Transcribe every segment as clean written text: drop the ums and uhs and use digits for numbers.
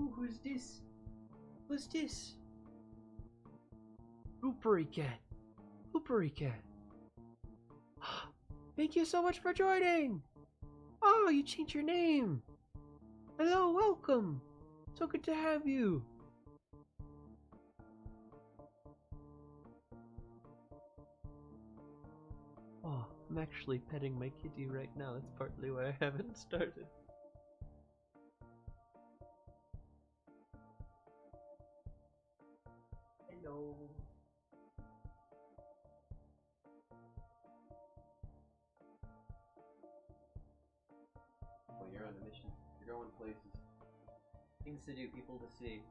Ooh, who's this? Who's this? Bloopery cat. Bloopery cat. Thank you so much for joining. Oh, you changed your name. Hello, welcome. So good to have you. Oh, I'm actually petting my kitty right now. That's partly why I haven't started. Hello. Oh, you're on a mission. You're going places. Things to do, people to see.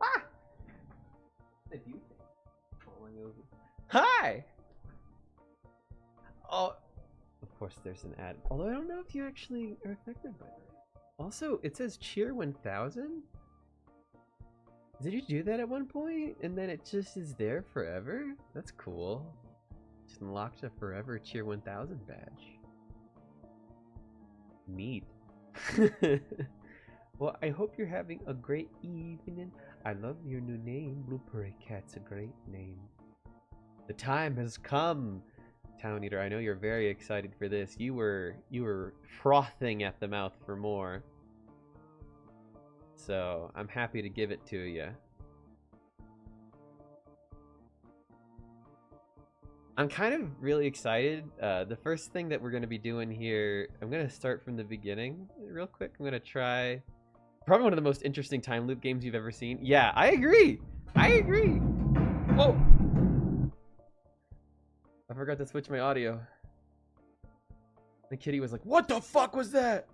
Ah! The view thing. Falling over. Hi! Oh, of course there's an ad. Although I don't know if you actually are affected by that. Also, it says cheer 1000? Did you do that at one point and then it just is there forever? That's cool. Just unlocked a forever cheer 1000 badge. Neat. Well, I hope you're having a great evening. I love your new name. Bloopery Cat's a great name. The time has come. Town Eater, I know you're very excited for this. You were frothing at the mouth for more. So, I'm happy to give it to you. I'm kind of really excited. The first thing that we're going to be doing here, I'm going to start from the beginning real quick. I'm going to try probably one of the most interesting time loop games you've ever seen. Yeah, I agree. I agree. Oh! I forgot to switch my audio. The kitty was like, "What the fuck was that?"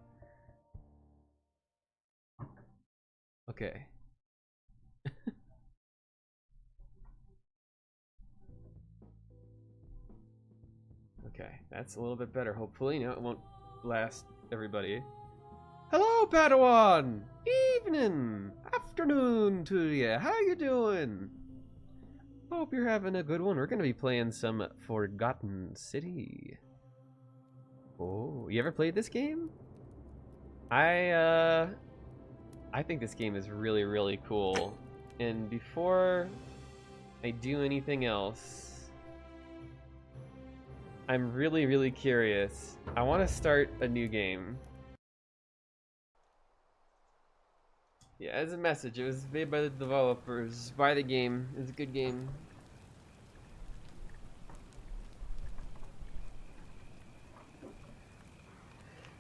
Okay. Okay, that's a little bit better. Hopefully, no, it won't blast everybody. Hello, Padawan! Evening! Afternoon to ya! How you doing? Hope you're having a good one. We're gonna be playing some Forgotten City. Oh, you ever played this game? I think this game is really, really cool. And before I do anything else, I'm really, really curious. I want to start a new game. Yeah, as a message, it was made by the developers. Buy the game. It's a good game.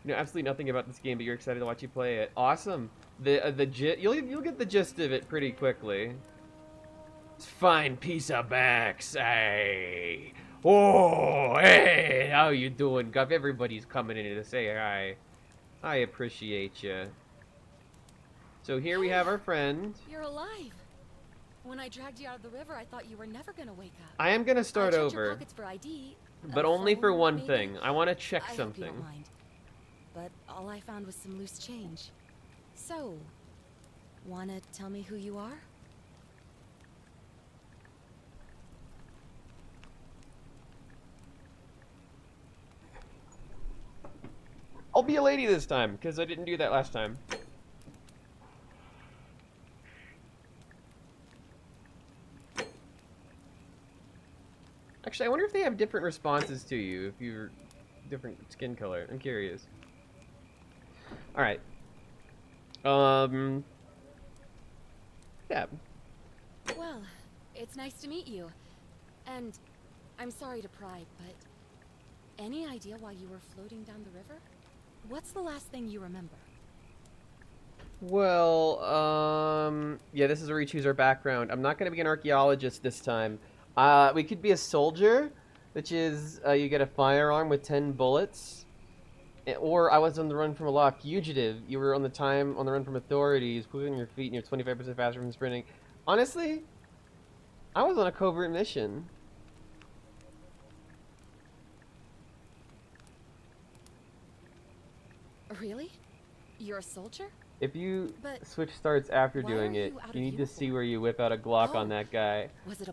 You know absolutely nothing about this game, but you're excited to watch you play it. Awesome. You'll get the gist of it pretty quickly. It's fine piece of backs. Hey. Oh, hey. How you doing, Guff? Everybody's coming in to say hi. I appreciate you. So here we have our friend. You're alive. When I dragged you out of the river, I thought you were never gonna wake up. I am gonna start over. Your pockets for ID, but only for one maybe? thing. I want to check I something. hope you don't mind. But all I found was some loose change. So, wanna tell me who you are? I'll be a lady this time, because I didn't do that last time. Actually, I wonder if they have different responses to you if you're different skin color. I'm curious. Alright. Yeah. Well, it's nice to meet you. And I'm sorry to pry, but any idea why you were floating down the river? What's the last thing you remember? Well, yeah, this is where we choose our background. I'm not going to be an archaeologist this time. We could be a soldier, which is, you get a firearm with 10 bullets. Or I was on the run from a law. Fugitive. You were on the run from authorities, moving your feet, and you're 25% faster from sprinting. Honestly, I was on a covert mission. Really? You're a soldier? If you But switch starts after why doing are it, you out you of need to see uniform? where you whip out a Glock on Oh. that guy. Was it a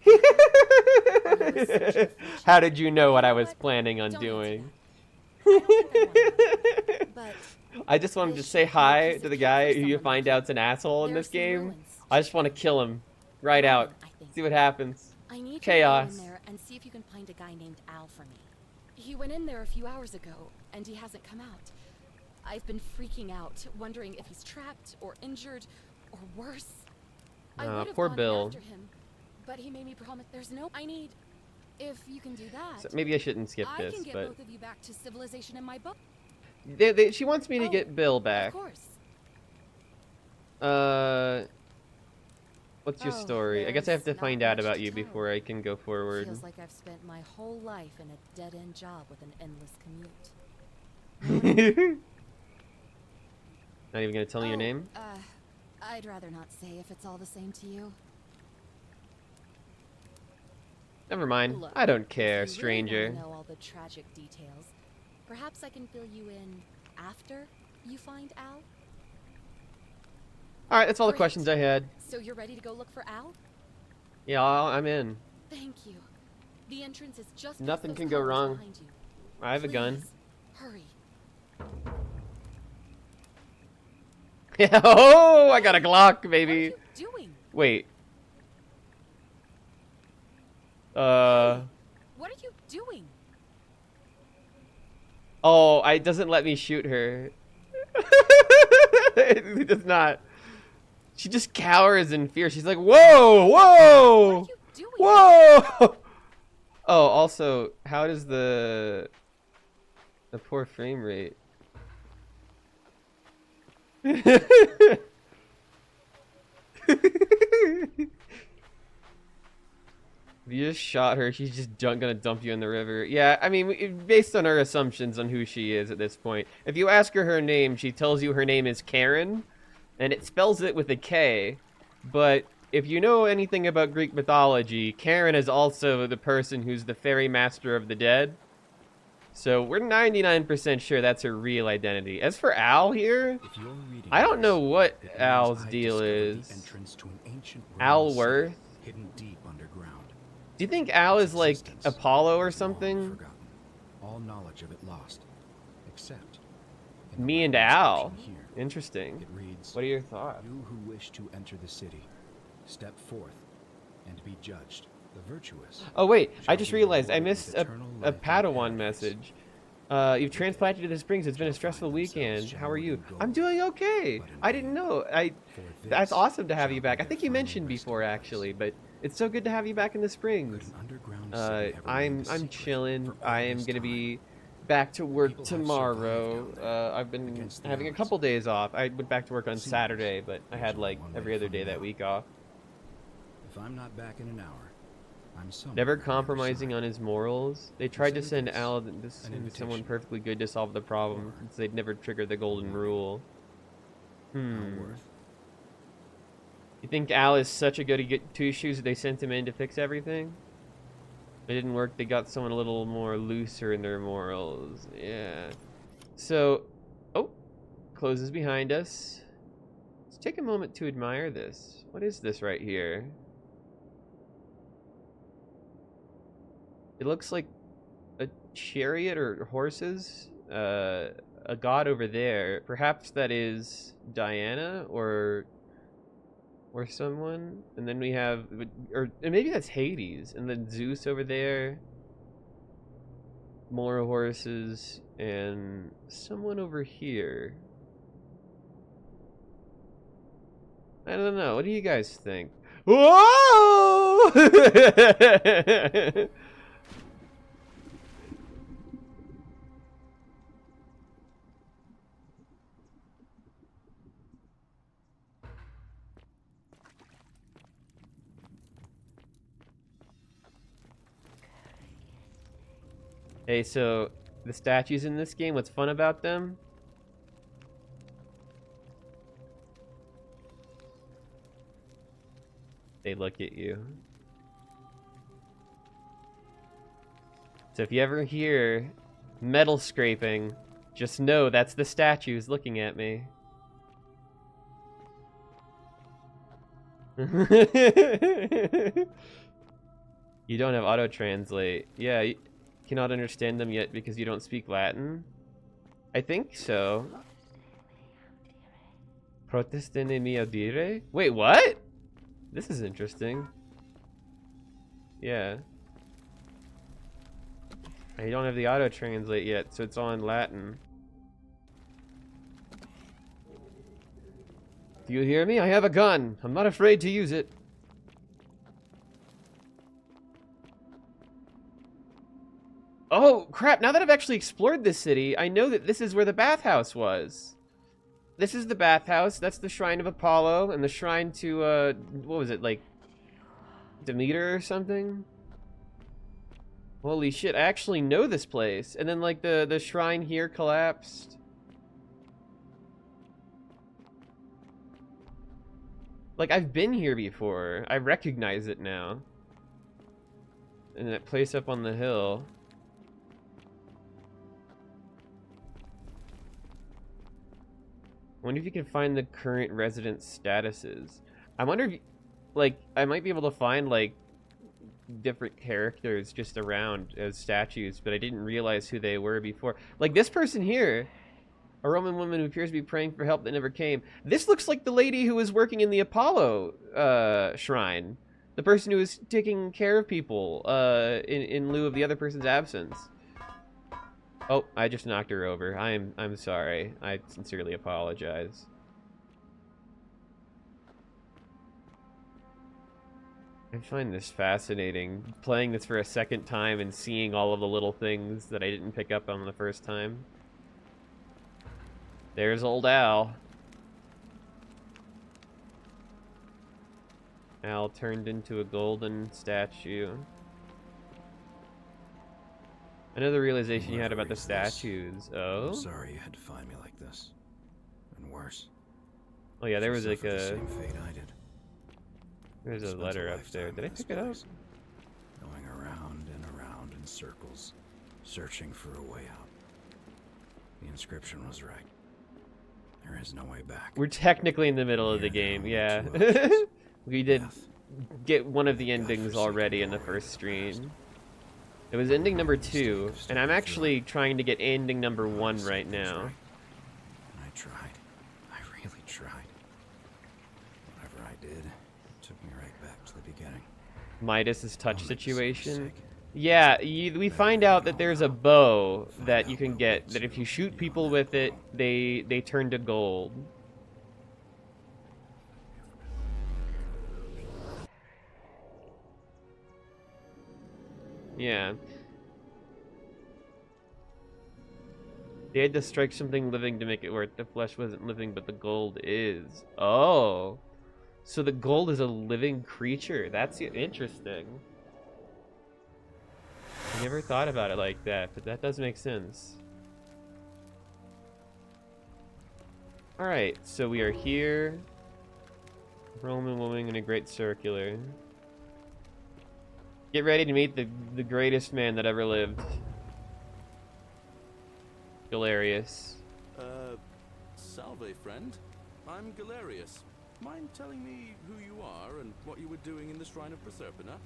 was searching for a How job. did you know what I You know was what? planning on Don't answer doing? that. I don't think I want to know. But I just wanted to this say should be a hi piece to of the cake guy for who you someone find like out's an asshole in There's this some game. ruins I just just want to around kill here. him right out. Robin, I think. See what happens. I need you to Chaos. go in there and see if you can find a guy named Al for me. He went in there a few hours ago, and he hasn't come out. I've been freaking out, wondering if he's trapped or injured or worse. I would have Poor gone in Bill. after him, but he made me promise there's no. I need. If you can do that, So maybe I shouldn't skip I this, can get but both of you back to civilization in my boat. she wants me to Oh, get Bill Of back. course. What's your Oh, story? I guess I have to there's find not out much about to you tell. before I can go forward. Feels like I've spent my whole life in a dead-end job with an endless commute. Not even gonna tell me your name? I'd rather not say if it's all the same to you. Never mind. Look, I don't if care, you stranger. really want to know all the tragic details, perhaps I can fill you in after you find Al. Alright, that's all the Great. questions I had. So you're ready to go look for Al? Yeah, I'm in. Thank you. The entrance is just past Nothing those can go columns wrong. behind you. I have a gun. Please, hurry. Yeah, oh, I got a Glock, What are baby. you doing? Wait. What are you doing? Oh, it doesn't let me shoot her. It does not. She just cowers in fear. She's like, whoa, What whoa, are you doing? whoa. Oh, also, how does the poor frame rate? If you just shot her, she's just gonna dump you in the river. Yeah, I mean, based on our assumptions on who she is at this point. If you ask her name, she tells you her name is Karen, and it spells it with a K. But if you know anything about Greek mythology, Karen is also the person who's the fairy master of the dead. So we're 99% sure that's her real identity. As for Al here, I don't know what Al's deal is. Al Worth? Hidden deep underground. Do you think Al is like Existence Apollo or long something? forgotten. All knowledge of it lost, except in the Me and writing Al. inscription here. Interesting. It reads, What are your thoughts? "You who wish to enter the city, step forth and be judged. The virtuous." Oh wait, I shall just be realized I rewarded missed with eternal a life in Padawan paradise. message. You've transplanted to the Springs. It's been a stressful weekend. How are you? I'm doing okay. I didn't know. That's awesome to have you back. I think you mentioned before actually, but it's so good to have you back in the Springs. I'm chilling. I am gonna be back to work tomorrow. I've been having a couple days off. I went back to work on Saturday, but I had like every other day that week off. If I'm not back in an hour, I'm somewhere Never on the other compromising side. on his morals. They tried to Consider send this Al an someone invitation. perfectly good to solve the problem, Or since they'd never trigger the golden rule. Al Worth. You think Al is such a goody two shoes that they sent him in to fix everything? It didn't work. They got someone a little more looser in their morals. Yeah. So, oh, closes behind us. Let's take a moment to admire this. What is this right here? It looks like a chariot or horses. A god over there. Perhaps that is Diana or someone. And then we have, and maybe that's Hades. And then Zeus over there. More horses and someone over here. I don't know. What do you guys think? Whoa! Hey, so the statues in this game, what's fun about them? They look at you. So if you ever hear metal scraping, just know that's the statues looking at me. You don't have auto-translate. Yeah, you cannot understand them yet because you don't speak Latin? I think so. Protestene mia dire? Wait, what? This is interesting. Yeah. I don't have the auto-translate yet, so it's all in Latin. Do you hear me? I have a gun. I'm not afraid to use it. Oh, crap. Now that I've actually explored this city, I know that this is where the bathhouse was. This is the bathhouse. That's the Shrine of Apollo and the shrine to, what was it, like, Demeter or something? Holy shit, I actually know this place. And then, like, the shrine here collapsed. Like, I've been here before. I recognize it now. And that place up on the hill. I wonder if you can find the current resident statuses. I wonder if, like, I might be able to find, like, different characters just around as statues, but I didn't realize who they were before. Like, this person here, a Roman woman who appears to be praying for help that never came. This looks like the lady who was working in the Apollo shrine. The person who was taking care of people in lieu of the other person's absence. Oh, I just knocked her over. I'm sorry. I sincerely apologize. I find this fascinating, playing this for a second time and seeing all of the little things that I didn't pick up on the first time. There's old Al. Al turned into a golden statue. Another realization you had about the statues. Oh? I'm sorry you had to find me like this. And worse. Oh yeah, there was like the a... same fate I did. There's a letter up there. Did I pick it up? Going around and around in circles, searching for a way out. The inscription was right. There is no way back. We're technically in the middle of the game, yeah. We did get one of the endings already in the first stream. It was ending number 2, and I'm actually trying to get ending number 1 right now. I tried. I really tried. Whatever I did took me right back to the beginning. Midas's touch situation. Yeah, we find out that there's a bow that you can get, that if you shoot people with it, they turn to gold. Yeah. They had to strike something living to make it work. The flesh wasn't living, but the gold is. Oh. So the gold is a living creature. That's interesting. I never thought about it like that, but that does make sense. Alright, so we are here. Roman woman in a great circular. Get ready to meet the greatest man that ever lived. Galerius. Salve, friend. I'm Galerius. Mind telling me who you are and what you were doing in the Shrine of Proserpina?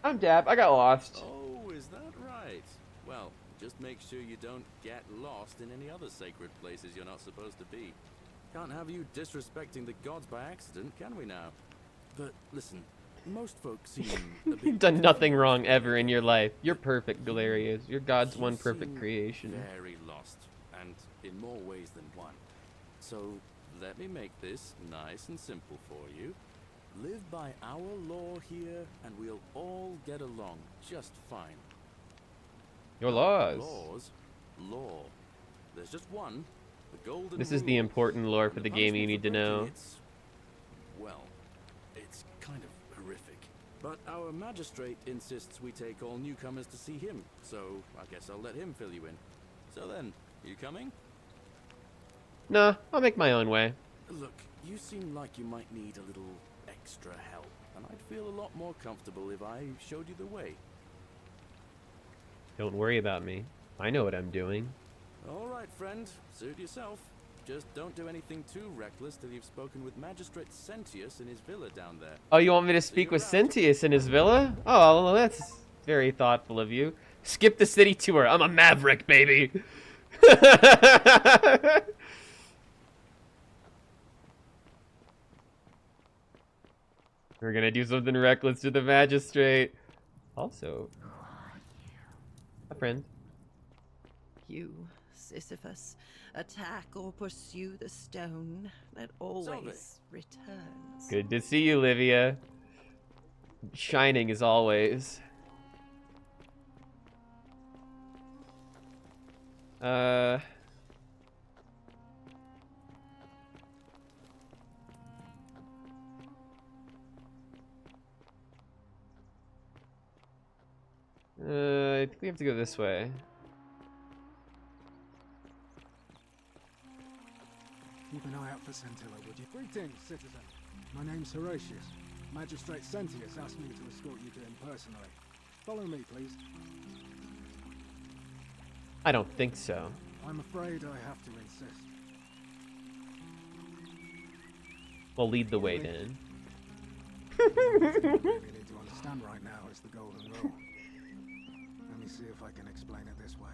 I'm Dab. I got lost. Oh, is that right? Well, just make sure you don't get lost in any other sacred places you're not supposed to be. Can't have you disrespecting the gods by accident, can we now? But listen, most folks seem a bit You've done nothing wrong ever in your life. You're perfect, Galerius. You're God's one perfect seem creation. Very lost, and in more ways than one. So let me make this nice and simple for you. Live by our law here, and we'll all get along just fine. Your laws. Laws? Law. There's just one. The golden This is the rule. important lore for And the game punishment you need for to breaking know. it's, well, it's kind of horrific. But our magistrate insists we take all newcomers to see him, so I guess I'll let him fill you in. So then, you coming? Nah, I'll make my own way. Look, you seem like you might need a little extra help, and I'd feel a lot more comfortable if I showed you the way. Don't worry about me. I know what I'm doing. All right, friend, suit yourself. Just don't do anything too reckless till you've spoken with Magistrate Sentius in his villa down there. Oh, you want me to speak with Sentius in his villa? Oh, well, that's very thoughtful of you. Skip the city tour. I'm a maverick, baby. We're gonna do something reckless to the magistrate. Also, a friend. You, Sisyphus, attack or pursue the stone that always returns. Good to see you, Livia. Shining as always. I think we have to go this way. Keep an eye out for Scintilla, would you? Greetings, citizen. My name's Horatius. Magistrate Sentius asked me to escort you to him personally. Follow me, please. I don't think so. I'm afraid I have to insist. We'll lead the way then. What you really need to understand right now is the golden rule. Let me see if I can explain it this way.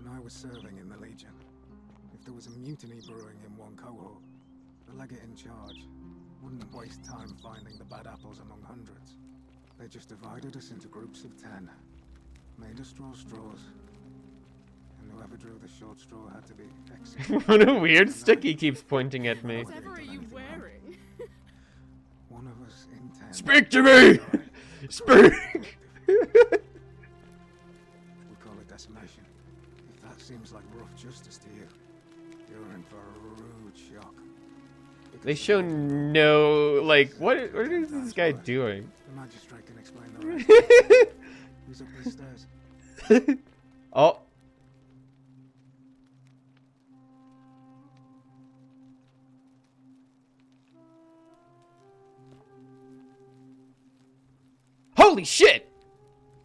When I was serving in the Legion, if there was a mutiny brewing in one cohort, the legate in charge wouldn't waste time finding the bad apples among hundreds. They just divided us into groups of 10, made us draw straws, and whoever drew the short straw had to be executed. What a weird stick he keeps pointing at me. Whatever are you wearing? One of us in 10. Speak to me! Speak! We call it decimation. If that seems like rough justice to you, you're in for a rude shock. They show no, like, what is this guy doing? The magistrate can explain the rest. Who's up these stairs? Oh. Holy shit!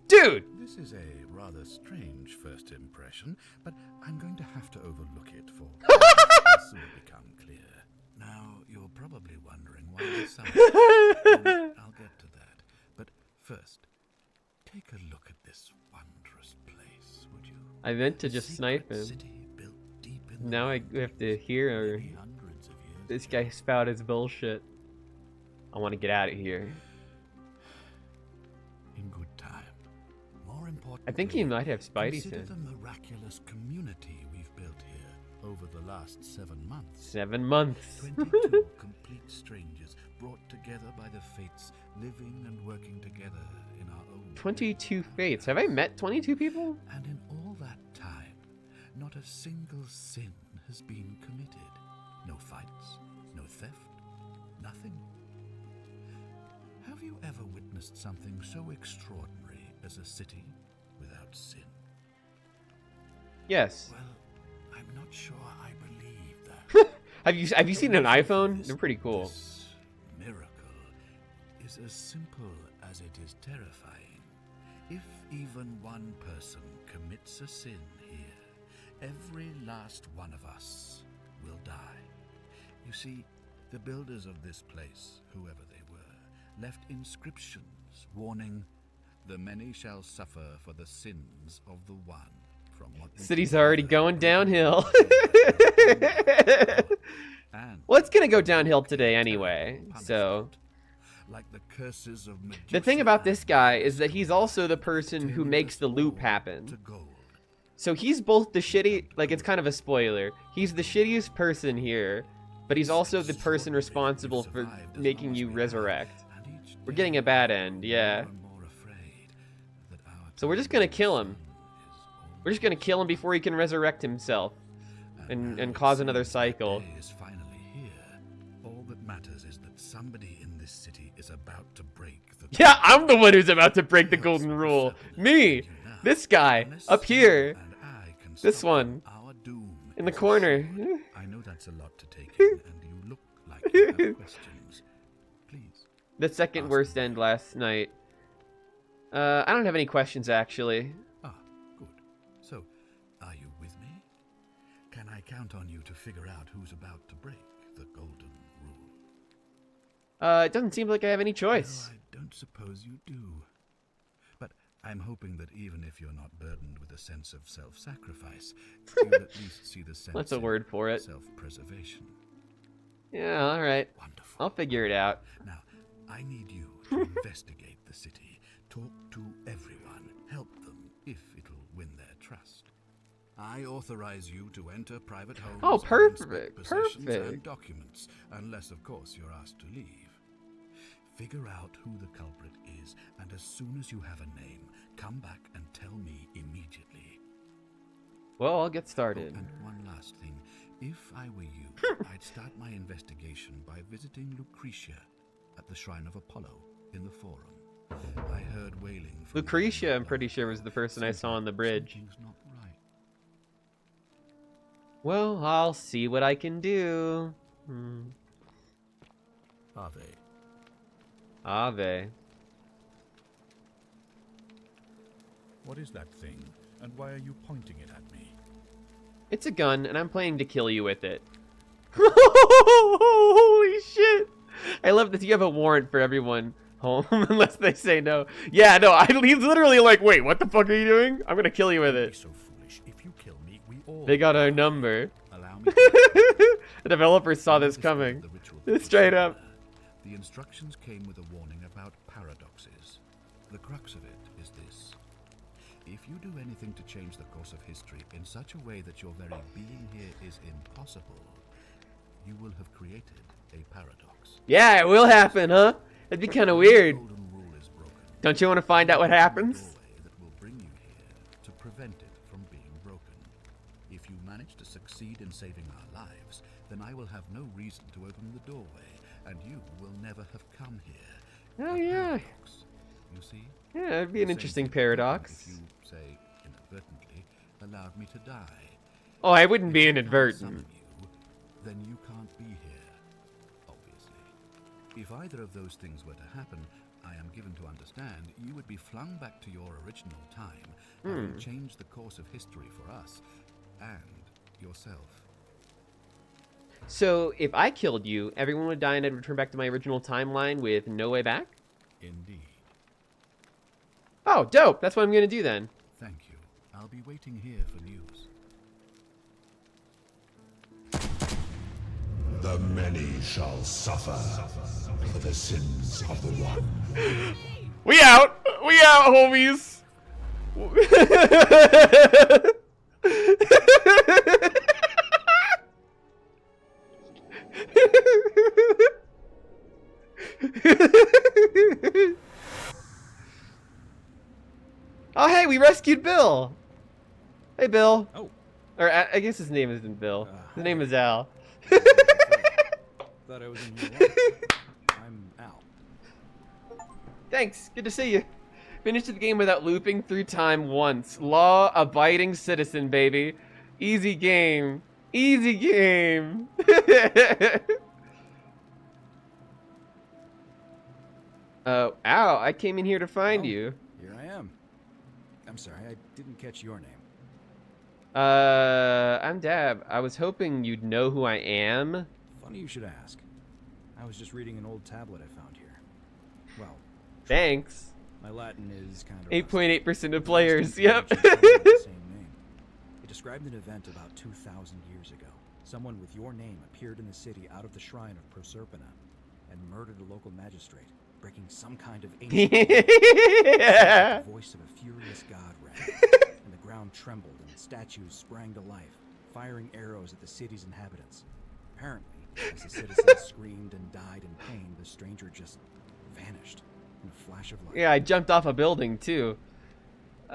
Dude! This is a rather strange first impression, but I'm going to have to overlook it for it will soon become clear. Now, you're probably wondering why the sun. I'll get to that. But first, take a look at this wondrous place, would you? I meant to just snipe him. City built deep in Now I have to hear many hundreds of years this guy spout his bullshit. I want to get out of here. in good time. More important, I think he might have Spidey consider sense. the miraculous community we've built here over the last 7 months. 7 months. 22 complete strangers brought together by the fates, living and working together in our own 22 fates. Have I met 22 people? And in all that time, not a single sin has been committed. No fights, no theft, nothing. Have you ever witnessed something so extraordinary as a city without sin? Yes. Well, I'm not sure I believe that. Have you seen an iPhone? They're pretty cool. This miracle is as simple as it is terrifying. If even one person commits a sin here, every last one of us will die. You see, the builders of this place, whoever they were, left inscriptions warning, "The many shall suffer for the sins of the one." From what we City's can already gather, going downhill. and Well, it's gonna go downhill today anyway, so. like the curses of The thing about this Medusa, guy is that he's also the person who makes the loop to happen. gold. So he's both the shitty, like it's kind of a spoiler. He's the shittiest person here, but he's also the person responsible for making you resurrect. And each We're getting a bad end, yeah. more and more afraid that our So we're just gonna kill him. time is We're just gonna kill him before he can resurrect himself and now cause it another seems that cycle. day is finally here. All that matters is that somebody in this city is about to break the Yeah, I'm the one who's about to break the golden rule. Me! This guy, Unless up you here, and I can this stop one, our doom in the is corner. I know that's a lot to take in, and you look like you have questions. Please. The second Ask worst me. end last night. I don't have any questions, actually. Ah, good. So, are you with me? Can I count on you to figure out who's about to break the golden rule. It doesn't seem like I have any No, choice. I don't suppose you do. But I'm hoping that even if you're not burdened with a sense of self-sacrifice, you'll at least see the sense That's a in word for it. self-preservation. Yeah, alright. Wonderful. I'll figure it out. Now, I need you to investigate the city, talk to everyone, help them if it'll win their trust. I authorize you to enter private homes Oh, and perfect, inspect possessions perfect. and documents, unless, of course, you're asked to leave. Figure out who the culprit is, and as soon as you have a name, come back and tell me immediately. Well, I'll get Oh, started. and one last thing. If I were you, I'd start my investigation by visiting Lucretia at the Shrine of Apollo in the Forum. I heard wailing from Lucretia, the I'm pretty sure, was the person I saw on the bridge. Something's not right. Well, I'll see what I can do. Ave. Ave. What is that thing, and why are you pointing it at me? It's a gun, and I'm planning to kill you with it. Holy shit! I love that you have a warrant for everyone home, unless they say no. Yeah, no, he's literally like, wait, what the fuck are you doing? I'm gonna kill you with Don't it. be so foolish. If you kill me, we all They got our number. allow me to The developers saw I this discovered coming. the ritual Straight up. procedure. The instructions came with a warning about paradoxes. The crux of it is this. If you do anything to change the course of history in such a way that your very being here is impossible, you will have created a paradox. Yeah, it will happen, huh? It'd be kind of The weird. golden rule is broken. Don't you want to find out what Open the happens? doorway that will bring you here to prevent it from being broken. If you manage to succeed in saving our lives, then I will have no reason to open the doorway, and you will never have come here. Oh, A yeah. paradox, you see? Yeah, it'd be an The same interesting thing would happen paradox. If you, say, inadvertently, allowed me to die. Oh, I wouldn't If be I can't inadvertent. summon you, then you can't be here, obviously. If either of those things were to happen, I am given to understand you would be flung back to your original time, having changed the course of history for us and yourself. So, if I killed you, everyone would die and I'd return back to my original timeline with no way back? Indeed. Oh, dope! That's what I'm gonna do then. Thank you. I'll be waiting here for news. The many shall suffer for the sins of the one. We out! We out, homies! Oh, hey, we rescued Bill! Hey, Bill. Oh. Or, I guess his name isn't Bill. His name is Al. Thought I was in here once. I'm Al. Thanks, good to see you. Finished the game without looping through time once. Law-abiding citizen, baby. Easy game. Easy game. Ow, I came in here to find you. Here I am. I'm sorry, I didn't catch your name. I'm Dab. I was hoping you'd know who I am. Funny you should ask. I was just reading an old tablet I found here. Well, Thanks. my Latin is kind of 8.8% of players, yep. The same name. It described an event about 2,000 years ago. Someone with your name appeared in the city out of the shrine of Proserpina and murdered a local magistrate, breaking some kind of ancient Yeah. The voice of a furious god rang, and the ground trembled and statues sprang to life, firing arrows at the city's inhabitants. Apparently, as the citizens screamed and died in pain, the stranger just vanished in a flash of light. Yeah, I jumped off a building too. Should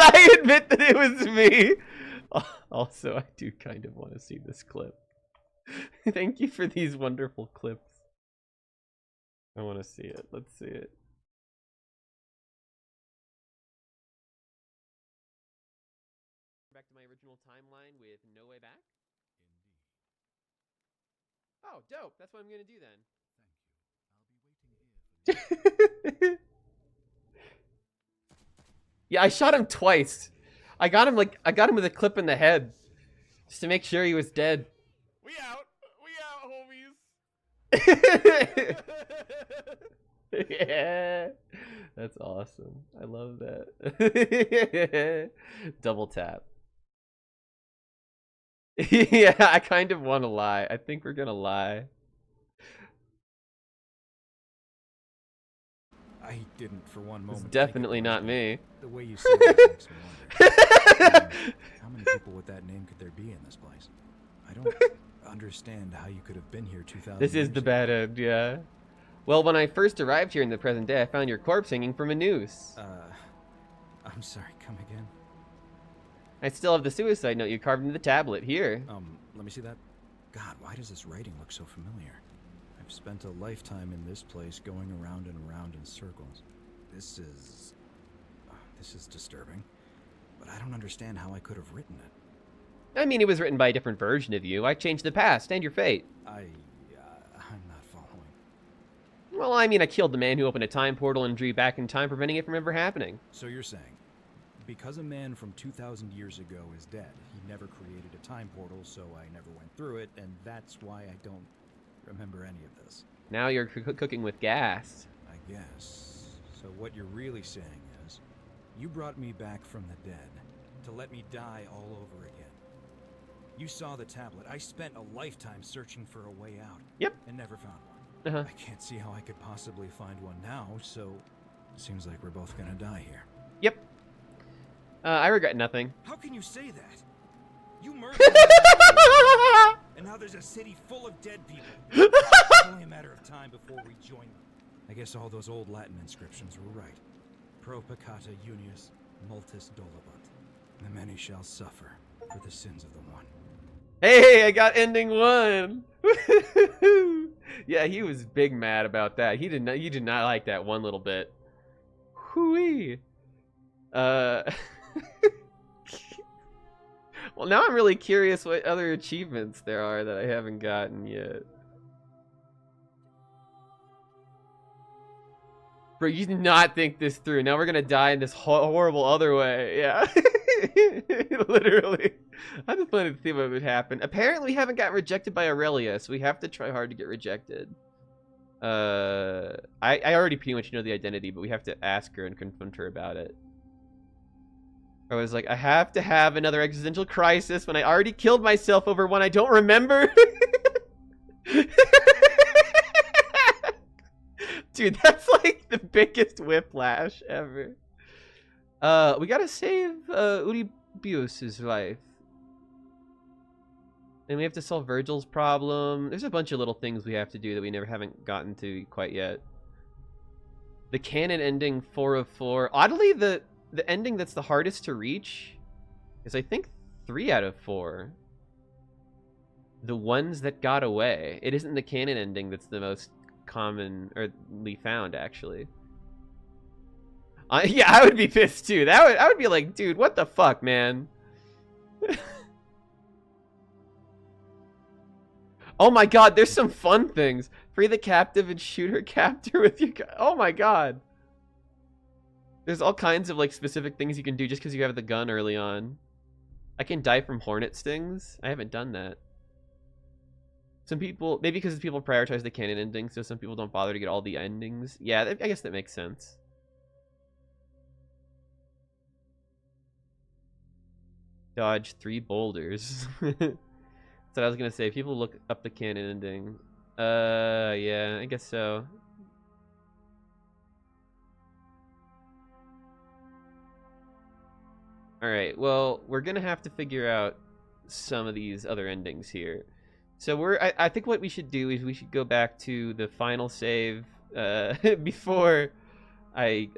I admit that it was me? Also, I do kind of want to see this clip. Thank you for these wonderful clips. I want to see it. Let's see it. Back to my original timeline with no way back? Oh, dope. That's what I'm going to do then. Yeah, I shot him twice. I got him with a clip in the head. Just to make sure he was dead. We out, homies. Yeah. That's awesome. I love that. Double tap. Yeah, I kind of want to lie. I think we're gonna lie. I didn't for one It's moment. definitely not me. The way you say that makes me wonder. How many people with that name could there be in this place? I don't understand how you could have been here 2,000 This is years the ago. bad end, yeah. Well, when I first arrived here in the present day, I found your corpse hanging from a noose. I'm sorry, come again? I still have the suicide note you carved into the tablet here. Let me see that. God, why does this writing look so familiar? I've spent a lifetime in this place going around and around in circles. This is disturbing. But I don't understand how I could have written it. I mean, it was written by a different version of you. I changed the past and your fate. I'm not following. Well, I mean, I killed the man who opened a time portal and drew you back in time, preventing it from ever happening. So you're saying, because a man from 2,000 years ago is dead, he never created a time portal, so I never went through it, and that's why I don't remember any of this. Now you're cooking with gas. I guess. So what you're really saying is, you brought me back from the dead to let me die all over again. You saw the tablet. I spent a lifetime searching for a way out. Yep. And never found one. Uh-huh. I can't see how I could possibly find one now, so it seems like we're both gonna die here. Yep. I regret nothing. How can you say that? You murdered and now there's a city full of dead people. It's only a matter of time before we join them. I guess all those old Latin inscriptions were right. Pro peccata unius, multis dolabunt. The many shall suffer for the sins of the one. Hey, I got ending 1. Yeah, he was big mad about that. He did not like that one little bit. Hooey. Well, now I'm really curious what other achievements there are that I haven't gotten yet. Bro, you did not think this through. Now we're gonna die in this horrible other way. Yeah. Literally. I just wanted to see what would happen. Apparently we haven't got rejected by Aurelia, so we have to try hard to get rejected. I already pretty much know the identity, but we have to ask her and confront her about it. I was like, I have to have another existential crisis when I already killed myself over one I don't remember. Dude, that's like the biggest whiplash ever. We gotta save Eurybius's life. And we have to solve Virgil's problem. There's a bunch of little things we have to do that we haven't gotten to quite yet. The canon ending 4 of 4. Oddly, the ending that's the hardest to reach is, I think, 3 out of 4. The ones that got away. It isn't the canon ending that's the most commonly found, actually. Yeah, I would be pissed too. I would be like, dude, what the fuck, man? Oh my god, there's some fun things. Free the captive and shoot her captor with your gun. Oh my god. There's all kinds of like specific things you can do just because you have the gun early on. I can die from hornet stings. I haven't done that. Some people, maybe because people prioritize the canon ending, so some people don't bother to get all the endings. Yeah, I guess that makes sense. Dodge 3 boulders. That's what I was gonna say. People look up the canon ending. Yeah, I guess so. Alright, well, we're gonna have to figure out some of these other endings here. So I think what we should do is we should go back to the final save before I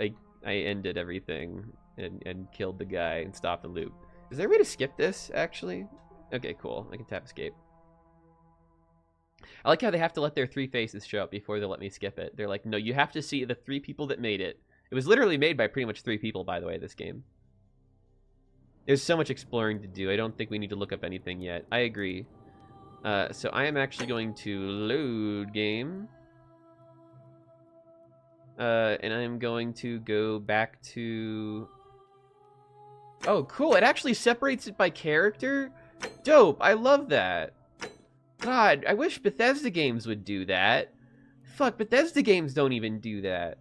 ended everything and killed the guy and stopped the loop. Is there a way to skip this, actually? Okay, cool. I can tap escape. I like how they have to let their 3 faces show up before they let me skip it. They're like, no, you have to see the 3 people that made it. It was literally made by pretty much 3 people, by the way, this game. There's so much exploring to do. I don't think we need to look up anything yet. I agree. So I am actually going to load game. And I'm going to go back to... Oh, cool. It actually separates it by character. Dope. I love that. God, I wish Bethesda games would do that. Fuck, Bethesda games don't even do that.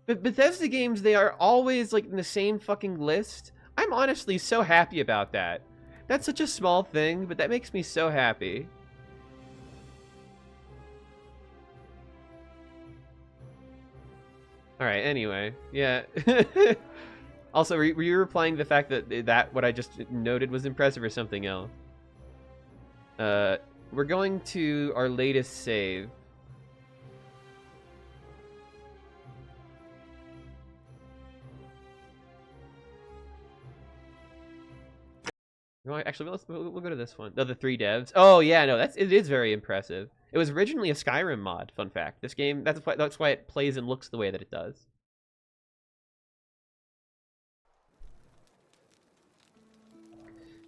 But Bethesda games, they are always like in the same fucking list. I'm honestly so happy about that. That's such a small thing, but that makes me so happy. Alright, anyway. Yeah. Also, were you replying to the fact that what I just noted was impressive or something else? We're going to our latest save. Actually, we'll go to this one. No, the 3 devs. Oh yeah, no, it is very impressive. It was originally a Skyrim mod. Fun fact. This game, that's why it plays and looks the way that it does.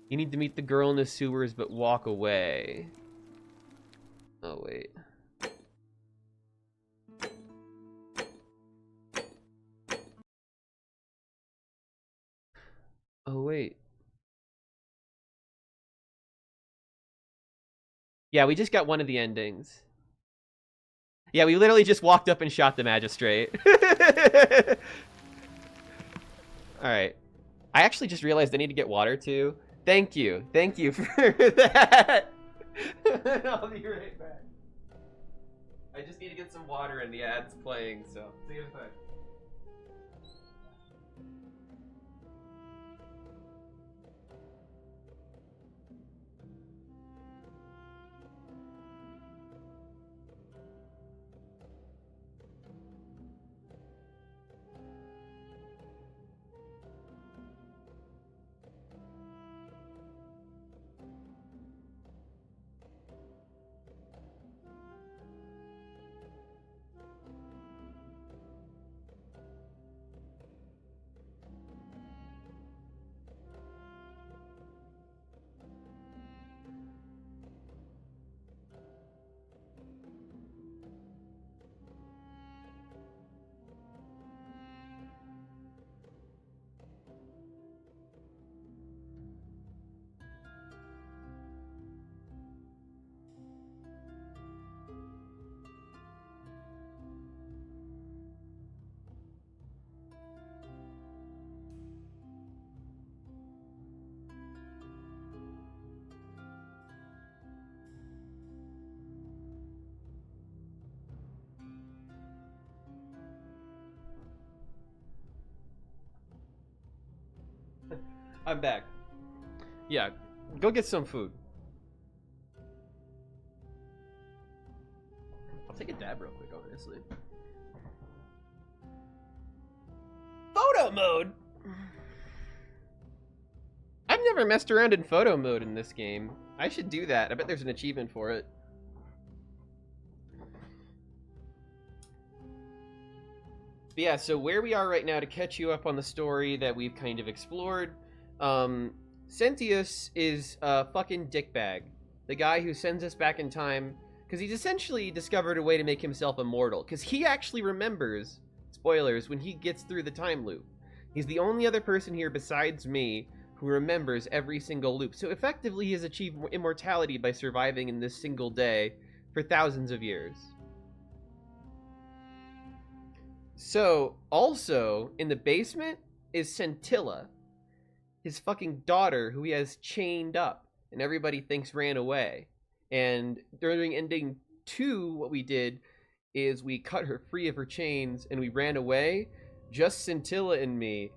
You need to meet the girl in the sewers, but walk away. Oh wait. Oh wait. Yeah, we just got one of the endings. Yeah, we literally just walked up and shot the magistrate. Alright. I actually just realized I need to get water too. Thank you. Thank you for that. I'll be right back. I just need to get some water and the ad's playing, so see you in a sec. I'm back. Yeah, go get some food. I'll take a dab real quick, honestly. Photo mode? I've never messed around in photo mode in this game. I should do that. I bet there's an achievement for it. But yeah, so where we are right now, to catch you up on the story that we've kind of explored, Sentius is a fucking dickbag. The guy who sends us back in time, because he's essentially discovered a way to make himself immortal, because he actually remembers, spoilers, when he gets through the time loop. He's the only other person here besides me who remembers every single loop. So effectively, he has achieved immortality by surviving in this single day for thousands of years. So, also, in the basement is Scintilla, his fucking daughter, who he has chained up, and everybody thinks ran away. And during ending 2, what we did is we cut her free of her chains, and we ran away, just Scintilla and me.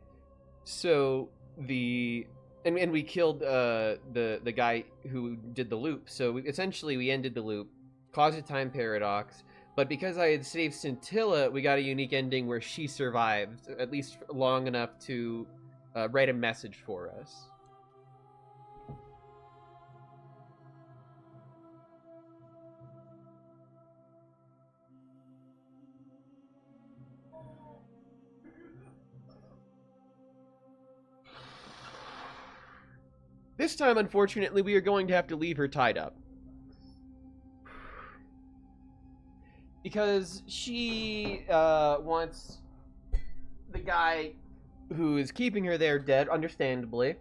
So, and we killed the guy who did the loop. So, essentially, we ended the loop, caused a time paradox, but because I had saved Scintilla, we got a unique ending where she survived, at least long enough to write a message for us. This time, unfortunately, we are going to have to leave her tied up. Because she wants the guy who is keeping her there dead, understandably.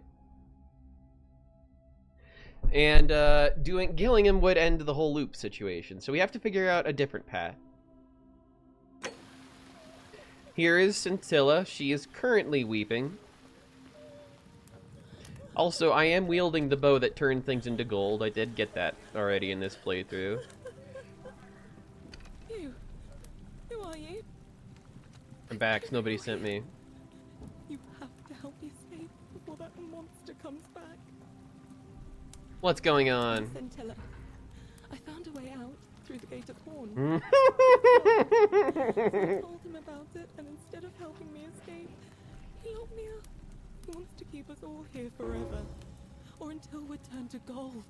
And killing him would end the whole loop situation. So we have to figure out a different path. Here is Scintilla. She is currently weeping. Also, I am wielding the bow that turned things into gold. I did get that already in this playthrough. Who are you? I'm back. Nobody sent me. You have to help me escape before that monster comes back. What's going on? Scintilla. I found a way out through the Gate of Horn. So I told him about it, and instead of helping me escape, he locked me up. He wants to keep us all here forever, or until we're turned to gold.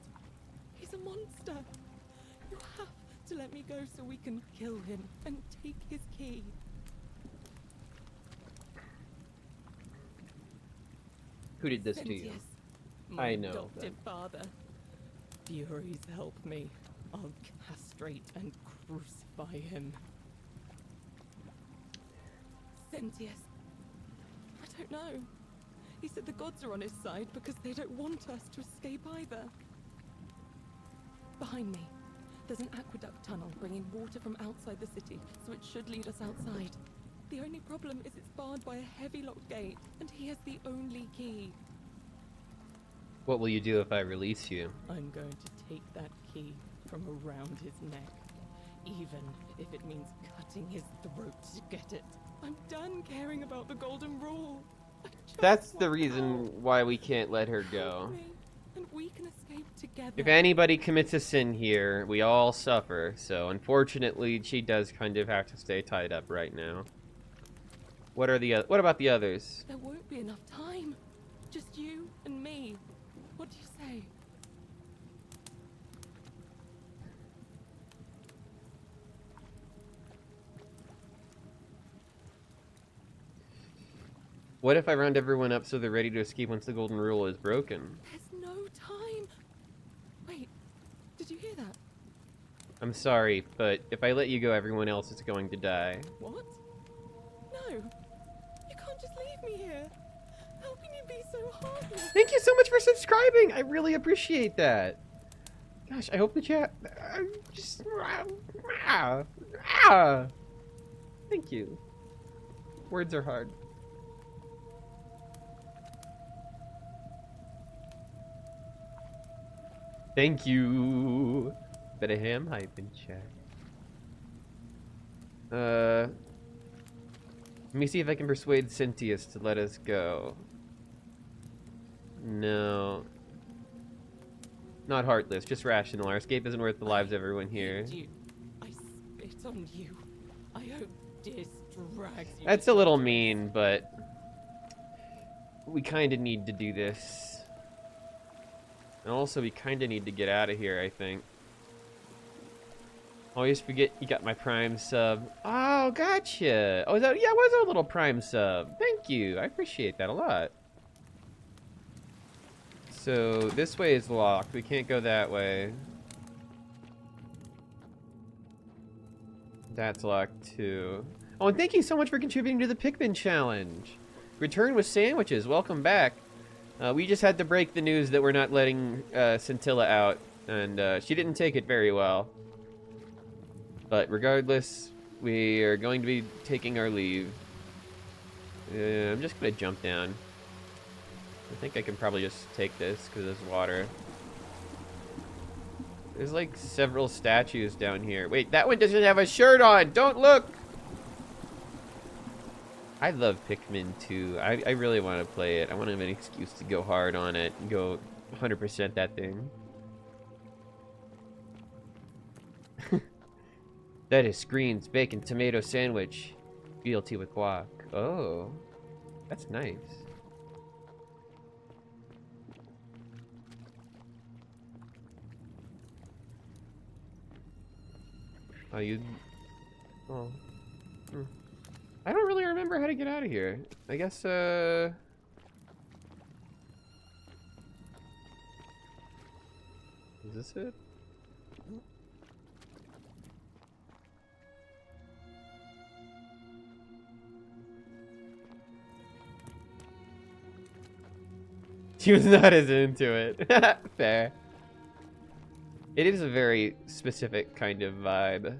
He's a monster. You have to let me go so we can kill him and take his key. Who did this to you? My I know adopted father. Furies help me. I'll castrate and crucify him. Sentius. I don't know. He said the gods are on his side because they don't want us to escape either. Behind me, there's an aqueduct tunnel bringing water from outside the city, so it should lead us outside. The only problem is it's barred by a heavy locked gate, and he has the only key. What will you do if I release you? I'm going to take that key from around his neck, even if it means cutting his throat to get it. I'm done caring about the golden rule. That's the reason why we can't let her go. Me, and we can escape together. If anybody commits a sin here, we all suffer. So unfortunately, she does kind of have to stay tied up right now. What about the others? There won't be enough time. Just you and me. What do you say? What if I round everyone up so they're ready to escape once the golden rule is broken? There's no time. Wait, did you hear that? I'm sorry, but if I let you go, everyone else is going to die. What? No. You can't just leave me here. How can you be so heartless? Thank you so much for subscribing. I really appreciate that. Gosh, I hope the chat. Thank you. Words are hard. Thank you. Bit of ham hype in chat. Let me see if I can persuade Cynthius to let us go. No. Not heartless, just rational. Our escape isn't worth the lives of everyone here. I spit on you. I hope this drags you. That's a little mean, but we kind of need to do this. And also, we kind of need to get out of here, I think. Always forget you got my Prime sub. Oh, gotcha. Oh, yeah, it was a little Prime sub. Thank you. I appreciate that a lot. So, this way is locked. We can't go that way. That's locked, too. Oh, and thank you so much for contributing to the Pikmin Challenge. Return with sandwiches. Welcome back. We just had to break the news that we're not letting Scintilla out, and she didn't take it very well. But regardless, we are going to be taking our leave. I'm just going to jump down. I think I can probably just take this because there's water. There's like several statues down here. Wait, that one doesn't have a shirt on! Don't look! I love Pikmin 2. I really want to play it. I want to have an excuse to go hard on it and go 100% that thing. That is Screen's bacon tomato sandwich. BLT with guac. Oh, that's nice. Oh, you... Oh. Hmm. I don't really remember how to get out of here. I guess, Is this it? She was not as into it. Fair. It is a very specific kind of vibe.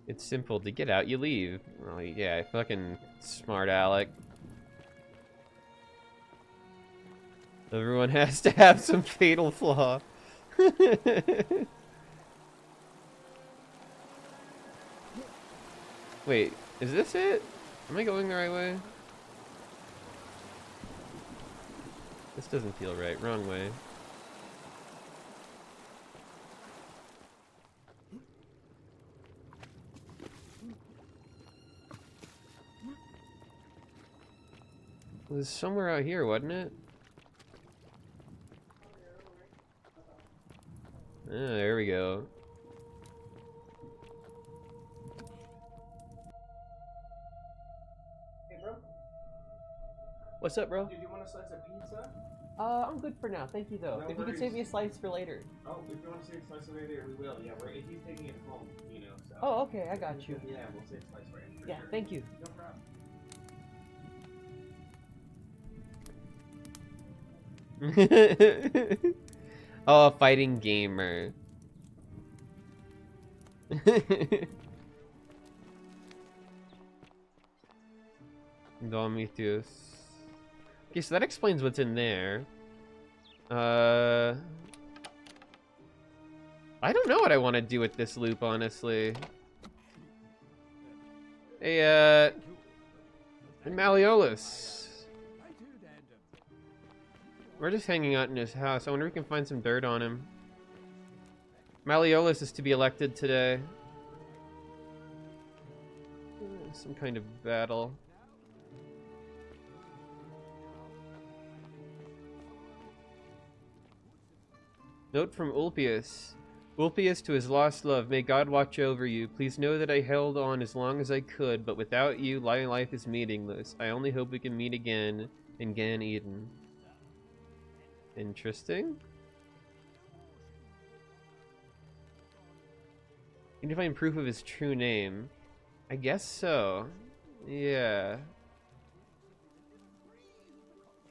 It's simple to get out, you leave. Oh, yeah, fucking smart Alec. Everyone has to have some fatal flaw. Wait, is this it? Am I going the right way? This doesn't feel right. Wrong way. It was somewhere out here, wasn't it? Ah, there we go. Hey, bro. What's up, bro? Did you want a slice of pizza? I'm good for now. Thank you, though. No If you could worries. save me a slice for later. Oh, if you want to save a slice of later, we will. Yeah, he's taking it home, you know, so. Oh, okay, I got you. Yeah, we'll save a slice for him. Yeah, thank you. No problem. Oh, a fighting gamer. Domitius. Okay, so that explains what's in there. I don't know what I want to do with this loop, honestly. Hey, Malleolus. We're just hanging out in his house. I wonder if we can find some dirt on him. Malleolus is to be elected today. Some kind of battle. Note from Ulpius. Ulpius to his lost love, may God watch over you. Please know that I held on as long as I could, but without you, my life is meaningless. I only hope we can meet again in Gan Eden. Interesting. Can you find proof of his true name? I guess so. Yeah.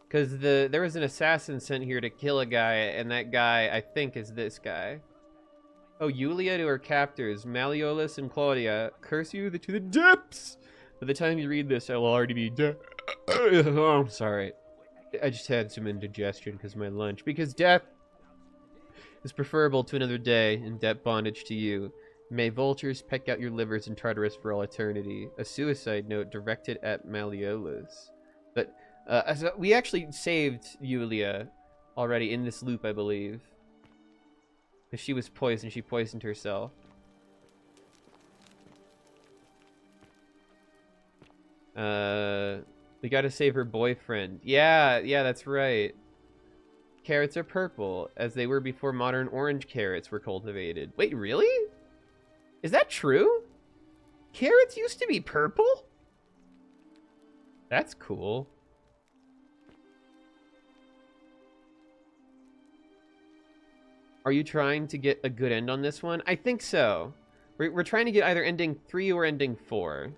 Because there was an assassin sent here to kill a guy, and that guy, I think, is this guy. Oh, Julia to her captors, Malleolus and Claudia, curse you to the depths! By the time you read this, I will already be dead. Oh, I'm sorry. I just had some indigestion because of my lunch. Because death is preferable to another day, and debt bondage to you. May vultures peck out your livers in Tartarus for all eternity. A suicide note directed at Malleolus. But so we actually saved Julia already in this loop, I believe. Because she was poisoned. She poisoned herself. We gotta save her boyfriend. Yeah, that's right. Carrots are purple, as they were before modern orange carrots were cultivated. Wait, really? Is that true? Carrots used to be purple? That's cool. Are you trying to get a good end on this one? I think so. We're trying to get either ending 3 or ending 4.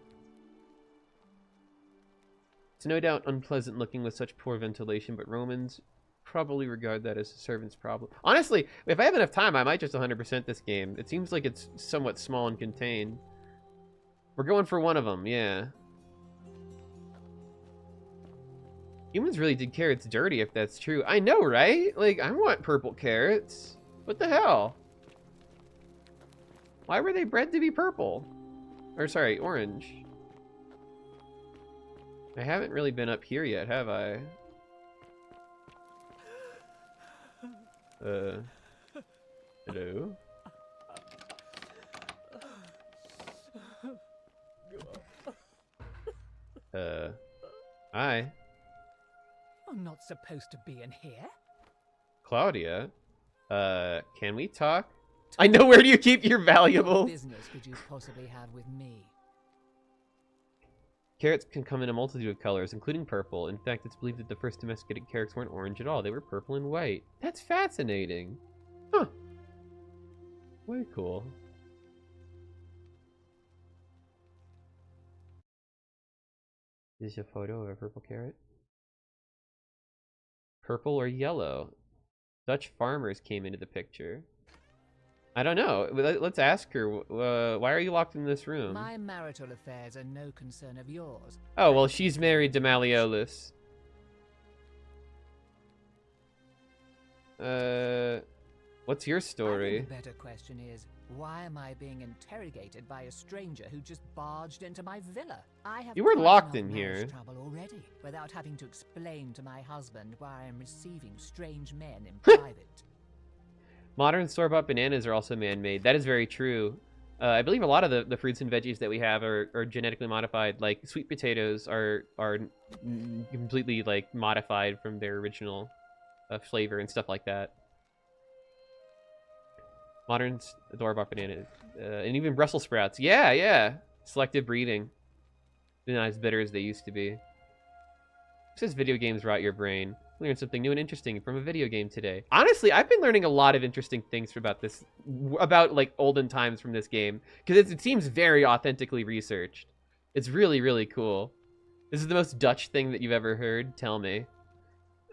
It's no doubt unpleasant looking with such poor ventilation, but Romans probably regard that as a servant's problem. Honestly, if I have enough time, I might just 100% this game. It seems like it's somewhat small and contained. We're going for one of them, yeah. Humans really did carrots dirty if that's true. I know, right? Like, I want purple carrots. What the hell? Why were they bred to be purple? Or sorry, orange. I haven't really been up here yet, have I? Hello? Hi. I'm not supposed to be in here. Claudia? Can we talk? I know, where do you keep your What valuables? business could you possibly have with me? Carrots can come in a multitude of colors, including purple. In fact, it's believed that the first domesticated carrots weren't orange at all. They were purple and white. That's fascinating. Huh. Way cool. Is this a photo of a purple carrot? Purple or yellow? Dutch farmers came into the picture. I don't know. Let's ask her. Why are you locked in this room? My marital affairs are no concern of yours. Oh, well, she's married to Malleolus. What's your story? I think the better question is, why am I being interrogated by a stranger who just barged into my villa? I have You were quite locked enough in here. marriage trouble already, without having to explain to my husband why I'm receiving strange men in private. Modern store-bought bananas are also man-made. That is very true. I believe a lot of the fruits and veggies that we have are genetically modified. Like sweet potatoes are completely like modified from their original flavor and stuff like that. Modern store-bought bananas and even Brussels sprouts. Yeah, yeah. Selective breeding. They're not as bitter as they used to be. It says video games rot your brain. Learned something new and interesting from a video game today. Honestly, I've been learning a lot of interesting things about like olden times from this game, because it seems very authentically researched. It's really, really cool. This is the most Dutch thing that you've ever heard? Tell me.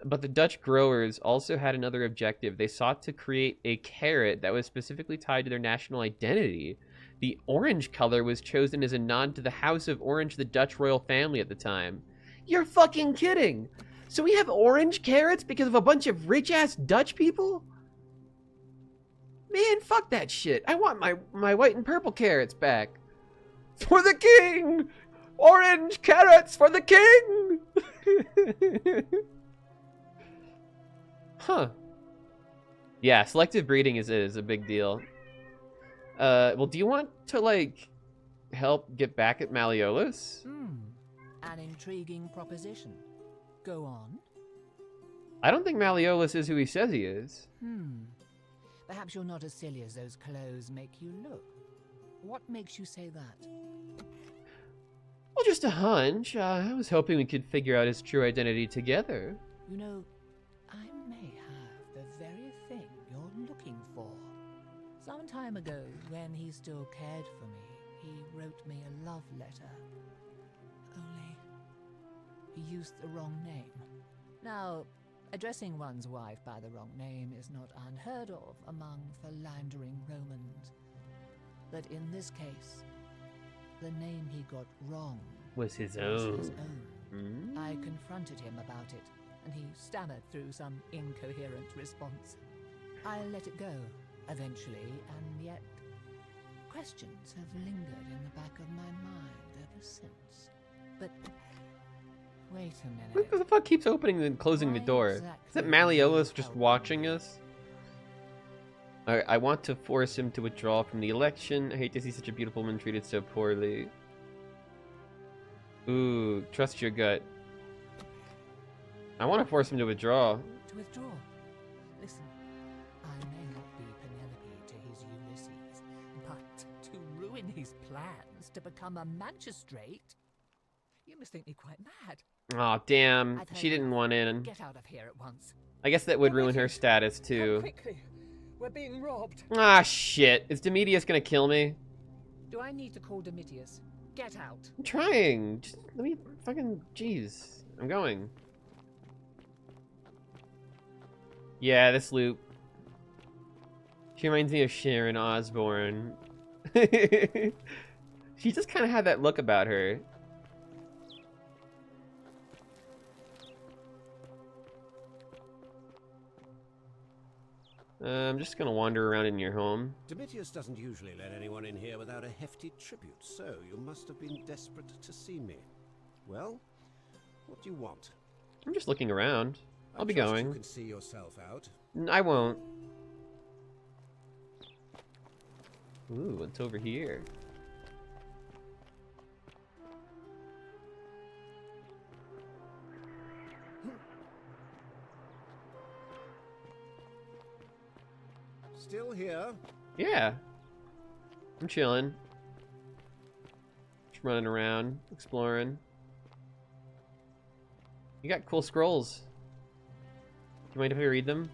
But the Dutch growers also had another objective. They sought to create a carrot that was specifically tied to their national identity. The orange color was chosen as a nod to the House of Orange, the Dutch royal family at the time. You're fucking kidding! So we have orange carrots because of a bunch of rich-ass Dutch people? Man, fuck that shit. I want my white and purple carrots back. For the king! Orange carrots for the king! Huh. Yeah, selective breeding is a big deal. Well, do you want to, like, help get back at Malleolus? An intriguing proposition. Go on. I don't think Malleolus is who he says he is. Perhaps you're not as silly as those clothes make you look. What makes you say that? Well, just a hunch. I was hoping we could figure out his true identity together. You know, I may have the very thing you're looking for. Some time ago, when he still cared for me, he wrote me a love letter. Only he used the wrong name. Now, addressing one's wife by the wrong name is not unheard of among philandering Romans. But in this case, the name he got wrong Was his own. I confronted him about it, and he stammered through some incoherent response. I let it go, eventually, and yet questions have lingered in the back of my mind ever since. But wait a minute. Who the fuck keeps opening and closing the door? Is that Malleolus just watching us? I want to force him to withdraw from the election. I hate to see such a beautiful woman treated so poorly. Ooh, trust your gut. I want to force him to withdraw. To withdraw? Listen, I may not be Penelope to his Ulysses, but to ruin his plans to become a magistrate? You must think me quite mad. Aw, damn. She didn't want in. Get out of here at once. I guess that would ruin her status, too. Quickly, we're being robbed. Ah, shit. Is Domitius gonna kill me? Do I need to call Domitius? Get out. I'm trying. Just let me fucking... Jeez. I'm going. Yeah, this loop. She reminds me of Sharon Osbourne. She just kind of had that look about her. I'm just gonna wander around in your home. Domitius doesn't usually let anyone in here without a hefty tribute, so you must have been desperate to see me. Well, what do you want? I'm just looking around. I'll be trust going. You can see yourself out. I won't. Ooh, what's over here? Still here? Yeah. I'm chilling. Just running around, exploring. You got cool scrolls. Do you mind if I read them?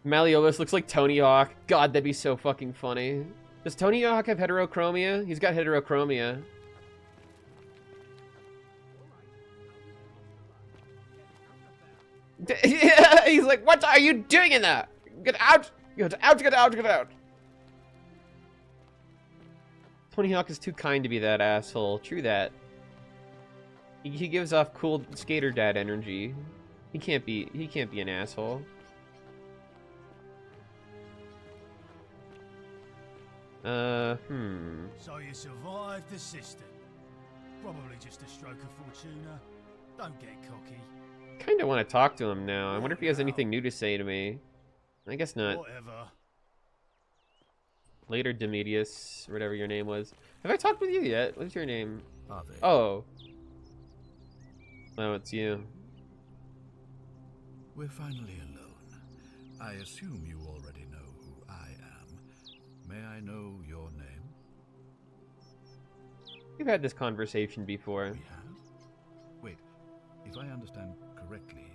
Malleolus looks like Tony Hawk. God, that'd be so fucking funny. Does Tony Hawk have heterochromia? He's got heterochromia. He's like, what are you doing in there? Get out! Get out, get out, get out! Tony Hawk is too kind to be that asshole. True that. He gives off cool skater dad energy. He can't be an asshole. So you survived the system. Probably just a stroke of fortuna. Don't get cocky. Kinda want to talk to him now. I wonder if he has anything new to say to me. I guess not. Whatever. Later, Demetrius, whatever your name was. Have I talked with you yet? What's your name? Are they? Oh. Oh, it's you. We're finally alone. I assume you already know who I am. May I know your name? We've had this conversation before. We have? Wait, if I understand correctly,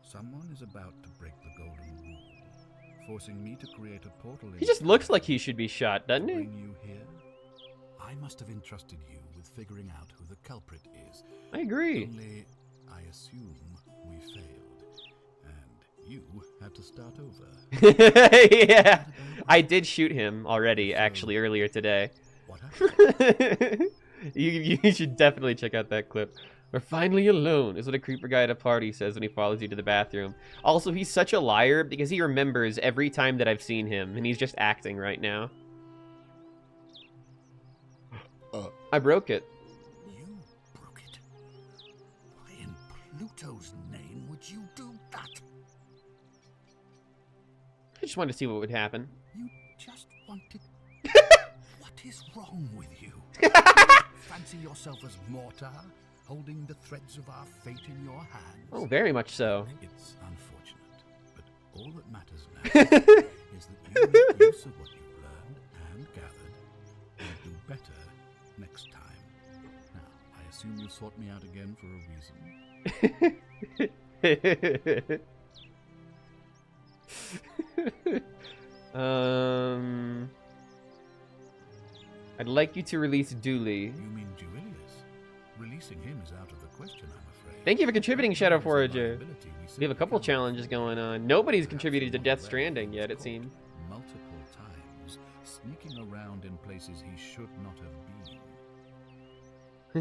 someone is about to break the golden rule, forcing me to create a portal. He just looks like he should be shot, doesn't he? Bring you here? I must have entrusted you with figuring out who the culprit is. I agree. Only, I assume we failed, and you had to start over. Yeah, I did shoot him already, actually, earlier today. What happened? You should definitely check out that clip. We're finally alone, is what a creeper guy at a party says when he follows you to the bathroom. Also, he's such a liar because he remembers every time that I've seen him, and he's just acting right now. I broke it. You broke it? Why in Pluto's name would you do that? I just wanted to see what would happen. You just wanted... What is wrong with you? Fancy yourself as mortar, holding the threads of our fate in your hands? Oh, very much so. It's unfortunate, but all that matters now is that you make use of what you've learned and gathered, and do better next time. Now, I assume you sought me out again for a reason. I'd like you to release Dooley. You mean Julius? Releasing him is out of the question, I'm afraid. Thank you for contributing, Shadow Forager. We have a couple challenges going on. Nobody's contributed to Death Stranding yet, it seems. Multiple times, sneaking around in places he should not have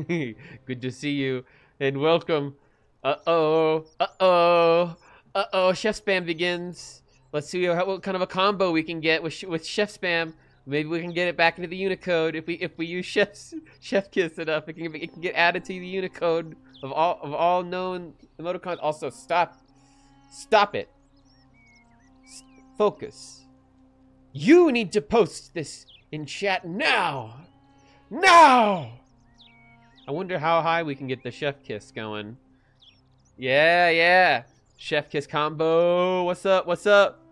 been. Good to see you, and welcome. Uh-oh, uh-oh, uh-oh, Chef Spam begins. Let's see what kind of a combo we can get with Chef Spam. Maybe we can get it back into the Unicode if we use Chef Kiss enough. It can get added to the Unicode of all known emoticons. Also, stop it. Focus. You need to post this in chat now. I wonder how high we can get the Chef Kiss going. Yeah. Chef Kiss combo. What's up?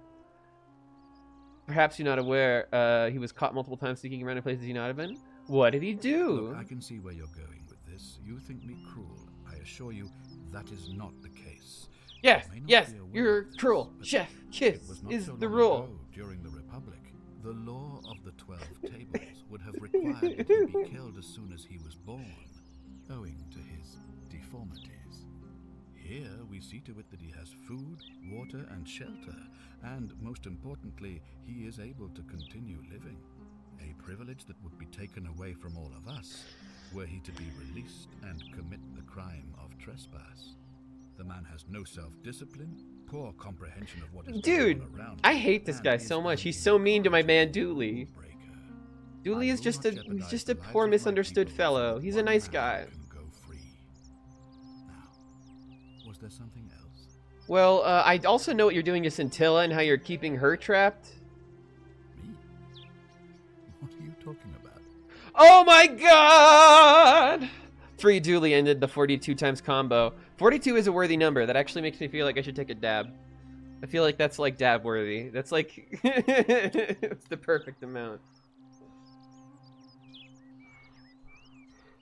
Perhaps you're not aware, he was caught multiple times sneaking around in places he not have been. What did he do? Look, I can see where you're going with this. You think me cruel. I assure you, that is not the case. Yes, you're cruel. Chef Kiss is the rule. During the Republic, the law of the 12 tables would have required that he be killed as soon as he was born, owing to his deformities. Here, we see to it that he has food, water, and shelter, and, most importantly, he is able to continue living. A privilege that would be taken away from all of us, were he to be released and commit the crime of trespass. The man has no self-discipline, poor comprehension of what is going on around him. I hate this guy so much. He's so mean to my man Dooley. Dooley is just a poor, misunderstood fellow. He's a nice guy. Was there something else? Well, I also know what you're doing to Scintilla and how you're keeping her trapped. Me? What are you talking about? Oh my god! Free Dooley ended the 42 times combo. 42 is a worthy number. That actually makes me feel like I should take a dab. I feel like that's like dab worthy. That's like it's the perfect amount.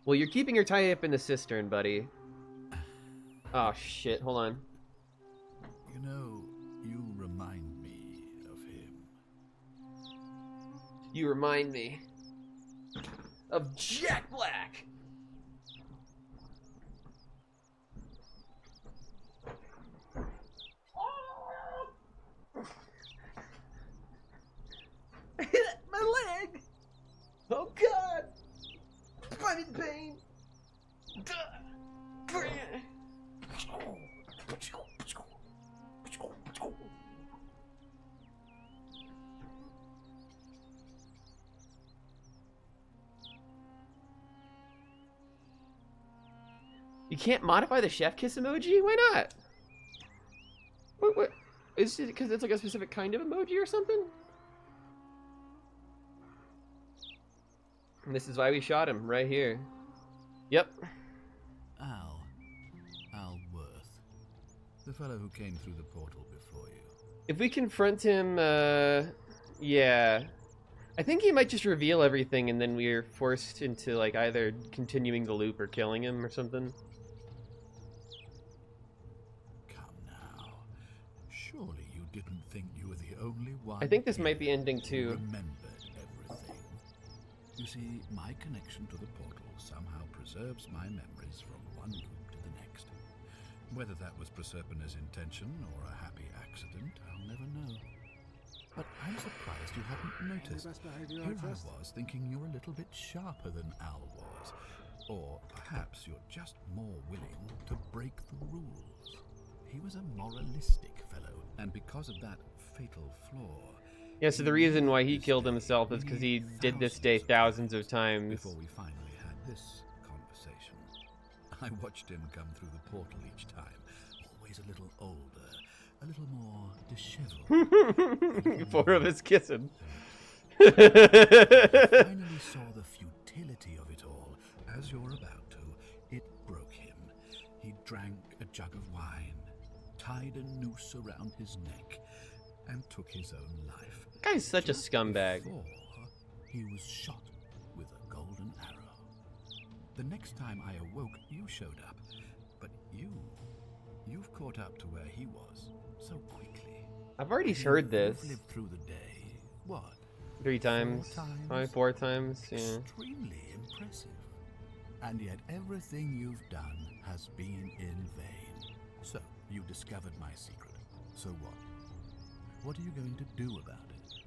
Well, you're keeping her tied up in the cistern, buddy. Oh shit, hold on. You know, you remind me of him. You remind me of Jack Black. You can't modify the chef kiss emoji? Why not? What? Is it because it's like a specific kind of emoji or something? And this is why we shot him, right here. Yep. Al Worth. The fellow who came through the portal before you. If we confront him, yeah. I think he might just reveal everything and then we're forced into, like, either continuing the loop or killing him or something. Come now. Surely you didn't think you were the only one. I think this might be ending too. Remembered everything. You see, my connection to the portal somehow preserves my memories from one loop to the next. Whether that was Proserpina's intention or a happy accident, I'll never know. But I'm surprised you hadn't noticed. Here I was thinking you're a little bit sharper than Al was. Or perhaps you're just more willing to break the rules. He was a moralistic fellow, and because of that fatal flaw... Yeah, so the reason why he killed himself is because he did this day thousands of times. Before we finally had this conversation. I watched him come through the portal each time, always a little older, a little more disheveled. 4 of us kissing. I finally saw the futility of it all. As you're about to, it broke him. He drank a jug of wine, tied a noose around his neck, and took his own life. Guy's such a scumbag. Before, he was shot with a golden arrow. The next time I awoke, you showed up, but you've caught up to where he was so quickly. I've already heard this. You've lived through the day. What? 3 times? 4 times? Probably 4 times, yeah. Extremely impressive. And yet everything you've done has been in vain. So, you discovered my secret. So what? What are you going to do about it?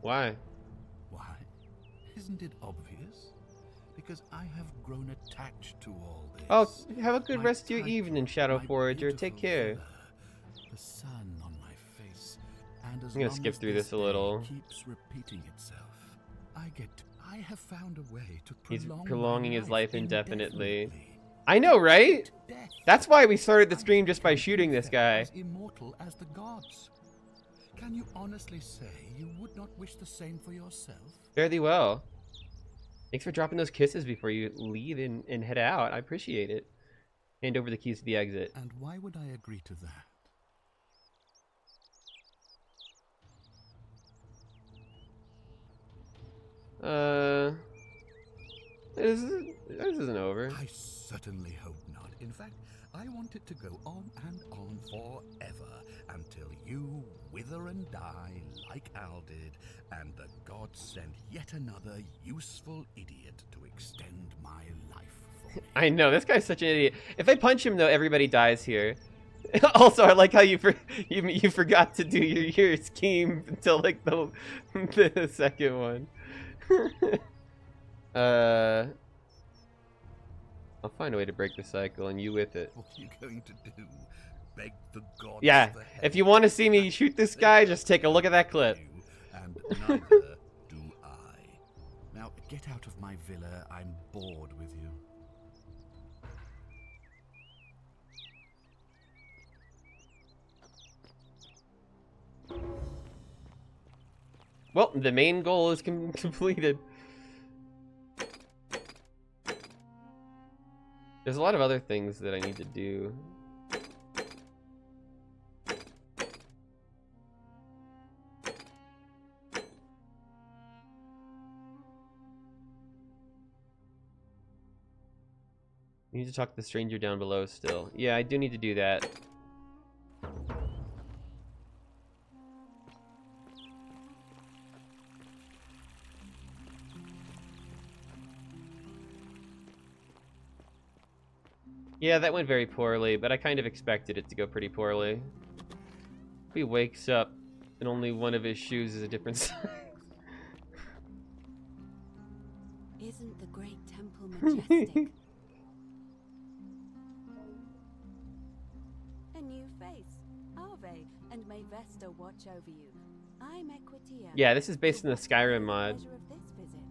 Why? Why? Isn't it obvious? Because I have grown attached to all this. Oh, have a good My rest of your title, evening, Shadow my Forager. Take beautiful care. villa, the sun on my face, and as I'm gonna long skip as through this a day little. keeps repeating itself, I have found a way to He's prolong prolonging my his life indefinitely. indefinitely. I know, right? Death. That's why we started the stream just by shooting this guy. As immortal as the gods. Can you honestly say you would not wish the same for yourself? Fare thee well. Thanks for dropping those kisses before you leave and head out. I appreciate it. Hand over the keys to the exit. And why would I agree to that? This isn't over. I certainly hope not. In fact, I want it to go on and on forever until you wither and die like Al did, and the gods send yet another useful idiot to extend my life for me. I know, this guy's such an idiot. If I punch him, though, everybody dies here. Also, I like how you forgot to do your scheme until, like, the second one. I'll find a way to break the cycle, and you with it. What are you going to do? Beg the gods Yeah, for if you want to see me shoot this guy, just take a look at that clip. And neither do I. Now, get out of my villa. I'm bored with you. Well, the main goal is completed. There's a lot of other things that I need to do. I need to talk to the stranger down below still. Yeah, I do need to do that. Yeah, that went very poorly, but I kind of expected it to go pretty poorly. If he wakes up and only one of his shoes is a different size. Isn't the great temple majestic? A new face. Ave, and may Vesta watch over you. I'm Equitia. Yeah, this is based on the Skyrim mod. Pleasure of this visit.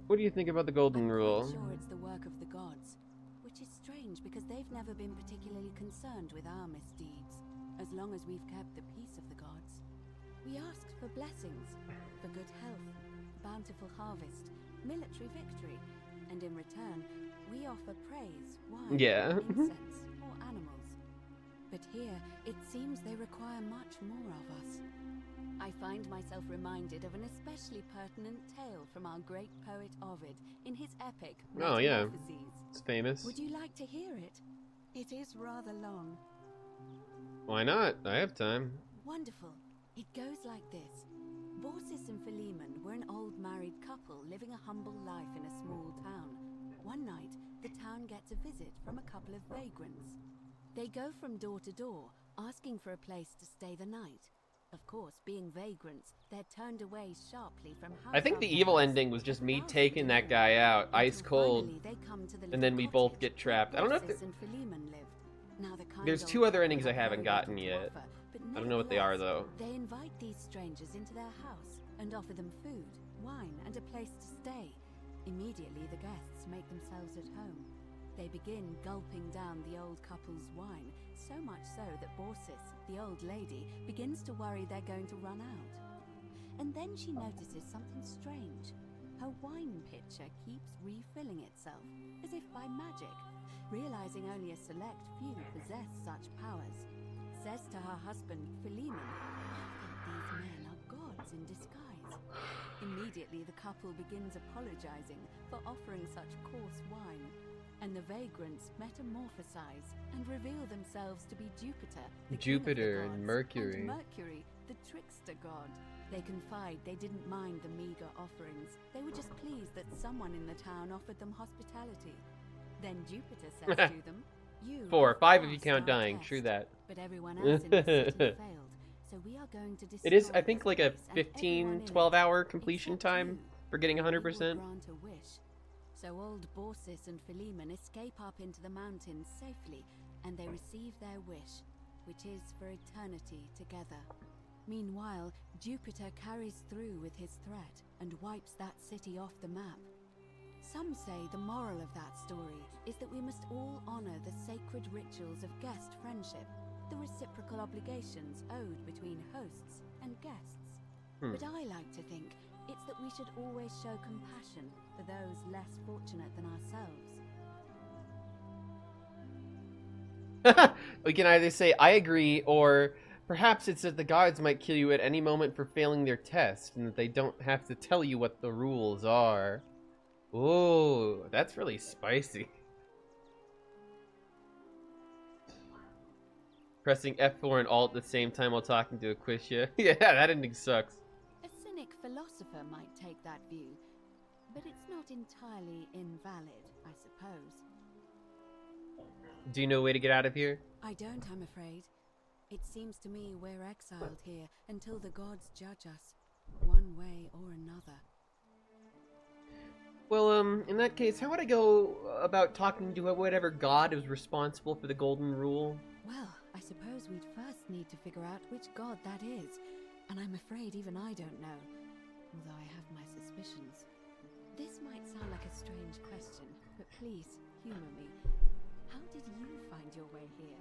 What do you think about the Golden I'm Rule? quite sure it's the work of the gods, which is strange because they've never been particularly concerned with our misdeeds, as long as we've kept the peace of the gods. We asked for blessings, for good health, bountiful harvest, military victory, and in return, we offer praise, wine, Yeah. incense, or animals. But here, it seems they require much more of us. I find myself reminded of an especially pertinent tale from our great poet Ovid in his epic Oh, yeah. Metamorphoses. It's famous. Would you like to hear it? It is rather long. Why not? I have time. Wonderful. It goes like this. Baucis and Philemon were an old married couple living a humble life in a small town. One night, the town gets a visit from a couple of vagrants. They go from door to door, asking for a place to stay the night. Of course, being vagrants, they're turned away sharply from house. I think the evil ending was just me taking that guy out, ice cold, and then we both get trapped. I don't know if there's two other endings I haven't gotten yet. I don't know what they are, though. They invite these strangers into their house and offer them food, wine, and a place to stay. Immediately, the guests make themselves at home. They begin gulping down the old couple's wine, so much so that Baucis, the old lady, begins to worry they're going to run out. And then she notices something strange. Her wine pitcher keeps refilling itself, as if by magic. Realizing only a select few possess such powers, says to her husband, Philemon, "I think these men are gods in disguise." Immediately, the couple begins apologizing for offering such coarse wine, and the vagrants metamorphosize and reveal themselves to be Jupiter, the Jupiter king of the and gods, Mercury. and Mercury, the trickster god. They confide they didn't mind the meager offerings. They were just pleased that someone in the town offered them hospitality. Then Jupiter says to them, "You 4, have 5 if you passed count our dying. test, True that. but everyone else in the city failed, so we are going to destroy It is, I think, this like a place and 15, everyone in 12-hour it, completion except time you. for getting We will 100%. grant a wish." So old Baucis and Philemon escape up into the mountains safely, and they receive their wish, which is for eternity together. Meanwhile, Jupiter carries through with his threat and wipes that city off the map. Some say the moral of that story is that we must all honor the sacred rituals of guest friendship, the reciprocal obligations owed between hosts and guests. But I like to think it's that we should always show compassion for those less fortunate than ourselves. We can either say, "I agree," or perhaps it's that the gods might kill you at any moment for failing their test, and that they don't have to tell you what the rules are. Ooh, that's really spicy. Pressing F4 and Alt at the same time while talking to Equitia. Yeah, that ending sucks. A cynic philosopher might take that view, but it's not entirely invalid, I suppose. Do you know a way to get out of here? I don't, I'm afraid. It seems to me we're exiled here until the gods judge us, one way or another. Well, in that case, how would I go about talking to whatever god is responsible for the Golden Rule? Well, I suppose we'd first need to figure out which god that is, and I'm afraid even I don't know, although I have my suspicions. This might sound like a strange question, but please, humor me. How did you find your way here?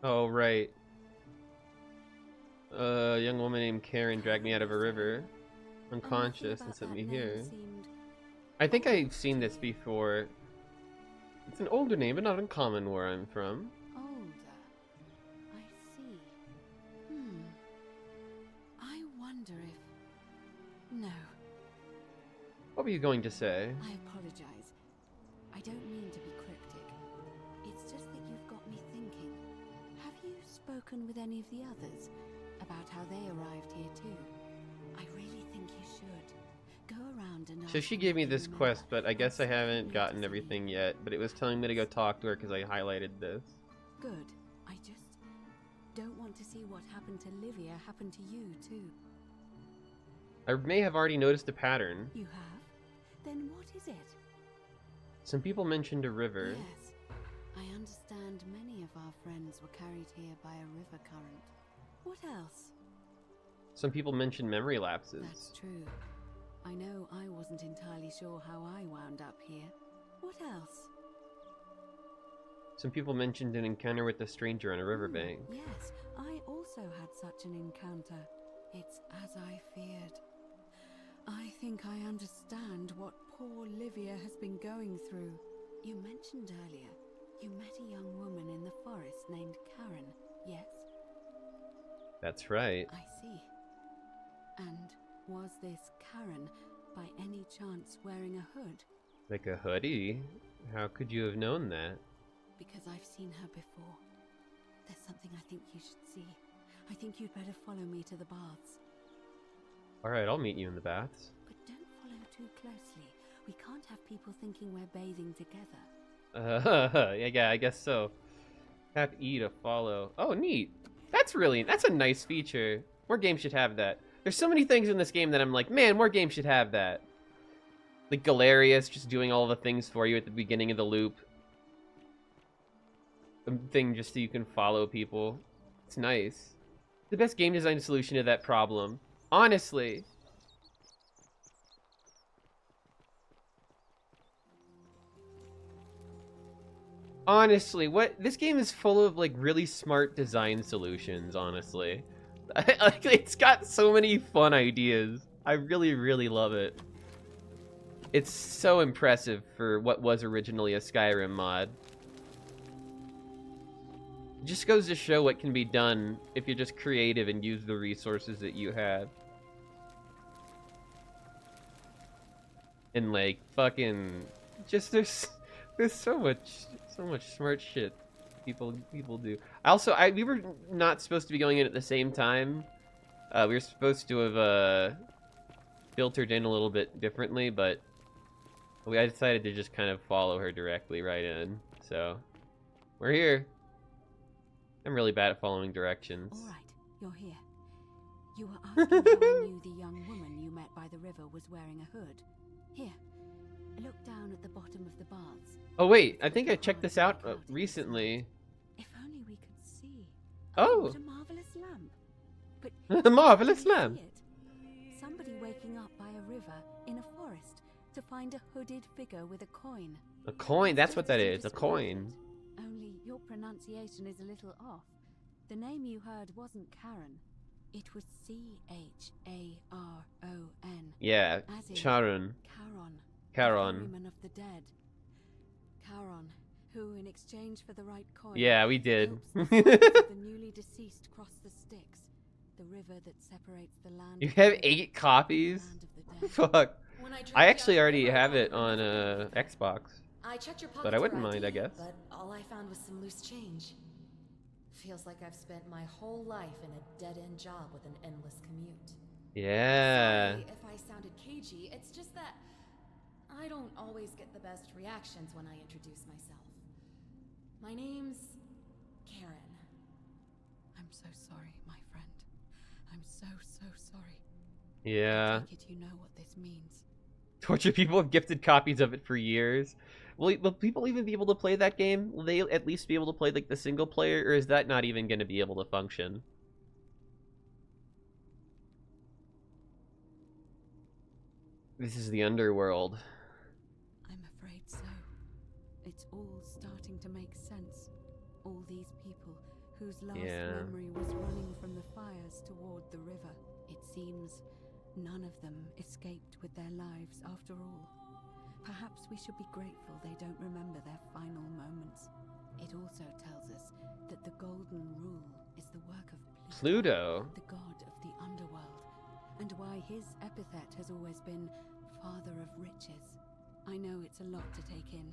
Oh, right. A young woman named Karen dragged me out of a river, unconscious, and sent me here. I think I've seen this before. It's an older name, but not uncommon where I'm from. Older. I see. I wonder if... No, What were you going to say? I apologize. I don't mean to be cryptic. It's just that you've got me thinking. Have you spoken with any of the others about how they arrived here too? I really think you should. Go around and So she gave me this quest, but I guess I haven't gotten everything yet. But it was telling me to go talk to her because I highlighted this. Good. I just don't want to see what happened to Livia happen to you too. I may have already noticed a pattern. You have? Then what is it? Some people mentioned a river. Yes. I understand many of our friends were carried here by a river current. What else? Some people mentioned memory lapses. That's true. I know I wasn't entirely sure how I wound up here. What else? Some people mentioned an encounter with a stranger on a riverbank. Yes, I also had such an encounter. It's as I feared. I think I understand what poor Livia has been going through. You mentioned earlier, you met a young woman in the forest named Karen, yes? That's right. I see. And was this Karen, by any chance, wearing a hood? Like a hoodie? How could you have known that? Because I've seen her before. There's something I think you should see. I think you'd better follow me to the baths. Alright, I'll meet you in the baths. But don't follow too closely. We can't have people thinking we're bathing together. Yeah, I guess so. Tap E to follow. Oh, neat. That's a nice feature. More games should have that. There's so many things in this game that I'm like, man, more games should have that. Like Galerius just doing all the things for you at the beginning of the loop. The thing just so you can follow people. It's nice. The best game design solution to that problem. Honestly. Honestly, this game is full of like really smart design solutions, honestly. Like, it's got so many fun ideas. I really, really love it. It's so impressive for what was originally a Skyrim mod. It just goes to show what can be done if you're just creative and use the resources that you have. And like fucking just there's so much smart shit people do. Also, we were not supposed to be going in at the same time. We were supposed to have filtered in a little bit differently, but I decided to just kind of follow her directly right in. So we're here. I'm really bad at following directions. All right, you're here. You were asking how I knew the young woman you met by the river was wearing a hood. Here, look down at the bottom of the baths. Oh wait, I think I checked this out recently. If only we could see. Oh, what a marvelous lamp! But a marvelous can you lamp. see it? Somebody waking up by a river in a forest to find a hooded figure with a coin. A coin, that's what that is, a coin. Only your pronunciation is a little off. The name you heard wasn't Karen. It was Charon. Yeah, as in Charon. Charon. Ferryman of the dead. Charon, who in exchange for the right coin. Yeah, we did. The newly deceased cross the Styx, the river that separates the land. You have 8 copies? Fuck. I actually already have it on Xbox. I checked your But I wouldn't mind, I guess. But all I found was some loose change. Feels like I've spent my whole life in a dead-end job with an endless commute. Yeah. Sorry if I sounded cagey, it's just that I don't always get the best reactions when I introduce myself. My name's Karen. I'm so sorry, my friend. I'm so sorry. Yeah. I take it you know what this means. Torture people have gifted copies of it for years. Will people even be able to play that game? Will they at least be able to play like the single player, or is that not even going to be able to function? This is the underworld. I'm afraid so. It's all starting to make sense. All these people whose last memory was running from the fires toward the river. It seems none of them escaped with their lives after all. Perhaps we should be grateful they don't remember their final moments. It also tells us that the Golden Rule is the work of Pluto, the god of the underworld, and why his epithet has always been Father of Riches. I know it's a lot to take in,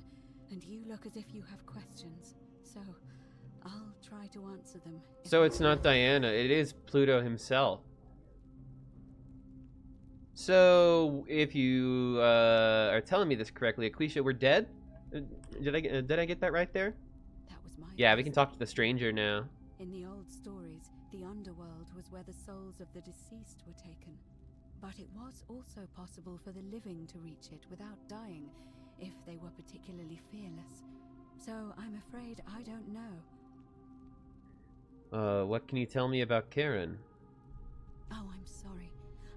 and you look as if you have questions, so I'll try to answer them. So it's not Diana, it is Pluto himself. So, if you are telling me this correctly, Aquisha, we're dead? Did I get that right there? That was my Yeah, we can talk to the stranger now. In the old stories, the underworld was where the souls of the deceased were taken. But it was also possible for the living to reach it without dying, if they were particularly fearless. So I'm afraid I don't know. What can you tell me about Karen? Oh, I'm sorry.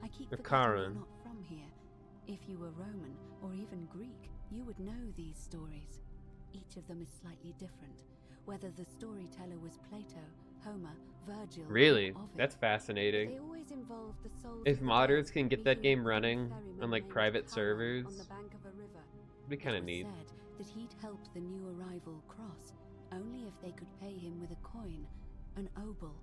I keep Or forgetting Karen. you're not from here. If you were Roman, or even Greek, you would know these stories. Each of them is slightly different. Whether the storyteller was Plato, Homer, Virgil, Really? or Ovid, That's fascinating. they always involve the souls If of the modders dead can get we that hear game from running ferryman on like named private Charon servers, on the bank of a river. it'd be kind of It was neat. said that he'd help the new arrival cross only if they could pay him with a coin, an obol.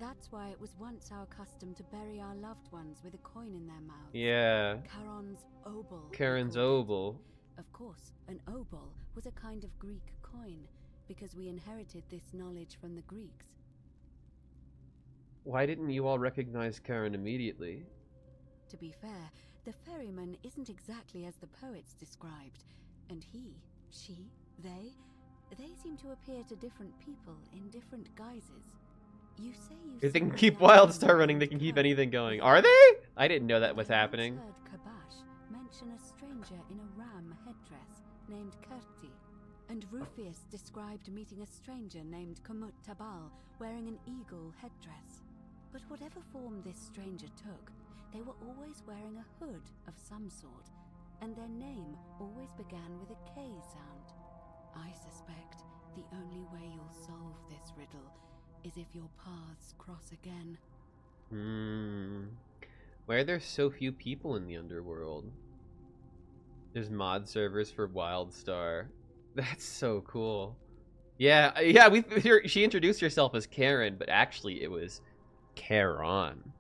That's why it was once our custom to bury our loved ones with a coin in their mouths. Yeah. Charon's obol. we Karen's called it. Oval. Of course, an obol was a kind of Greek coin, because we inherited this knowledge from the Greeks. Why didn't you all recognize Karen immediately? To be fair, the ferryman isn't exactly as the poets described, and he, she, they seem to appear to different people in different guises. You say you If they can saw keep the young Wildstar man running, they named can keep Kurt anything with going. a Are ram. they? I didn't know that was I once happening. heard Kabash mention a stranger in a ram headdress named Kurti, and Rufius described meeting a stranger named Kumut Tabal wearing an eagle headdress. But whatever form this stranger took, they were always wearing a hood of some sort, and their name always began with a K sound. I suspect the only way you'll solve this riddle is if your paths cross again. Why are there so few people in the underworld? There's mod servers for Wildstar. That's so cool. Yeah, she introduced herself as Karen, but actually it was Charon.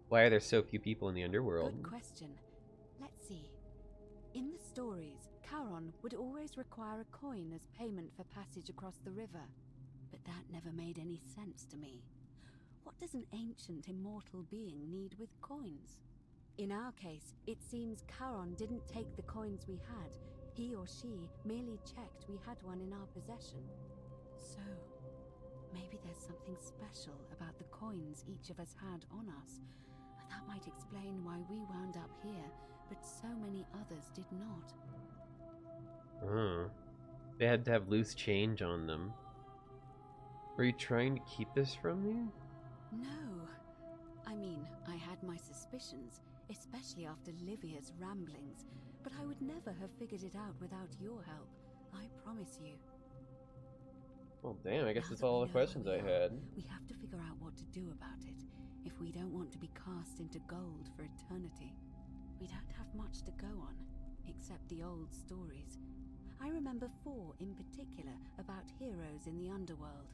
Why are there so few people in the underworld? Good question. Let's see. In the stories, Charon would always require a coin as payment for passage across the river. But that never made any sense to me. What does an ancient immortal being need with coins? In our case, it seems Charon didn't take the coins we had. He or she merely checked we had one in our possession. So, maybe there's something special about the coins each of us had on us. That might explain why we wound up here, but so many others did not. They had to have loose change on them. Were you trying to keep this from me? No. I mean, I had my suspicions, especially after Livia's ramblings, but I would never have figured it out without your help. I promise you. Well, damn, I guess Now that's that all we the know questions where I we are, had. We have to figure out what to do about it, if we don't want to be cast into gold for eternity. We don't have much to go on, except the old stories. I remember 4 in particular about heroes in the underworld.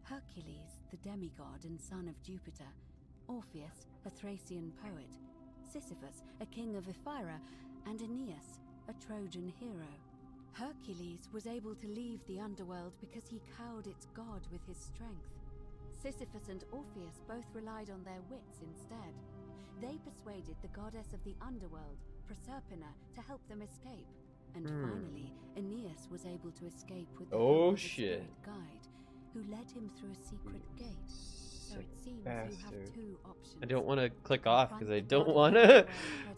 Hercules, the demigod and son of Jupiter. Orpheus, a Thracian poet. Sisyphus, a king of Ephyra. And Aeneas, a Trojan hero. Hercules was able to leave the underworld because he cowed its god with his strength. Sisyphus and Orpheus both relied on their wits instead. They persuaded the goddess of the underworld, Proserpina, to help them escape. And finally, Aeneas was able to escape with the help of a spirit guide, who led him through a secret gate. So it seems you have 2 options. I don't want to click off because I don't want to.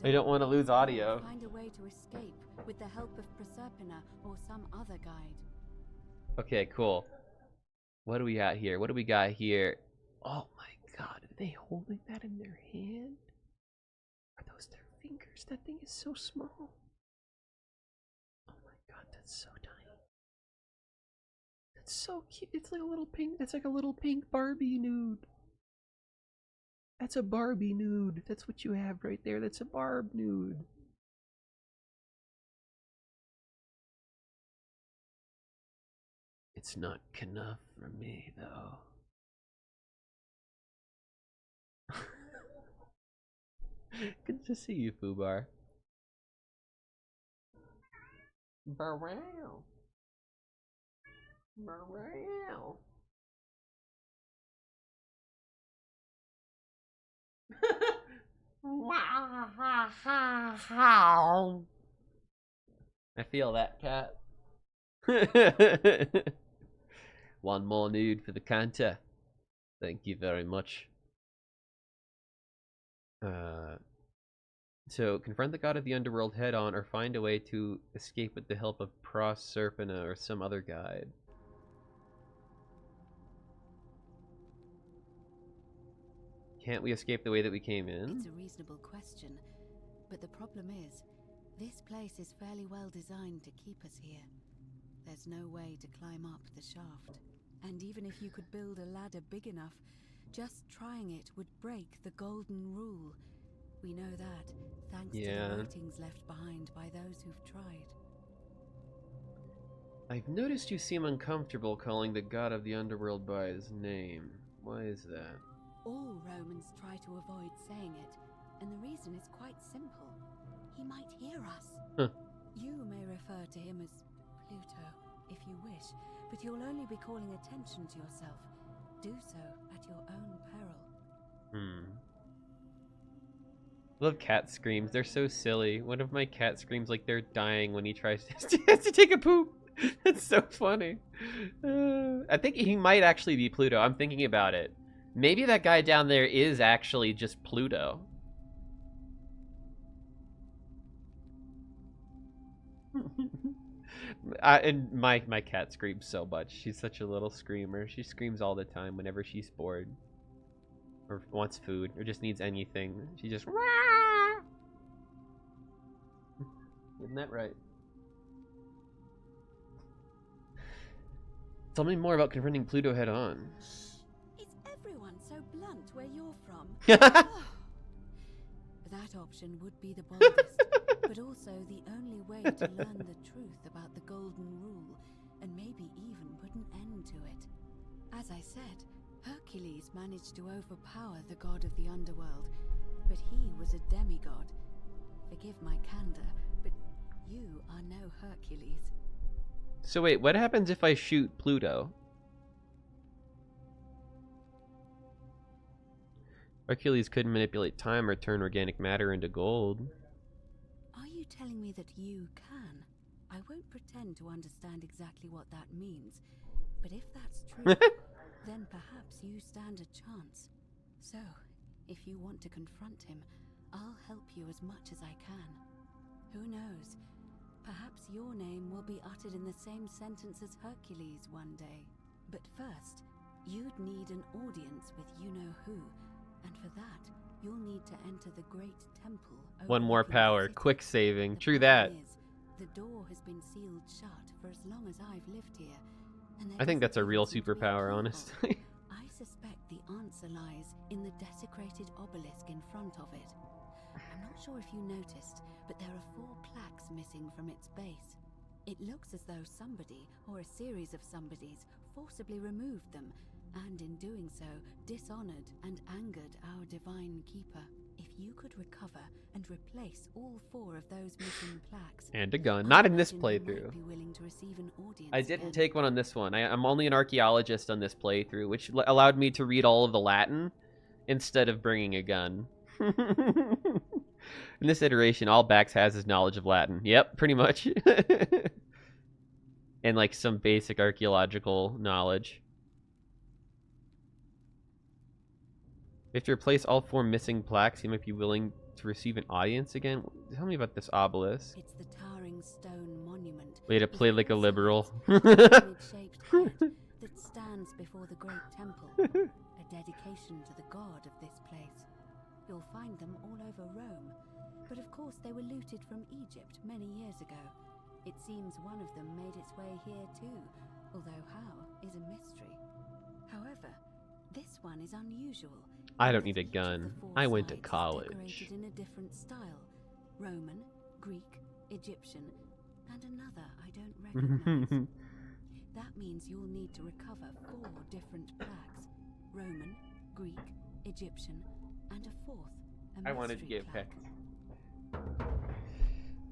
I don't want to lose audio. Find a way to escape with the help of Proserpina or some other guide. Okay, cool. What do we got here? What do we got here? Oh my god, are they holding that in their hand? Are those their fingers? That thing is so small. Oh my god, that's so tiny. That's so cute. It's like a little pink. That's like a little pink Barbie nude. That's a Barbie nude. That's what you have right there. That's a Barb nude. It's not enough for me, though. Good to see you, Fubar. Burrow. Burrow. I feel that, cat. One more nude for the counter. Thank you very much. So, confront the god of the underworld head on, or find a way to escape with the help of Proserpina or some other guide. Can't we escape the way that we came in? It's a reasonable question, but the problem is, this place is fairly well designed to keep us here. There's no way to climb up the shaft. And even if you could build a ladder big enough, just trying it would break the golden rule. We know that, thanks to the writings left behind by those who've tried. I've noticed you seem uncomfortable calling the god of the underworld by his name. Why is that? All Romans try to avoid saying it, and the reason is quite simple. He might hear us. Huh. You may refer to him as Pluto, if you wish, but you'll only be calling attention to yourself. Do so at your own peril. Love cat screams. They're so silly. One of my cat screams like they're dying when he tries to take a poop. That's so funny. I think he might actually be Pluto. I'm thinking about it. Maybe that guy down there is actually just Pluto. And my cat screams so much. She's such a little screamer. She screams all the time whenever she's bored. Or wants food, or just needs anything. She just... Isn't that right? Tell me more about confronting Pluto head on. Is everyone so blunt where you're from? That option would be the boldest, but also the only way to learn the truth about the Golden Rule, and maybe even put an end to it. As I said, Hercules managed to overpower the god of the underworld, but he was a demigod. Forgive my candor, but you are no Hercules. So wait, what happens if I shoot Pluto? Hercules could manipulate time or turn organic matter into gold. Are you telling me that you can? I won't pretend to understand exactly what that means, but if that's true, then perhaps you stand a chance. So, if you want to confront him, I'll help you as much as I can. Who knows? Perhaps your name will be uttered in the same sentence as Hercules one day. But first, you'd need an audience with you-know-who, and for that, you'll need to enter the great temple. One more power, quick saving. True that. The door has been sealed shut for as long as I've lived here. And I think that's a real superpower, honestly. I suspect the answer lies in the desecrated obelisk in front of it. I'm not sure if you noticed, but there are 4 plaques missing from its base. It looks as though somebody, or a series of somebodies, forcibly removed them, and in doing so, dishonored and angered our divine keeper. If you could recover and replace all 4 of those missing plaques... And a gun. Not in this playthrough. Be willing to receive an audience I didn't again. take one on this one. I'm only an archaeologist on this playthrough, which allowed me to read all of the Latin instead of bringing a gun. In this iteration, all Bax has is knowledge of Latin. Yep, pretty much. And like some basic archaeological knowledge. If you replace all 4 missing plaques, you might be willing to receive an audience again. Tell me about this obelisk. It's the towering stone monument. Way to play like a liberal. Pyramid-shaped head that stands before the great temple, a dedication to the god of this place. You'll find them all over Rome, but of course they were looted from Egypt many years ago. It seems one of them made its way here too, although how is a mystery. However, this one is unusual. I don't need a gun. I went to college. Decorated in a different style: Roman, Greek, Egyptian, and another I don't recognize. That means you'll need to recover 4 different plaques: Roman, Greek, Egyptian, and a 4th. I wanted to get picked.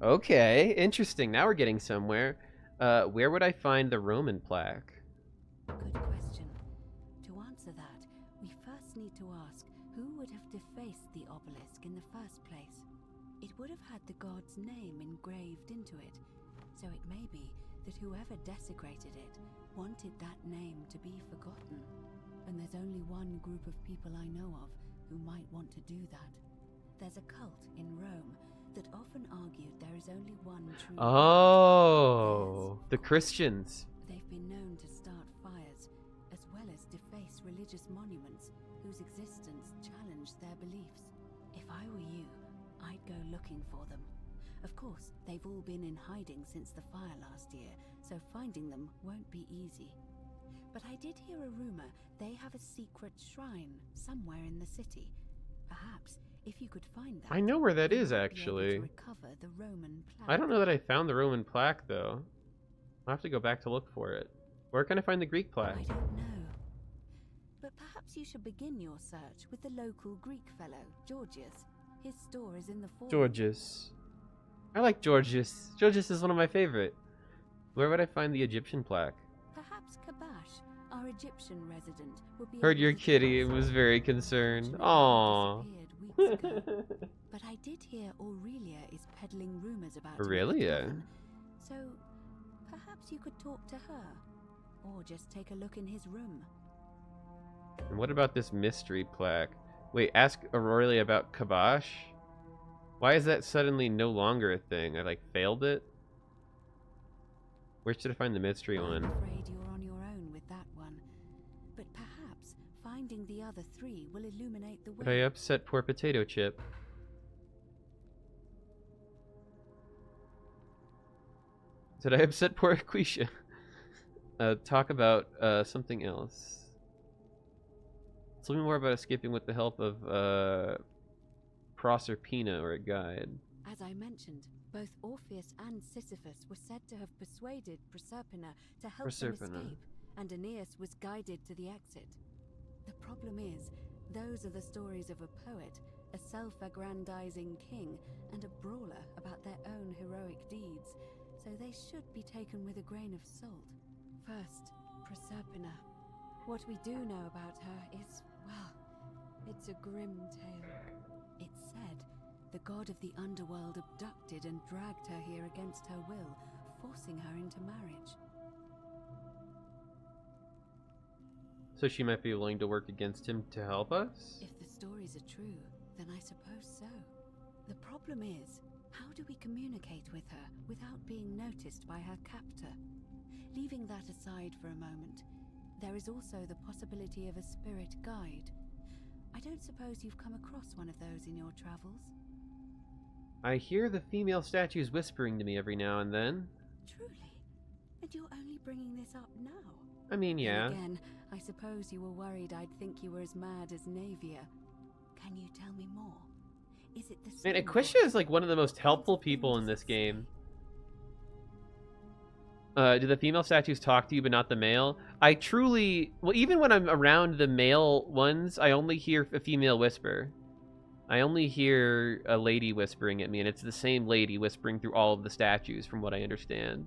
Okay, interesting. Now we're getting somewhere. Where would I find the Roman plaque? Good question. To answer that, we first need to ask who would have defaced the obelisk in the first place. It would have had the god's name engraved into it, so it may be that whoever desecrated it wanted that name to be forgotten. And there's only one group of people I know of who might want to do that. There's a cult in Rome that often argued there is only one true Oh, the Christians. They've been known to start fires, as well as deface religious monuments whose existence challenged their beliefs. If I were you, I'd go looking for them. Of course, they've all been in hiding since the fire last year, so finding them won't be easy. But I did hear a rumor they have a secret shrine somewhere in the city. Perhaps, if you could find that, I know where that you is, might be able to actually. recover the Roman plaque. I don't know that I found the Roman plaque, though. I'll have to go back to look for it. Where can I find the Greek plaque? I don't know. But perhaps you should begin your search with the local Greek fellow, Georgius. His store is in the forum. Georgius. I like Georgius. Georgius is one of my favorite. Where would I find the Egyptian plaque? Perhaps Kabash, our Egyptian resident, would be Heard able your to kitty tell and us. was very concerned. Unfortunately, Aww. he disappeared weeks ago. But I did hear Aurelia is peddling rumors about him at the Aurelia? tavern. So perhaps you could talk to her, or just take a look in his room. And what about this mystery plaque? Wait, ask Aurelia about Kabash? Why is that suddenly no longer a thing? I like failed it? Where should I find the mystery one? I'm afraid you're on your own with that one. But perhaps finding the other three will illuminate the way. Did I upset poor potato chip? Did I upset poor Quisha? Talk about something else. Tell me more about escaping with the help of Proserpina or a guide. As I mentioned, both Orpheus and Sisyphus were said to have persuaded Proserpina to help them escape, and Aeneas was guided to the exit. The problem is, those are the stories of a poet, a self-aggrandizing king, and a brawler about their own heroic deeds, so they should be taken with a grain of salt. First, Proserpina. What we do know about her is, well, it's a grim tale. It's said the god of the underworld abducted and dragged her here against her will, forcing her into marriage. So she might be willing to work against him to help us? If the stories are true, then I suppose so. The problem is, how do we communicate with her without being noticed by her captor? Leaving that aside for a moment, there is also the possibility of a spirit guide. I don't suppose you've come across one of those in your travels? I hear the female statues whispering to me every now and then. Truly? And you're only bringing this up now? I mean, yeah. Then again, I suppose you were worried I'd think you were as mad as Navia. Can you tell me more? Is it the same? Man, Aquisha is like one of the most helpful people in this game. Do the female statues talk to you but not the male? I truly... Well, even when I'm around the male ones, I only hear a female whisper. I only hear a lady whispering at me, and it's the same lady whispering through all of the statues, from what I understand.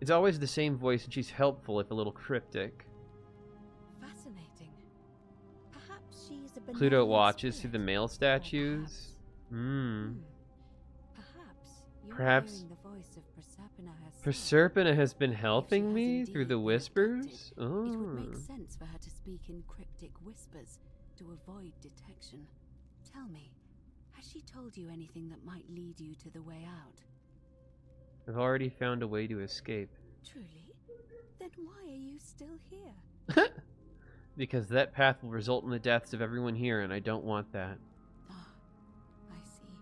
It's always the same voice, and she's helpful, if a little cryptic. Fascinating. Perhaps she's a Pluto benevolent watches spirit, through the male statues. Perhaps hearing the voice of Proserpina herself. Proserpina has been helping has me indeed through the been whispers? abducted, It would make Oh. sense for her to speak in cryptic whispers to avoid detection. Tell me, has she told you anything that might lead you to the way out? I've already found a way to escape. Truly? Then why are you still here? Because that path will result in the deaths of everyone here, and I don't want that. Ah, I see.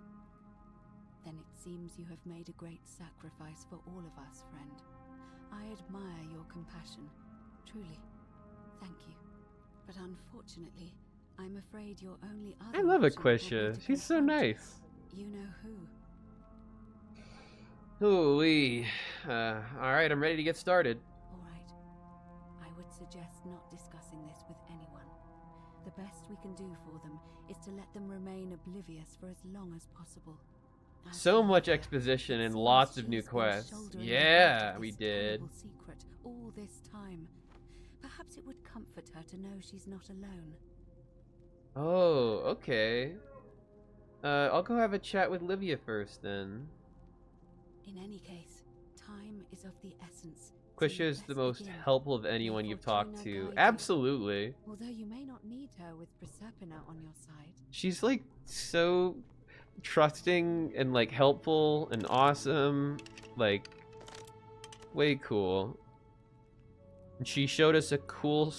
Then it seems you have made a great sacrifice for all of us, friend. I admire your compassion. Truly. Thank you. But unfortunately, I'm afraid your only other I love option will be Aquisha. to She's so confront nice. You know who? Ooh-wee. Alright, I'm ready to get started. All right. I would suggest not discussing this with anyone. The best we can do for them is to let them remain oblivious for as long as possible. As So for much her, exposition it and seems lots of she's new been quests. shouldering the Yeah, weight of we this did. terrible secret all this time. Perhaps it would comfort her to know she's not alone. Oh, okay. I'll go have a chat with Livia first, then. In any case, time is of the essence. Quisha is the most helpful of anyone you've talked to. Absolutely. Although you may not need her with Proserpina on your side. She's like so trusting and like helpful and awesome. Like way cool. And she showed us a cool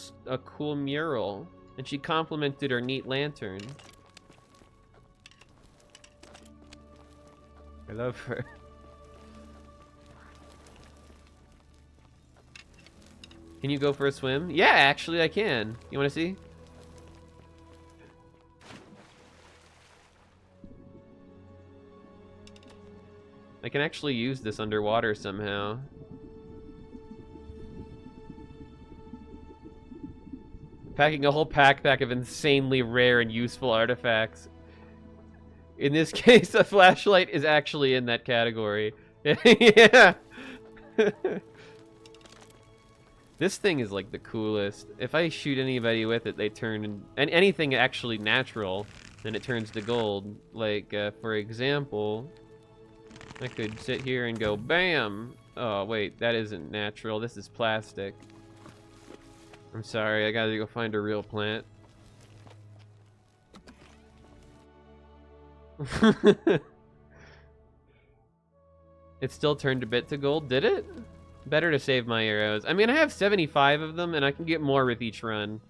mural, and she complimented our neat lantern. I love her. Can you go for a swim? Yeah, actually I can. You want to see? I can actually use this underwater somehow. Packing a whole backpack of insanely rare and useful artifacts. In this case, a flashlight is actually in that category. Yeah. This thing is like the coolest. If I shoot anybody with it, they turn, and anything actually natural, then it turns to gold. Like, for example, I could sit here and go BAM! Oh, wait, that isn't natural. This is plastic. I'm sorry, I gotta go find a real plant. It still turned a bit to gold, did it? Better to save my arrows. I mean, I have 75 of them, and I can get more with each run.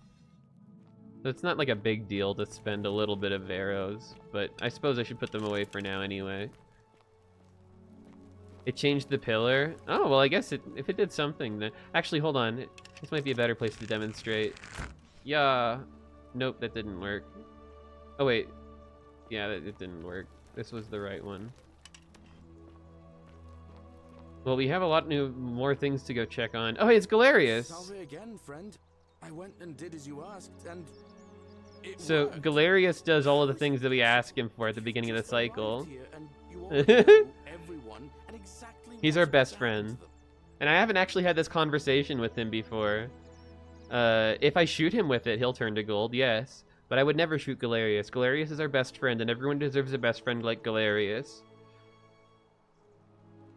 So it's not like a big deal to spend a little bit of arrows, but I suppose I should put them away for now anyway. It changed the pillar? Oh, well, I guess if it did something, then... Actually, hold on. This might be a better place to demonstrate. Yeah. Nope, that didn't work. Oh, wait. Yeah, it didn't work. This was the right one. Well, we have a lot more things to go check on. Oh, hey, it's Galerius. Salve again, friend. I went and did as you asked, and so worked. Galerius does all of the things that we ask him for at the beginning of the cycle. He's our best friend. And I haven't actually had this conversation with him before. If I shoot him with it, he'll turn to gold, yes. But I would never shoot Galerius. Galerius is our best friend, and everyone deserves a best friend like Galerius.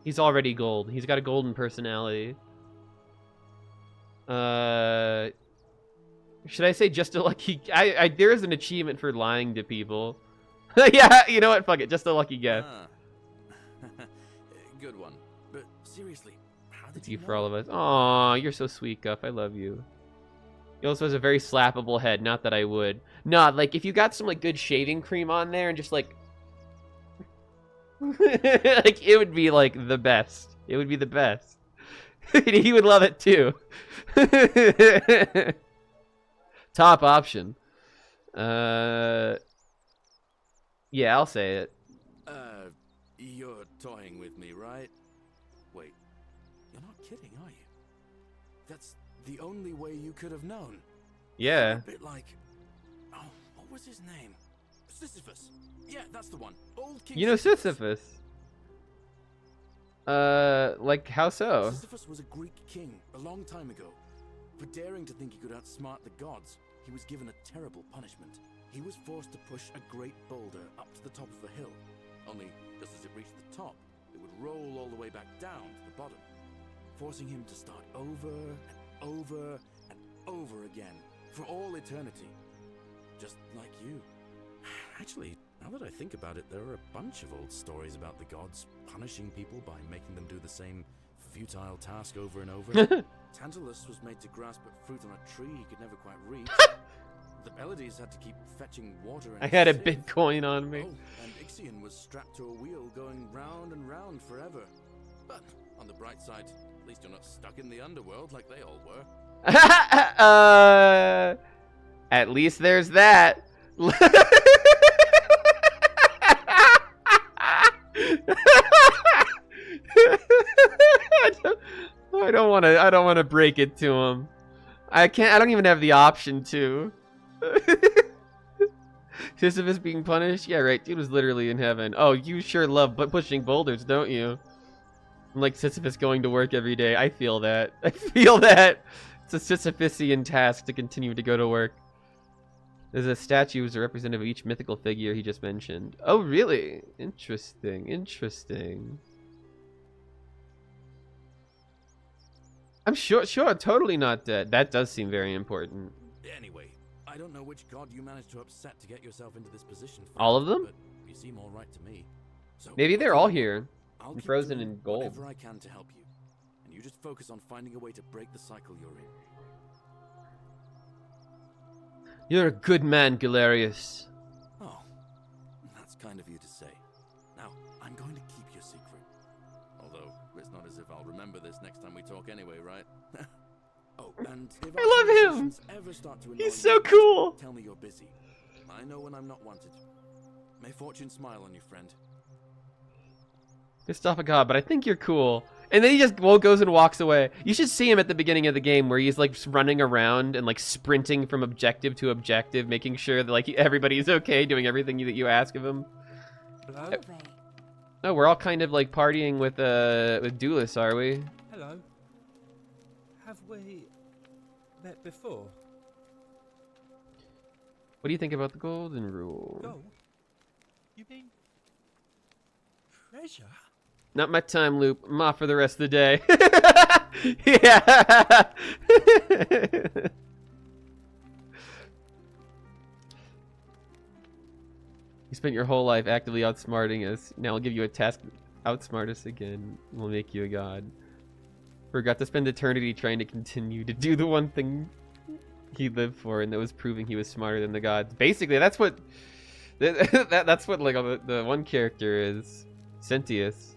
He's already gold. He's got a golden personality. Should I say just a lucky... there is an achievement for lying to people. Yeah, you know what? Fuck it. Just a lucky guess. Good one. But seriously, how did it's you for all of us. Aw, you're so sweet, Guff. I love you. He also has a very slappable head. Not that I would. Nah, like, if you got some, like, good shaving cream on there and just, like... like, it would be, like, the best. It would be the best. He would love it, too. Top option. Yeah, I'll say it. You're toying with me, right? Wait, you're not kidding, are you? That's the only way you could have known. Yeah. A bit like... Oh, what was his name? Sisyphus. Yeah, that's the one. Old King. You know Sisyphus? Like, how so? Sisyphus was a Greek king a long time ago. For daring to think he could outsmart the gods, he was given a terrible punishment. He was forced to push a great boulder up to the top of a hill. Only, just as it reached the top, it would roll all the way back down to the bottom, forcing him to start over and over and over again for all eternity. Just like you. Actually, now that I think about it, there are a bunch of old stories about the gods punishing people by making them do the same futile task over and over. Tantalus was made to grasp at fruit on a tree he could never quite reach. The Pleiades had to keep fetching water. I had a big coin on me. Oh, and Ixion was strapped to a wheel going round and round forever. But on the bright side, at least you're not stuck in the underworld like they all were. At least there's that. I don't want to break it to him. I don't even have the option to. Sisyphus being punished? Yeah, right. Dude was literally in heaven. Oh, you sure love pushing boulders, don't you? Like Sisyphus going to work every day. I feel that. I feel that. It's a Sisyphusian task to continue to go to work. There's a statue as a representative of each mythical figure he just mentioned. Oh, really? Interesting. Interesting. I'm sure, totally not dead. That does seem very important. Anyway, I don't know which god you managed to upset to get yourself into this position. All of them? But you seem all right to me. So maybe they're all here. I'll and keep frozen doing in gold. whatever I can to help you, and you just focus on finding a way to break the cycle you're in. You're a good man, Galerius. Oh, that's kind of you to say. Now, I'm going to keep your secret. Although, it's not as if I'll remember this next time we talk anyway, right? Oh, and if I love him! ever start to He's so cool! Tell me you're busy. I know when I'm not wanted. May fortune smile on you, friend. Pissed off a god, but I think you're cool. And then he just goes and walks away. You should see him at the beginning of the game where he's like running around and like sprinting from objective to objective, making sure that like everybody's okay, doing everything that you ask of him. Hello? Oh, we're all kind of like partying with Duelist, are we? Hello. Have we met before? What do you think about the golden rule? Gold? You mean treasure? Not my time, Loop. I'm off for the rest of the day. Yeah. You spent your whole life actively outsmarting us. Now I'll give you a task. Outsmart us again. We'll make you a god. Forgot to spend eternity trying to continue to do the one thing he lived for, and that was proving he was smarter than the gods. Basically, that's what that's what like the one character is. Sentius.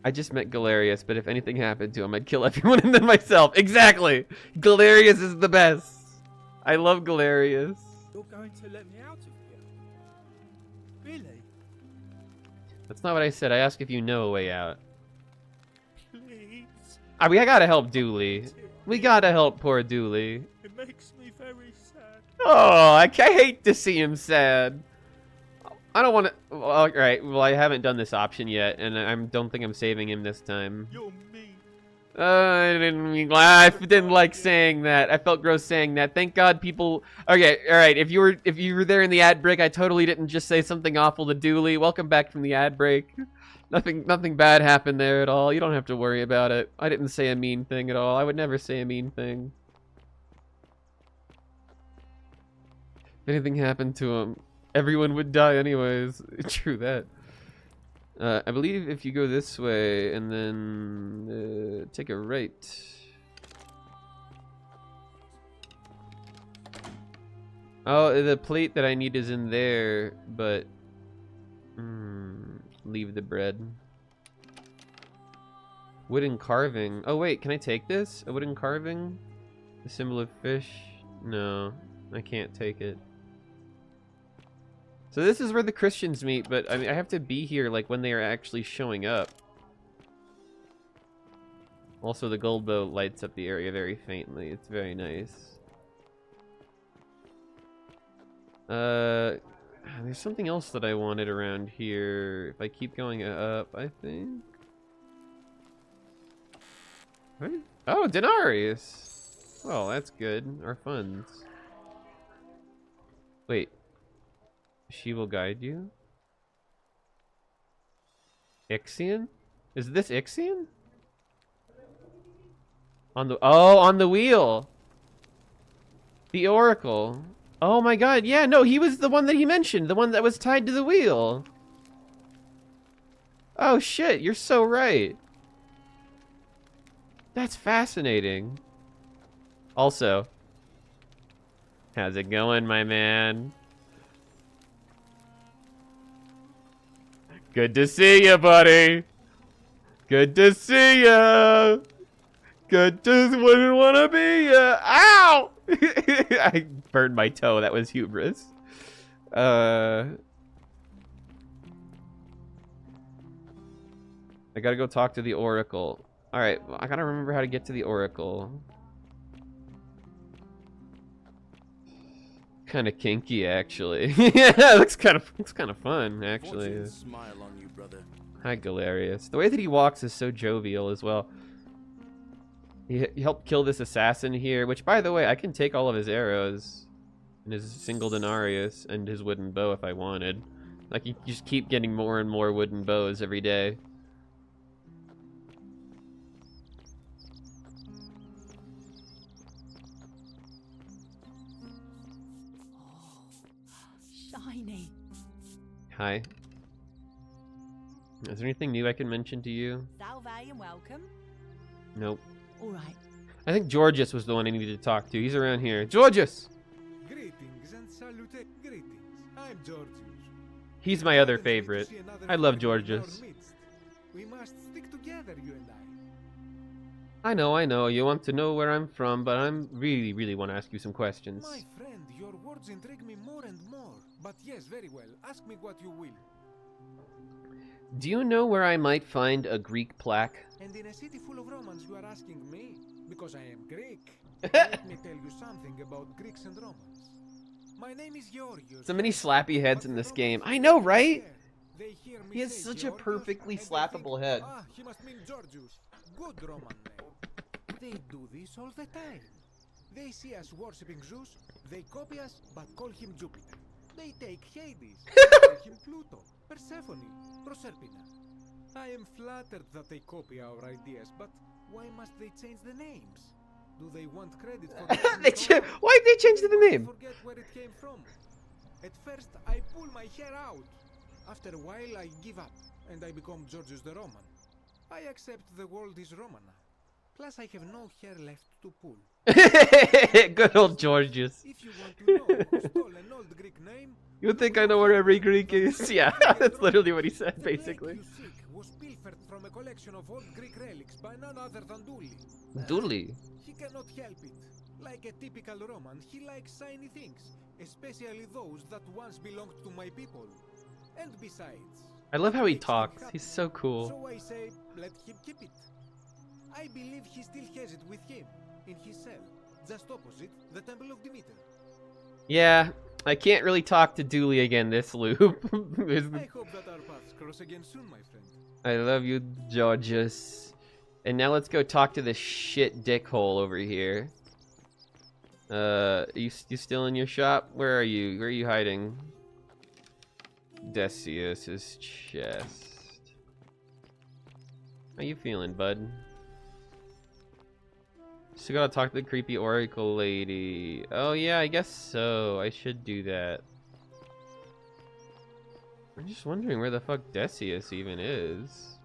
I just met Galerius, but if anything happened to him, I'd kill everyone and then myself. Exactly! Galerius is the best. I love Galerius. You're going to let me out of here? Really? That's not what I said. I asked if you know a way out. Please. We gotta help Dooley. We gotta help poor Dooley. It makes me very sad. Oh, I hate to see him sad. I don't want to. Well, all right. Well, I haven't done this option yet, and I don't think I'm saving him this time. You're mean. I didn't like saying that. I felt gross saying that. Thank God people. Okay, all right. If you were there in the ad break, I totally didn't just say something awful to Dooley. Welcome back from the ad break. Nothing bad happened there at all. You don't have to worry about it. I didn't say a mean thing at all. I would never say a mean thing. If anything happened to him, everyone would die anyways. True that. I believe if you go this way and then take a right. Oh, the plate that I need is in there, but leave the bread. Wooden carving. Oh wait, can I take this? A wooden carving? The symbol of fish? No, I can't take it. So this is where the Christians meet, but I mean, I have to be here like when they are actually showing up. Also, the gold bow lights up the area very faintly. It's very nice. There's something else that I wanted around here. If I keep going up, I think. Right? Oh, denarius. Well, that's good. Our funds. Wait. She will guide you? Ixion? Is this Ixion? On the wheel. The Oracle. Oh my god, yeah, no, he was the one that he mentioned, the one that was tied to the wheel. Oh shit, you're so right. That's fascinating. Also, how's it going, my man? Good to see you, buddy. Good to see you. Good to wouldn't want to be ya. Ow! I burned my toe. That was hubris. I gotta go talk to the Oracle. All right, well, I gotta remember how to get to the Oracle. Kind of kinky, actually. Yeah, it looks kind of fun, actually. Smile on you, brother. Hi, Galerius. The way that he walks is so jovial as well. He helped kill this assassin here, which, by the way, I can take all of his arrows and his single denarius and his wooden bow if I wanted. Like, you just keep getting more and more wooden bows every day. shiny. Hi. Is there anything new I can mention to you? Salve and welcome. Nope. All right. I think Georgius was the one I needed to talk to. He's around here. Georgius! Greetings and salute. Greetings. I'm Georgius. He's my other favorite. I love Georgius. We must stick together, you and I know. You want to know where I'm from, but I'm really want to ask you some questions. My friend, your words intrigue me more and more. But yes, very well. Ask me what you will. Do you know where I might find a Greek plaque? And in a city full of Romans, you are asking me? Because I am Greek. Let me tell you something about Greeks and Romans. My name is Georgios. So many slappy heads in this game. I know, right? He has such a perfectly slappable head. Ah, he must mean Georgius. Good Roman name. They do this all the time. They see us worshipping Zeus, they copy us, but call him Jupiter. They take Hades, call him Pluto, Persephone, Proserpina. I am flattered that they copy our ideas, but why must they change the names? Do they want credit for Why'd they change the name? Forget where it came from. At first, I pull my hair out. After a while, I give up, and I become Georgius the Roman. I accept the world is Roman now. Plus, I have no hair left to pull. Good old Georgius. If you want to know who stole an old Greek name, you think I know where every Greek is? Yeah, that's literally what he said, basically. Was pilfered from a collection of old Greek relics by none other than Dooley. Dooley? He cannot help it. Like a typical Roman, he likes shiny things, especially those that once belonged to my people. And besides, I love how he talks. He's so cool. So I say, let him keep it. I believe he still has it with him, in his cell, just opposite the Temple of Demeter. Yeah, I can't really talk to Dooley again this loop. I hope that our paths cross again soon, my friend. I love you, Georgius. And now let's go talk to this shit dickhole over here. You still in your shop? Where are you? Where are you hiding? Decius's chest. How you feeling, bud? Still gotta talk to the creepy oracle lady. Oh yeah, I guess so. I should do that. I'm just wondering where the fuck Decius even is.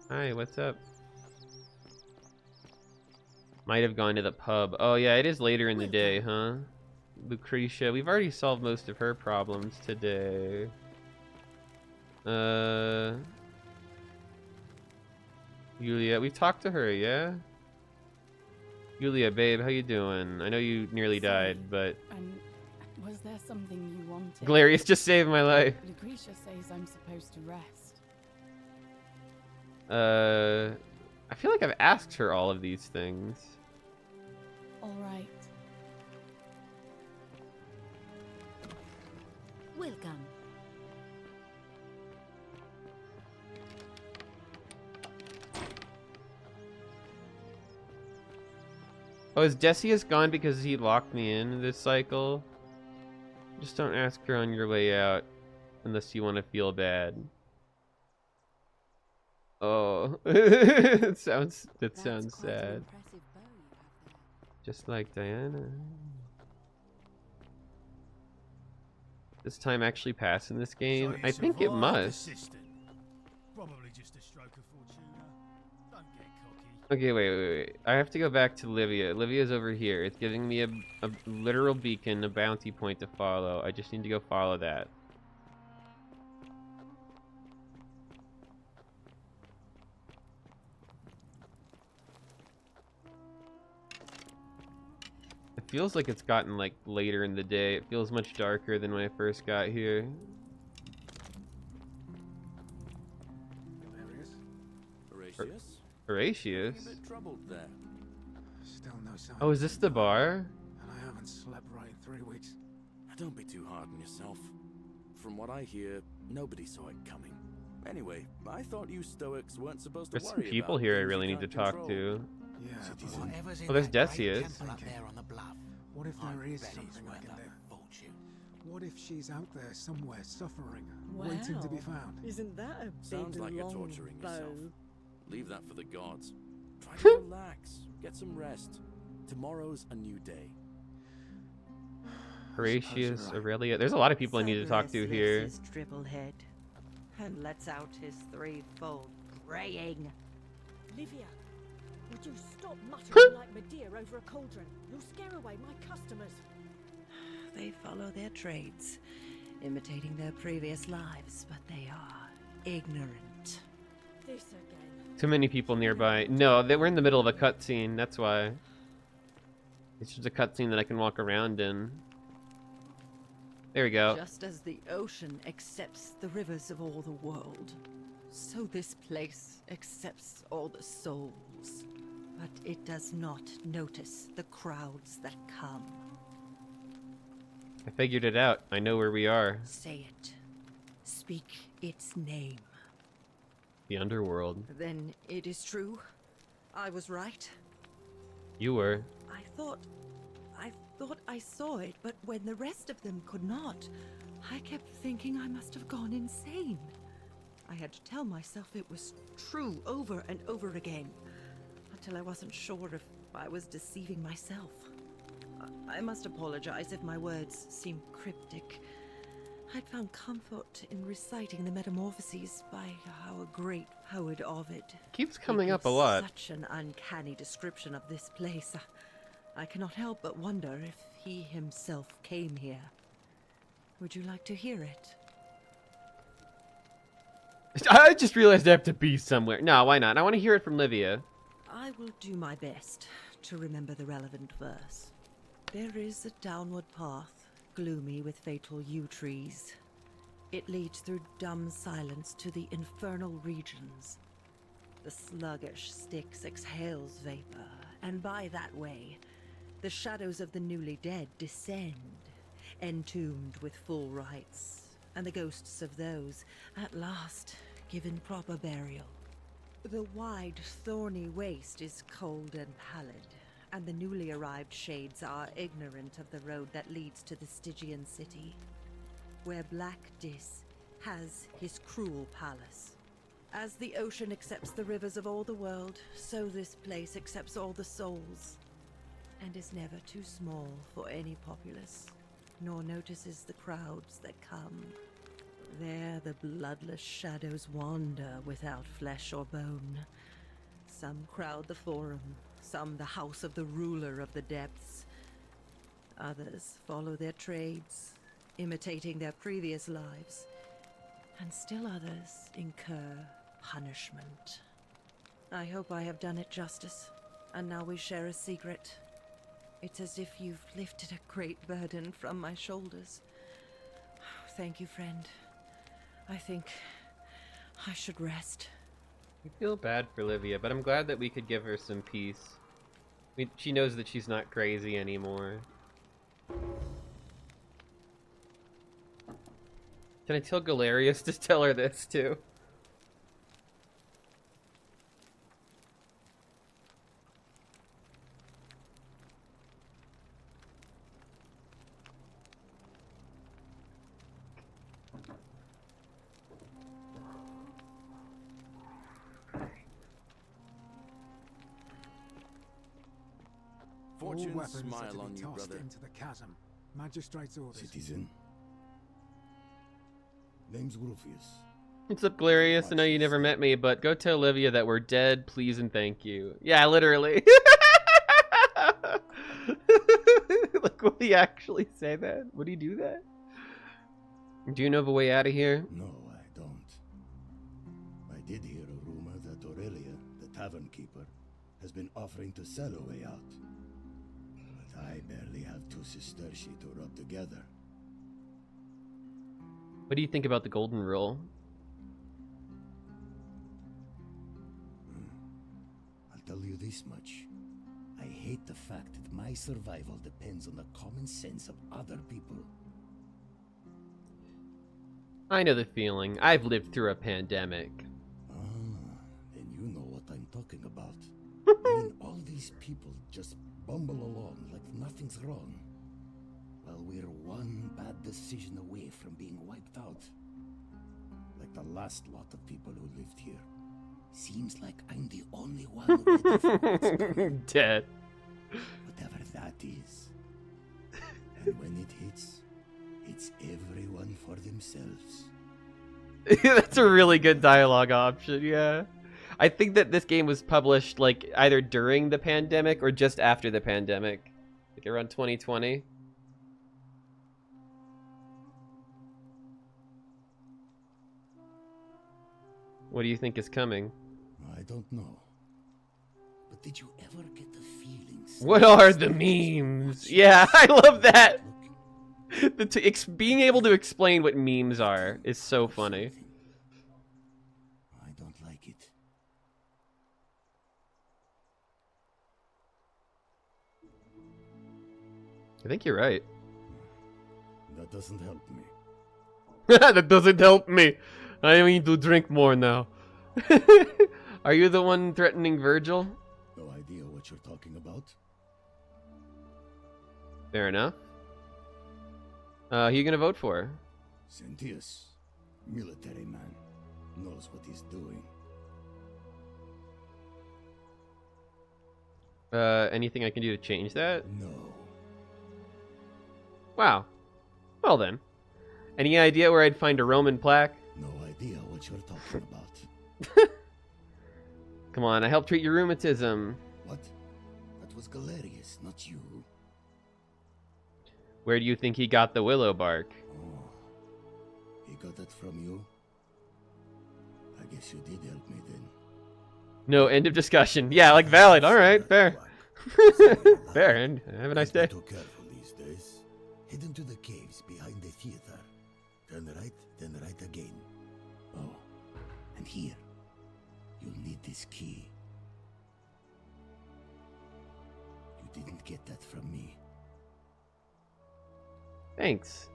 Hi, what's up? Might have gone to the pub. Oh yeah, it is later in the day, huh? Lucretia, we've already solved most of her problems today. Yulia, we've talked to her, yeah? Yulia, babe, how you doing? I know you nearly died, but... Was there something you wanted? Galerius just saved my life. Lucretia says I'm supposed to rest. I feel like I've asked her all of these things. All right. Welcome. Oh, is Decius gone because he locked me in this cycle? Just don't ask her on your way out unless you want to feel bad. Oh, that sounds sad. Just like Diana. This time actually pass in this game? So I think it must. Probably just a stroke of fortuna. Don't get cocky. Okay, wait. I have to go back to Livia. Livia's over here. It's giving me a literal beacon, a bounty point to follow. I just need to go follow that. It feels like it's gotten like later in the day. It feels much darker than when I first got here. Horatius? Horatius? A bit troubled there. Still no sign. Oh, is this the bar? And I haven't slept right in 3 weeks. Don't be too hard on yourself. From what I hear, nobody saw it coming. Anyway, I thought you Stoics weren't supposed to There's worry some people about here I things really you need to can't talk control. to. Yeah, Oh, there's Decius. What if there is something I can do? What if she's out there somewhere suffering, waiting to be found? Isn't that a big Sounds like you're long torturing bow? yourself. Leave that for the gods. Try to relax. Get some rest. Tomorrow's a new day. Horatius, Aurelia. There's a lot of people I need to talk to here. His dribble head and lets out his threefold braying. Livia, would you stop muttering like Medea over a cauldron? You'll scare away my customers. They follow their trades, imitating their previous lives, but they are ignorant. This again. Too many people nearby. No, we're in the middle of a cutscene. That's why. It's just a cutscene that I can walk around in. There we go. Just as the ocean accepts the rivers of all the world, so this place accepts all the souls. But it does not notice the crowds that come. I figured it out. I know where we are. Say it. Speak its name. The underworld. Then it is true. I was right. You were. I thought I saw it, but when the rest of them could not, I kept thinking I must have gone insane. I had to tell myself it was true over and over again, until I wasn't sure if I was deceiving myself. I must apologize if my words seem cryptic. I'd found comfort in reciting the Metamorphoses by our great poet Ovid. Keeps coming up a lot. Such an uncanny description of this place. I cannot help but wonder if he himself came here. Would you like to hear it? I just realized I have to be somewhere. No, why not? I want to hear it from Livia. I will do my best to remember the relevant verse. There is a downward path, gloomy with fatal yew trees. It leads through dumb silence to the infernal regions. The sluggish Styx exhales vapor, and by that way, the shadows of the newly dead descend, entombed with full rites, and the ghosts of those, at last, given proper burial. The wide, thorny waste is cold and pallid, and the newly arrived shades are ignorant of the road that leads to the Stygian city, where Black Dis has his cruel palace. As the ocean accepts the rivers of all the world, so this place accepts all the souls, and is never too small for any populace, nor notices the crowds that come. There the bloodless shadows wander without flesh or bone. Some crowd the forum, some the house of the ruler of the depths. Others follow their trades, imitating their previous lives, and still others incur punishment. I hope I have done it justice, and now we share a secret. It's as if you've lifted a great burden from my shoulders. Thank you, friend. I think I should rest. I feel bad for Livia, but I'm glad that we could give her some peace. She knows that she's not crazy anymore. Can I tell Galerius to tell her this too? All Fortune weapons are to smile be on you, tossed brother. into the chasm. Magistrate's orders. Citizen. Name's Rufius. What's up, Galerius? I know you never met me, but go tell Livia that we're dead, please and thank you. Yeah, literally. Like, would he actually say that? Would he do that? Do you know of a way out of here? No, I don't. I did hear a rumor that Aurelia, the tavern keeper, has been offering to sell a way out. But I barely have two sesterci to rub together. What do you think about the golden rule? I'll tell you this much. I hate the fact that my survival depends on the common sense of other people. I know the feeling. I've lived through a pandemic. Then you know what I'm talking about. I mean, all these people just bumble along like nothing's wrong. Well, we're one bad decision away from being wiped out. Like the last lot of people who lived here. Seems like I'm the only one ready for what's coming. Dead. Whatever that is. And when it hits, it's everyone for themselves. That's a really good dialogue option, yeah. I think that this game was published like either during the pandemic or just after the pandemic. Like around 2020. What do you think is coming? I don't know. But did you ever get the feeling? What are the memes? Yeah, I love that. Being able to explain what memes are is so funny. I don't like it. I think you're right. That doesn't help me. That doesn't help me. I need to drink more now. Are you the one threatening Virgil? No idea what you're talking about. Fair enough. Who are you gonna vote for? Sentius, military man, knows what he's doing. Anything I can do to change that? No. Wow. Well then. Any idea where I'd find a Roman plaque? No idea what you're talking about. Come on, I helped treat your rheumatism. What? That was Galerius, not you. Where do you think he got the willow bark? Oh, he got that from you? I guess you did help me then. No, end of discussion. Yeah, like valid. Alright, fair. Fair, and have a nice day. Too careful these days. Head into the caves behind the theater. Turn right, then right again. Oh, and here. You'll need this key. You didn't get that from me. Thanks.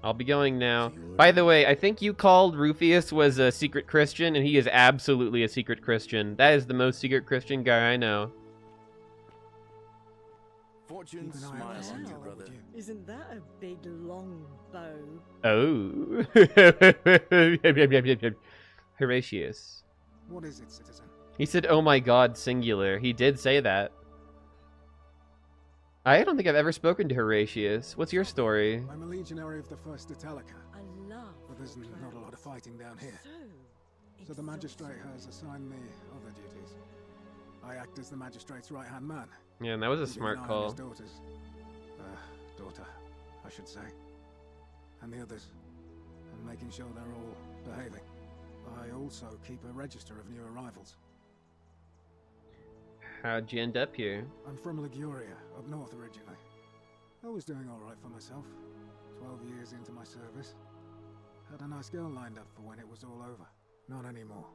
I'll be going now. By the way, I think you called Rufius was a secret Christian, and he is absolutely a secret Christian. That is the most secret Christian guy I know. Fortune smiles on you, brother. Isn't that a big long bow? Oh. Horatius. What is it, citizen? He said, oh my god, singular. He did say that. I don't think I've ever spoken to Horatius. What's your story? I'm a legionary of the First Italica. I love. But there's not a lot of fighting down here. So the magistrate has assigned me other duties. I act as the magistrate's right-hand man. Yeah, and that was a Keeping an smart eye on call. his daughter, I should say. And the others. And making sure they're all behaving. I also keep a register of new arrivals. How'd you end up here? I'm from Liguria, up north originally. I was doing alright for myself. 12 years into my service. Had a nice girl lined up for when it was all over. Not anymore.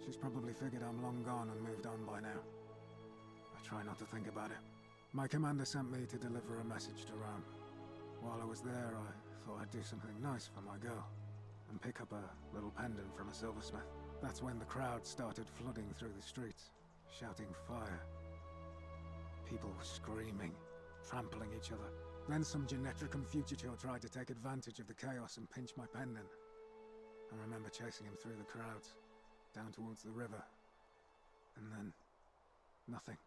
She's probably figured I'm long gone and moved on by now. I try not to think about it. My commander sent me to deliver a message to Rome. While I was there, I thought I'd do something nice for my girl. And pick up a little pendant from a silversmith. That's when the crowd started flooding through the streets. Shouting fire. People were screaming, trampling each other. Then some Genetricum fugitive tried to take advantage of the chaos and pinch my pendant. I remember chasing him through the crowds, down towards the river. And then, nothing.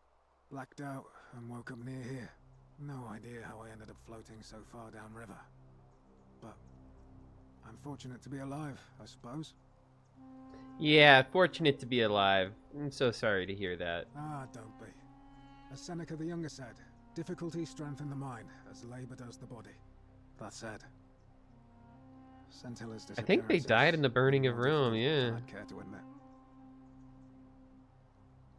Blacked out and woke up near here. No idea how I ended up floating so far downriver. But I'm fortunate to be alive, I suppose. Yeah, fortunate to be alive. I'm so sorry to hear that. Ah, don't be. As Seneca the Younger said, difficulty strengthens the mind, as labor does the body. That said, Sentilla's I think they died in the burning of Rome, yeah. I'd care to admit.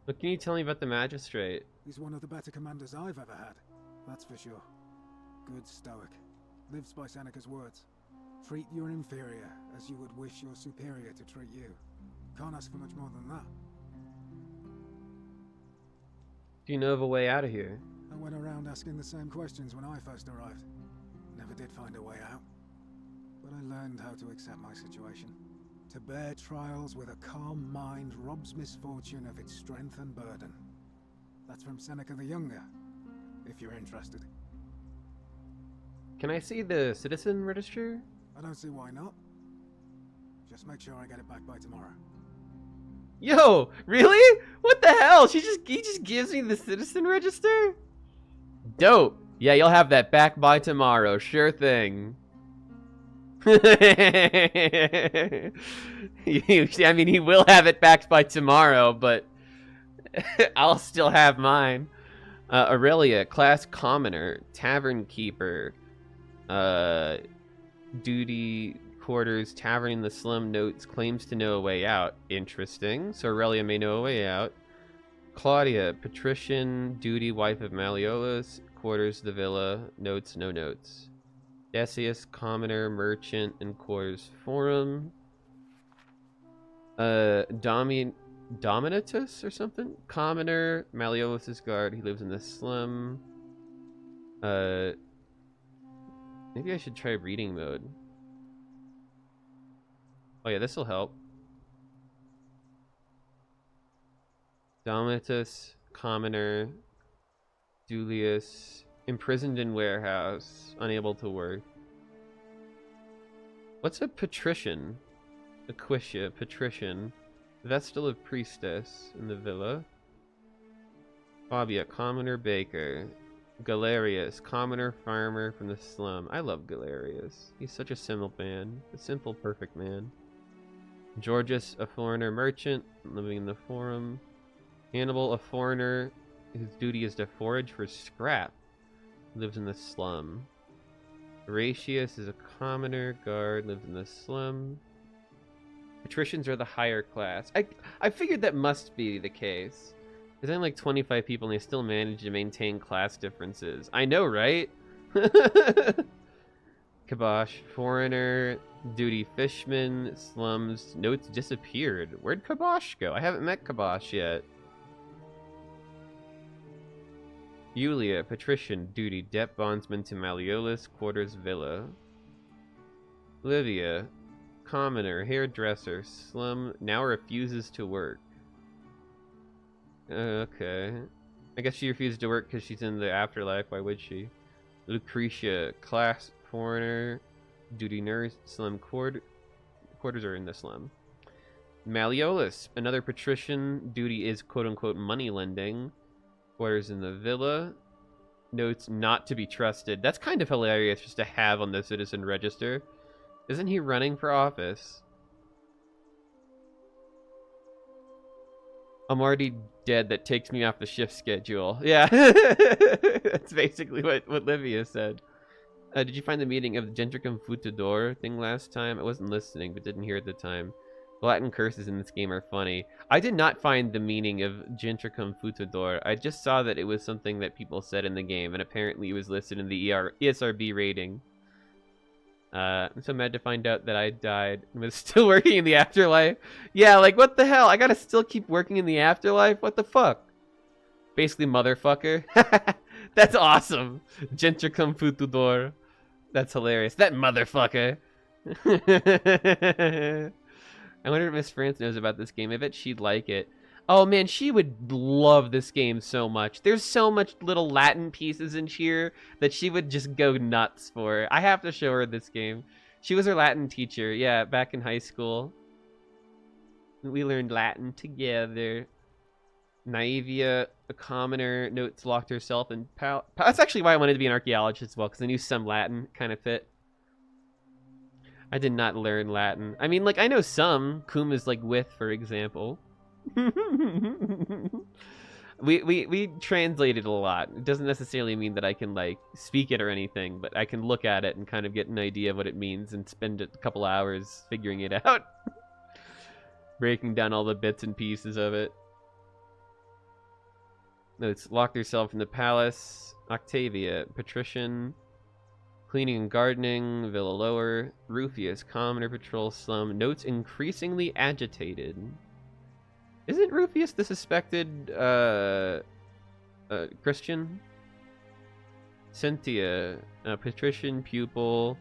What can you tell me about the magistrate? He's one of the better commanders I've ever had. That's for sure. Good stoic. Lives by Seneca's words. Treat your inferior as you would wish your superior to treat you. Can't ask for much more than that. Do you know of a way out of here? I went around asking the same questions when I first arrived. Never did find a way out. But I learned how to accept my situation. To bear trials with a calm mind robs misfortune of its strength and burden. That's from Seneca the Younger, if you're interested. Can I see the citizen register? I don't see why not. Just make sure I get it back by tomorrow. Yo, really? What the hell? He just gives me the citizen register? Dope. Yeah, you'll have that back by tomorrow. Sure thing. I mean, he will have it back by tomorrow, but I'll still have mine. Aurelia, class commoner, tavern keeper, duty quarters, tavern in the slum, notes, claims to know a way out. Interesting. So Aurelia may know a way out. Claudia, patrician, duty, wife of Malleolus, quarters the villa, notes, no notes. Decius, commoner, merchant, and quarters forum. Dominatus or something? Commoner, Malleolus's guard, he lives in the slum. Maybe I should try reading mode. Oh yeah, this'll help. Dominatus, commoner, Julius, imprisoned in warehouse, unable to work. What's a patrician? Aquitia, patrician. Vestal of priestess in the villa. Fabia, commoner, baker. Galerius, commoner, farmer from the slum. I love Galerius. He's such a simple man. A simple, perfect man. Georgius, a foreigner merchant, living in the forum. Hannibal, a foreigner whose duty is to forage for scrap, lives in the slum. Horatius is a commoner, guard, lives in the slum. Patricians are the higher class. I figured that must be the case. There's only like 25 people and they still manage to maintain class differences. I know, right? Kibosh, foreigner, duty fishman, slums, notes disappeared. Where'd Kibosh go? I haven't met Kibosh yet. Yulia, patrician, duty, debt bondsman to Malleolus, quarters villa. Livia, commoner, hairdresser, slum, now refuses to work. Okay. I guess she refused to work because she's in the afterlife, why would she? Lucretia, class, foreigner, duty nurse, slum, quarters are in the slum. Malleolus, another patrician, duty is quote-unquote money lending. Quarters in the villa. Notes not to be trusted. That's kind of hilarious just to have on the citizen register. Isn't he running for office? I'm already dead. That takes me off the shift schedule. Yeah. That's basically what Livia said. Did you find the meaning of the Gentricum Futador thing last time? I wasn't listening, but didn't hear at the time. The Latin curses in this game are funny. I did not find the meaning of Gentricum Futador. I just saw that it was something that people said in the game, and apparently it was listed in the ESRB rating. I'm so mad to find out that I died and was still working in the afterlife. Yeah, like, what the hell? I gotta still keep working in the afterlife? What the fuck? Basically, motherfucker. That's awesome. Gentricum Futador. That's hilarious. That motherfucker. I wonder if Miss France knows about this game. I bet she'd like it. Oh man, she would love this game so much. There's so much little Latin pieces in here that she would just go nuts for. I have to show her this game. She was her Latin teacher, yeah, back in high school. We learned Latin together. Naivia, a commoner, notes locked herself in that's actually why I wanted to be an archaeologist as well, because I knew some Latin kind of fit. I did not learn Latin. I mean, like, I know some. Cum is like with, for example. we translated a lot. It doesn't necessarily mean that I can, like, speak it or anything, but I can look at it and kind of get an idea of what it means and spend a couple hours figuring it out. Breaking down all the bits and pieces of it. Notes, locked herself in the palace. Octavia, patrician. Cleaning and gardening, Villa Lower, Rufius, commoner, patrol, slum. Notes, increasingly agitated. Isn't Rufius the suspected Christian? Cynthia, patrician, pupil,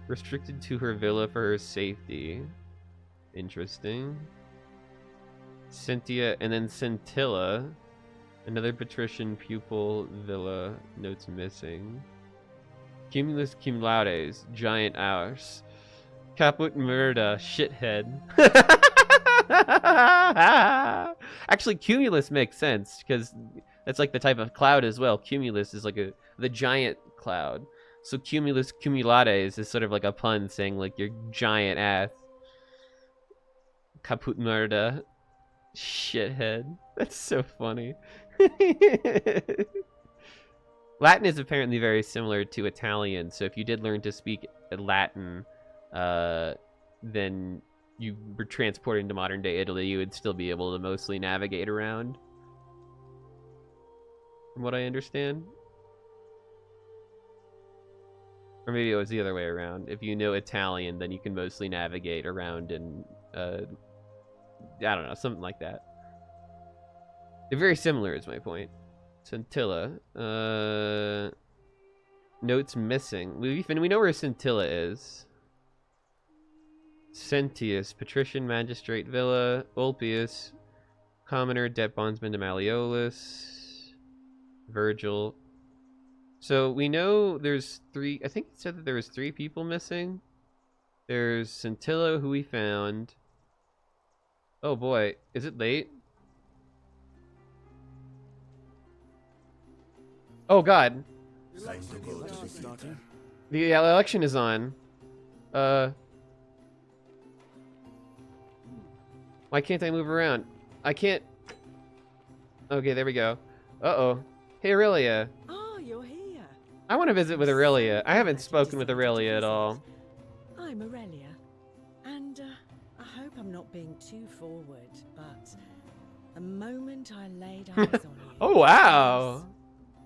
restricted to her villa for her safety. Interesting. Cynthia, and then Scintilla, another patrician, pupil, villa. Notes missing. Cumulus cum laudes, giant hours. Caput murda, shithead. Actually, Cumulus makes sense, because That's like the type of cloud as well. Cumulus is like the giant cloud. So cumulus cumulates is sort of like a pun saying like your giant ass. Caput merda. Shithead. That's so funny. Latin is apparently very similar to Italian, so if you did learn to speak Latin, then you were transported into modern day Italy, you would still be able to mostly navigate around. From what I understand. Or maybe it was the other way around. If you know Italian, then you can mostly navigate around in, I don't know, something like that. They're very similar is my point. Scintilla. Notes missing. We know where Scintilla is. Sentius, Patrician Magistrate Villa, Ulpius, Commoner, Debt Bondsman to Malleolus, Virgil. So we know there's 3, I think it said that there was 3 people missing. There's Scintilla, who we found. Oh boy, is it late? Oh god. The election is on. Why can't I move around? I can't. Okay, there we go. Uh-oh. Hey, Aurelia. Oh, you're here. I want to visit with Aurelia. I haven't spoken with Aurelia at all. I'm Aurelia. And I hope I'm not being too forward, but the moment I laid eyes on you... Oh, wow.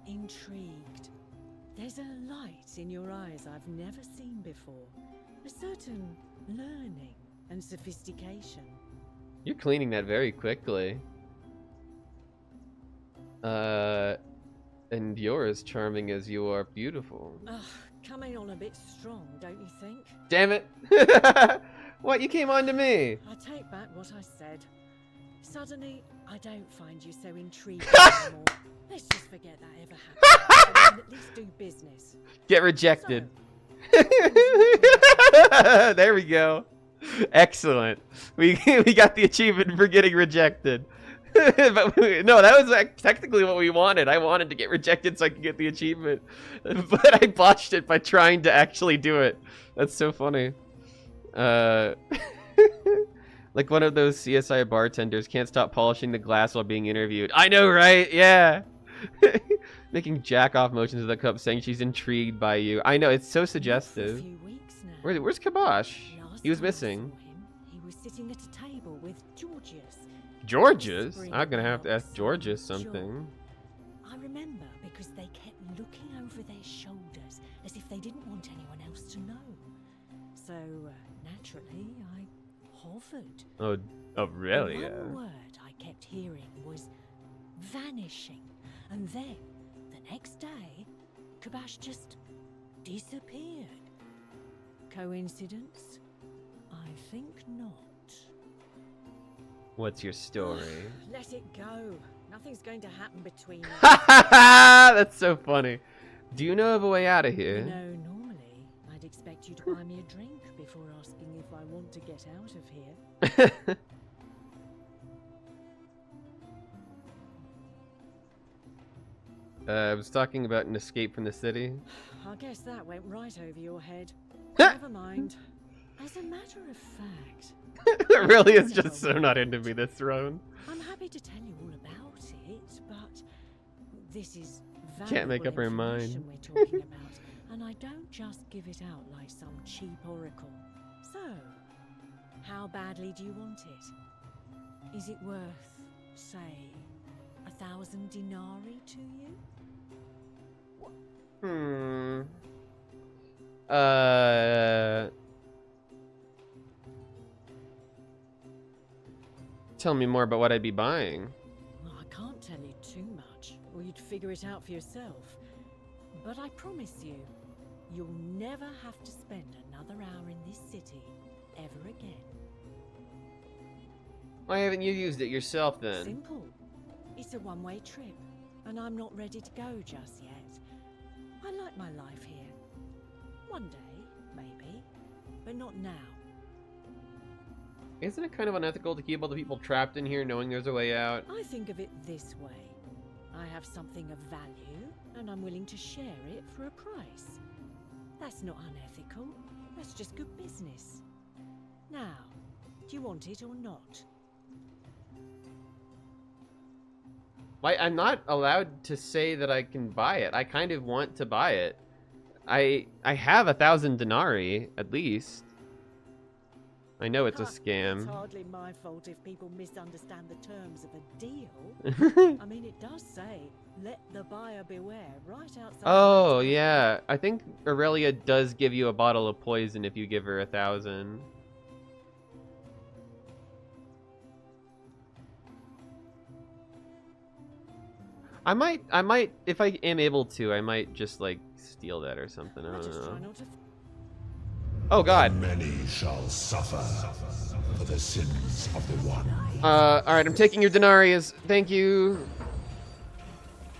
Intrigued. There's a light in your eyes I've never seen before. A certain learning and sophistication. You're cleaning that very quickly. And you're as charming as you are beautiful. Ugh, coming on a bit strong, don't you think? Damn it. What, you came on to me? I take back what I said. Suddenly, I don't find you so intriguing anymore. Let's just forget that ever happened. We can at least do business. Get rejected. There we go. Excellent. We got the achievement for getting rejected. But no, that was like technically what we wanted. I wanted to get rejected so I could get the achievement. But I botched it by trying to actually do it. That's so funny. Like one of those CSI bartenders can't stop polishing the glass while being interviewed. I know, right? Yeah. Making jack-off motions with the cup, saying she's intrigued by you. I know, it's so suggestive. Where's Kabosh? He was missing. He was sitting at a table with Georgius. Georgius? I'm gonna have to ask Georgius something. I remember because they kept looking over their shoulders as if they didn't want anyone else to know. So, naturally, I hovered. Oh, really? The one word I kept hearing was vanishing. And then, the next day, Kabash just disappeared. Coincidence? I think not. What's your story? Let it go. Nothing's going to happen between us. That's so funny. Do you know of a way out of here? You know, normally, I'd expect you to buy me a drink before asking if I want to get out of here. I was talking about an escape from the city. I guess that went right over your head. Never mind. As a matter of fact... It really is just so not into me this round. I'm happy to tell you all about it, but this is Can't make up her information mind. we're talking about, and I don't just give it out like some cheap oracle. So, how badly do you want it? Is it worth, say, 1,000 denarii to you? Tell me more about what I'd be buying. Well, I can't tell you too much, or you'd figure it out for yourself. But I promise you, you'll never have to spend another hour in this city ever again. Why haven't you used it yourself then? Simple. It's a one-way trip, and I'm not ready to go just yet. I like my life here. One day, maybe, but not now. Isn't it kind of unethical to keep all the people trapped in here knowing there's a way out? I think of it this way. I have something of value, and I'm willing to share it for a price. That's not unethical. That's just good business. Now, do you want it or not? Why, I'm not allowed to say that I can buy it. I kind of want to buy it. I have 1,000 denarii, at least. I know it's a scam. It's hardly my fault if people misunderstand the terms of a deal. I mean, it does say, let the buyer beware, right outside. Oh, yeah. I think Aurelia does give you a bottle of poison if you give her 1,000. I might, if I am able to, I might just, like, steal that or something. I don't know. Oh, God. Many shall suffer for the sins of the one. Alright, I'm taking your denarius. Thank you.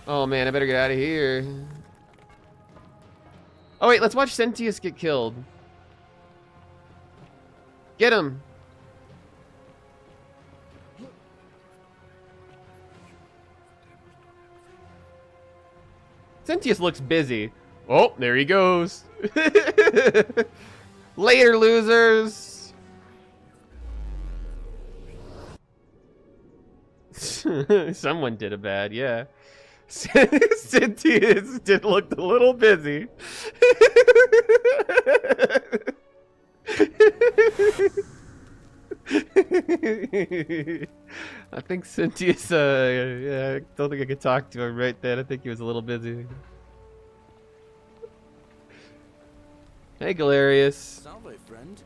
Oh, man, I better get out of here. Oh, wait, let's watch Sentius get killed. Get him. Sentius looks busy. Oh, there he goes. Later, losers. Someone did a bad, yeah. Sentius did look a little busy. I think Sentius, yeah, I don't think I could talk to him right then. I think he was a little busy. Hey, Galerius. Salve, friend.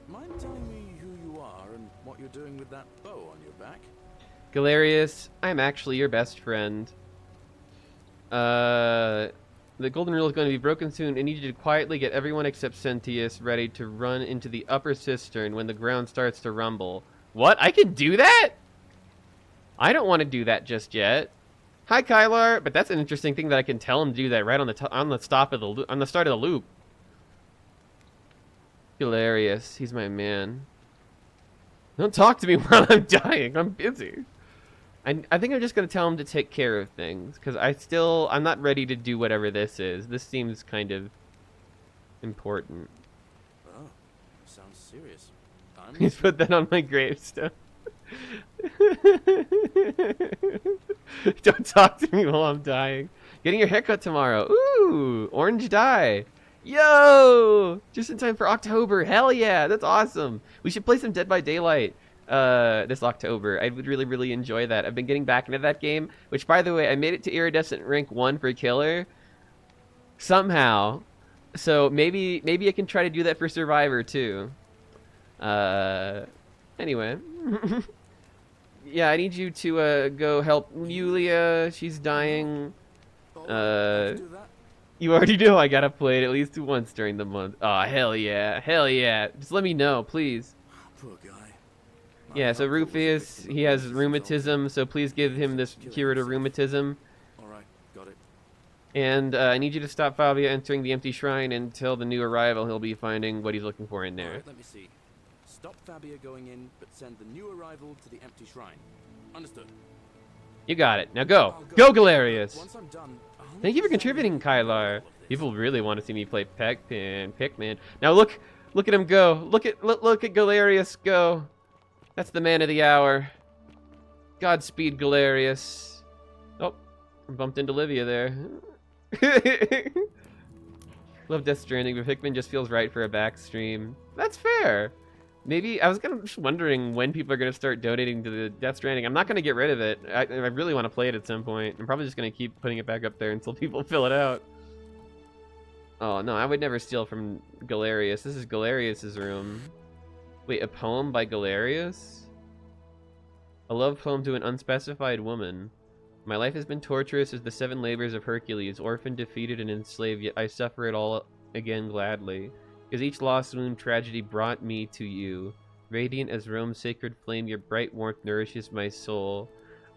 Mind telling me who you are and what you're doing with that bow on your back? Galerius, I'm actually your best friend. The golden rule is going to be broken soon. I need you to quietly get everyone except Sentius ready to run into the upper cistern when the ground starts to rumble. What? I can do that? I don't want to do that just yet. Hi, Kylar. But that's an interesting thing that I can tell him to do that right on the start of the loop. Hilarious. He's my man. Don't talk to me while I'm dying. I'm busy. I think I'm just going to tell him to take care of things. Because I'm not ready to do whatever this is. This seems kind of important. Oh, sounds serious. He's put that on my gravestone. Don't talk to me while I'm dying. Getting your haircut tomorrow. Ooh, orange dye. Yo! Just in time for October. Hell yeah, that's awesome. We should play some Dead by Daylight this October. I would really, really enjoy that. I've been getting back into that game, which, by the way, I made it to Iridescent rank 1 for Killer. Somehow. So maybe I can try to do that for Survivor, too. Anyway. Yeah, I need you to go help Yulia. She's dying. You already know I gotta play it at least once during the month. Aw, hell yeah. Hell yeah. Just let me know, please. Poor guy. Yeah, so Rufus, he has rheumatism, so please give him this cure to rheumatism. Alright, got it. And I need you to stop Fabia entering the empty shrine until the new arrival. He'll be finding what he's looking for in there. Alright, let me see. Stop Fabia going in, but send the new arrival to the empty shrine. Understood. You got it. Now go. Go, Galerius. Once I'm done, Thank you for contributing, Kylar. People really want to see me play Pikmin. Now look at him go. Look at Galerius go. That's the man of the hour. Godspeed, Galerius. Oh, I bumped into Livia there. Love Death Stranding, but Pikmin just feels right for a back stream. That's fair. Maybe I was just wondering when people are gonna start donating to the Death Stranding. I'm not gonna get rid of it. I really want to play it at some point. I'm probably just gonna keep putting it back up there until people fill it out. Oh no, I would never steal from Galerius. This is Galerius's room. Wait, a poem by Galerius? A love poem to an unspecified woman. My life has been torturous as the 7 labors of Hercules, orphaned, defeated, and enslaved, yet I suffer it all again gladly. Because each lost wound tragedy brought me to you. Radiant as Rome's sacred flame, your bright warmth nourishes my soul.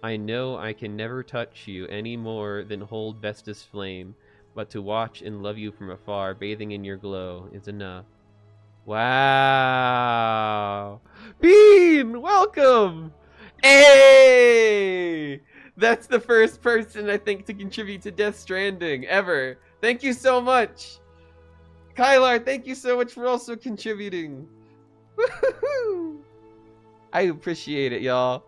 I know I can never touch you any more than hold Vesta's flame, but to watch and love you from afar, bathing in your glow, is enough. Wow! Bean! Welcome! Hey! That's the first person, I think, to contribute to Death Stranding ever. Thank you so much. Kylar, thank you so much for also contributing. Woohoo! I appreciate it, y'all.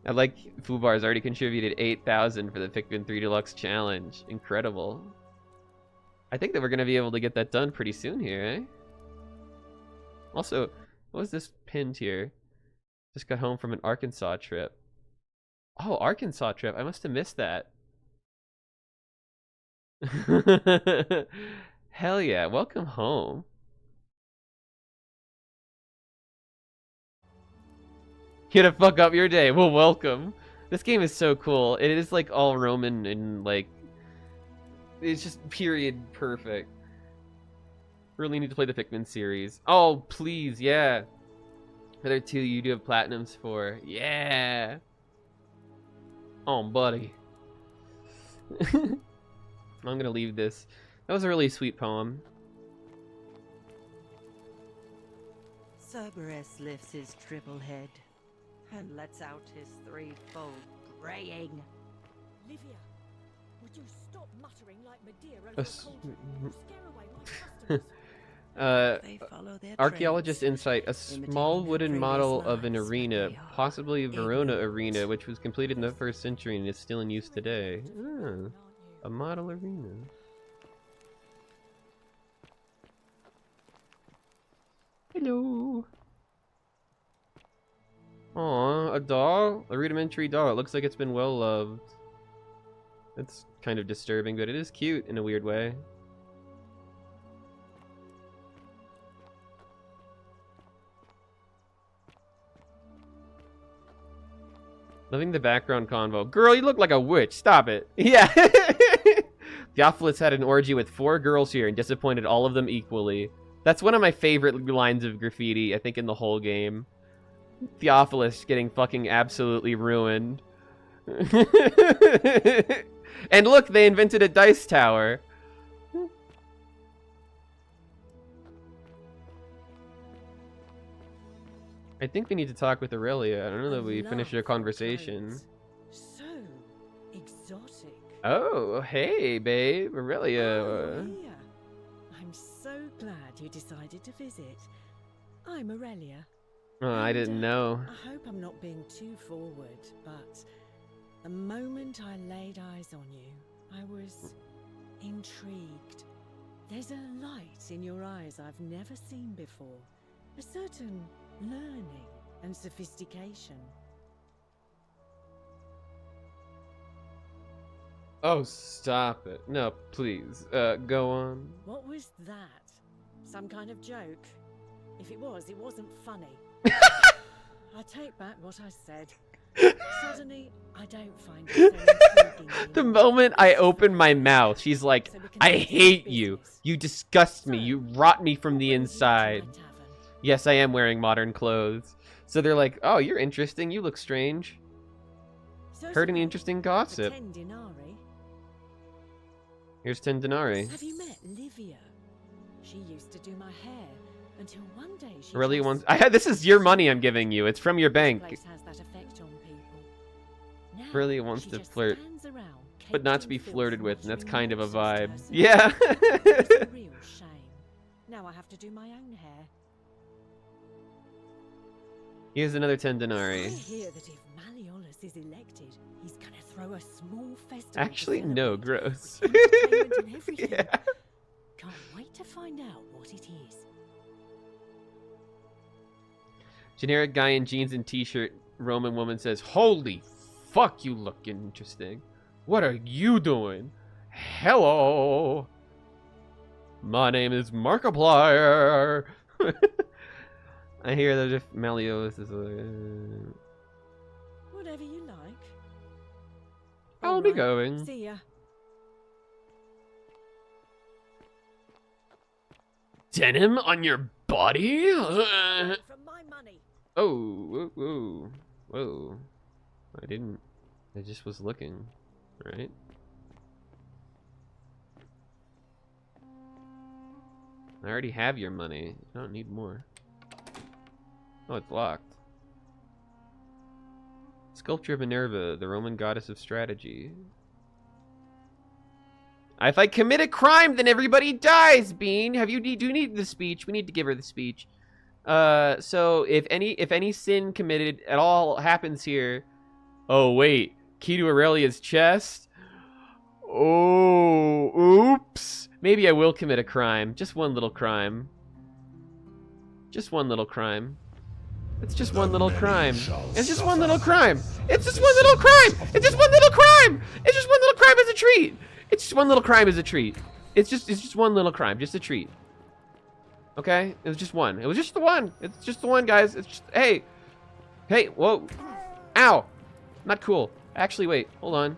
I like Fubar's already contributed 8,000 for the Pikmin 3 Deluxe Challenge. Incredible. I think that we're going to be able to get that done pretty soon here, eh? Also, what was this pinned here? Just got home from an Arkansas trip. Oh, Arkansas trip. I must have missed that. Hell yeah. Welcome home. Here to fuck up your day. Well, welcome. This game is so cool. It is like all Roman and like... It's just period perfect. Really need to play the Pikmin series. Oh, please, yeah. Other two you do have platinums for. Yeah. Oh, buddy. I'm gonna leave this. That was a really sweet poem. Cerberus lifts his triple head and lets out his threefold braying. Livia, would you stop muttering like Madeira over a cold scare away my customers? Archaeologist insight: a small wooden model of an arena, possibly Verona Arena, which was completed in the 1st century and is still in use today. Ah, a model arena. Hello. Aw, a doll? A rudimentary doll. It looks like it's been well loved. It's kind of disturbing, but it is cute in a weird way. Loving the background convo. Girl, you look like a witch. Stop it. Yeah. Theophilus had an orgy with 4 girls here and disappointed all of them equally. That's one of my favorite lines of graffiti, I think, in the whole game. Theophilus getting fucking absolutely ruined. And look, they invented a dice tower. I think we need to talk with Aurelia. I don't know that we finished our conversation. So exotic. Oh, hey, babe. Aurelia. Oh, Maria. I'm so glad you decided to visit. I'm Aurelia. Oh, I didn't know. I hope I'm not being too forward, but the moment I laid eyes on you, I was intrigued. There's a light in your eyes I've never seen before. A certain learning and sophistication. Oh, stop it. No, please. Go on. What was that? Some kind of joke? If it was, it wasn't funny. I take back what I said. Suddenly, I don't find it so intriguing anymore. The moment I open my mouth, she's like, I hate you. You disgust me. You rot me from the inside. Yes, I am wearing modern clothes. So they're like, oh, you're interesting. You look strange. Heard any interesting gossip? 10 denarii. Here's 10 denarii. Have you met Livia? She used to do my hair until one day she Really wants. This is your money I'm giving you. It's from your bank. Has that effect on people. Now, Really wants she to just flirt, stands around, but not caked to in be filth flirted and with, and that's muttering kind of a vibe. nonsense Yeah. It's a real shame. Now I have to do my own hair. Here's another 10 I denarii. hear that if Malleolus is elected, he's gonna throw a small festival. to Actually, no, celebrate gross. with entertainment and everything. Yeah. Can't wait to find out what it is. Generic guy in jeans and t-shirt. Roman woman says, holy fuck, you look interesting. What are you doing? Hello. My name is Markiplier. I hear that if Malleolus is Whatever you like. I'll be Alright, going. See ya. Denim on your body? From my money. Oh, whoa, whoa, whoa. I didn't. I just was looking, right? I already have your money. I don't need more. Oh, it's locked. Sculpture of Minerva, the Roman goddess of strategy. If I commit a crime, then everybody dies, Bean. Do you need the speech? We need to give her the speech. So if any sin committed at all happens here. Oh wait, key to Aurelia's chest? Oh, oops. Maybe I will commit a crime. Just one little crime. Just one little crime. It's just one little crime. It's just one little crime. It's just one little crime. It's just one little crime. It's just one little crime as a treat. It's just one little crime as a treat. It's just one little crime, just a treat. Okay? It was just one. It was just the one. It's just the one, guys. It's just, hey. Hey, whoa. Ow. Not cool. Actually, wait. Hold on.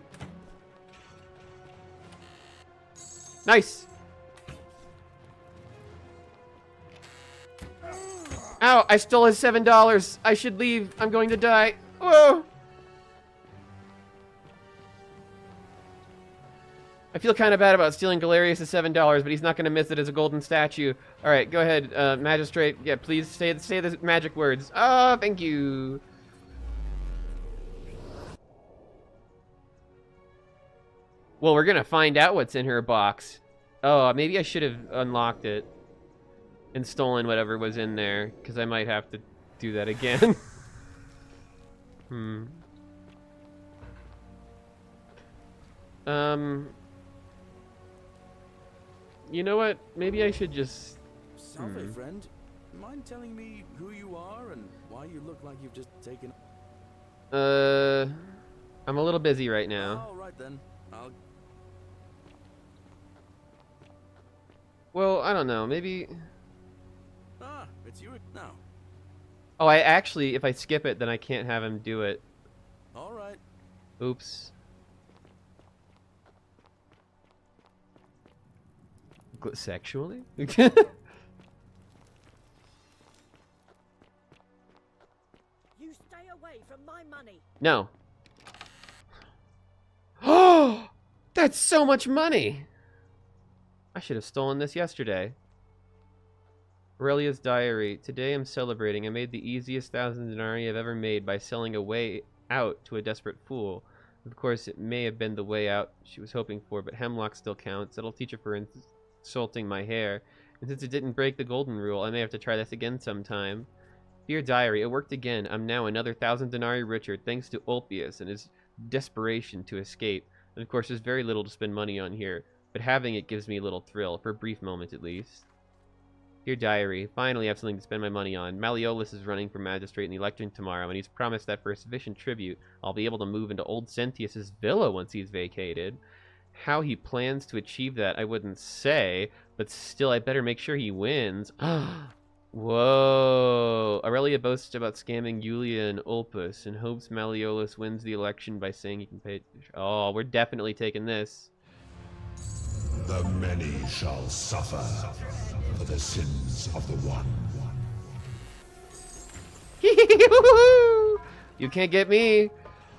Nice. Ow, I stole his $7. I should leave. I'm going to die. Whoa. I feel kind of bad about stealing Galerius' $7, but he's not going to miss it as a golden statue. All right, go ahead, magistrate. Yeah, please say the magic words. Oh, thank you. Well, we're going to find out what's in her box. Oh, maybe I should have unlocked it and stolen whatever was in there, because I might have to do that again. You know what? Maybe I should just... Salve, friend. Mind telling me who you are and why you look like you've just taken... I'm a little busy right now. All right then. Well, I don't know. Maybe... Ah, it's you now. Oh, I actually, if I skip it, then I can't have him do it. All right. Oops. Sexually? You stay away from my money. No. Oh, that's so much money. I should have stolen this yesterday. Aurelia's diary. Today I'm celebrating. I made the easiest 1,000 denarii I've ever made by selling a way out to a desperate fool. Of course, it may have been the way out she was hoping for, but hemlock still counts. That'll teach her for insulting my hair. And since it didn't break the golden rule, I may have to try this again sometime. Dear diary, it worked again. I'm now another 1,000 denarii richer, thanks to Ulpius and his desperation to escape. And of course, there's very little to spend money on here, but having it gives me a little thrill, for a brief moment at least. Dear diary, finally I have something to spend my money on. Malleolus is running for magistrate in the election tomorrow, and he's promised that for a sufficient tribute, I'll be able to move into old Sentius's villa once he's vacated. How he plans to achieve that, I wouldn't say, but still, I better make sure he wins. Whoa. Aurelia boasts about scamming Julia and Ulpus and hopes Malleolus wins the election by saying he can pay... Oh, we're definitely taking this. The many shall suffer for the sins of the one. You can't get me.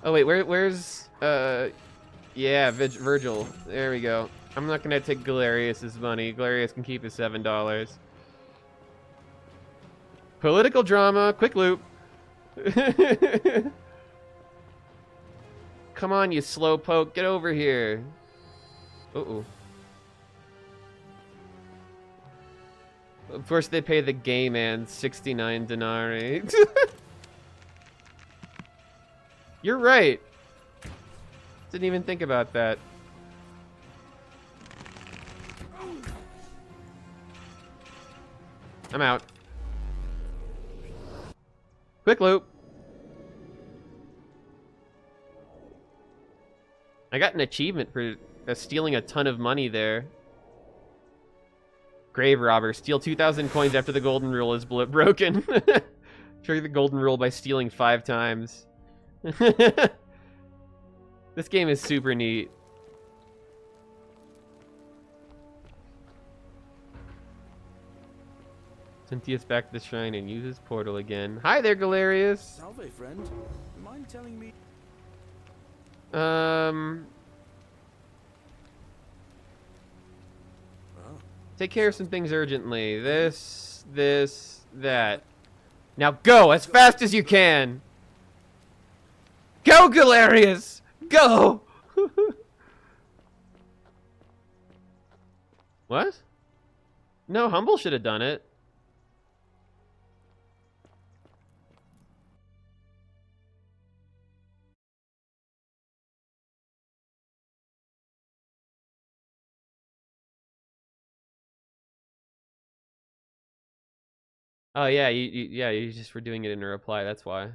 Oh wait, where's yeah, Virgil. There we go. I'm not gonna take Galerius's money. Galerius can keep his $7. Political drama, quick loop. Come on, you slowpoke, get over here. Uh-oh. Of course they pay the gay man 69 denarii. You're right. Didn't even think about that. I'm out. Quick loop. I got an achievement for stealing a ton of money there. Grave robber. Steal 2,000 coins after the golden rule is broken. Trigger the golden rule by stealing 5 times. This game is super neat. Sentius back to the shrine and uses portal again. Hi there, Galerius. Salve, friend. Mind telling me? Take care of some things urgently. This, that. Now go as fast as you can. Go, Galerius! Go! What? No, Humble should have done it. Oh yeah, you just were doing it in a reply. That's why.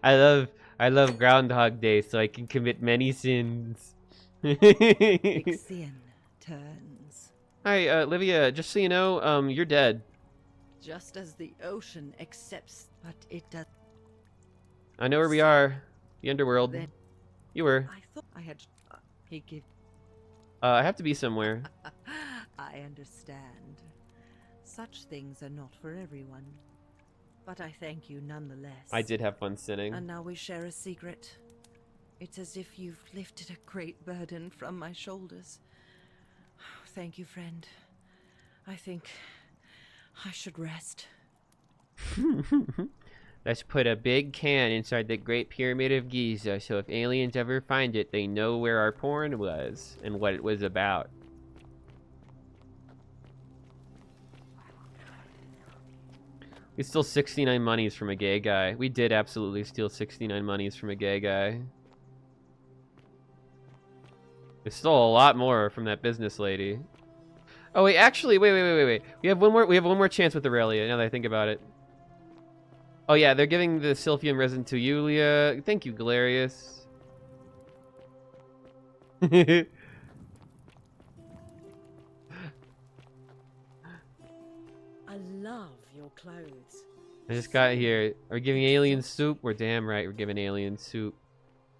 I love Groundhog Day, so I can commit many sins. Ixion turns. Hi, Livia. Just so you know, you're dead. Just as the ocean accepts, but it does. I know where we are. The underworld. Then You were. I thought I had. He give. I have to be somewhere. I understand. Such things are not for everyone. But I thank you nonetheless. I did have fun sinning. And now we share a secret. It's as if you've lifted a great burden from my shoulders. Thank you, friend. I think I should rest. Let's put a big can inside the Great Pyramid of Giza, so if aliens ever find it, they know where our porn was and what it was about. We stole 69 monies from a gay guy. We did absolutely steal 69 monies from a gay guy. We stole a lot more from that business lady. Oh wait, actually, wait. We have one more chance with Aurelia, now that I think about it. Oh yeah, they're giving the Sylphium resin to Yulia. Thank you, Galerius. I love your clothes. I just got here. Are we giving alien soup? We're damn right we're giving alien soup.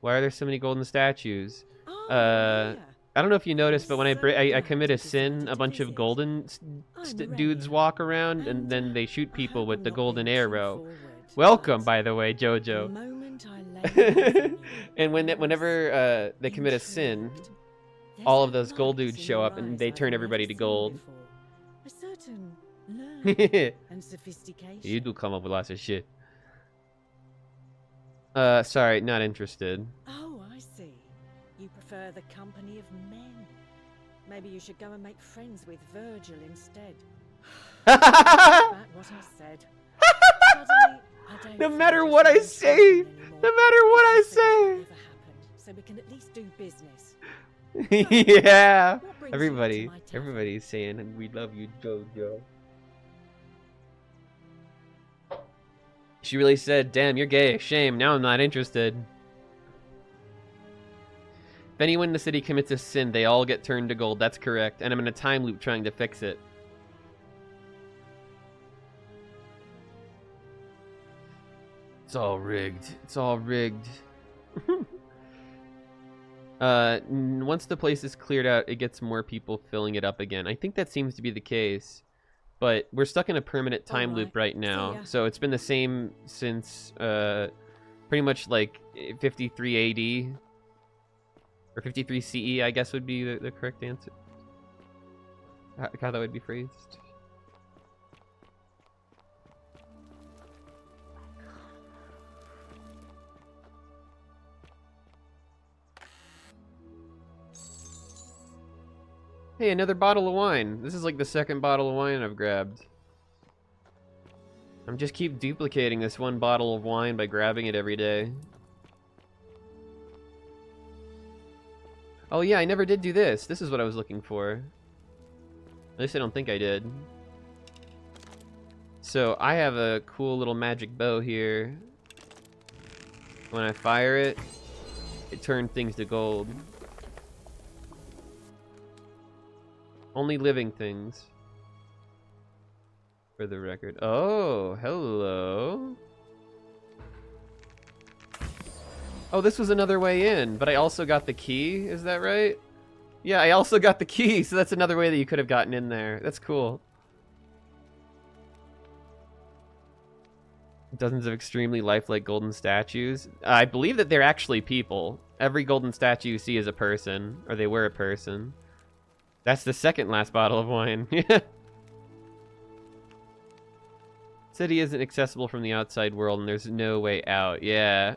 Why are there so many golden statues? I don't know if you noticed, but when I commit a sin, a bunch of golden dudes walk around, and then they shoot people with the golden arrow. Welcome, by the way, Jojo. And whenever they commit a sin, all of those gold dudes show up, and they turn everybody to gold. A certain learning and sophistication. You do come up with lots of shit. Sorry, not interested. Oh, I see. You prefer the company of men. Maybe you should go and make friends with Virgil instead. That's what I said. Suddenly, I don't No matter what I say, no matter what I say. So we can at least do business. Yeah. Everybody's saying we love you, Jojo. She really said, damn, you're gay. Shame. Now I'm not interested. If anyone in the city commits a sin, they all get turned to gold. That's correct. And I'm in a time loop trying to fix it. It's all rigged. It's all rigged. Once the place is cleared out, it gets more people filling it up again. I think that seems to be the case. But we're stuck in a permanent time loop right now. So it's been the same since pretty much like 53 AD. Or 53 CE, I guess would be the correct answer. How that would be phrased. Hey, another bottle of wine. This is like the second bottle of wine I've grabbed. I'm just keep duplicating this one bottle of wine by grabbing it every day. Oh yeah, I never did do this. This is what I was looking for. At least I don't think I did. So I have a cool little magic bow here. When I fire it, it turns things to gold. Only living things. For the record. Oh, hello. Oh, this was another way in, but I also got the key, is that right? Yeah, I also got the key, so that's another way that you could have gotten in there. That's cool. Dozens of extremely lifelike golden statues. I believe that they're actually people. Every golden statue you see is a person, or they were a person. That's the second last bottle of wine. Yeah. City isn't accessible from the outside world, and there's no way out. Yeah.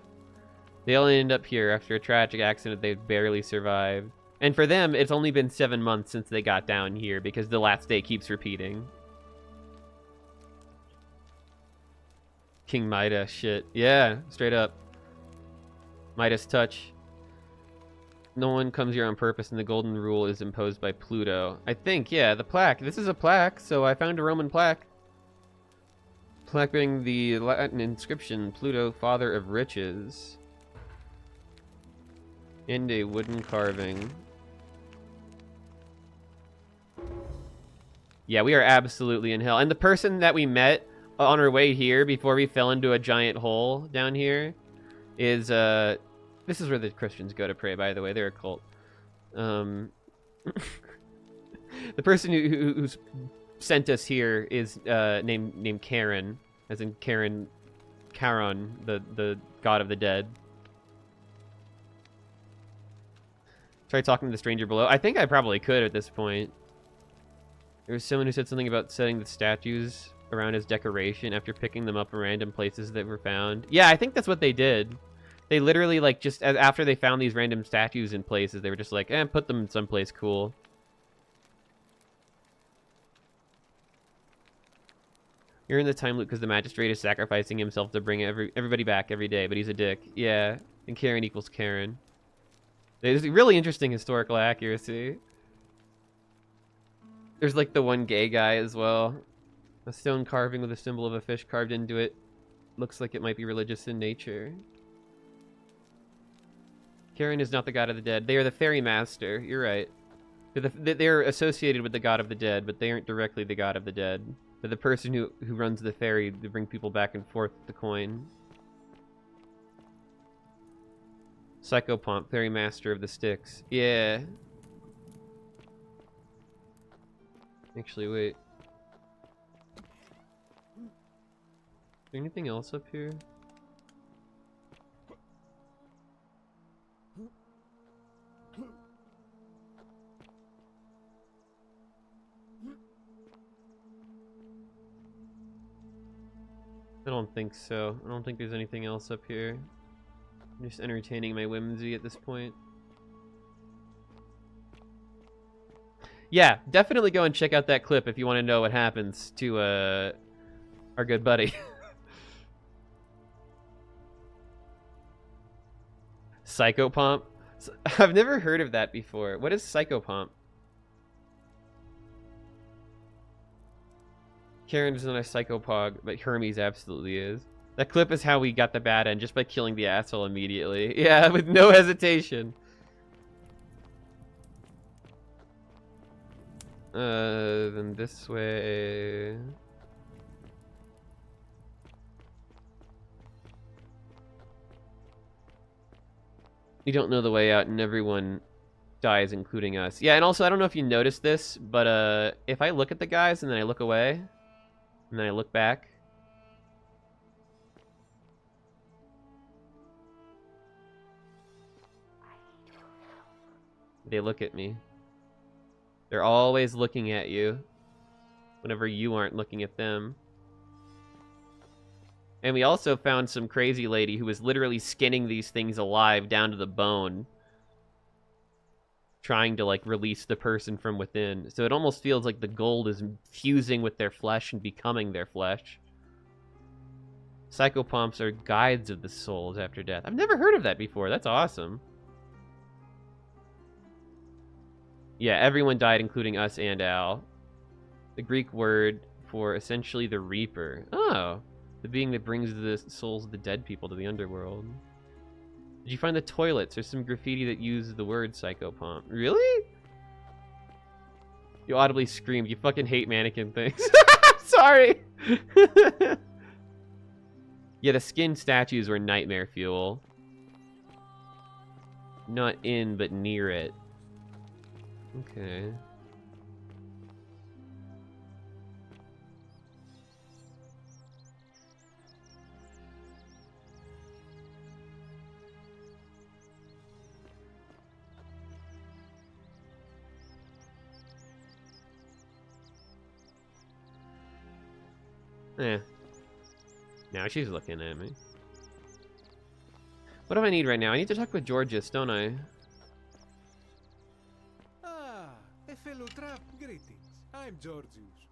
They all end up here after a tragic accident they've barely survived. And for them, it's only been 7 months since they got down here, because the last day keeps repeating. King Midas shit. Yeah, straight up. Midas touch. No one comes here on purpose, and the golden rule is imposed by Pluto. I think, yeah, the plaque. This is a plaque, so I found a Roman plaque. Plaque bearing the Latin inscription, Pluto, father of riches. And a wooden carving. Yeah, we are absolutely in hell. And the person that we met on our way here before we fell into a giant hole down here is, this is where the Christians go to pray, by the way. They're a cult. The person who sent us here is named Karen, as in Charon, the god of the dead. Try talking to the stranger below. I think I probably could at this point. There was someone who said something about setting the statues around as decoration after picking them up in random places that were found. Yeah, I think that's what they did. They literally, like, just after they found these random statues in places, they were just like, put them in someplace cool. You're in the time loop because the magistrate is sacrificing himself to bring everybody back every day, but he's a dick. Yeah, and Karen equals Karen. There's really interesting historical accuracy. There's like the one gay guy as well. A stone carving with a symbol of a fish carved into it. Looks like it might be religious in nature. Karen is not the god of the dead. They are the fairy master. You're right. They're associated with the god of the dead, but they aren't directly the god of the dead. They're the person who runs the ferry to bring people back and forth with the coin. Psychopomp, fairy master of the sticks. Yeah. Actually, wait. Is there anything else up here? I don't think so. I don't think there's anything else up here. I'm just entertaining my whimsy at this point. Yeah, definitely go and check out that clip if you want to know what happens to our good buddy. Psychopomp? I've never heard of that before. What is Psychopomp? Karen is not a psychopog, but Hermes absolutely is. That clip is how we got the bad end, just by killing the asshole immediately. Yeah, with no hesitation. Then this way. You don't know the way out, and everyone dies, including us. Yeah, and also, I don't know if you noticed this, but if I look at the guys, and then I look away, and then I look back, they look at me. They're always looking at you whenever you aren't looking at them. And we also found some crazy lady who was literally skinning these things alive down to the bone, trying to, like, release the person from within. So it almost feels like the gold is fusing with their flesh and becoming their flesh. Psychopomps are guides of the souls after death. I've never heard of that before. That's awesome. Yeah, everyone died, including us and Al. The Greek word for essentially the Reaper. Oh, the being that brings the souls of the dead people to the underworld. Did you find the toilets? There's some graffiti that uses the word Psychopomp. Really? You audibly screamed. You fucking hate mannequin things. Sorry. Yeah, the skin statues were nightmare fuel. Not in, but near it. Okay. Eh. Now she's looking at me. What do I need right now? I need to talk with Georgius, don't I? Ah, a fellow greetings. I'm Georgius.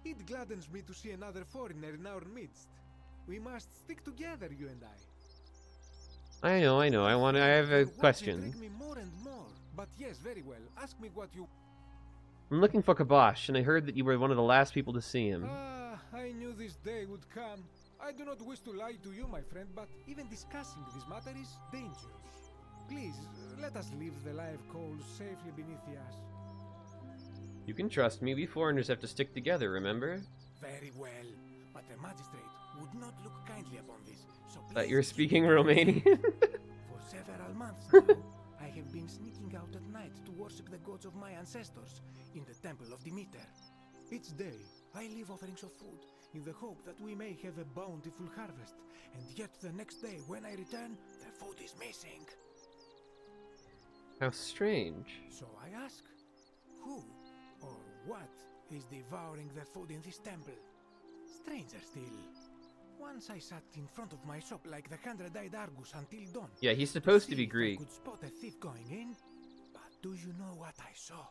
It gladdens me to see another foreigner in our midst. We must stick together, you and I. I know. I have a question. Intrigue me more and more. But yes, very well. Ask me what you... I'm looking for Kabosh, and I heard that you were one of the last people to see him. Ah, I knew this day would come. I do not wish to lie to you, my friend, but even discussing this matter is dangerous. Please, let us leave the live coals safely beneath the ash. You can trust me. We foreigners have to stick together, remember? Very well, but the magistrate would not look kindly upon this, so please... That you're speaking Romanian? For several months now, I have been sneaking out at night to worship the gods of my ancestors in the temple of Demeter. Each day, I leave offerings of food in the hope that we may have a bountiful harvest, and yet the next day when I return, the food is missing. How strange. So I ask, who or what is devouring the food in this temple? Stranger still. Once I sat in front of my shop like the 100-eyed Argus until dawn. Yeah, he's supposed to be If Greek. I could spot a thief going in, but do you know what I saw?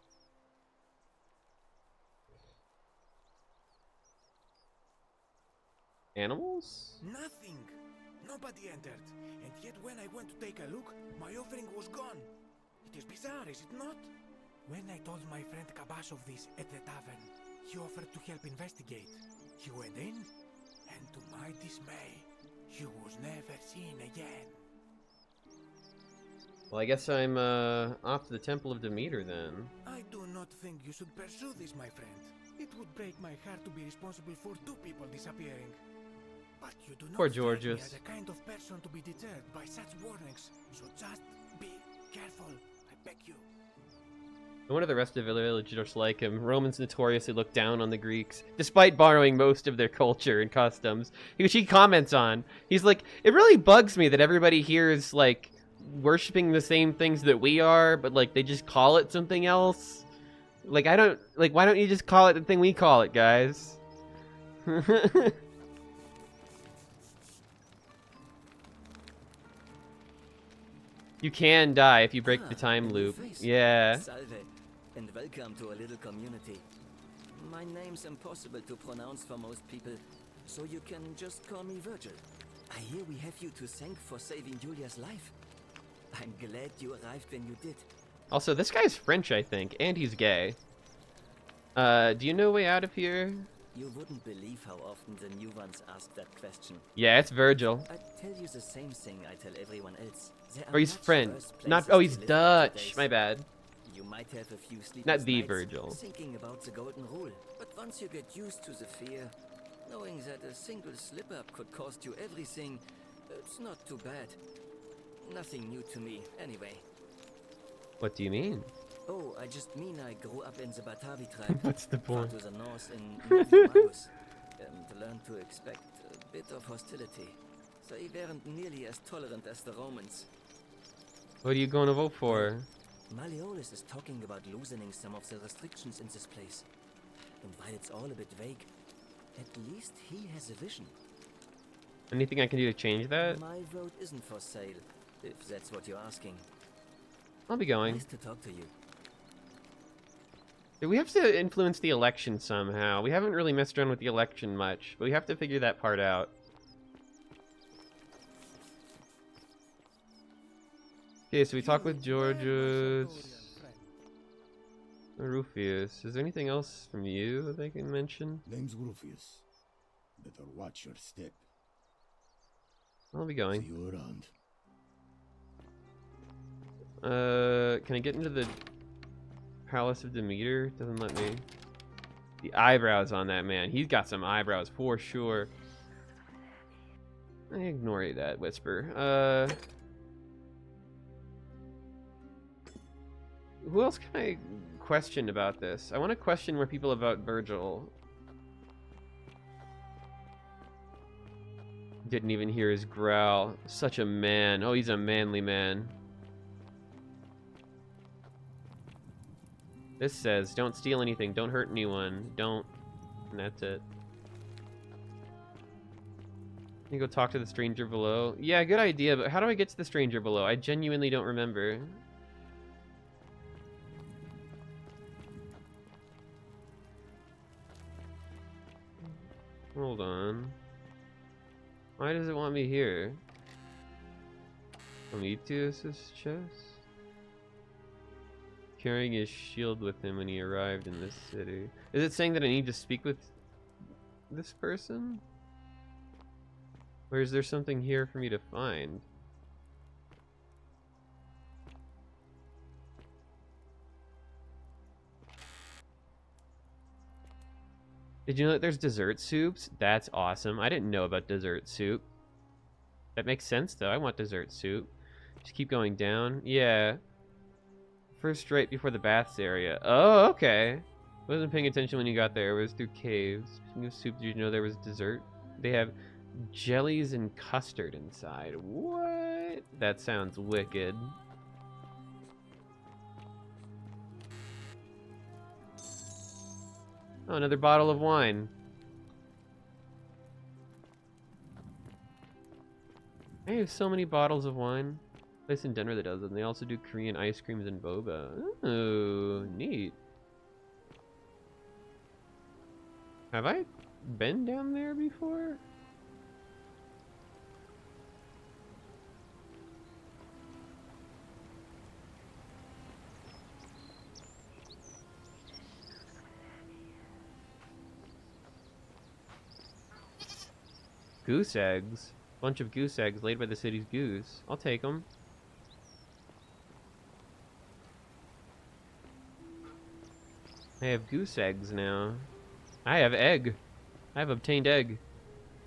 Animals? Nothing. Nobody entered. And yet when I went to take a look, my offering was gone. It is bizarre, is it not? When I told my friend Kabash of this at the tavern, he offered to help investigate. He went in, and to my dismay, he was never seen again. Well, I guess I'm off to the Temple of Demeter then. I do not think you should pursue this, my friend. It would break my heart to be responsible for 2 people disappearing. But you do not Poor strike me Georgius. as the kind of person to be deterred by such warnings. So just be careful, I beg you. I wonder the rest of the village just like him. Romans notoriously look down on the Greeks, despite borrowing most of their culture and customs, which he comments on. He's like, it really bugs me that everybody here is, like, worshipping the same things that we are, but, like, they just call it something else. Like, I don't, like, why don't you just call it the thing we call it, guys? You can die if you break the time loop. Yeah. Salve, and welcome to a little community. My name's impossible to pronounce for most people, so you can just call me Virgil. I hear we have you to thank for saving Julia's life. I'm glad you arrived when you did. Also, this guy's French, I think, and he's gay. Do you know a way out of here? You wouldn't believe how often the new ones ask that question. Yeah, it's Virgil. I tell you the same thing I tell everyone else. There Or he's are much French. worse Not. places Oh, he's to live Dutch. nowadays. My bad. You might have a few sleepless Not the nights Virgil. thinking about the golden rule, but once you get used to the fear, knowing that a single slip-up could cost you everything, it's not too bad. Nothing new to me, anyway. What do you mean? Oh, I just mean I grew up in the Batavi tribe. What's the far point? to the north in Magus, and learned to expect a bit of hostility. They weren't nearly as tolerant as the Romans. What are you going to vote for? Malleolus is talking about loosening some of the restrictions in this place. And while it's all a bit vague, at least he has a vision. Anything I can do to change that? My vote isn't for sale, if that's what you're asking. I'll be going. Nice to talk to you. We have to influence the election somehow. We haven't really messed around with the election much, but we have to figure that part out. Okay, so we talk with Georgius. Rufius. Is there anything else from you that I can mention? Name's Rufius. Better watch your step. I'll be going. See you around. Can I get into the Palace of Demeter? Doesn't let me. The eyebrows on that man. He's got some eyebrows for sure. I ignore that whisper. Who else can I question about this? I want to question more people about Virgil. Didn't even hear his growl. Such a man. Oh, he's a manly man. This says, don't steal anything, don't hurt anyone, don't... And that's it. You go talk to the stranger below. Yeah, good idea, but how do I get to the stranger below? I genuinely don't remember. Hold on. Why does it want me here? Prometheus's chest? Carrying his shield with him when he arrived in this city. Is it saying that I need to speak with this person? Or is there something here for me to find? Did you know that there's dessert soups? That's awesome. I didn't know about dessert soup. That makes sense though. I want dessert soup. Just keep going down. Yeah. First right before the baths area. Oh, okay. Wasn't paying attention when you got there. It was through caves. Speaking of soup, did you know there was dessert? They have jellies and custard inside. What? That sounds wicked. Oh, another bottle of wine. I have so many bottles of wine. Place in Denver that does them. They also do Korean ice creams and boba. Oh, neat. Have I been down there before? Goose eggs. Bunch of goose eggs laid by the city's goose. I'll take them. I have goose eggs now. I have egg. I have obtained egg.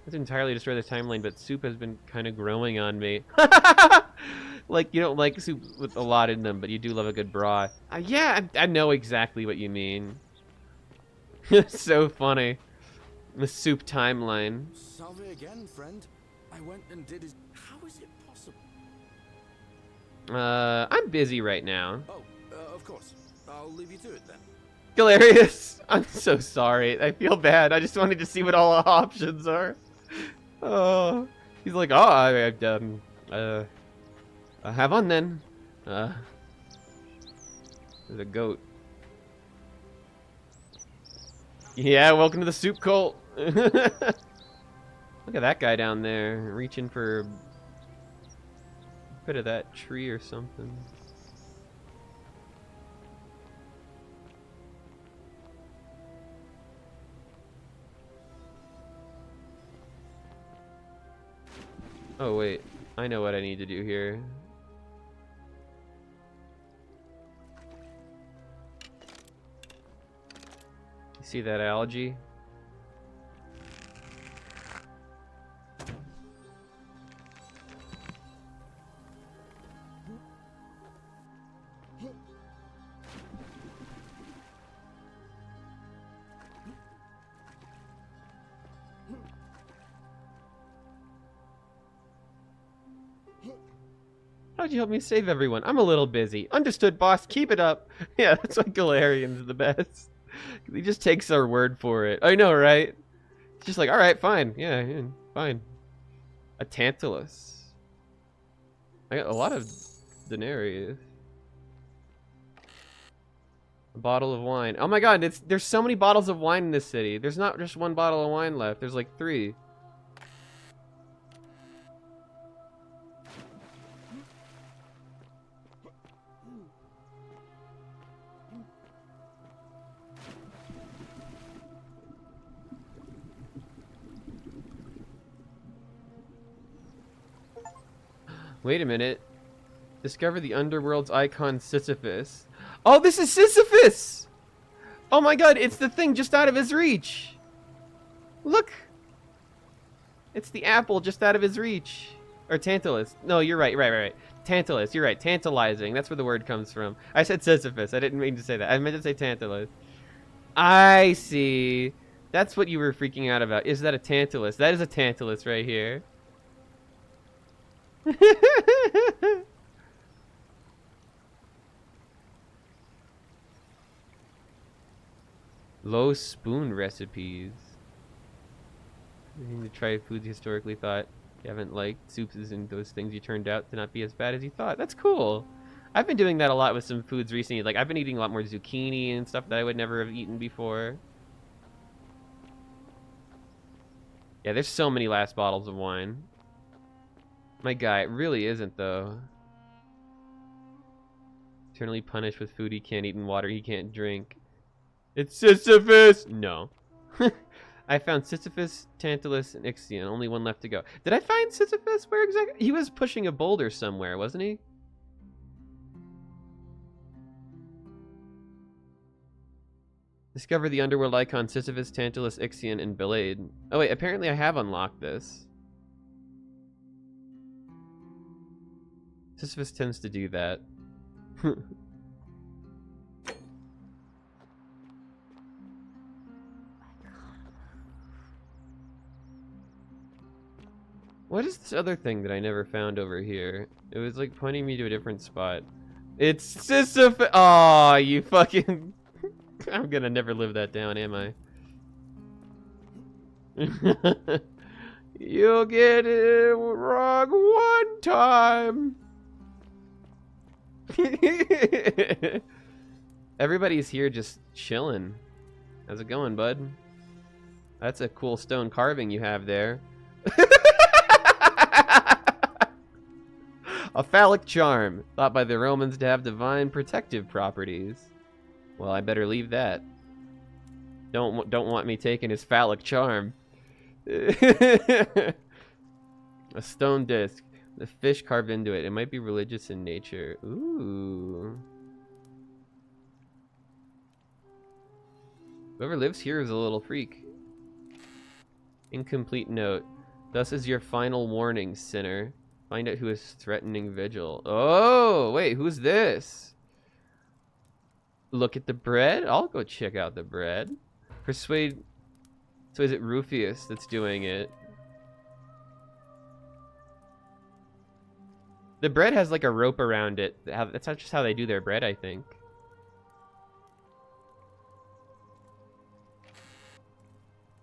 Let's entirely destroy the timeline, but soup has been kind of growing on me. Like, you don't like soup with a lot in them, but you do love a good broth. Yeah, I know exactly what you mean. It's so funny. The soup timeline. Salve again, friend. I went and did his... How is it possible? I'm busy right now. Oh, of course. I'll leave you to it then. Hilarious. I'm so sorry. I feel bad. I just wanted to see what all the options are. Oh, he's like, oh, I've done. Have on then. There's a goat. Yeah, welcome to the soup cult. Look at that guy down there, reaching for a bit of that tree or something. Oh wait, I know what I need to do here. You see that algae? How'd you help me save everyone? I'm a little busy. Understood, boss. Keep it up. Yeah, that's why Galarian's the best. He just takes our word for it. I know, right? He's just like, all right, fine. Yeah, fine. A Tantalus. I got a lot of denarius. A bottle of wine. Oh my god, there's so many bottles of wine in this city. There's not just one bottle of wine left. There's like 3. Wait a minute. Discover the underworld's icon, Sisyphus. Oh, this is Sisyphus! Oh my god, it's the thing just out of his reach. Look. It's the apple just out of his reach. Or Tantalus. No, you're right, right. Tantalus, you're right. Tantalizing. That's where the word comes from. I said Sisyphus. I didn't mean to say that. I meant to say Tantalus. I see. That's what you were freaking out about. Is that a Tantalus? That is a Tantalus right here. Low spoon recipes. You need to try foods you historically thought you haven't liked. Soups and those things you turned out to not be as bad as you thought. That's cool. I've been doing that a lot with some foods recently. Like, I've been eating a lot more zucchini and stuff that I would never have eaten before. Yeah, there's so many last bottles of wine. My guy, it really isn't, though. Eternally punished with food he can't eat and water he can't drink. It's Sisyphus! No. I found Sisyphus, Tantalus, and Ixion. Only one left to go. Did I find Sisyphus? Where exactly? He was pushing a boulder somewhere, wasn't he? Discover the underworld icon Sisyphus, Tantalus, Ixion, and Belade. Oh wait, apparently I have unlocked this. Sisyphus tends to do that. What is this other thing that I never found over here? It was like pointing me to a different spot. It's Sisyphus! Aw, you fucking... I'm gonna never live that down, am I? You'll get it wrong one time! Everybody's here just chilling. How's it going, bud? That's a cool stone carving you have there. A phallic charm, thought by the Romans to have divine protective properties. Well, I better leave that. Don't want me taking his phallic charm. A stone disc. The fish carved into it. It might be religious in nature. Ooh. Whoever lives here is a little freak. Incomplete note. Thus is your final warning, sinner. Find out who is threatening vigil. Oh, wait, who's this? Look at the bread? I'll go check out the bread. Persuade... So is it Rufius that's doing it? The bread has like a rope around it. That's not just how they do their bread, I think.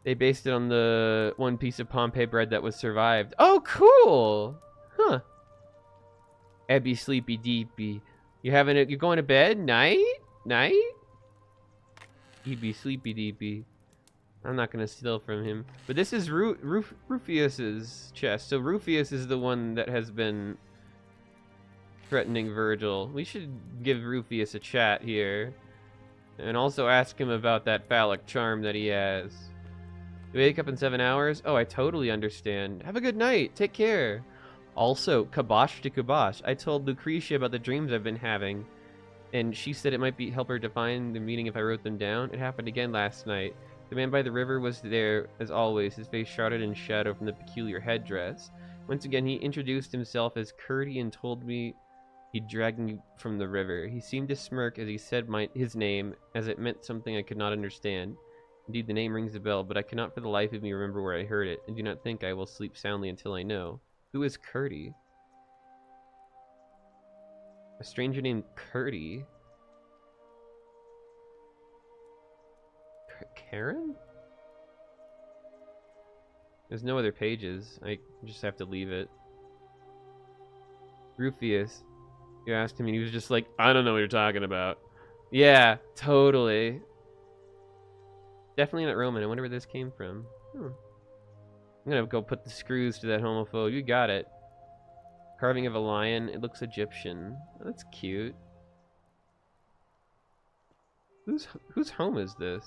They based it on the one piece of Pompeii bread that was survived. Oh, cool! Huh. Abby sleepy deepy. You're going to bed? Night? Night? He'd be sleepy deepy. I'm not gonna steal from him. But this is Rufius's chest. So Rufius is the one that has been threatening Virgil. We should give Rufius a chat here. And also ask him about that phallic charm that he has. You wake up in 7 hours? Oh, I totally understand. Have a good night. Take care. Also, kabosh to kabosh. I told Lucretia about the dreams I've been having. And she said it might help her define the meaning if I wrote them down. It happened again last night. The man by the river was there, as always, his face shrouded in shadow from the peculiar headdress. Once again, he introduced himself as Curdy and told me he'd dragged me from the river. He seemed to smirk as he said his name, as it meant something I could not understand. Indeed, the name rings a bell, but I cannot for the life of me remember where I heard it, and do not think I will sleep soundly until I know. Who is Curdy? A stranger named Curdy? Karen? There's no other pages. I just have to leave it. Rufius. You asked him and he was just like, I don't know what you're talking about. Yeah, totally. Definitely not Roman. I wonder where this came from. I'm gonna go put the screws to that homophobe. You got it. Carving of a lion. It looks Egyptian. Oh, that's cute. Whose home is this?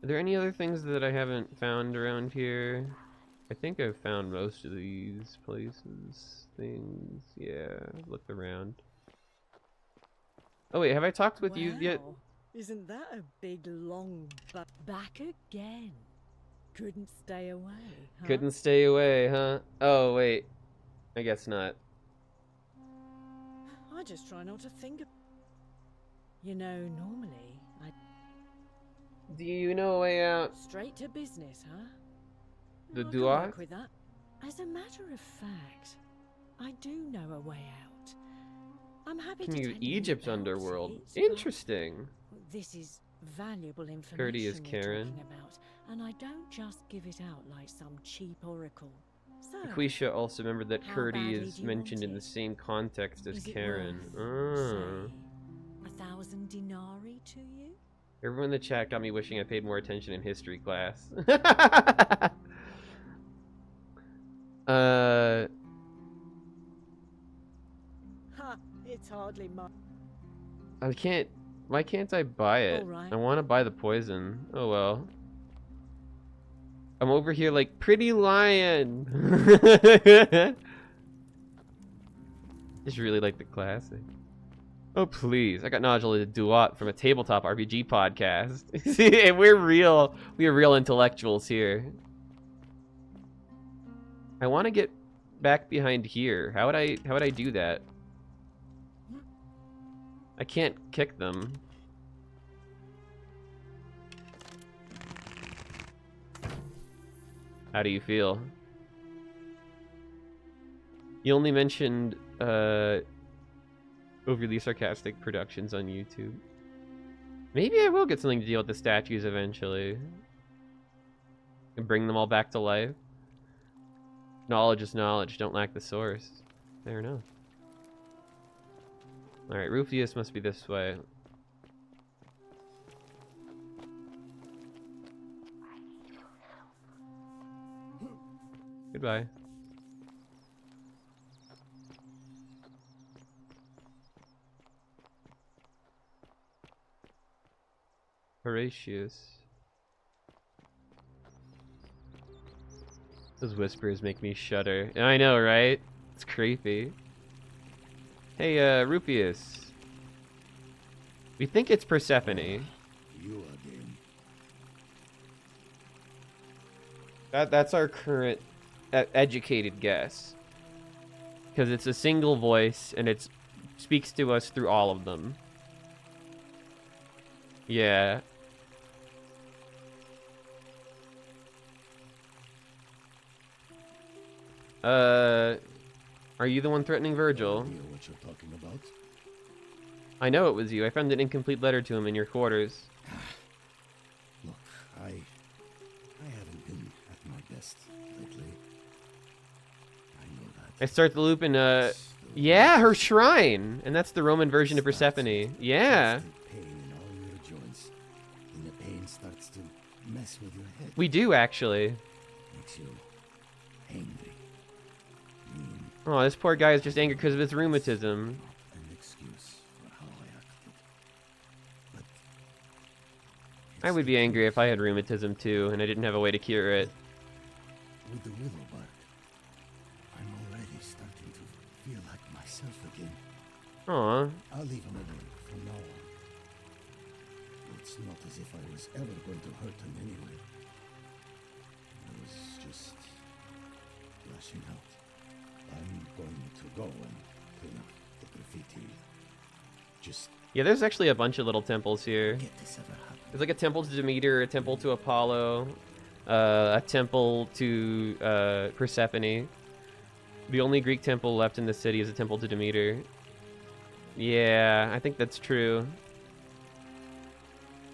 Are there any other things that I haven't found around here? I think I've found most of these places, things. Yeah, looked around. Oh wait, have I talked with you yet? Isn't that a big long back again? Couldn't stay away, huh? Couldn't stay away, huh? Oh wait, I guess not. I just try not to think of... You know, normally I... Do you know a way out? Straight to business, huh? The I can Duat? work with that. As a matter of fact, I do know a way out. I'm happy to Continue tell you Egypt's about underworld. it, but Interesting. This is valuable information Curdie is we're Karen. talking about, and I don't just give it out like some cheap oracle. So, Aquisha also remembered that how Curdie badly is do you mentioned want in the it? same context as Is it Karen. worth, Ah. say, 1,000 denarii to you? Everyone in the chat got me wishing I paid more attention in history class. Ha! It's hardly much. I can't. Why can't I buy it? Alright. I want to buy the poison. Oh well. I'm over here like pretty lion. Just really like the classic. Oh please! I got Nodula Duat from a tabletop RPG podcast. See, and we are real intellectuals here. I want to get back behind here. How would I do that? I can't kick them. How do you feel? You only mentioned overly sarcastic productions on YouTube. Maybe I will get something to deal with the statues eventually. And bring them all back to life. Knowledge is knowledge, don't lack the source. Fair enough. Alright, Rufius must be this way. Goodbye. Horatius. Those whispers make me shudder. I know, right? It's creepy. Hey, Rupius. We think it's Persephone. You again. That's our current educated guess. Because it's a single voice, and it speaks to us through all of them. Yeah. Are you the one threatening Virgil? I know what you're talking about. I know it was you. I found an incomplete letter to him in your quarters. Look, I haven't been at my best lately. I know that. I start the loop in, yeah, her shrine! And that's the Roman version of Persephone. Yeah. Pain in all your joints. And the pain starts to mess with your head. We do, actually. Makes you angry. Mean. Oh, this poor guy is just angry because of his rheumatism. An excuse for how I acted. But I would be angry if I had rheumatism too, and I didn't have a way to cure it. with the willow bark, I'm already starting to feel like myself again. Aw. I'll leave him alone from now on. It's not as if I was ever going to hurt him anyway. I was just lashing out. I'm going to go and clean up the graffiti. Just Yeah, there's actually a bunch of little temples here. get this ever happen. There's like a temple to Demeter, a temple to Apollo, a temple to Persephone. The only Greek temple left in the city is a temple to Demeter. Yeah, I think that's true.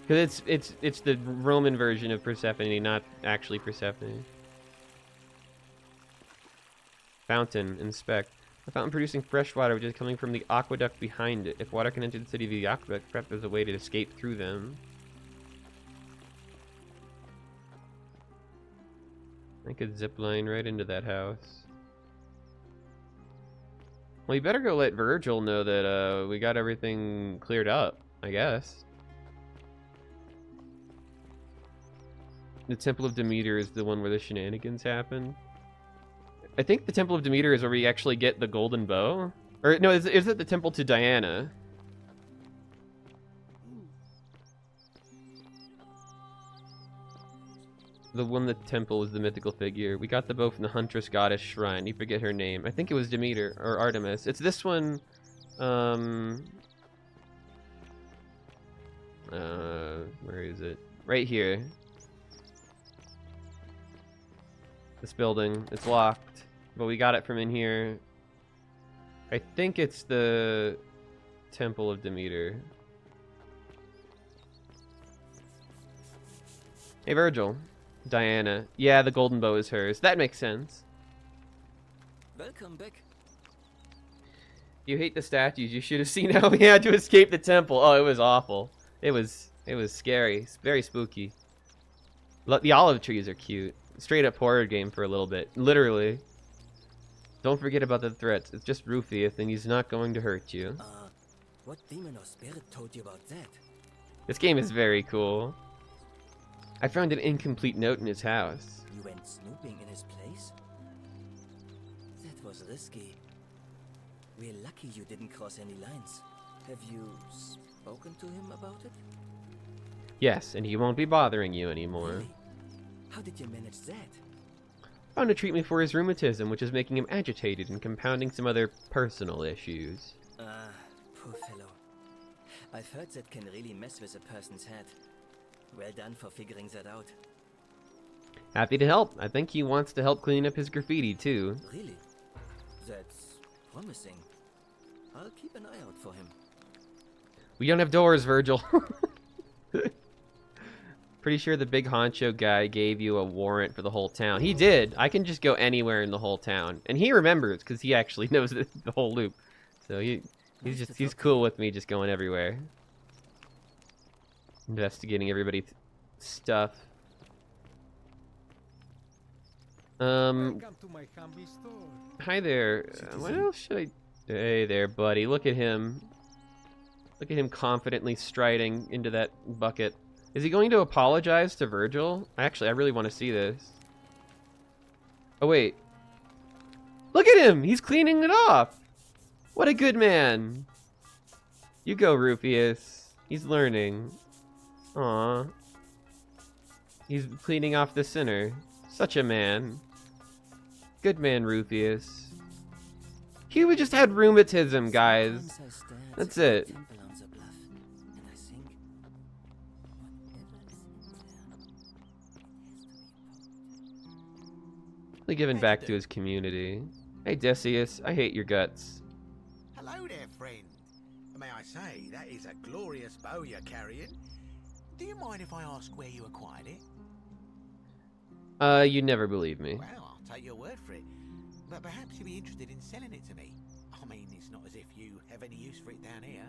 Because it's the Roman version of Persephone, not actually Persephone. Fountain, inspect. A fountain producing fresh water which is coming from the aqueduct behind it. If water can enter the city via the aqueduct, perhaps there's a way to escape through them. I could zip line right into that house. Well, you better go let Virgil know that we got everything cleared up, I guess. The Temple of Demeter is the one where the shenanigans happen. I think the Temple of Demeter is where we actually get the golden bow. Or, no, is it the Temple to Diana? The one the temple was the mythical figure. We got the bow from the Huntress Goddess Shrine. You forget her name. I think it was Demeter or Artemis. It's this one. Where is it? Right here. This building. It's locked, but we got it from in here. I think it's the Temple of Demeter. Hey, Virgil. Diana. Yeah, the golden bow is hers. That makes sense. Welcome back. You hate the statues. You should have seen how we had to escape the temple. Oh, it was awful. It was scary. It's very spooky. The olive trees are cute. Straight up horror game for a little bit. Literally. Don't forget about the threats. It's just Rufius, and he's not going to hurt you. What demon or spirit told you about that? This game is very cool. I found an incomplete note in his house. You went snooping in his place? That was risky. We're lucky you didn't cross any lines. Have you spoken to him about it? Yes, and he won't be bothering you anymore. Really? How did you manage that? Found a treatment for his rheumatism, which is making him agitated and compounding some other personal issues. Poor fellow. I've heard that can really mess with a person's head. Well done for figuring that out. Happy to help. I think he wants to help clean up his graffiti, too. Really? That's promising. I'll keep an eye out for him. We don't have doors, Virgil. Pretty sure the big honcho guy gave you a warrant for the whole town. He did. I can just go anywhere in the whole town. And he remembers, because he actually knows the whole loop. So he's cool with me just going everywhere. Investigating everybody's stuff. Welcome to my humble store. Hi there. What else should I... Hey there, buddy. Look at him. Look at him confidently striding into that bucket. Is he going to apologize to Virgil? Actually, I really want to see this. Oh, wait. Look at him! He's cleaning it off! What a good man! You go, Rufius. He's learning. Aww. He's cleaning off the sinner. Such a man. Good man, Rufius. He just had rheumatism, guys. That's it. Really giving back to his community. Hey, Decius, I hate your guts. Hello there, friend. May I say, that is a glorious bow you're carrying. Do you mind if I ask where you acquired it? You'd never believe me. Well, I'll take your word for it. But perhaps you'd be interested in selling it to me. I mean, it's not as if you have any use for it down here.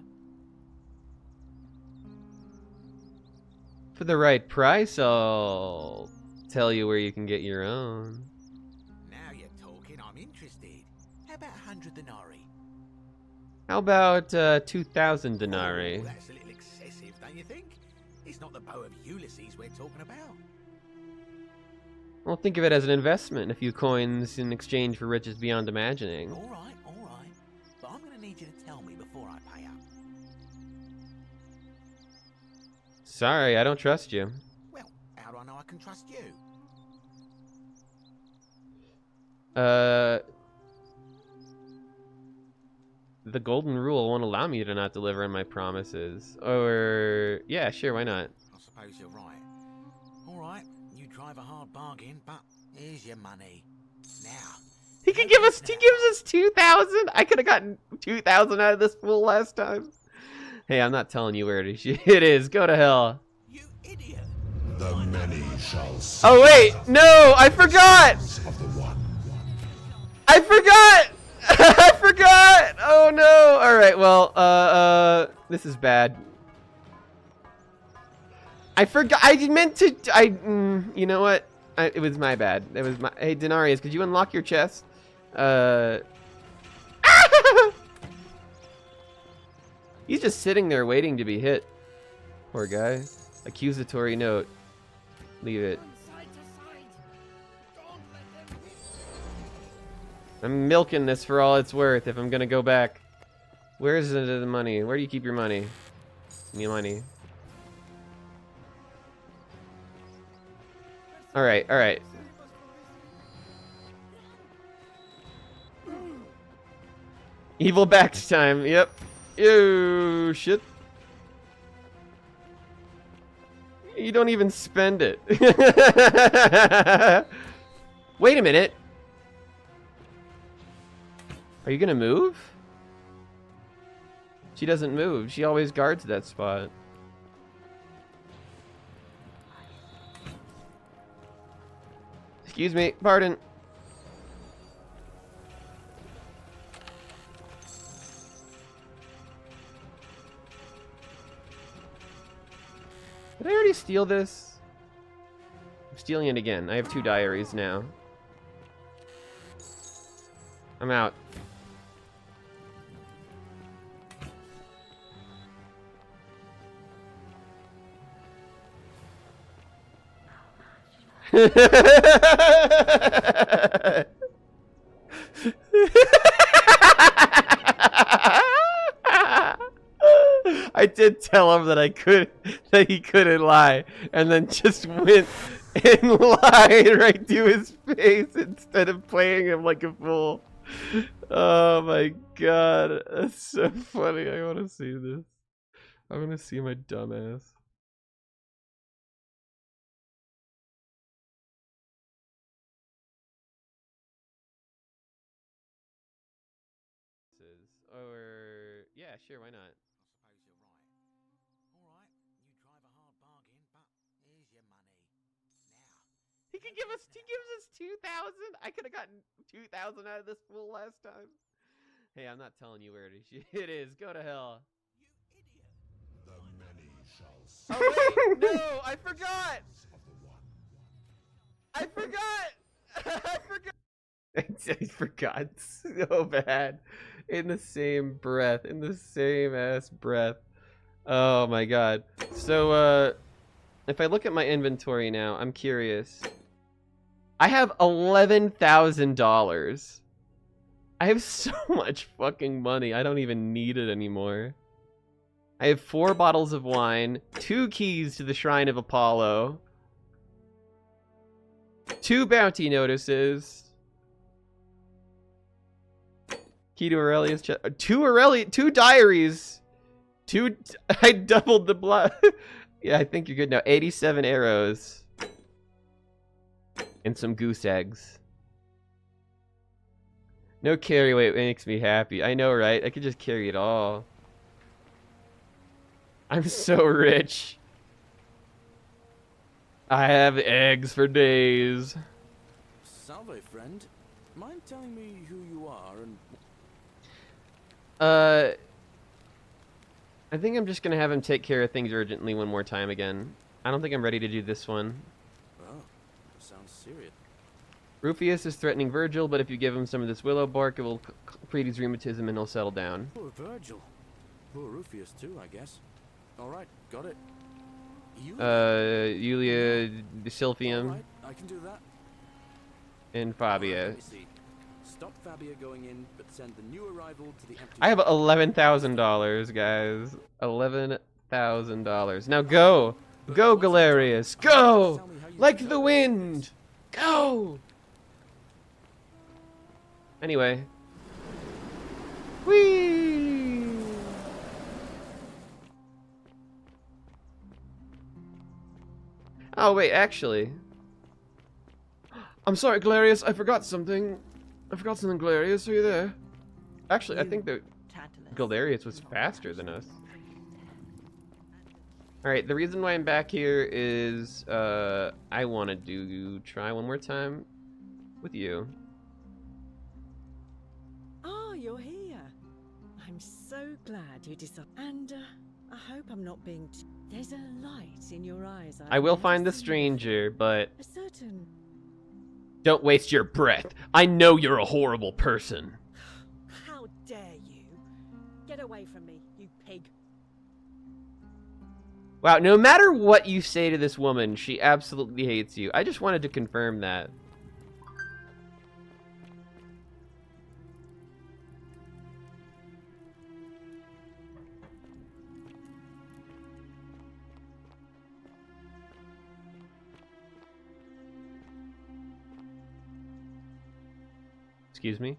For the right price, I'll tell you where you can get your own. Now you're talking, I'm interested. How about 100 denarii? How about 2,000 denarii? Oh, that's a little excessive, don't you think? It's not the bow of Ulysses we're talking about. Well, think of it as an investment, a few coins in exchange for riches beyond imagining. All right. But I'm going to need you to tell me before I pay up. Sorry, I don't trust you. Well, how do I know I can trust you? The golden rule won't allow me to not deliver on my promises. Or, yeah, sure, why not? I suppose you're right. All right, you drive a hard bargain, but here's your money. Now. He gives us 2,000? I could have gotten 2,000 out of this fool last time. Hey, I'm not telling you where it is. Go to hell. You idiot. The many shall see. Oh, wait. No, I forgot. I forgot. I forgot. Oh, no. All right, well, this is bad. I forgot. I meant to. You know what? It was my bad. It was my. Hey, Denarius, could you unlock your chest? He's just sitting there waiting to be hit. Poor guy. Accusatory note. Leave it. I'm milking this for all it's worth if I'm gonna go back. Where's the money? Where do you keep your money? Give me money. Alright, alright. Evil backs time, yep. Ew, shit. You don't even spend it. Wait a minute. Are you gonna move? She doesn't move. She always guards that spot. Excuse me, pardon. Did I already steal this? I'm stealing it again. I have 2 diaries now. I'm out. I did tell him that that he couldn't lie, and then just went and lied right to his face instead of playing him like a fool. Oh my god, that's so funny. I want to see this. I want to see my dumbass. Or yeah, sure, why not? He gives us 2,000. I could have gotten 2,000 out of this fool last time. Hey, I'm not telling you where it is. Go to hell. The many shall Oh wait, no, I forgot. I forgot. I forgot. I forgot so bad. In the same breath, in the same ass breath. Oh my god. So if I look at my inventory now, I'm curious. I have $11,000. I have so much fucking money. I don't even need it anymore. I have 4 bottles of wine, 2 keys to the Shrine of Apollo, 2 bounty notices, key to Aurelia's chest, 2 diaries, 2. I doubled the blood. Yeah, I think you're good now. 87 arrows. And some goose eggs. No carry weight makes me happy. I know, right? I could just carry it all. I'm so rich. I have eggs for days. Salve, friend. Mind telling me who you are and... I think I'm just gonna have him take care of things urgently one more time again. I don't think I'm ready to do this one. Oh, sounds serious. Rufius is threatening Virgil, but if you give him some of this willow bark, it will treat his rheumatism and he'll settle down. Poor Virgil. Poor Rufius too, I guess. Alright, got it. Yulia Silphium. Alright, I can do that. And Fabia. Let me see. Stop Fabia going in, but send the new arrival to the empty... I have $11,000, guys. $11,000. Now go! Go, Galerius! Go! Like the wind! Go! Anyway. Whee! Oh, wait, actually. I'm sorry, Galerius, I forgot something. Galerius. Are you there? Actually, I think that Galerius was faster than us. Alright, the reason why I'm back here is, I want to try one more time with you. Oh, you're here. I'm so glad you decided. And, I hope I'm not being there's a light in your eyes. I will find the stranger, but... A certain... Don't waste your breath. I know you're a horrible person. How dare you? Get away from me, you pig. Wow, no matter what you say to this woman, she absolutely hates you. I just wanted to confirm that. Excuse me?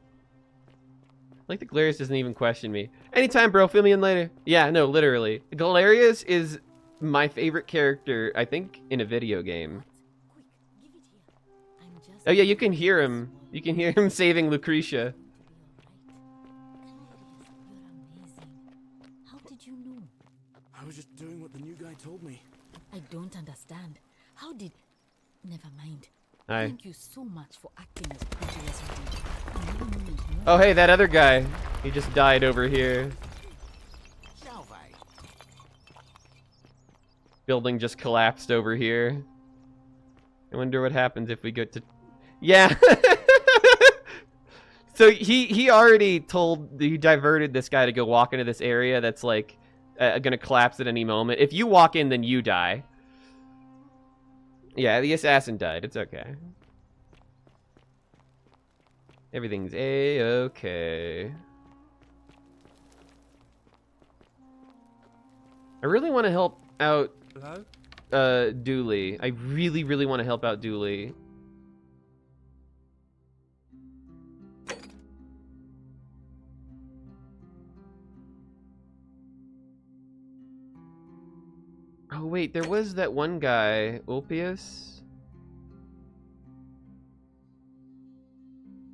Like the Galerius doesn't even question me. Anytime, bro. Fill me in later. Yeah, no, literally. Galerius is my favorite character, I think, in a video game. Oh yeah, you can hear him. You can hear him saving Lucretia. did you know? I was just doing what the new guy told me. I don't understand. How did... Never mind. Hi. Thank you so much for acting as pretty as you did. I never knew it more. Oh, hey, that other guy. He just died over here. Building just collapsed over here. I wonder what happens if we go to... Yeah! So he already he diverted this guy to go walk into this area that's like gonna collapse at any moment. If you walk in, then you die. Yeah, the assassin died. It's okay. Everything's A-okay. I really want to help out Dooley. I really, really want to help out Dooley. Oh wait, there was that one guy, Ulpius.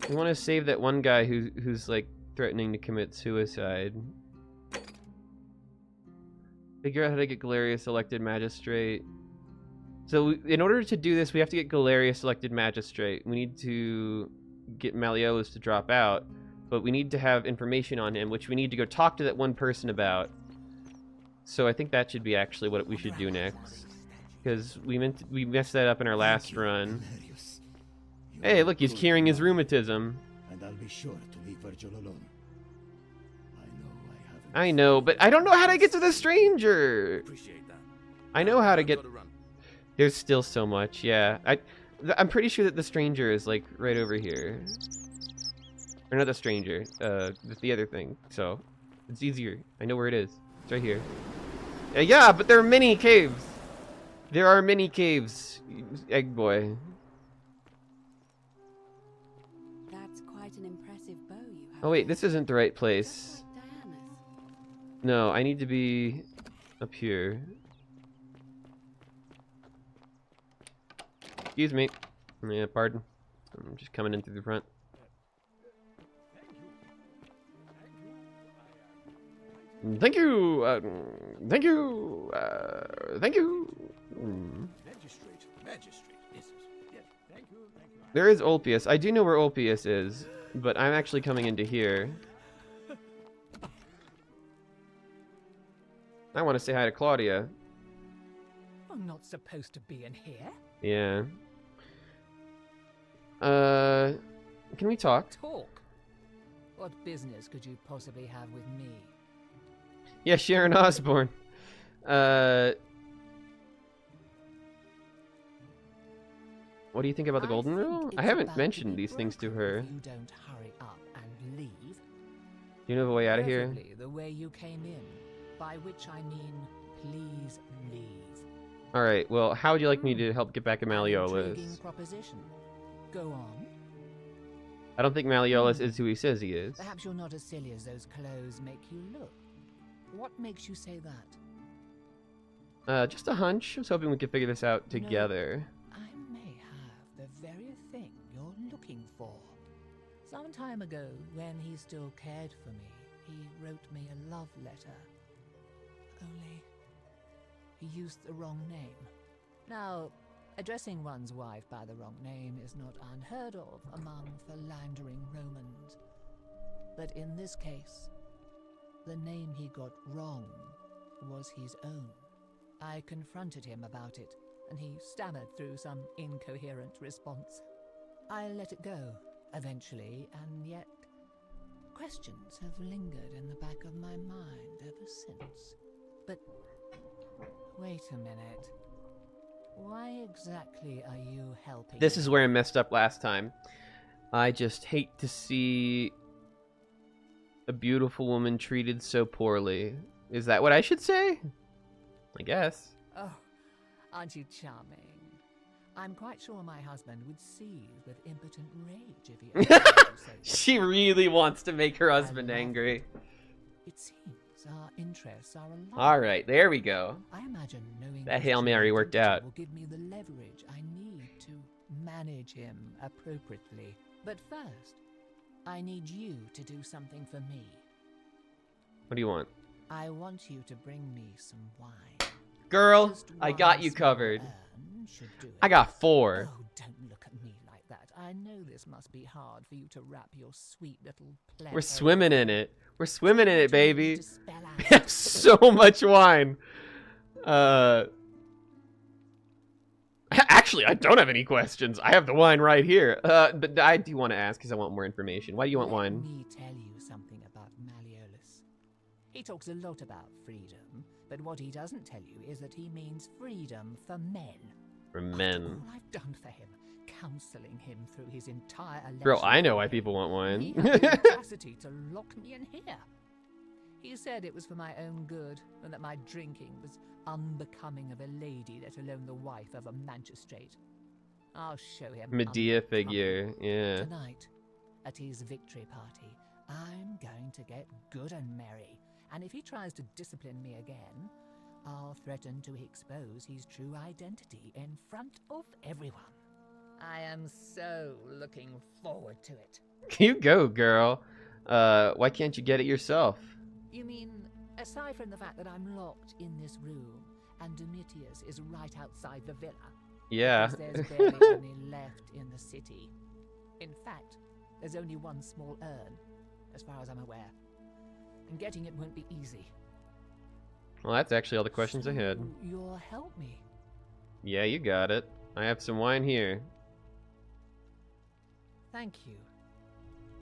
I want to save that one guy who's like threatening to commit suicide. Figure out how to get Galerius elected magistrate. So in order to do this, we have to get Galerius elected magistrate. We need to get Malleolus to drop out, but we need to have information on him, which we need to go talk to that one person about. So I think that should be actually what we should do next, because we messed that up in our last run. Hey, look, he's curing his rheumatism. And I'll be sure to leave Virgil alone. I know, but I don't know how to get to the stranger. Appreciate that. I know how to get. There's still so much. Yeah, I'm pretty sure that the stranger is like right over here, or not the stranger. The other thing. So it's easier. I know where it is. It's right here. Yeah, but there are many caves. There are many caves, Egg Boy. That's quite an impressive bow you have. Oh wait, this isn't the right place. No, I need to be up here. Excuse me. Yeah, pardon. I'm just coming in through the front. Thank you. Thank you. Thank you. There is Ulpius. I do know where Ulpius is, but I'm actually coming into here. I want to say hi to Claudia. I'm not supposed to be in here. Yeah. Can we talk? Talk? What business could you possibly have with me? Yeah, Sharon Osbourne. What do you think about the Golden Rule? I haven't mentioned these things to her. You don't hurry up and leave. Do you know the way out of here? Preferably the way you came in, by which I mean, please leave. All right. Well, how would you like me to help get back at Malleolus? Intriguing proposition. Go on. I don't think Malleolus is who he says he is. Perhaps you're not as silly as those clothes make you look. What makes you say that? Just a hunch. I was hoping we could figure this out together. I may have the very thing you're looking for. Some time ago, when he still cared for me, he wrote me a love letter. Only, he used the wrong name. Now, addressing one's wife by the wrong name is not unheard of among philandering Romans. But in this case, the name he got wrong was his own. I confronted him about it, and he stammered through some incoherent response. I let it go, eventually, and yet questions have lingered in the back of my mind ever since. But wait a minute. Why exactly are you helping? This is where I messed up last time. I just hate to see a beautiful woman treated so poorly. Is that what I should say? I guess. Oh, aren't you charming? I'm quite sure my husband would seethe with impotent rage if he ever heard you say so. She really wants to make her husband angry. It seems our interests are aligned. All right, there we go. I imagine knowing That Hail Mary worked out. will give me the leverage I need to manage him appropriately. But first, I need you to do something for me. What do you want? I want you to bring me some wine. Girl, Just I one got you small covered. urn should do it. I got 4. Oh, don't look at me like that. I know this must be hard for you to wrap your sweet little pleb. We're swimming in it. We're swimming in it, Do you need me baby. to spell We out? have so much wine. Actually, I don't have any questions. I have the wine right here. But I do want to ask because I want more information. Why do you want wine? Let me tell you something about Malleolus. He talks a lot about freedom, but what he doesn't tell you is that he means freedom for men. For men. All I've done for him, counseling him through his entire election. Bro, I know why people want He wine. had the audacity to lock me in here. He said it was for my own good, and that my drinking was unbecoming of a lady, let alone the wife of a magistrate. I'll show him. Medea figure, yeah. Tonight, at his victory party, I'm going to get good and merry, and if he tries to discipline me again, I'll threaten to expose his true identity in front of everyone. I am so looking forward to it. You go, girl. Why can't you get it yourself? You mean, aside from the fact that I'm locked in this room, and Domitius is right outside the villa? Yeah. Because there's barely any left in the city. In fact, there's only one small urn, as far as I'm aware. And getting it won't be easy. Well, that's actually all the questions I had. You'll help me. Yeah, you got it. I have some wine here. Thank you.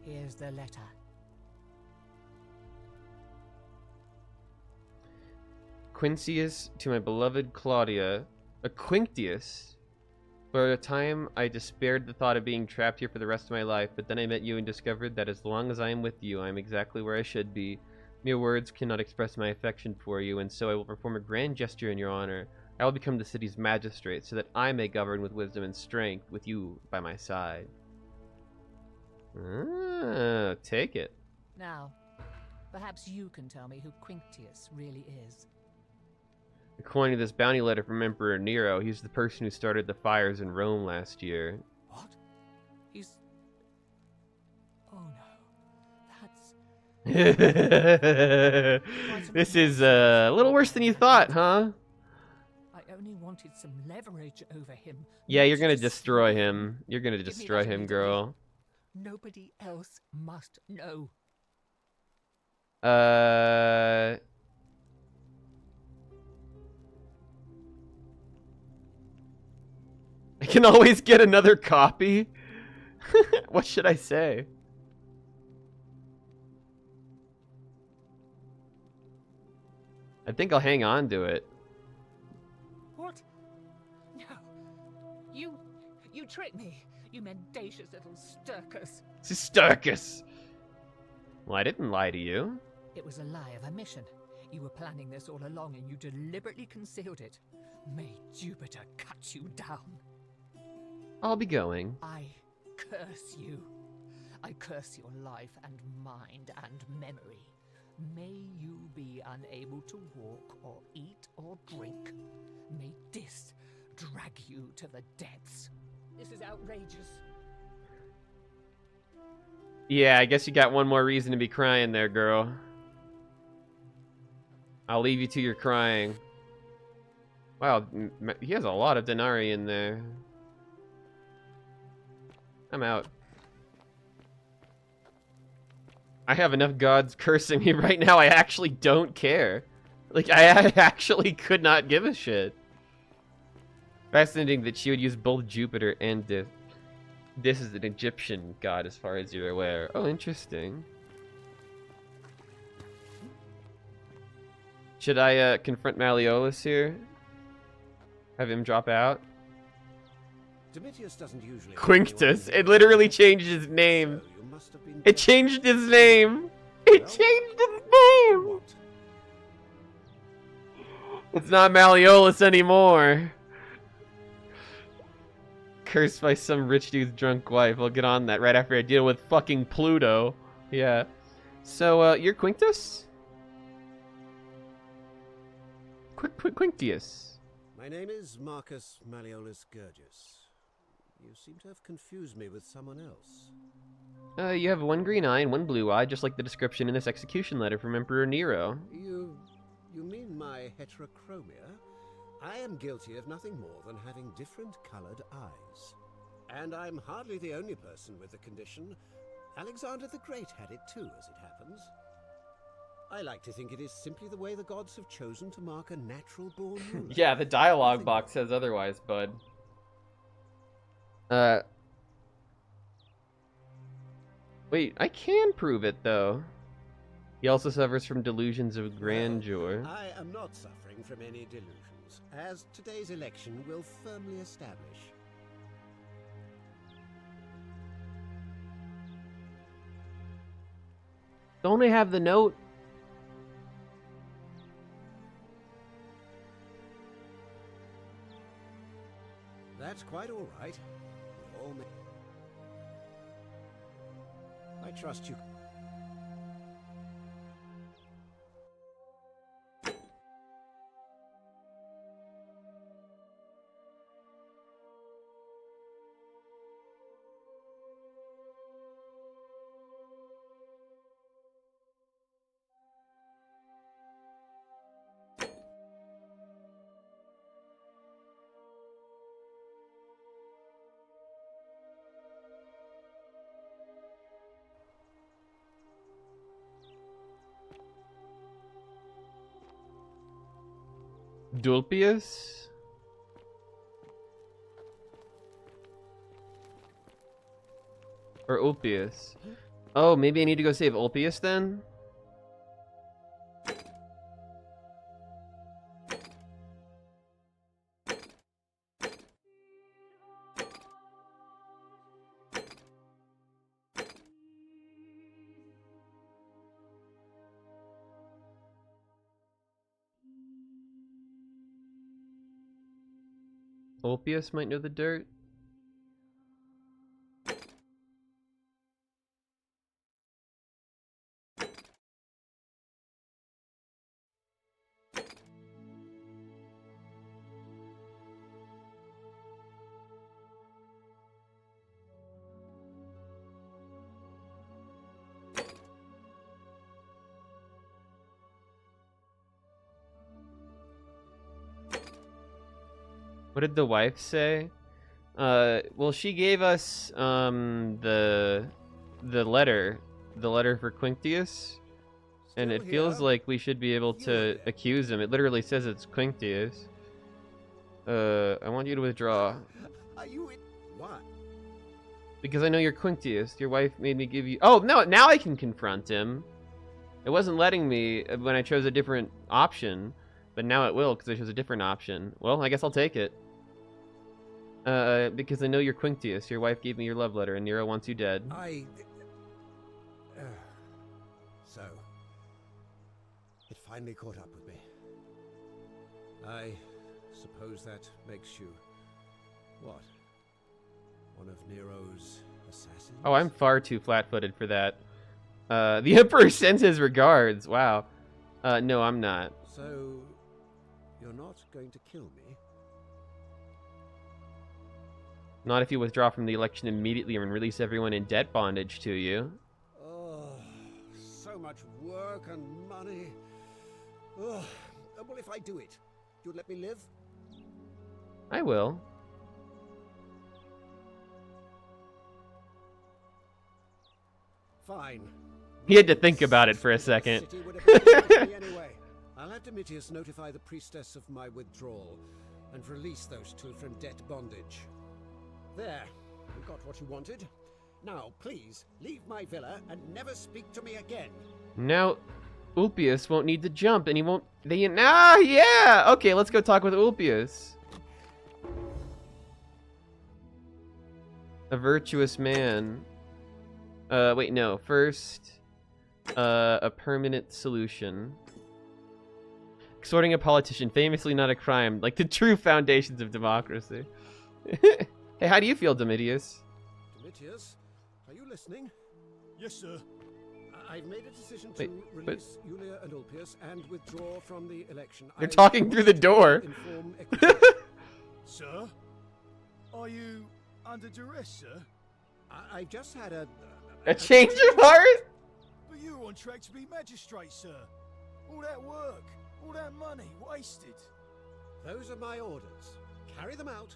Here's the letter. Quincius to my beloved Claudia. A Quinctius. For a time, I despaired the thought of being trapped here for the rest of my life, but then I met you and discovered that as long as I am with you, I am exactly where I should be. Mere words cannot express my affection for you, and so I will perform a grand gesture in your honor. I will become the city's magistrate, so that I may govern with wisdom and strength, with you by my side. Ah, take it. Now, perhaps you can tell me who Quinctius really is. According to this bounty letter from Emperor Nero, he's the person who started the fires in Rome last year. What? He's... Oh no. That's... This is a little worse than you thought, huh? I only wanted some leverage over him. Yeah, you're gonna destroy him. You're gonna destroy him, girl. Nobody else must know. I can always get another copy? What should I say? I think I'll hang on to it. What? No. You tricked me. You mendacious little stirkus. Sturkus! Well, I didn't lie to you. It was a lie of a mission. You were planning this all along and you deliberately concealed it. May Jupiter cut you down. I'll be going. I curse you. I curse your life and mind and memory. May you be unable to walk or eat or drink. May this drag you to the depths. This is outrageous. Yeah, I guess you got one more reason to be crying there, girl. I'll leave you to your crying. Wow, he has a lot of denarii in there. I'm out. I have enough gods cursing me right now, I actually don't care. Like, I actually could not give a shit. Fascinating that she would use both Jupiter and Dis. This is an Egyptian god as far as you're aware. Oh, interesting. Should I confront Malleolus here? Have him drop out? Domitius doesn't usually... Quinctus. It literally changed his name. It changed his name. It changed his name. It's not Malleolus anymore. Cursed by some rich dude's drunk wife. I'll get on that right after I deal with fucking Pluto. Yeah. So, you're Quinctus? Quinctius. My name is Marcus Malleolus Gurgis. You seem to have confused me with someone else. You have one green eye and one blue eye, just like the description in this execution letter from Emperor Nero. You heterochromia, I am guilty of nothing more than having different colored eyes. And I'm hardly the only person with the condition. Alexander the Great had it too, as it happens. I like to think it is simply the way the gods have chosen to mark a natural-born ruler. Yeah, the dialogue box says otherwise, bud. Wait, I can prove it, though. He also suffers from delusions of grandeur. Well, I am not suffering from any delusions, as today's election will firmly establish. Don't I have the note? That's quite all right. We all I trust you. Dulpius? Or Ulpius? Oh, maybe I need to go save Ulpius then? Ulpius might know the dirt. What did the wife say? Well, she gave us the letter for Quinctius, and it feels like we should be able to accuse him. It literally says it's Quinctius. I want you to withdraw. Are you in... What? Because I know you're Quinctius. Your wife made me give you... Oh, no, now I can confront him. It wasn't letting me when I chose a different option, but now it will because I chose a different option. Well, I guess I'll take it. Because I know you're Quinctius. Your wife gave me your love letter, and Nero wants you dead. So, it finally caught up with me. I suppose that makes you... what? One of Nero's assassins? Oh, I'm far too flat-footed for that. The Emperor sends his regards. Wow. No, I'm not. So, you're not going to kill me? Not if you withdraw from the election immediately and release everyone in debt bondage to you. Oh, so much work and money. Oh, well, if I do it, you'd let me live? I will. Fine. He had to think about it for a second. Anyway, I'll have Domitius notify the priestess of my withdrawal and release those two from debt bondage. There, you got what you wanted. Now, please, leave my villa and never speak to me again. Now, Ulpius won't need to jump, and he won't... yeah! Okay, let's go talk with Ulpius. A virtuous man. Wait, no. First, a permanent solution. Exhorting a politician, famously not a crime, like the true foundations of democracy. Hey, how do you feel, Domitius? Domitius, are you listening? Yes, sir. I've made a decision to release Julia and Ulpius and withdraw from the election. They're talking through the door. Sir? Are you under duress, sir? I just had a change of heart? But you were on track to be magistrate, sir. All that work, All that money wasted. Those are my orders. Carry them out.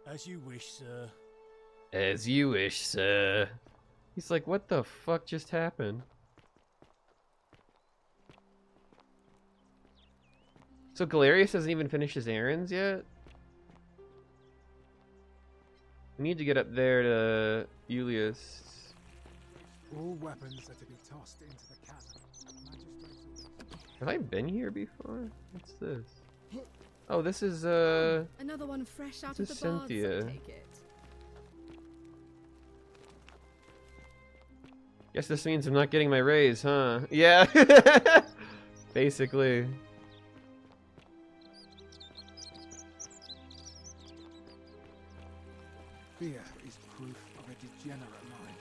As you wish, sir. As you wish, sir. He's like, what the fuck just happened? So Galerius hasn't even finished his errands yet? We need to get up there to Julius. All weapons are to be tossed into the chasm. Have I been here before? What's this? Oh, this is Another one fresh out of this the is baths, I Cynthia. take it. Guess this means I'm not getting my raise, huh? Yeah. Basically. Fear is proof of a degenerate mind.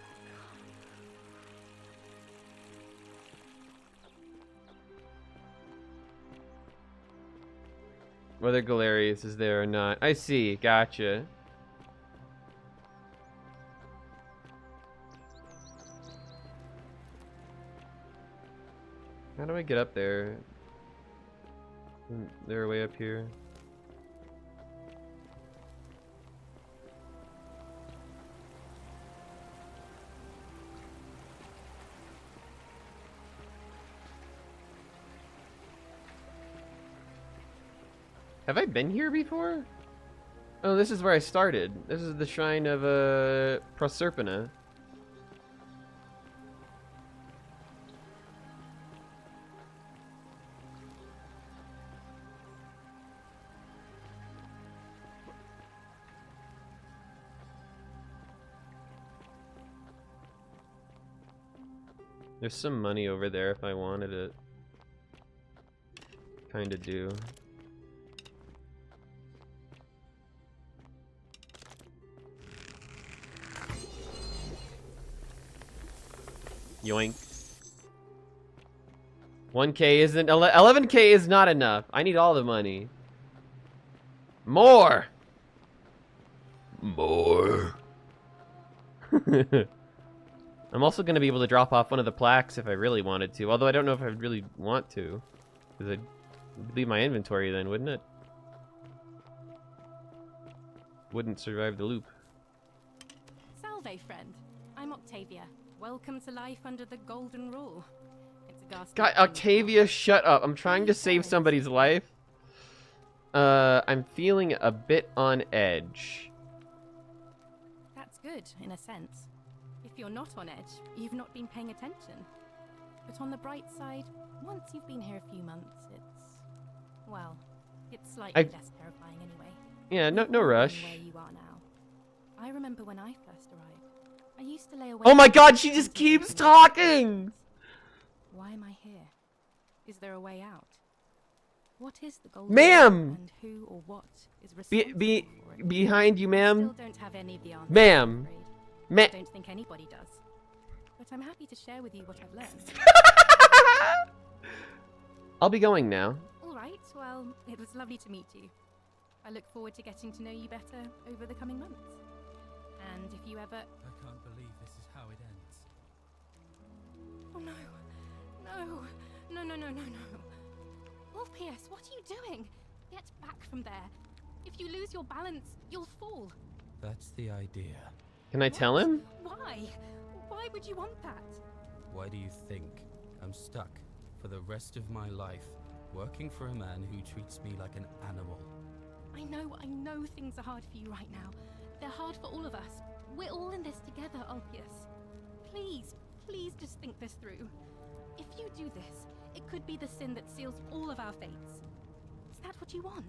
Whether Galerius is there or not. I see. Gotcha. How do I get up there? They're way up here. Have I been here before? Oh, this is where I started. This is the shrine of Proserpina. There's some money over there if I wanted it. Kinda do. Yoink. 1K isn't 11K is not enough. I need all the money. More. More. I'm also going to be able to drop off one of the plaques if I really wanted to. Although I don't know if I really want to. Because I'd leave my inventory then, wouldn't it? Wouldn't survive the loop. Salve, friend. I'm Octavia. Welcome to life under the golden rule. It's a ghastly God, thing. Octavia, shut up. I'm trying to save somebody's life. I'm feeling a bit on edge. That's good, in a sense. If you're not on edge, you've not been paying attention. But on the bright side, once you've been here a few months, well, it's slightly less terrifying anyway. Yeah, no rush. Where you are now. I remember when I first arrived. I used to lay awake. Oh my god, she just keeps talking! Why am I here? Is there a way out? What is the golden Ma'am! and who or what is responsible for it? Behind you, ma'am. Still don't have any of the answers, Ma'am. I'm afraid. I don't think anybody does. But I'm happy to share with you what I've learned. I'll be going now. All right, well, it was lovely to meet you. I look forward to getting to know you better over the coming months. And if you ever... I can't believe this is how it ends. Oh no. No. No, no, no, no, no. Orpheus, what are you doing? Get back from there. If you lose your balance, you'll fall. That's the idea. Can I tell him? Why? Why would you want that? Why do you think I'm stuck for the rest of my life working for a man who treats me like an animal? I know things are hard for you right now. They're hard for all of us. We're all in this together, Ulpius. Please just think this through. If you do this, it could be the sin that seals all of our fates. Is that what you want?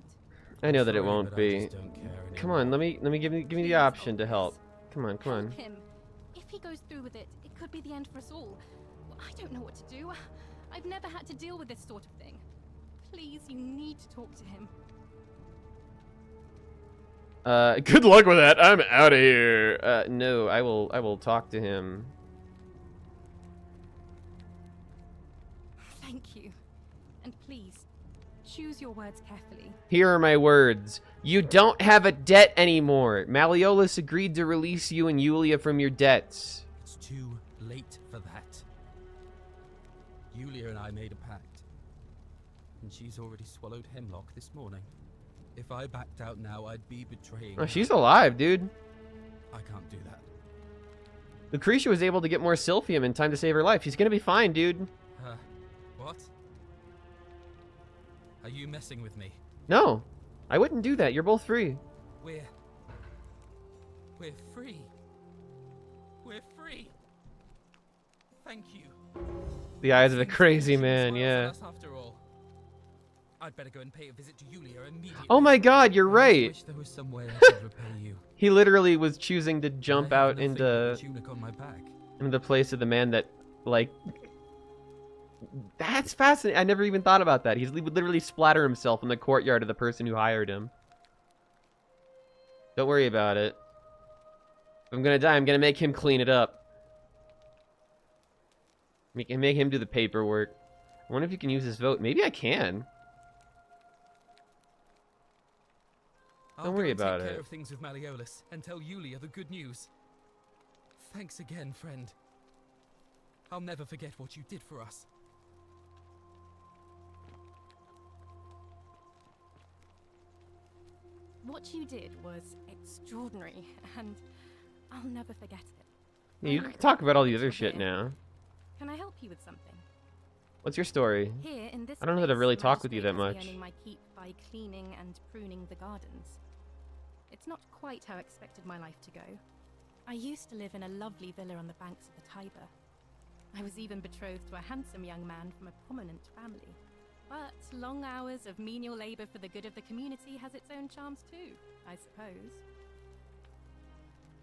I know that it won't but I be. just don't care Come on, let me give me the option to help. Come on, come on. Help him. If he goes through with it, it could be the end for us all. I don't know what to do. I've never had to deal with this sort of thing. Please, you need to talk to him. Good luck with that. I'm out of here. No, I will talk to him. Thank you. And please, choose your words carefully. Here are my words. You don't have a debt anymore. Malleolus agreed to release you and Julia from your debts. It's too late for that. Julia and I made a pact. and she's already swallowed hemlock this morning. If I backed out now, I'd be betraying Oh, her. she's alive, dude. I can't do that. Lucretia was able to get more silphium in time to save her life. She's gonna be fine, dude. What? Are you messing with me? No, I wouldn't do that. You're both free. We're free. We're free. Thank you. The eyes of a crazy man, Smiles yeah. at us after all. I'd better go and pay a visit to Yulia immediately. Oh my god, you're I right. wish there was some way I could repay you. He literally was choosing to jump I have out nothing into but the tunic on my back. the place of the man that, like... That's fascinating. I never even thought about that. He would literally splatter himself in the courtyard of the person who hired him. Don't worry about it. If I'm gonna die, I'm gonna make him clean it up. Make him do the paperwork. I wonder if you can use his vote. Maybe I can. Don't worry about Take it. care of things with Malleolus and tell Yulia the good news. Thanks again, friend. I'll never forget what you did for us. What you did was extraordinary, and I'll never forget it. Yeah, you can talk about all the other shit now. Can I help you with something? What's your story? Here in this I don't know how to place, really talk with you that magistrate has much. me earning my keep by cleaning and pruning the gardens. It's not quite how I expected my life to go. I used to live in a lovely villa on the banks of the Tiber. I was even betrothed to a handsome young man from a prominent family. But long hours of menial labor for the good of the community has its own charms too, I suppose.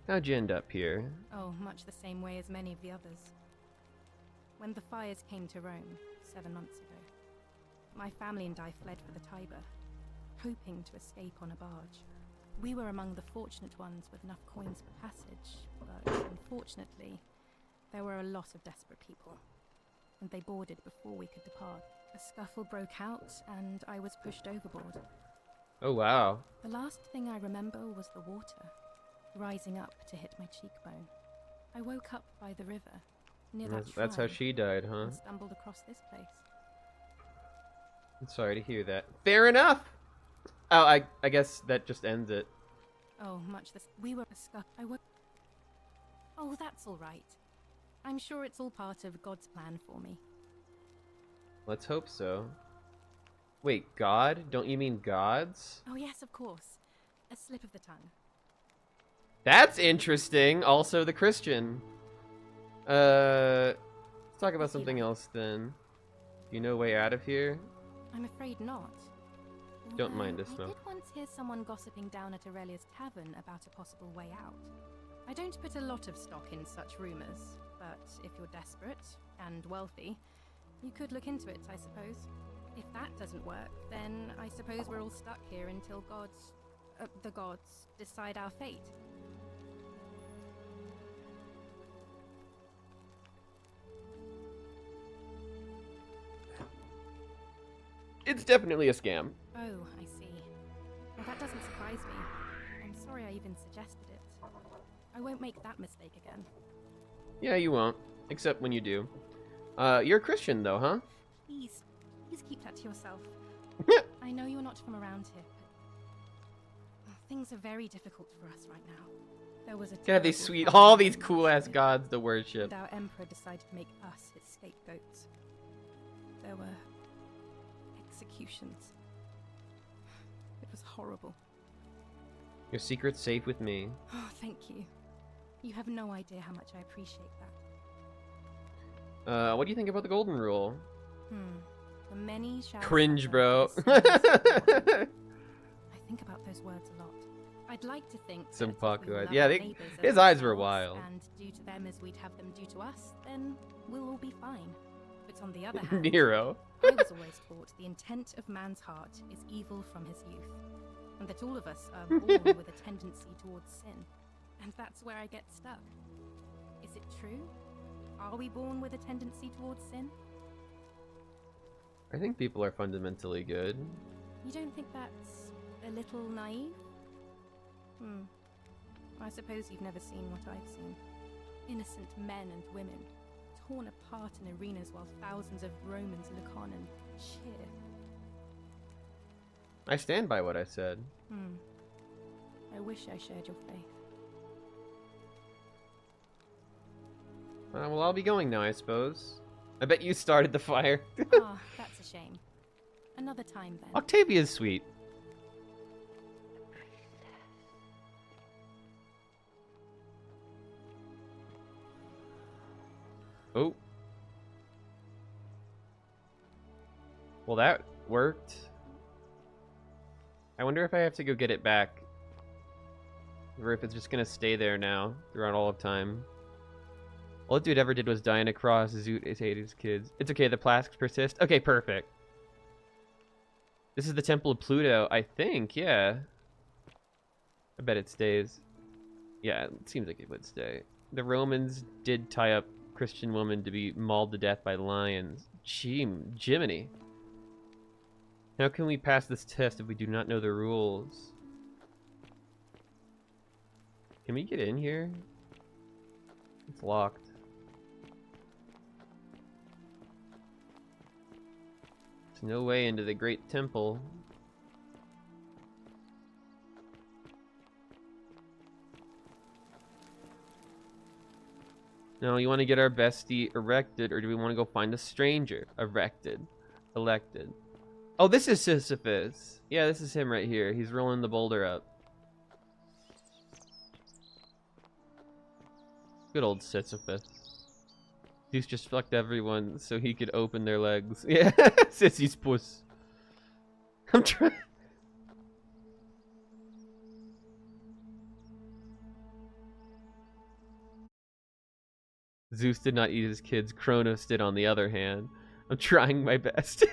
How'd you end up here? Oh, much the same way as many of the others. When the fires came to Rome 7 months ago, my family and I fled for the Tiber, hoping to escape on a barge. We were among the fortunate ones with enough coins for passage, but unfortunately, there were a lot of desperate people, and they boarded before we could depart. A scuffle broke out, and I was pushed overboard. Oh, wow. The last thing I remember was the water, rising up to hit my cheekbone. I woke up by the river, near that That's how shrine, she died, huh? and stumbled across this place. I'm sorry to hear that. Fair enough! Oh, I guess that just ends it. Oh, much this. We were a scuff. I woke. Oh, that's all right. I'm sure it's all part of God's plan for me. Let's hope so. Wait, God? Don't you mean gods? Oh, yes, of course. A slip of the tongue. That's interesting. Also the Christian. Let's talk about something else then. Do you know a way out of here? I'm afraid not. Don't mind us, I though. did once hear someone gossiping down at Aurelia's tavern about a possible way out. I don't put a lot of stock in such rumors, but if you're desperate and wealthy, you could look into it, I suppose. If that doesn't work, then I suppose we're all stuck here until the gods decide our fate. It's definitely a scam. Oh, I see. Well, that doesn't surprise me. I'm sorry I even suggested it. I won't make that mistake again. Yeah, you won't. Except when you do. You're a Christian, though, huh? Please keep that to yourself. I know you're not from around here, but things are very difficult for us right now. There was a Gotta have these terrible sweet, fire all these in cool-ass Bourgeoisie, gods to worship. and our emperor decided to make us his scapegoats. There were executions. It was horrible. Your secret's safe with me. Oh, thank you. You have no idea how much I appreciate that. What do you think about the golden rule? The many shall Cringe, suffer, bro. the some shall thrive. I think about those words a lot. I'd like to think that if we Senpaku eyes. love Yeah, our they, neighbours as his eyes were ourselves wild. and do to them as we'd have them do to us, then we'll all be fine. But on the other hand, Nero. I was always taught the intent of man's heart is evil from his youth, and that all of us are born with a tendency towards sin. And that's where I get stuck. Is it true? Are we born with a tendency towards sin? I think people are fundamentally good. You don't think that's a little naive? I suppose you've never seen what I've seen. Innocent men and women, torn apart in arenas while thousands of Romans look on and cheer. I stand by what I said. I wish I shared your faith. Well, I'll be going now, I suppose. I bet you started the fire. Ah, that's a shame. Another time then. Octavia's sweet. Oh. Well, that worked. I wonder if I have to go get it back. Or if it's just gonna stay there now throughout all of time. All the dude ever did was die in a cross. Zoot hated his kids. It's okay, the plaques persist. Okay, perfect. This is the Temple of Pluto, I think, yeah. I bet it stays. Yeah, it seems like it would stay. The Romans did tie up Christian women to be mauled to death by lions. Jiminy. How can we pass this test if we do not know the rules? Can we get in here? It's locked. There's no way into the Great Temple. No, you want to get our bestie erected, or do we want to go find a stranger? Erected. Elected. Oh, this is Sisyphus. Yeah, this is him right here. He's rolling the boulder up. Good old Sisyphus. Zeus just fucked everyone so he could open their legs. Yeah, Sissy's puss. I'm trying. Zeus did not eat his kids. Kronos did, on the other hand. I'm trying my best.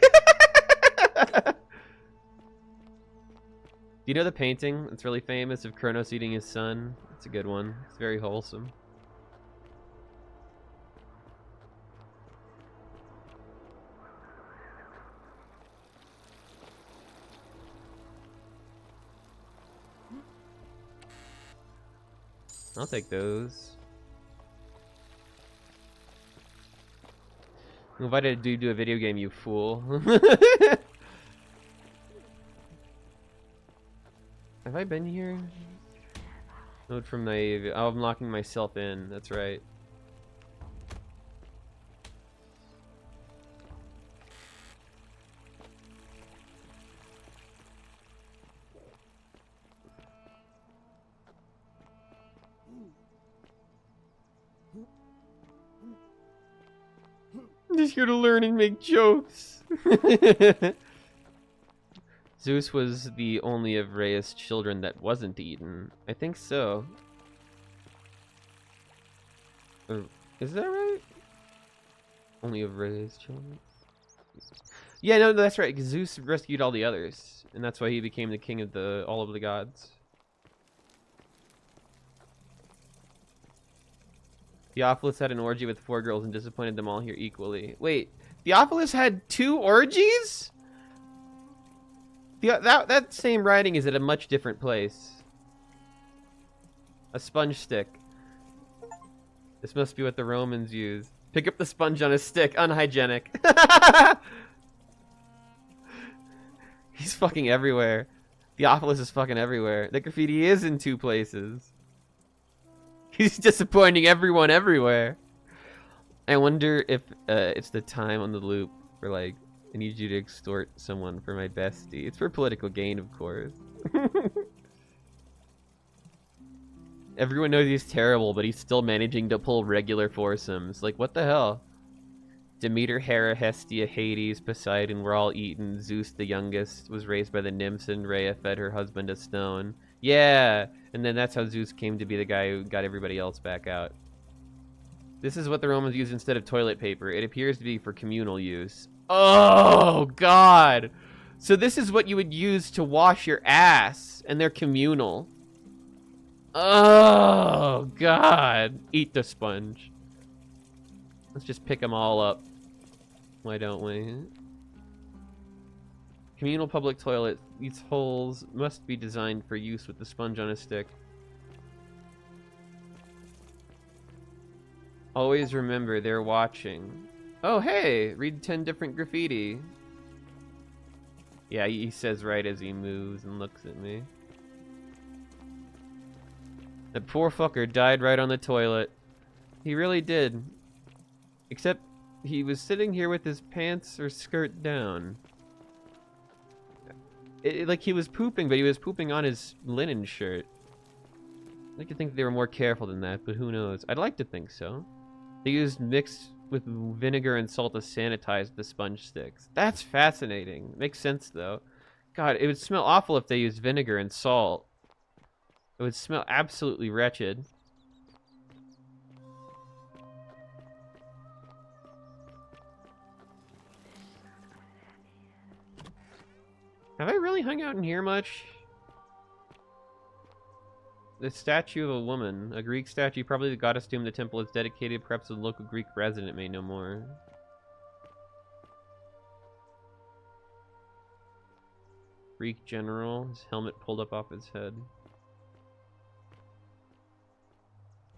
Do you know the painting that's really famous of Kronos eating his son? It's a good one. It's very wholesome. I'll take those. I'm invited to do a video game, you fool. Have I been here? Note from naive. Oh, I'm locking myself in. That's right. I'm just here to learn and make jokes. Zeus was the only of Rhea's children that wasn't eaten. I think so. Or, is that right? Only of Rhea's children? Yeah, no, that's right. 'Cause Zeus rescued all the others, and that's why he became the king of all of the gods. Theophilus had an orgy with 4 girls and disappointed them all here equally. Wait, Theophilus had 2 orgies? That same writing is at a much different place. A sponge stick. This must be what the Romans used. Pick up the sponge on a stick. Unhygienic. He's fucking everywhere. Theophilus is fucking everywhere. The graffiti is in 2 places. He's disappointing everyone everywhere. I wonder if it's the time on the loop for, like, I need you to extort someone for my bestie. It's for political gain, of course. Everyone knows he's terrible, but he's still managing to pull regular foursomes. Like, what the hell? Demeter, Hera, Hestia, Hades, Poseidon were all eaten. Zeus, the youngest, was raised by the nymphs, and Rhea fed her husband a stone. Yeah! And then that's how Zeus came to be the guy who got everybody else back out. This is what the Romans used instead of toilet paper. It appears to be for communal use. Oh, God! So this is what you would use to wash your ass, and they're communal. Oh, God. Eat the sponge. Let's just pick them all up. Why don't we? Communal public toilet. These holes must be designed for use with the sponge on a stick. Always remember they're watching. Oh, hey! Read 10 different graffiti. Yeah, he says right as he moves and looks at me. That poor fucker died right on the toilet. He really did. Except he was sitting here with his pants or skirt down. Like he was pooping, but he was pooping on his linen shirt. I'd like to think they were more careful than that, but who knows? I'd like to think so. They used mixed with vinegar and salt to sanitize the sponge sticks. That's fascinating. Makes sense, though. God, it would smell awful if they used vinegar and salt. It would smell absolutely wretched. Have I really hung out in here much? The statue of a woman. A Greek statue, probably the goddess to whom the temple is dedicated. Perhaps a local Greek resident may know more. Greek general. His helmet pulled up off his head.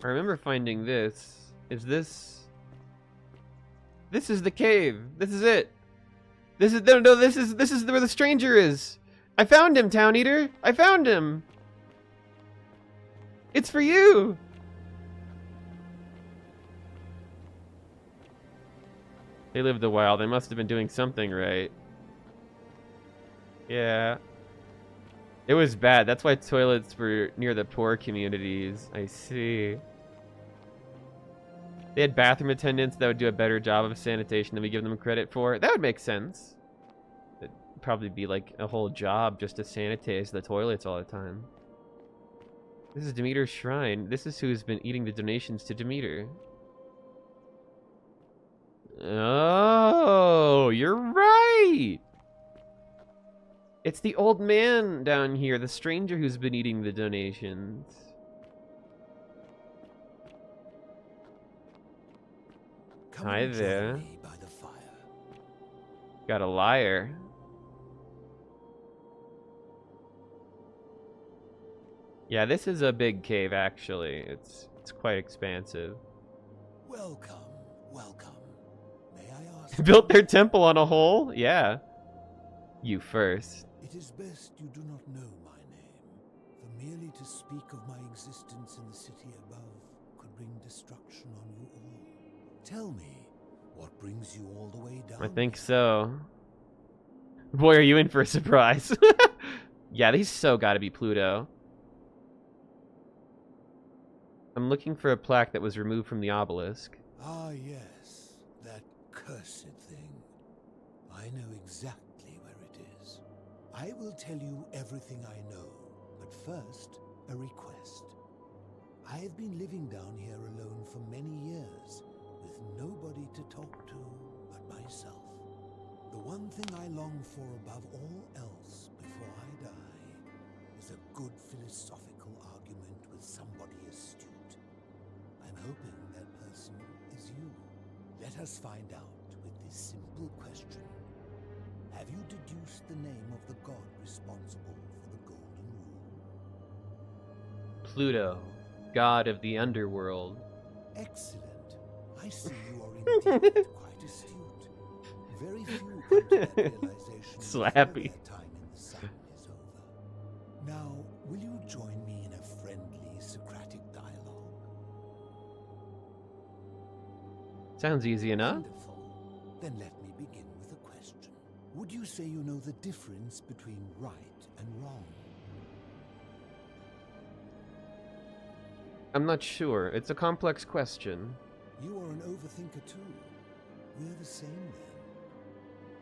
I remember finding this. Is this... This is the cave. This is it. This is... No, this is where the stranger is. I found him, Town Eater. I found him. It's for you! They lived a while. They must have been doing something right. Yeah. It was bad. That's why toilets were near the poor communities. I see. They had bathroom attendants that would do a better job of sanitation than we give them credit for. That would make sense. It'd probably be like a whole job just to sanitize the toilets all the time. This is Demeter's shrine. This is who's been eating the donations to Demeter. Oh, you're right! It's the old man down here, the stranger who's been eating the donations. Hi there. Got a liar. Yeah, this is a big cave, actually. It's quite expansive. Welcome, welcome. May I ask? Built their temple on a hole? Yeah. You first. It is best you do not know my name, for merely to speak of my existence in the city above could bring destruction on you all. Tell me, what brings you all the way down? I think so. Boy, are you in for a surprise. Yeah, these so gotta be Pluto. I'm looking for a plaque that was removed from the obelisk. Ah, yes, that cursed thing. I know exactly where it is. I will tell you everything I know, but first, a request. I have been living down here alone for many years, with nobody to talk to but myself. The one thing I long for above all else before I die is a good philosophical argument with somebody astute. I'm hoping that person is you. Let us find out with this simple question. Have you deduced the name of the god responsible for the Golden Rule? Pluto, god of the underworld. Excellent. I see you are indeed quite astute. Very few come to that realization Slappy. before their time in the sun is over. Now, will you join me in a friendly Socratic dialogue? Sounds easy enough. Wonderful. Then let me begin with a question. Would you say you know the difference between right and wrong? I'm not sure. It's a complex question. You are an overthinker too. We're the same then.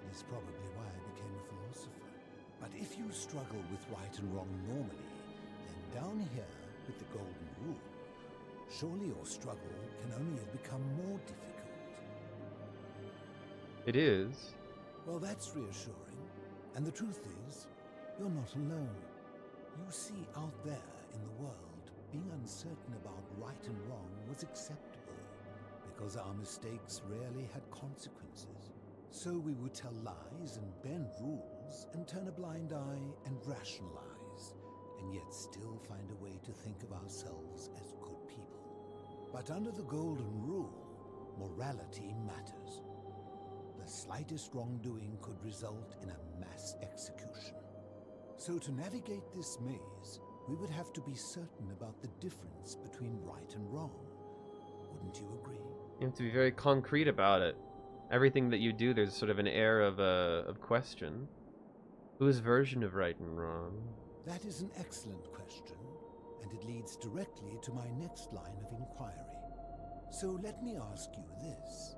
It is probably why I became a philosopher. But if you struggle with right and wrong normally, then down here with the Golden Rule, surely your struggle can only have become more difficult. It is. Well, that's reassuring. And the truth is, you're not alone. You see, out there in the world, being uncertain about right and wrong was acceptable, because our mistakes rarely had consequences. So we would tell lies and bend rules and turn a blind eye and rationalize, and yet still find a way to think of ourselves as good people. But under the Golden Rule, morality matters. The slightest wrongdoing could result in a mass execution. So to navigate this maze, we would have to be certain about the difference between right and wrong. Wouldn't you agree? You have to be very concrete about it. Everything that you do, there's sort of an air of question. Whose version of right and wrong? That is an excellent question, and it leads directly to my next line of inquiry. So let me ask you this.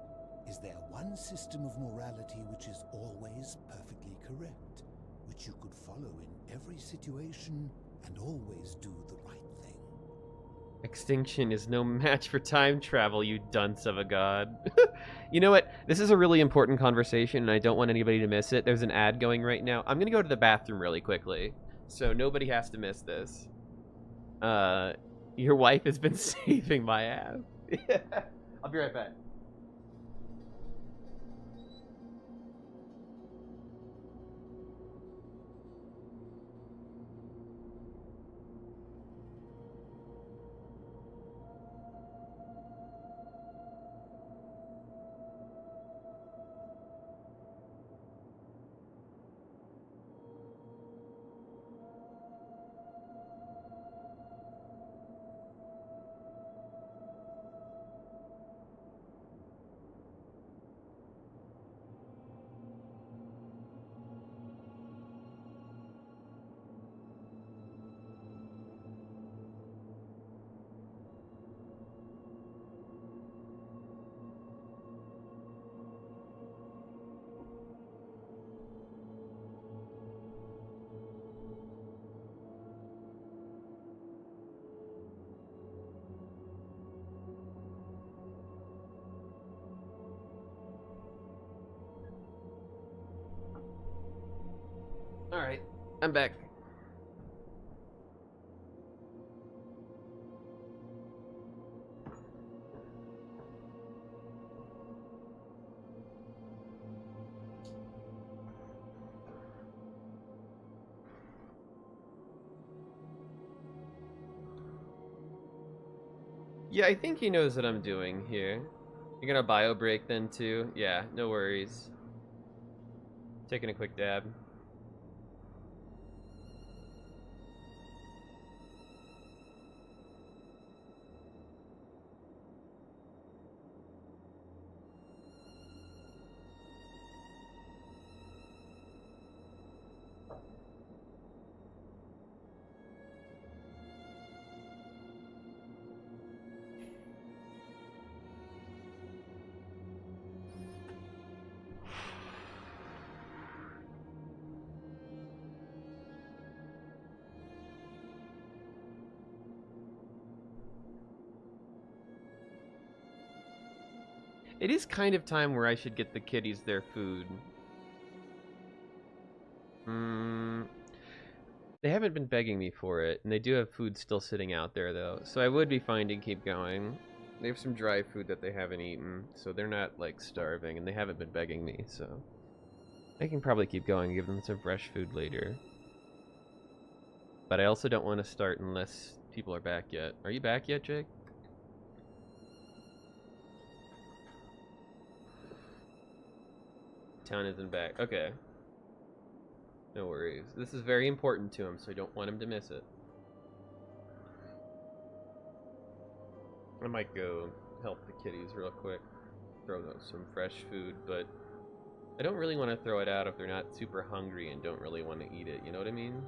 Is there one system of morality which is always perfectly correct, which you could follow in every situation and always do the right thing? Extinction is no match for time travel, you dunce of a god. You know what? This is a really important conversation, and I don't want anybody to miss it. There's an ad going right now. I'm gonna go to the bathroom really quickly, so nobody has to miss this. Your wife has been saving my ass. I'll be right back. Alright, I'm back. Yeah, I think he knows what I'm doing here. You're gonna bio break then too? Yeah, no worries. Taking a quick dab. It is kind of time where I should get the kitties their food. They haven't been begging me for it, and they do have food still sitting out there, though. So I would be fine to keep going. They have some dry food that they haven't eaten, so they're not, like, starving, and they haven't been begging me, so... I can probably keep going and give them some fresh food later. But I also don't want to start unless people are back yet. Are you back yet, Jake? Town isn't back. Okay. No worries. This is very important to him, so I don't want him to miss it. I might go help the kitties real quick. Throw them some fresh food, but I don't really want to throw it out if they're not super hungry and don't really want to eat it. You know what I mean?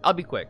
I'll be quick.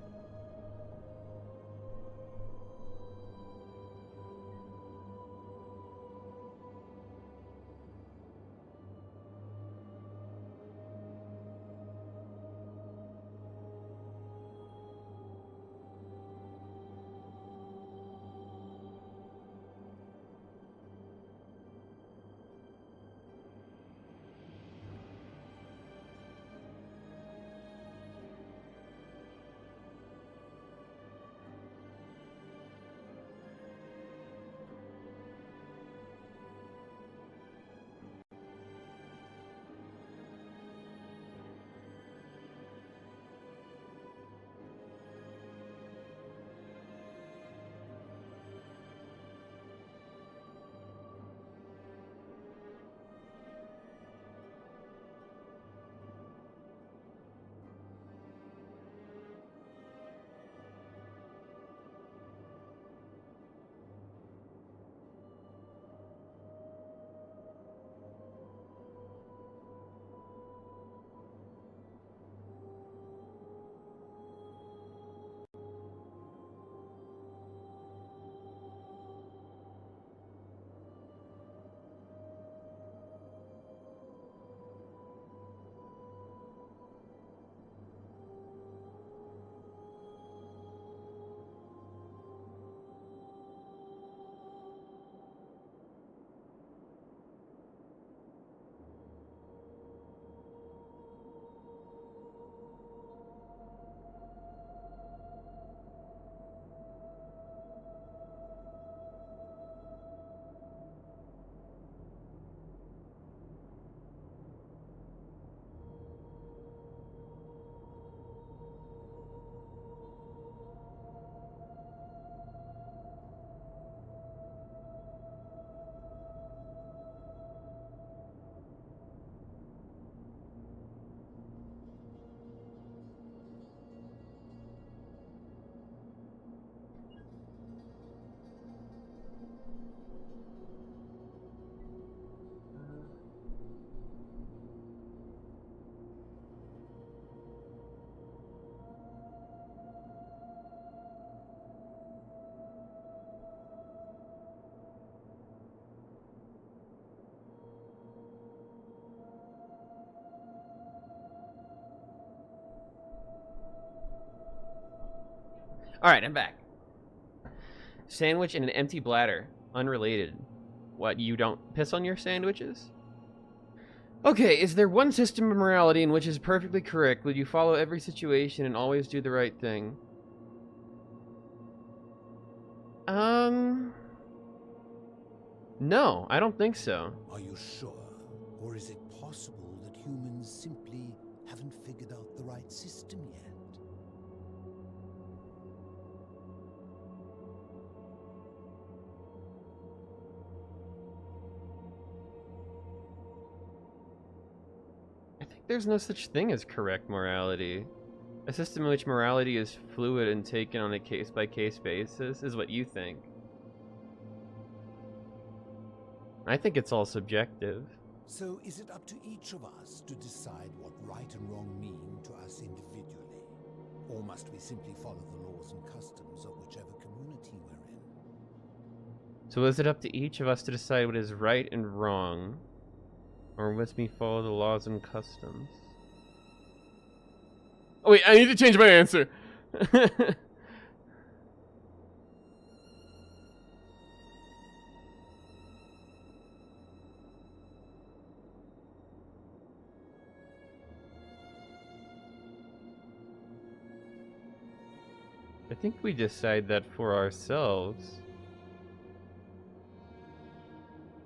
Alright, I'm back. Sandwich and an empty bladder. Unrelated. What, you don't piss on your sandwiches? Okay, is there one system of morality in which is perfectly correct? Would you follow every situation and always do the right thing? No, I don't think so. Are you sure? Or is it possible that humans simply haven't figured out the right system yet? I think there's no such thing as correct morality. A system in which morality is fluid and taken on a case-by-case basis is what you think. I think it's all subjective. So is it up to each of us to decide what right and wrong mean to us individually? Or must we simply follow the laws and customs of whichever community we're in? So is it up to each of us to decide what is right and wrong? Or must we follow the laws and customs? Oh wait, I need to change my answer. I think we decide that for ourselves.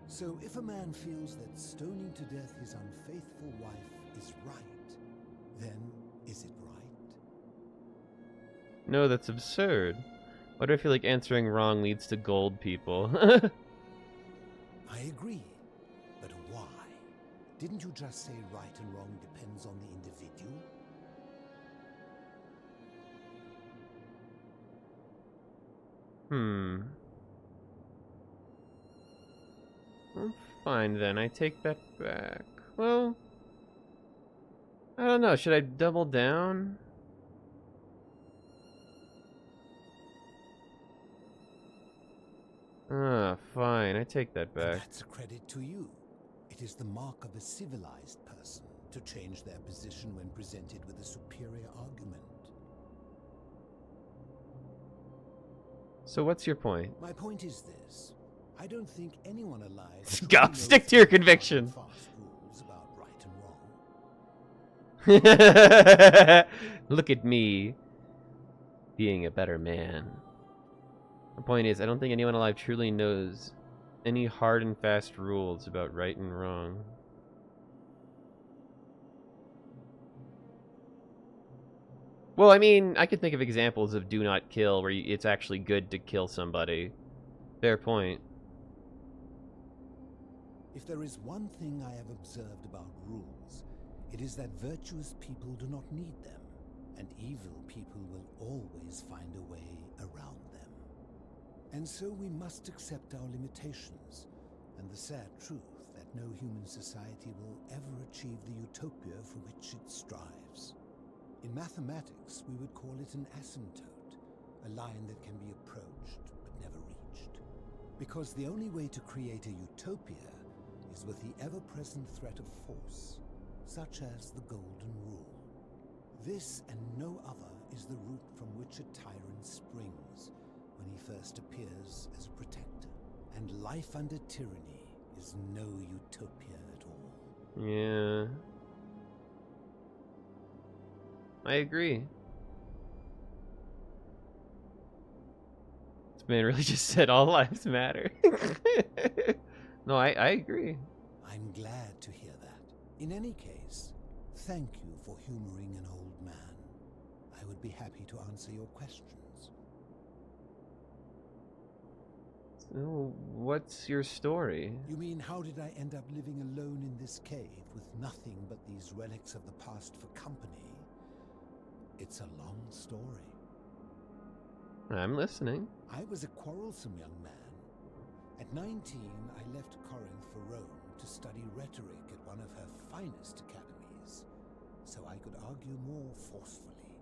So if a man feels that stoning to death his unfaithful wife is right, then is it right? No, that's absurd. Why do I feel like answering wrong leads to gold people? I agree, but why? Didn't you just say right and wrong depends on the individual? Well, fine then, I take that back. Well, I don't know, should I double down? Fine, I take that back. That's a credit to you. It is the mark of a civilized person to change their position when presented with a superior argument. So what's your point? My point is this. I don't think anyone alive Scott, stick to your conviction. fast rules about right and wrong. Look at me being a better man. The point is, I don't think anyone alive truly knows any hard and fast rules about right and wrong. Well, I mean, I could think of examples of do not kill where it's actually good to kill somebody. Fair point. If there is one thing I have observed about rules, it is that virtuous people do not need them, and evil people will always find a way around them. And so we must accept our limitations, and the sad truth that no human society will ever achieve the utopia for which it strives. In mathematics, we would call it an asymptote, a line that can be approached but never reached. Because the only way to create a utopia is with the ever-present threat of force, such as the Golden Rule. This and no other is the root from which a tyrant springs when he first appears as a protector. And life under tyranny is no utopia at all. Yeah. I agree. This man really just said all lives matter. No, I agree. I'm glad to hear that. In any case, thank you for humoring an old man. I would be happy to answer your questions. So, what's your story? You mean, how did I end up living alone in this cave with nothing but these relics of the past for company? It's a long story. I'm listening. I was a quarrelsome young man. At 19, I left Corinth for Rome to study rhetoric at one of her finest academies, so I could argue more forcefully.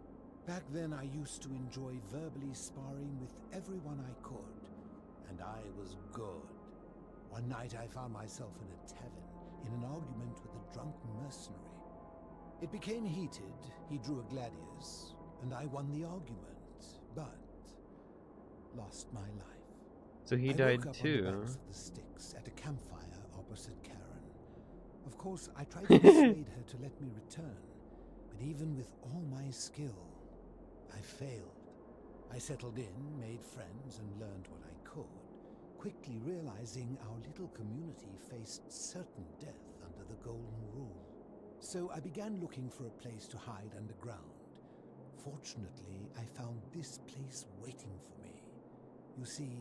Back then, I used to enjoy verbally sparring with everyone I could, and I was good. One night, I found myself in a tavern in an argument with a drunk mercenary. It became heated, he drew a gladius, and I won the argument, but lost my life. So he I died woke up too. on the banks of the Styx at a campfire opposite Karen. Of course, I tried to persuade her to let me return, but even with all my skill, I failed. I settled in, made friends, and learned what I could, quickly realizing our little community faced certain death under the Golden Rule. So I began looking for a place to hide underground. Fortunately, I found this place waiting for me. You see,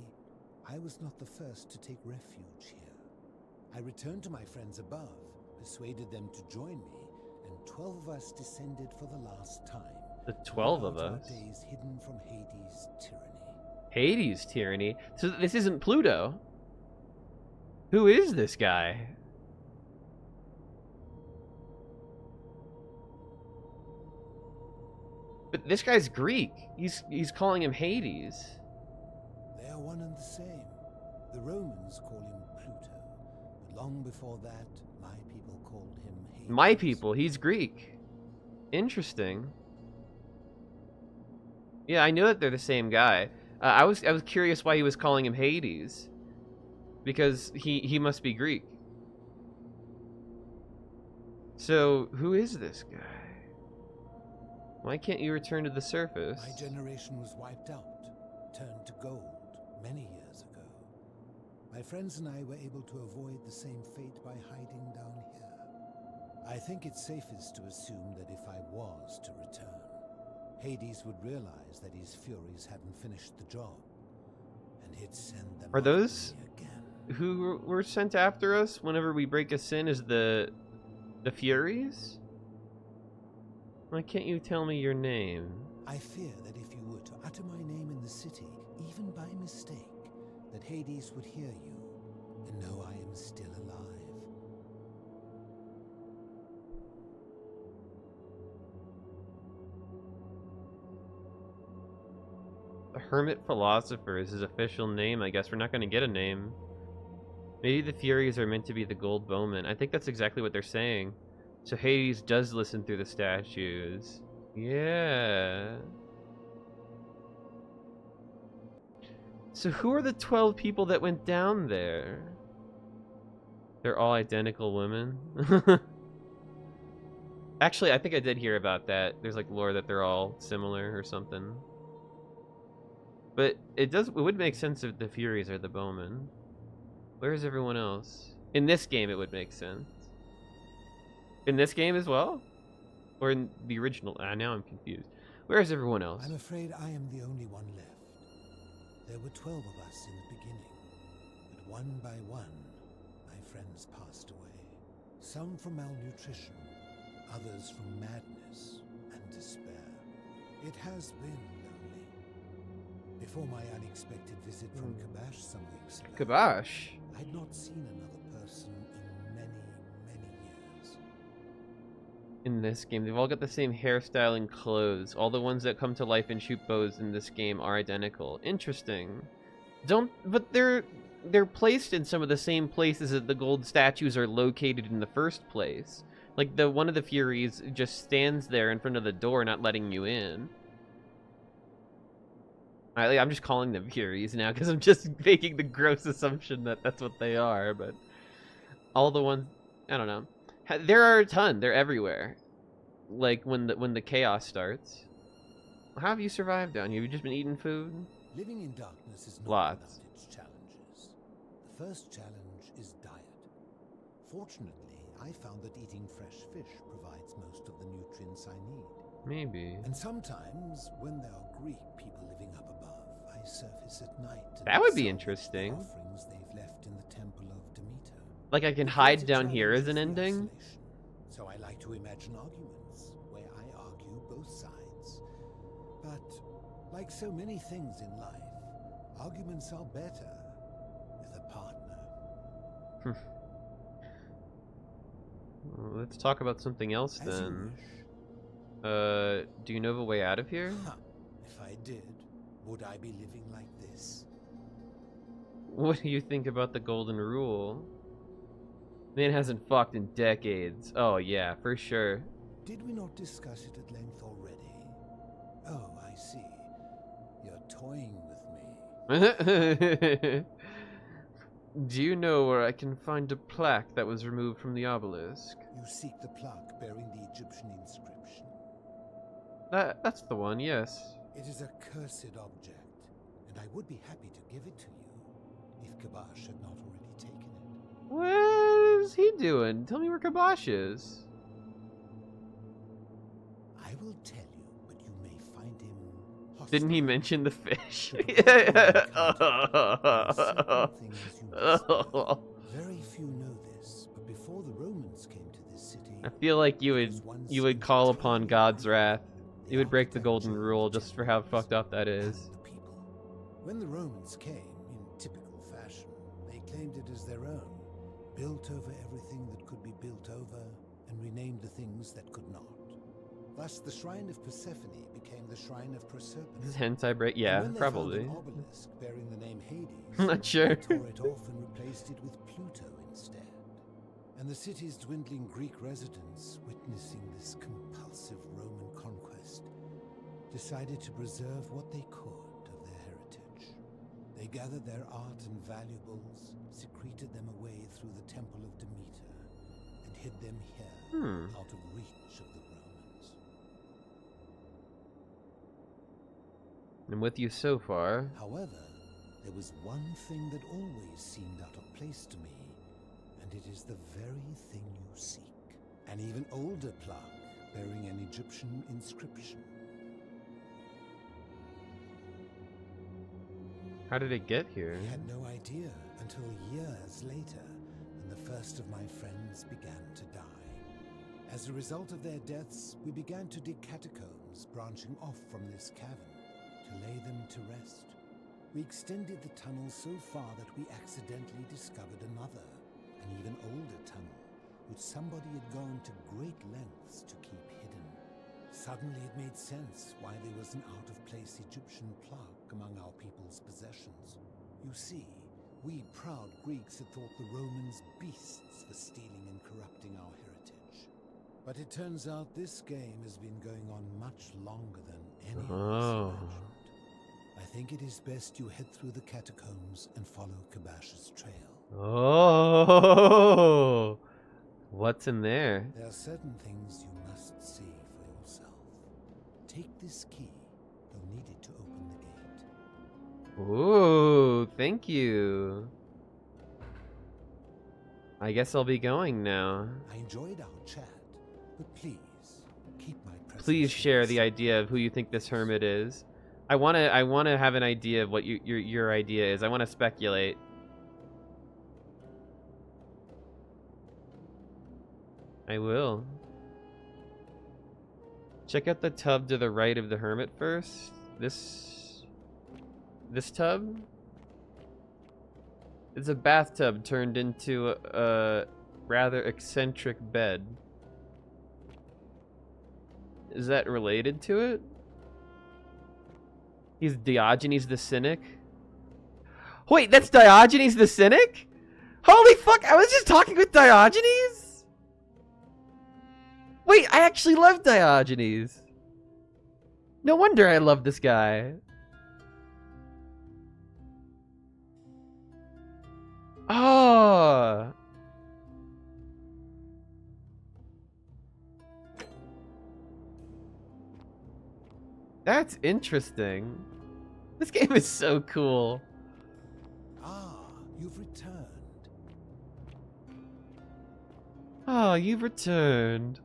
I was not the first to take refuge here. I returned to my friends above, persuaded them to join me, and 12 of us descended for the last time. The 12 of Our us? days hidden from Hades' tyranny. Hades' tyranny? So this isn't Pluto? Who is this guy? But this guy's Greek. He's calling him Hades. They are one and the same. The Romans call him Pluto, but long before that, my people called him Hades. My people, he's Greek. Interesting. Yeah, I knew that they're the same guy. I was curious why he was calling him Hades, because he must be Greek. So who is this guy? Why can't you return to the surface? My generation was wiped out, turned to gold, many years ago. My friends and I were able to avoid the same fate by hiding down here. I think it's safest to assume that if I was to return, Hades would realize that his furies hadn't finished the job, and he'd send them Are after those me again. who were sent after us whenever we break a sin is the Furies? Why can't you tell me your name? I fear that if you were to utter my name in the city, even by mistake, that Hades would hear you and know I am still alive. The Hermit Philosopher is his official name. I guess we're not going to get a name. Maybe the Furies are meant to be the gold bowmen. I think that's exactly what they're saying. So Hades does listen through the statues. Yeah. So who are the 12 people that went down there? They're all identical women? Actually, I think I did hear about that. There's like lore that they're all similar or something. But it would make sense if the Furies are the bowmen. Where's everyone else? In this game, it would make sense. In this game as well? Or in the original? Now I'm confused. Where's everyone else? I'm afraid I am the only one left. There were 12 of us in the beginning, but one by one, my friends passed away. Some from malnutrition, others from madness and despair. It has been lonely. Before my unexpected visit from Kabash some weeks ago, Kabash? I'd not seen another person in many, many years. In this game, they've all got the same hairstyle and clothes. All the ones that come to life and shoot bows in this game are identical. Interesting. But they're placed in some of the same places that the gold statues are located in the first place. Like one of the Furies just stands there in front of the door, not letting you in. I'm just calling them Furies now because I'm just making the gross assumption that that's what they are. But all the ones, I don't know. There are a ton. They're everywhere. Like when the chaos starts. How have you survived down here? Have you just been eating food? Living in darkness is not Lots. without its challenges. The first challenge is diet. Fortunately, I found that eating fresh fish provides most of the nutrients I need. Maybe. And sometimes, when there are Greek people living up above, I surface at night. and That would be salvage the interesting. offerings they've left in the temple of Demeter. Like I can hide down here as an ending? So I like to imagine arguments where I argue both sides. But like so many things in life, arguments are better with a partner. Well, let's talk about something else As you then. wish. Do you know of a way out of here? If I did, would I be living like this? What do you think about the Golden Rule? Man hasn't fucked in decades. Oh yeah, for sure. Did we not discuss it at length already? Oh, I see. You're toying with me. Do you know where I can find a plaque that was removed from the obelisk? You seek the plaque bearing the Egyptian inscription. That's the one, yes. It is a cursed object, and I would be happy to give it to you, if Kabash had not already taken it. What is he doing? Tell me where Kabash is. I will tell you, but you may find him hostile. Didn't he mention the fish? Very few know this, but before the Romans came to this city, I feel like you would call upon God's wrath. You would break the golden rule just for how fucked up that is. when the Romans came, in typical fashion, they claimed it as their own, built over everything that could be built over, and renamed the things that could not. Thus, the Shrine of Persephone became the Shrine of Proserpine. This is hentai break? Yeah, probably. Found an obelisk bearing the name Hades, I'm not sure. they tore it off and replaced it with Pluto instead. And the city's dwindling Greek residents, witnessing this compulsive Roman conquest, decided to preserve what they could of their heritage. They gathered their art and valuables, secreted them away through the Temple of Demeter, and hid them here, out of reach of the Romans. I'm with you so far. However, there was one thing that always seemed out of place to me, and it is the very thing you seek. An even older plaque bearing an Egyptian inscription. How did it get here? I had no idea until years later, when the first of my friends began to die. As a result of their deaths, we began to dig catacombs branching off from this cavern to lay them to rest. We extended the tunnel so far that we accidentally discovered another, an even older tunnel, which somebody had gone to great lengths to keep hidden. Suddenly it made sense why there was an out-of-place Egyptian plaque among our people's possessions. You see, we proud Greeks had thought the Romans beasts for stealing and corrupting our heritage. But it turns out this game has been going on much longer than any of us imagined. I think it is best you head through the catacombs and follow Kabash's trail. Oh, what's in there? There are certain things you must see for yourself. Take this key. You'll need it to open the gate. Ooh, thank you. I guess I'll be going now. I enjoyed our chat, but please keep my presence. Please share the idea of who you think this hermit is. I wanna have an idea of what your idea is. I wanna speculate. I will. Check out the tub to the right of the hermit first. This tub? It's a bathtub turned into a rather eccentric bed. Is that related to it? He's Diogenes the Cynic? Wait, that's Diogenes the Cynic? Holy fuck, I was just talking with Diogenes? Wait, I actually love Diogenes. No wonder I love this guy. Oh. That's interesting. This game is so cool. Ah, you've returned. Oh, you've returned.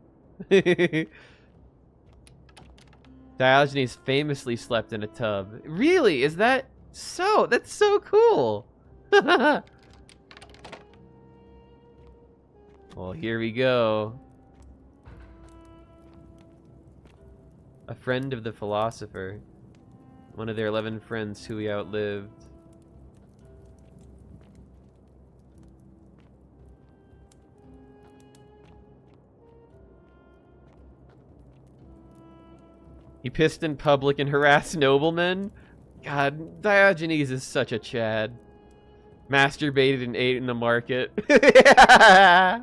Diogenes famously slept in a tub. Really? Is that so? That's so cool. Well, here we go. A friend of the philosopher. One of their 11 friends who he outlived. He pissed in public and harassed noblemen? God, Diogenes is such a Chad. Masturbated and ate in the market. Yeah.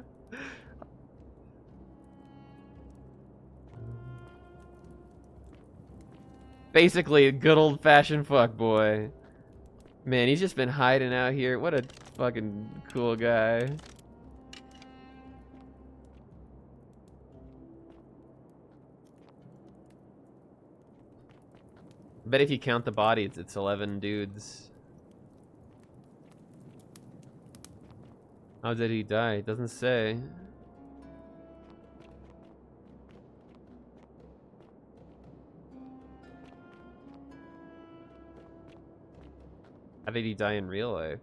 Basically, a good old-fashioned fuckboy. Man, he's just been hiding out here. What a fucking cool guy. I bet if you count the bodies, it's 11 dudes. How did he die? It doesn't say. How did he die in real life?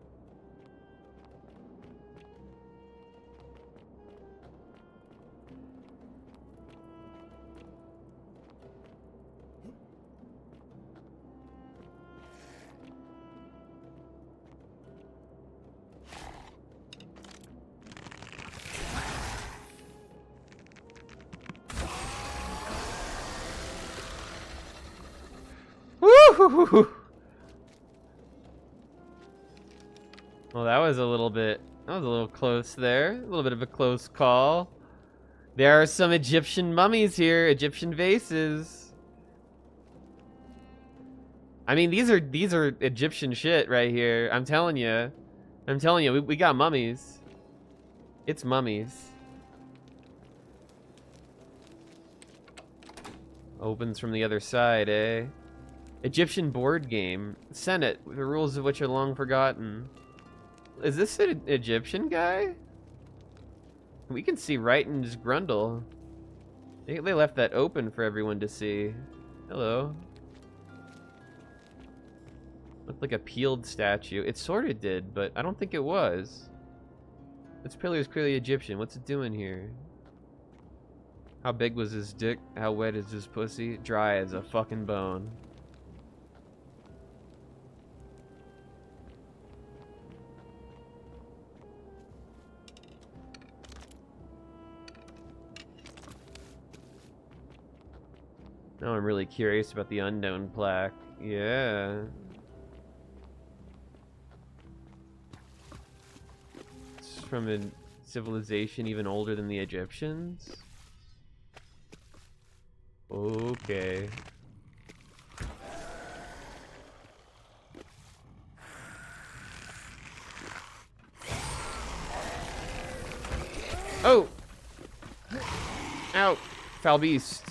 Woo! Well, that was a little close there. A little bit of a close call. There are some Egyptian mummies here, Egyptian vases. I mean, these are Egyptian shit right here. I'm telling you. We got mummies. It's mummies. Opens from the other side, eh? Egyptian board game. Senate, the rules of which are long forgotten. Is this an Egyptian guy? We can see right in his grundle. They left that open for everyone to see. Hello. Looked like a peeled statue. It sort of did, but I don't think it was. This pillar is clearly Egyptian. What's it doing here? How big was his dick? How wet is his pussy? Dry as a fucking bone. Now I'm really curious about the unknown plaque. Yeah. It's from a civilization even older than the Egyptians? Okay. Oh! Ow! Foul beast.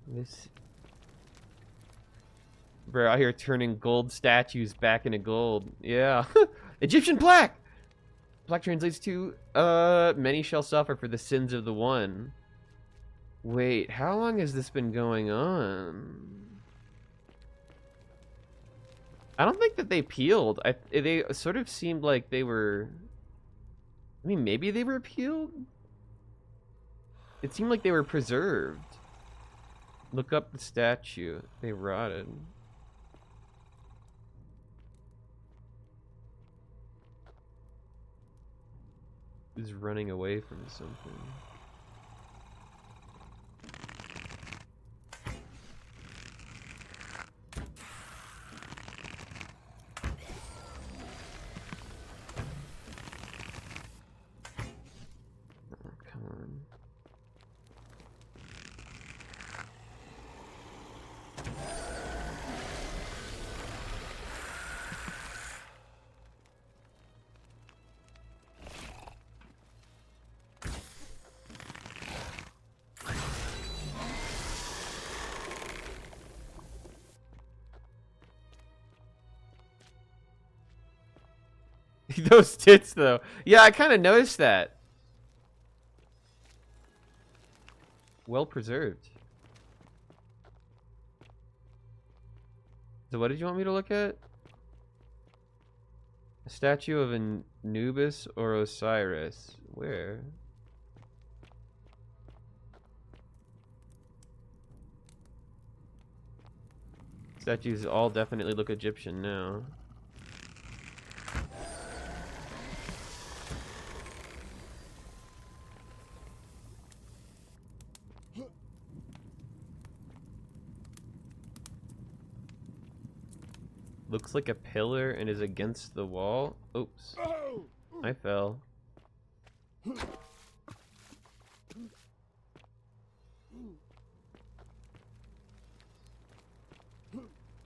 This... Bro, out here turning gold statues back into gold. Yeah. Egyptian plaque! Plaque translates to, many shall suffer for the sins of the one. Wait, how long has this been going on? I don't think that they peeled. They sort of seemed like they were... I mean, maybe they were peeled? It seemed like they were preserved. Look up the statue. They rotted. He's running away from something. Oh, come on. Those tits, though. Yeah, I kind of noticed that. Well preserved. So what did you want me to look at? A statue of Anubis or Osiris. Where? Statues all definitely look Egyptian now. Looks like a pillar and is against the wall. Oops. I fell. Am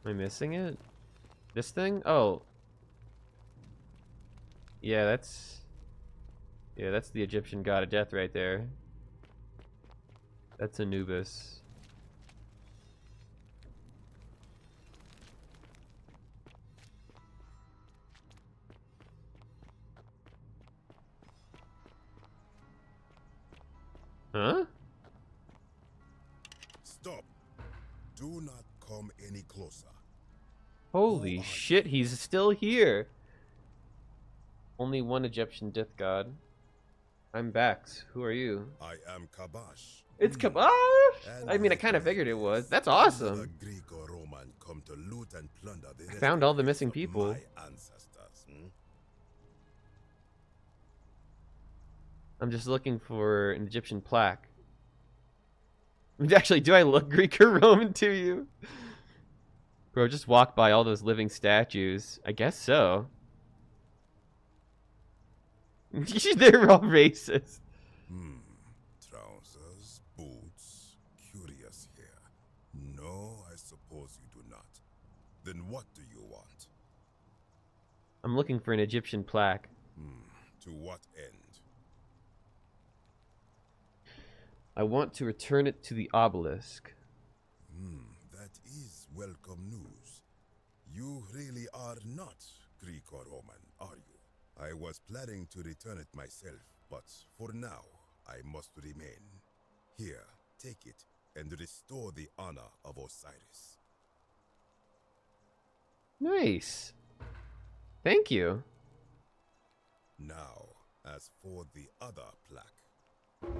I missing it? This thing? Oh. Yeah, that's the Egyptian god of death right there. That's Anubis. Huh? Stop. Do not come any closer. Holy shit, he's still here. Only one Egyptian death god. I'm Bax. Who are you? I am Kabash. It's Kabash? I mean, I kind of figured it was. That's awesome. Greek or Roman come to loot and plunder the rest Found all the of missing people. my ancestors. I'm just looking for an Egyptian plaque. Actually, do I look Greek or Roman to you? Bro, just walk by all those living statues. I guess so. They're all racist. Trousers, boots, curious here. No, I suppose you do not. Then what do you want? I'm looking for an Egyptian plaque. To what end? I want to return it to the obelisk. That is welcome news. You really are not Greek or Roman, are you? I was planning to return it myself, but for now, I must remain. Here, take it and restore the honor of Osiris. Nice. Thank you. Now, as for the other plaque.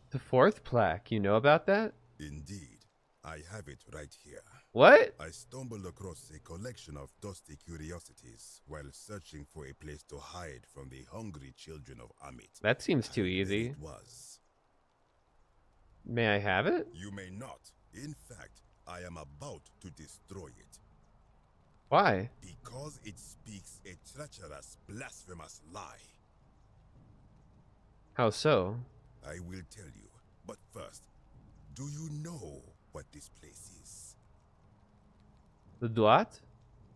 The fourth plaque, you know about that? Indeed, I have it right here. What? I stumbled across a collection of dusty curiosities while searching for a place to hide from the hungry children of Amit. That seems too easy. It was. May I have it? You may not. In fact, I am about to destroy it. Why? Because it speaks a treacherous, blasphemous lie. How so? I will tell you, but first, do you know what this place is? The Duat?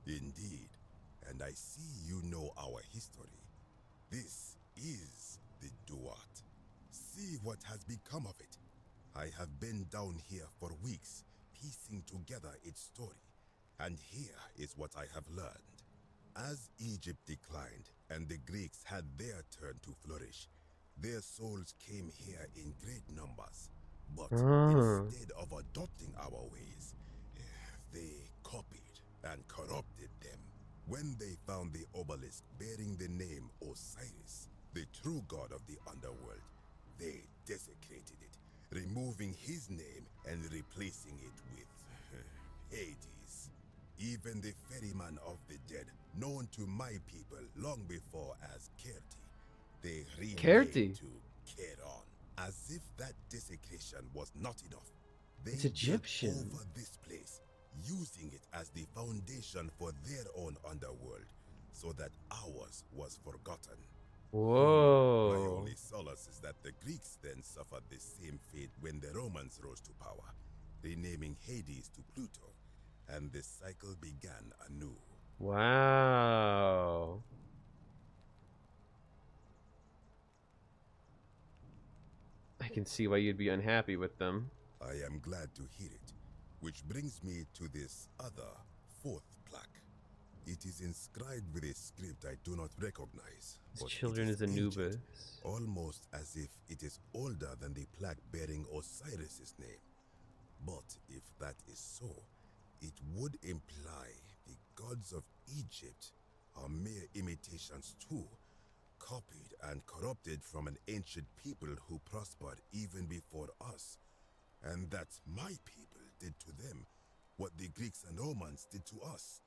Indeed, and I see you know our history. This is the Duat. See what has become of it. I have been down here for weeks, piecing together its story, and here is what I have learned. As Egypt declined and the Greeks had their turn to flourish, their souls came here in great numbers, but instead of adopting our ways, they copied and corrupted them. When they found the obelisk bearing the name Osiris, the true god of the underworld, they desecrated it, removing his name and replacing it with Hades. Even the ferryman of the dead, known to my people long before as Kerti, they renamed to Keron. As if that desecration was not enough, they It's Egyptian. took over this place, using it as the foundation for their own underworld, so that ours was forgotten. Whoa. My only solace is that the Greeks then suffered the same fate when the Romans rose to power, renaming Hades to Pluto, and the cycle began anew. Wow. I can see why you'd be unhappy with them. I am glad to hear it, which brings me to this other fourth plaque. It is inscribed with a script I do not recognize. His children is ancient, Anubis. almost as if it is older than the plaque bearing Osiris's name. But if that is so, it would imply the gods of Egypt are mere imitations too, copied and corrupted from an ancient people who prospered even before us. And that my people did to them what the Greeks and Romans did to us.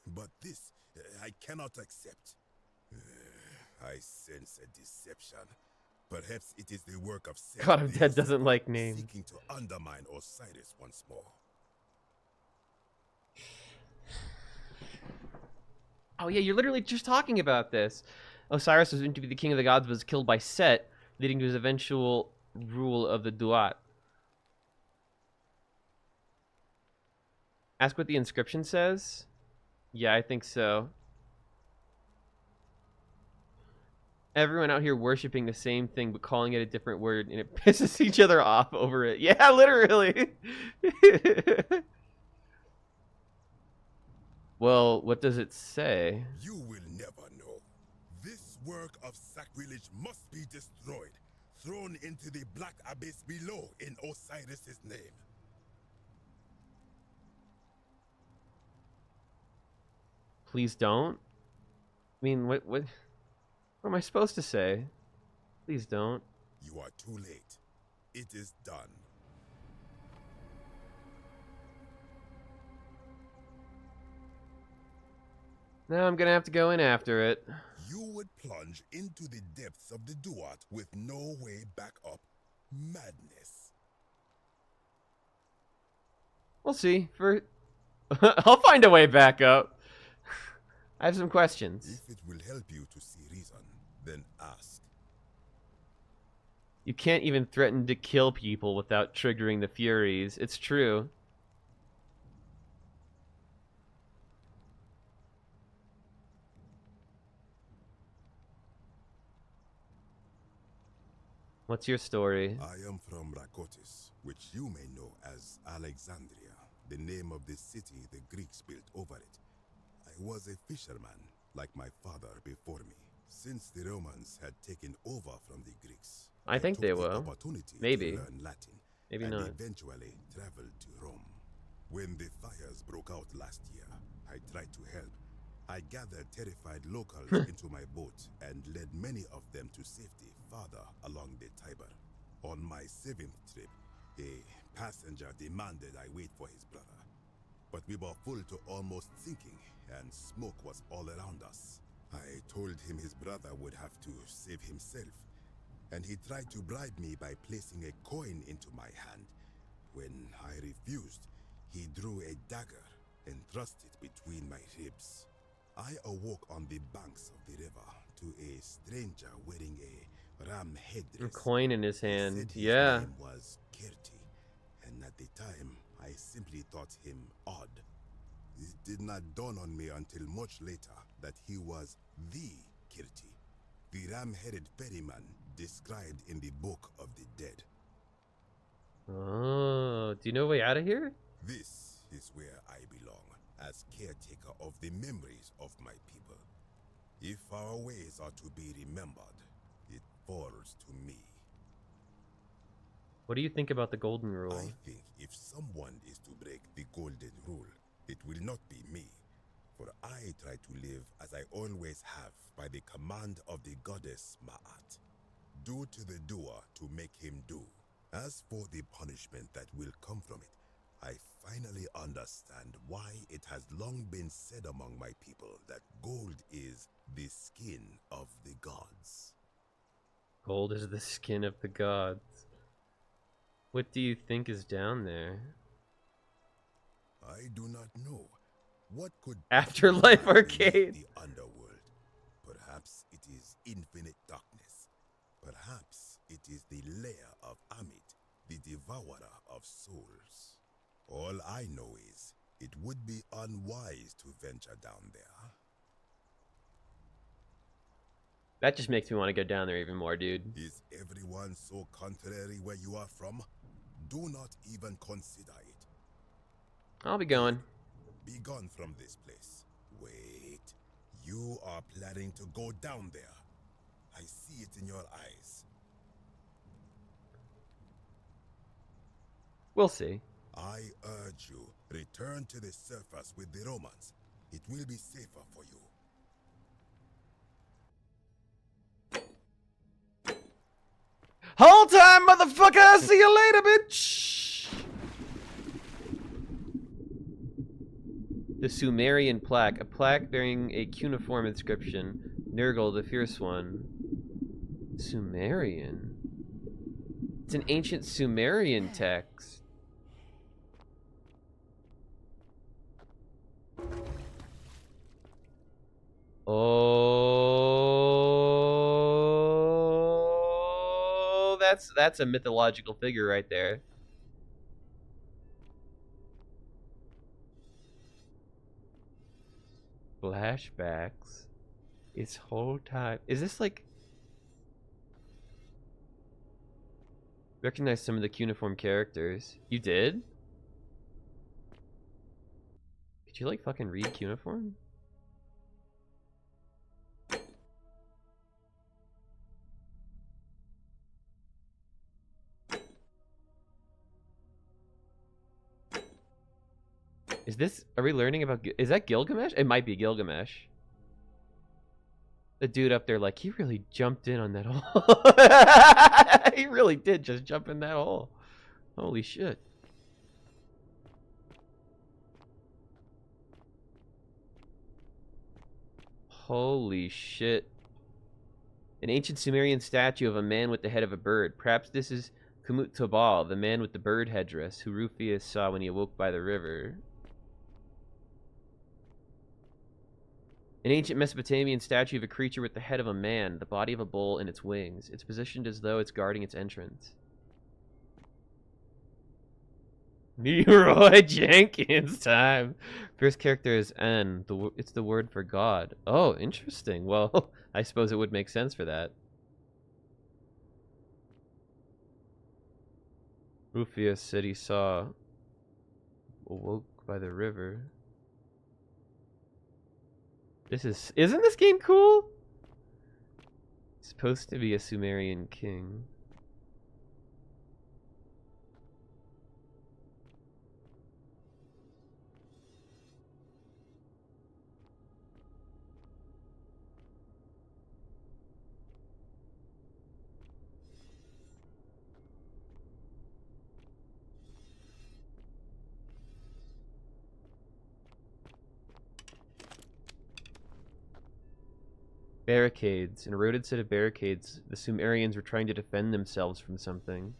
But this, I cannot accept. I sense a deception. Perhaps it is the work of Seth, God of the Dead doesn't Lucifer, like names. seeking to undermine Osiris once more. Oh yeah, you're literally just talking about this. Osiris was meant to be the king of the gods, but was killed by Set, leading to his eventual rule of the Duat. Ask what the inscription says? Yeah, I think so. Everyone out here worshiping the same thing but calling it a different word, and it pisses each other off over it. Yeah, literally. Well, what does it say? You will never know. This work of sacrilege must be destroyed, thrown into the black abyss below in Osiris's name. Please don't. I mean, what am I supposed to say? Please don't. You are too late. It is done. Now I'm gonna have to go in after it. You would plunge into the depths of the Duat with no way back up. Madness. We'll see. I'll find a way back up. I have some questions. If it will help you to see reason, then ask. You can't even threaten to kill people without triggering the Furies. It's true. What's your story? I am from Rakotis, which you may know as Alexandria, the name of the city the Greeks built over it. I was a fisherman, like my father before me. Since the Romans had taken over from the Greeks, I think took they the will. opportunity Maybe. to learn Latin, Maybe and not. eventually traveled to Rome. When the fires broke out last year, I tried to help. I gathered terrified locals into my boat and led many of them to safety farther along the Tiber. On my 7th trip, a passenger demanded I wait for his brother. But we were full to almost sinking, and smoke was all around us. I told him his brother would have to save himself, and he tried to bribe me by placing a coin into my hand. When I refused, he drew a dagger and thrust it between my ribs. I awoke on the banks of the river to a stranger wearing a ram headdress. A coin in his He hand. said his Yeah. name was Kirti, and at the time, I simply thought him odd. It did not dawn on me until much later that he was the Kirti, the ram-headed ferryman described in the Book of the Dead. Oh, do you know a way out of here? This is where I belong, as caretaker of the memories of my people. If our ways are to be remembered, it falls to me. What do you think about the Golden Rule? I think if someone is to break the Golden Rule, it will not be me. For I try to live as I always have by the command of the goddess Ma'at. Do to the doer to make him do. As for the punishment that will come from it, I finally understand why it has long been said among my people that gold is the skin of the gods. Gold is the skin of the gods. What do you think is down there? I do not know. What could Afterlife possibly lie Arcade. beneath the underworld? Perhaps it is infinite darkness. Perhaps it is the lair of Amit, the devourer of souls. All I know is it would be unwise to venture down there. That just makes me want to go down there even more, dude. Is everyone so contrary where you are from? Do not even consider it. I'll be going. Be gone from this place. Wait. You are planning to go down there. I see it in your eyes. We'll see. I urge you, return to the surface with the Romans. It will be safer for you. Whole time, motherfucker! See you later, bitch! The Sumerian plaque. A plaque bearing a cuneiform inscription. Nergal, the Fierce One. Sumerian? It's an ancient Sumerian text. that's a mythological figure right there. Flashbacks. This whole time. Is this like... Recognize some of the cuneiform characters. You did? Could you like fucking read cuneiform? Is this... Are we learning about... Is that Gilgamesh? It might be Gilgamesh. The dude up there, like, he really jumped in on that hole. He really did just jump in that hole. Holy shit. Holy shit. An ancient Sumerian statue of a man with the head of a bird. Perhaps this is Kumut Tobal, the man with the bird headdress, who Rufius saw when he awoke by the river. An ancient Mesopotamian statue of a creature with the head of a man, the body of a bull, and its wings. It's positioned as though it's guarding its entrance. Leroy Jenkins time. First character is N. It's the word for God. Oh, interesting. Well, I suppose it would make sense for that. Rufius said he saw awoke by the river. Isn't this game cool? It's supposed to be a Sumerian king. Barricades. An eroded set of barricades. The Sumerians were trying to defend themselves from something.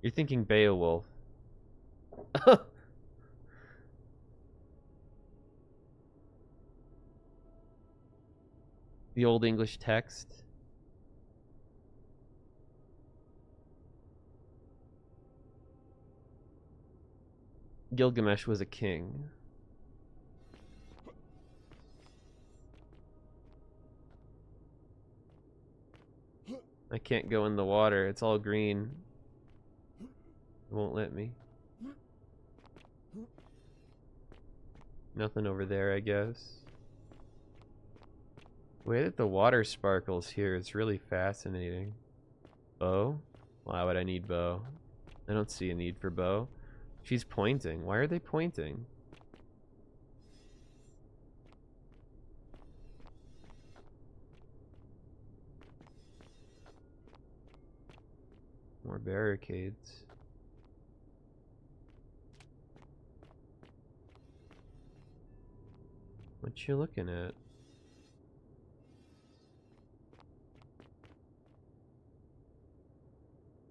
You're thinking Beowulf. The Old English text. Gilgamesh was a king. I can't go in the water. It's all green. It won't let me. Nothing over there, I guess. The way that the water sparkles here is really fascinating. Bow? Why would I need bow? I don't see a need for bow. She's pointing. Why are they pointing? More barricades. What you looking at?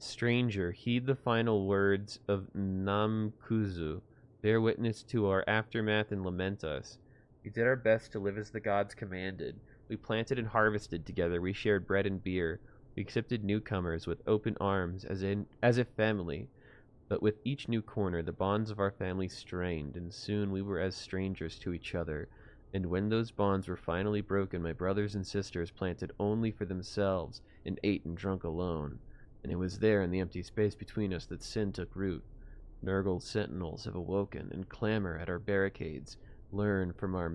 Stranger, heed the final words of Namkuzu. Bear witness to our aftermath and lament us. We did our best to live as the gods commanded. We planted and harvested together. We shared bread and beer. We accepted newcomers with open arms, as if family. But with each new corner, the bonds of our family strained, and soon we were as strangers to each other. And when those bonds were finally broken, my brothers and sisters planted only for themselves, and ate and drunk alone. And it was there in the empty space between us that sin took root. Nurgle sentinels have awoken and clamor at our barricades. Learn from our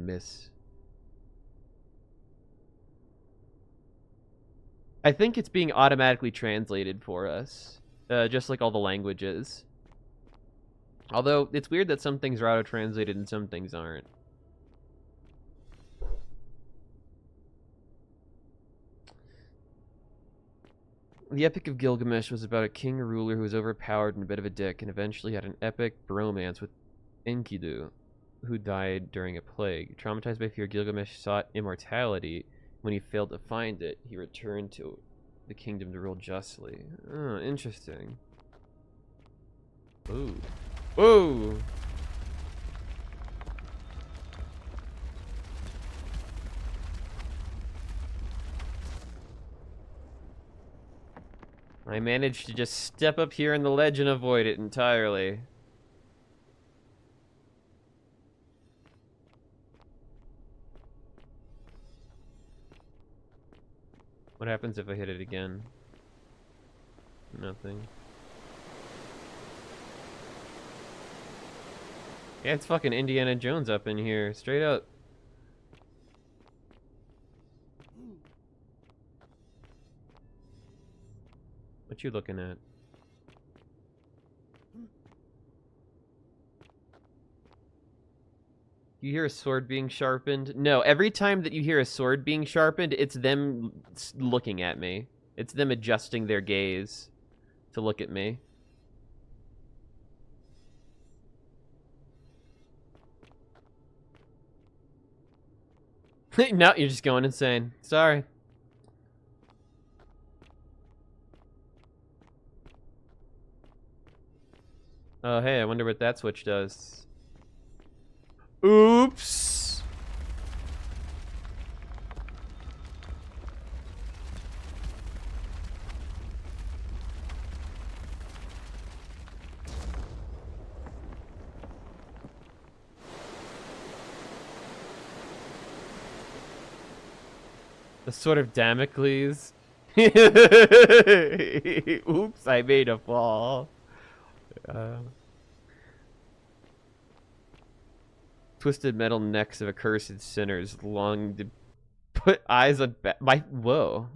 I think it's being automatically translated for us, just like all the languages. Although, it's weird that some things are auto-translated and some things aren't. The Epic of Gilgamesh was about a king or ruler who was overpowered and a bit of a dick, and eventually had an epic bromance with Enkidu, who died during a plague. Traumatized by fear, Gilgamesh sought immortality. When he failed to find it, he returned to the kingdom to rule justly. Oh, interesting. Ooh. Ooh! I managed to just step up here in the ledge and avoid it entirely. What happens if I hit it again? Nothing. Yeah, it's fucking Indiana Jones up in here, straight up. What you looking at? You hear a sword being sharpened? No, every time that you hear a sword being sharpened, it's them looking at me. It's them adjusting their gaze to look at me. No, you're just going insane. Sorry. Oh, hey, I wonder what that switch does. Oops. The sword of Damocles. Oops, I made a fall. Twisted metal necks of accursed sinners long to put eyes on whoa.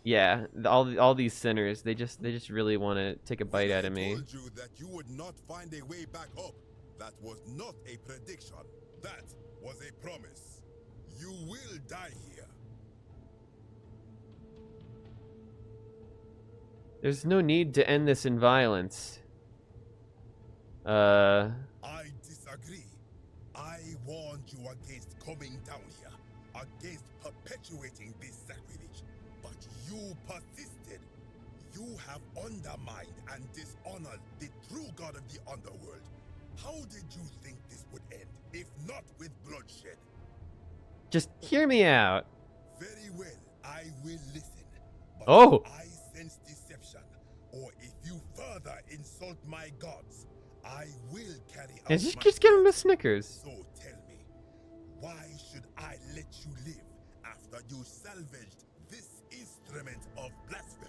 Yeah, all these sinners, they just really want to take a bite out of me. I told you that you would not find a way back up. That was not a prediction. That was a promise. You will die here. There's no need to end this in violence. I disagree. I warned you against coming down here, against perpetuating this sacrilege, but you persisted. You have undermined and dishonored the true god of the underworld. How did you think this would end, if not with bloodshed? Just hear me out. Very well, I will listen. But Oh! if I sense deception, or if you further insult my gods, I will carry out Yeah, my just give him a Snickers. So tell me, why should I let you live after you salvaged this instrument of blasphemy?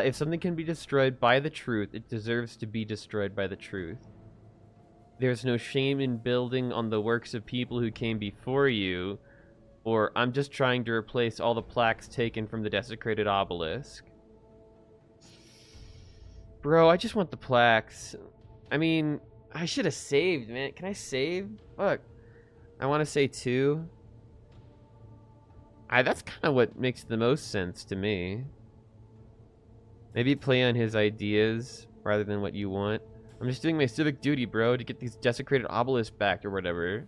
If something can be destroyed by the truth, it deserves to be destroyed by the truth. There's no shame in building on the works of people who came before you, or I'm just trying to replace all the plaques taken from the desecrated obelisk. Bro, I just want the plaques. I mean, I should have saved, man. Can I save? Fuck. I want to say 2. That's kind of what makes the most sense to me. Maybe play on his ideas rather than what you want. I'm just doing my civic duty, bro, to get these desecrated obelisks back or whatever.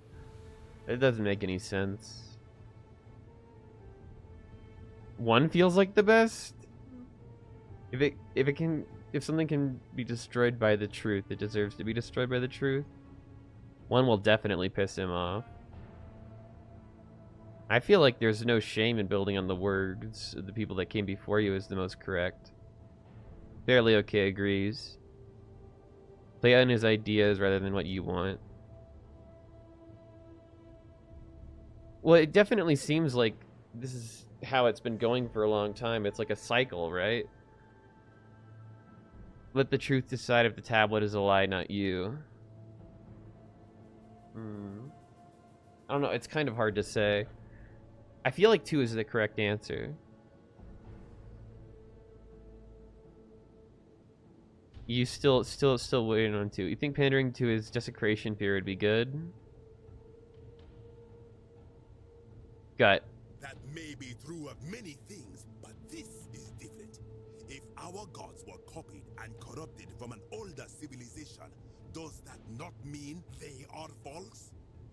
It doesn't make any sense. 1 feels like the best. If something can be destroyed by the truth, it deserves to be destroyed by the truth. 1 will definitely piss him off. I feel like there's no shame in building on the words of the people that came before you is the most correct. Fairly okay agrees. Play on his ideas rather than what you want. Well, it definitely seems like this is how it's been going for a long time. It's like a cycle, right? Let the truth decide if the tablet is a lie, not you. I don't know, it's kind of hard to say. I feel like 2 is the correct answer. You still waiting on 2. You think pandering to his desecration fear would be good? Gut. That may be true of many things, but this is different. If our gods were copied and corrupted from an older civilization, does that not mean they are false?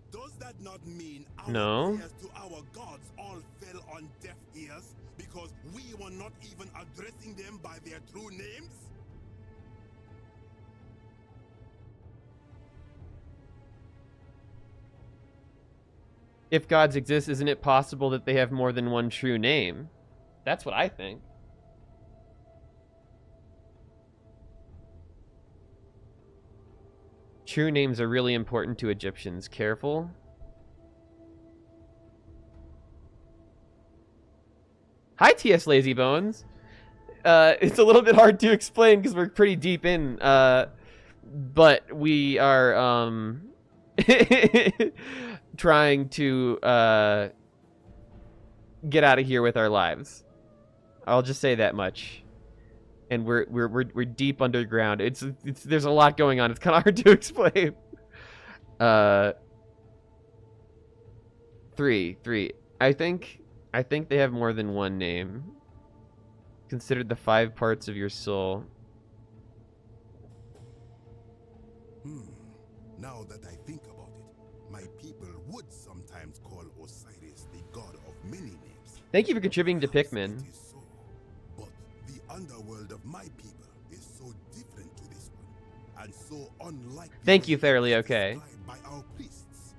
Does that not mean our prayers to our gods all fell on deaf ears because we were not even addressing them by their true names? If gods exist, isn't it possible that they have more than one true name? That's what I think. True names are really important to Egyptians. Careful. Hi, T.S. Lazybones. It's a little bit hard to explain because we're pretty deep in, but we are trying to get out of here with our lives. I'll just say that much. And we're deep underground. It's there's a lot going on. It's kind of hard to explain. Three. I think they have more than one name. Considered the 5 parts of your soul. Now that I think about it, my people would sometimes call Osiris the god of many names. Thank you for contributing to Pikmin. But the underworld of my people is so different to this one, and so unlike. Thank you, Fairly Okay. By our priests,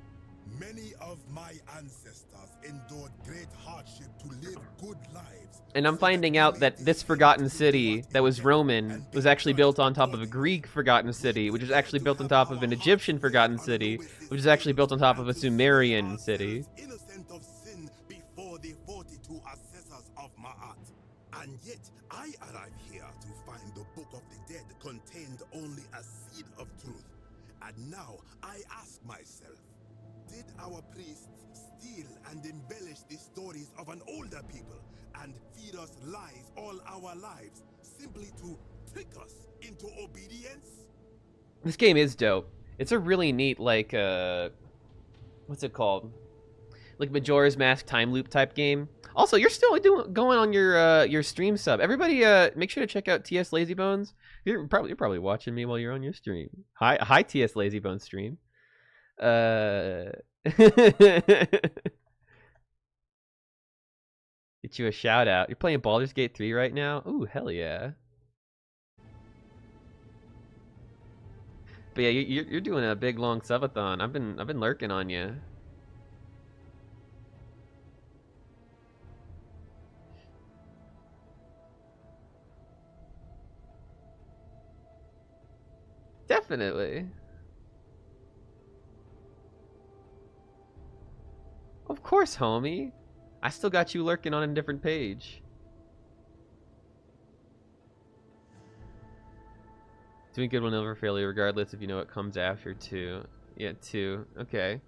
many of my ancestors endured great hardship to live good lives. And I'm finding out that this forgotten city that was Roman was actually built on top of a Greek forgotten city, which was actually built on top of an Egyptian forgotten city, which is actually built on top of a Sumerian city. Innocent of sin before the 42 assessors of Ma'at. And yet, I arrived here to find the Book of the Dead contained only a seed of truth. And now, I ask myself, did our priests steal and embellish the stories of an older people and feed us lies all our lives simply to trick us into obedience? This game is dope. It's a really neat, like, what's it called? Like Majora's Mask time loop type game. Also, you're still going on your stream sub. Everybody, make sure to check out TS Lazybones. You're probably watching me while you're on your stream. Hi TS Lazybones stream. Get you a shout out. You're playing Baldur's Gate 3 right now? Ooh, hell yeah. But yeah, you're doing a big long subathon. I've been lurking on you. Definitely. Of course, homie. I still got you lurking on a different page. Doing good will never fail you, regardless if you know what comes after 2. Yeah, 2. Okay.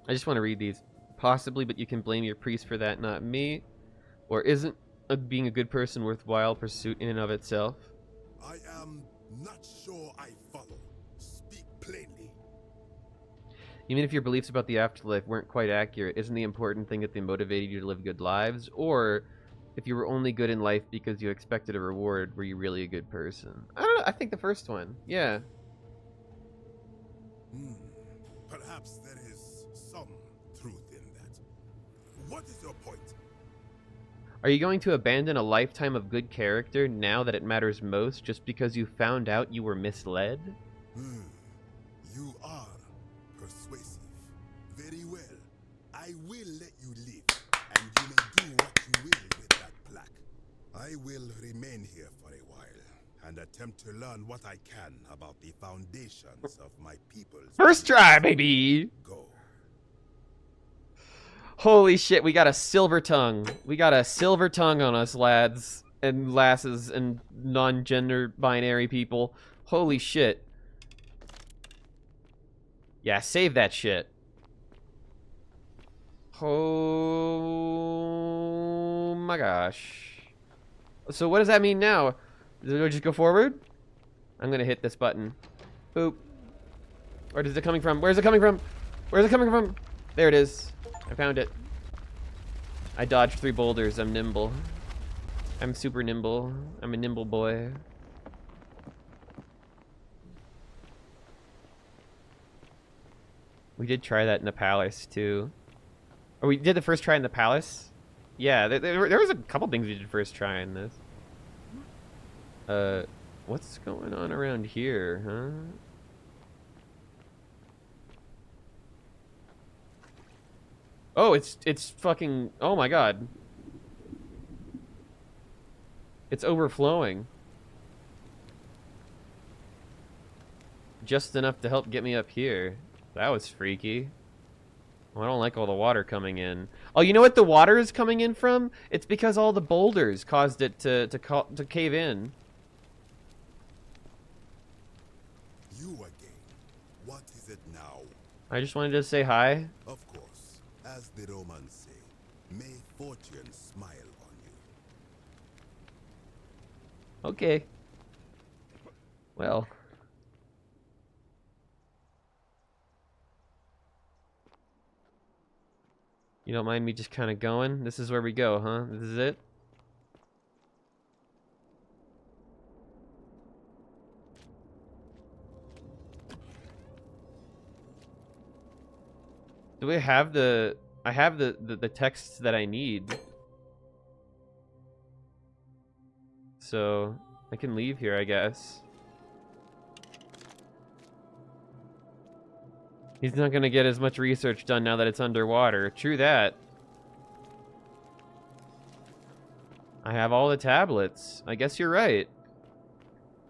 I just want to read these. Possibly, but you can blame your priest for that, not me. Or isn't being a good person worthwhile pursuit in and of itself? I am not sure I follow. Speak plainly. Even if your beliefs about the afterlife weren't quite accurate, isn't the important thing that they motivated you to live good lives? Or if you were only good in life because you expected a reward, were you really a good person? I don't know. I think the first one. Yeah. Perhaps there is some truth in that. What is your point? Are you going to abandon a lifetime of good character now that it matters most just because you found out you were misled? You are persuasive. Very well. I will let you live, and you may do what you will with that plaque. I will remain here for a while and attempt to learn what I can about the foundations of my people's... First try, baby! Go. Holy shit, we got a silver tongue. We got a silver tongue on us, lads and lasses and non-gender binary people. Holy shit. Yeah, save that shit. Oh my gosh. So what does that mean now? Do I just go forward? I'm gonna hit this button. Boop. Where is it coming from? Where's it coming from? Where's it coming from? There it is. I found it. I dodged 3 boulders. I'm nimble. I'm super nimble. I'm a nimble boy. We did try that in the palace too. Or we did the first try in the palace? Yeah, there was a couple things we did first try in this. What's going on around here, huh? Oh, it's fucking... Oh my god. It's overflowing. Just enough to help get me up here. That was freaky. Oh, I don't like all the water coming in. Oh, you know what the water is coming in from? It's because all the boulders caused it to cave in. You again. What is it now? I just wanted to say hi. Of course. As the Romans say, may fortune smile on you. Okay. Well. You don't mind me just kind of going? This is where we go, huh? This is it? Do I have the... I have the texts that I need. So, I can leave here, I guess. He's not gonna get as much research done now that it's underwater. True that. I have all the tablets. I guess you're right.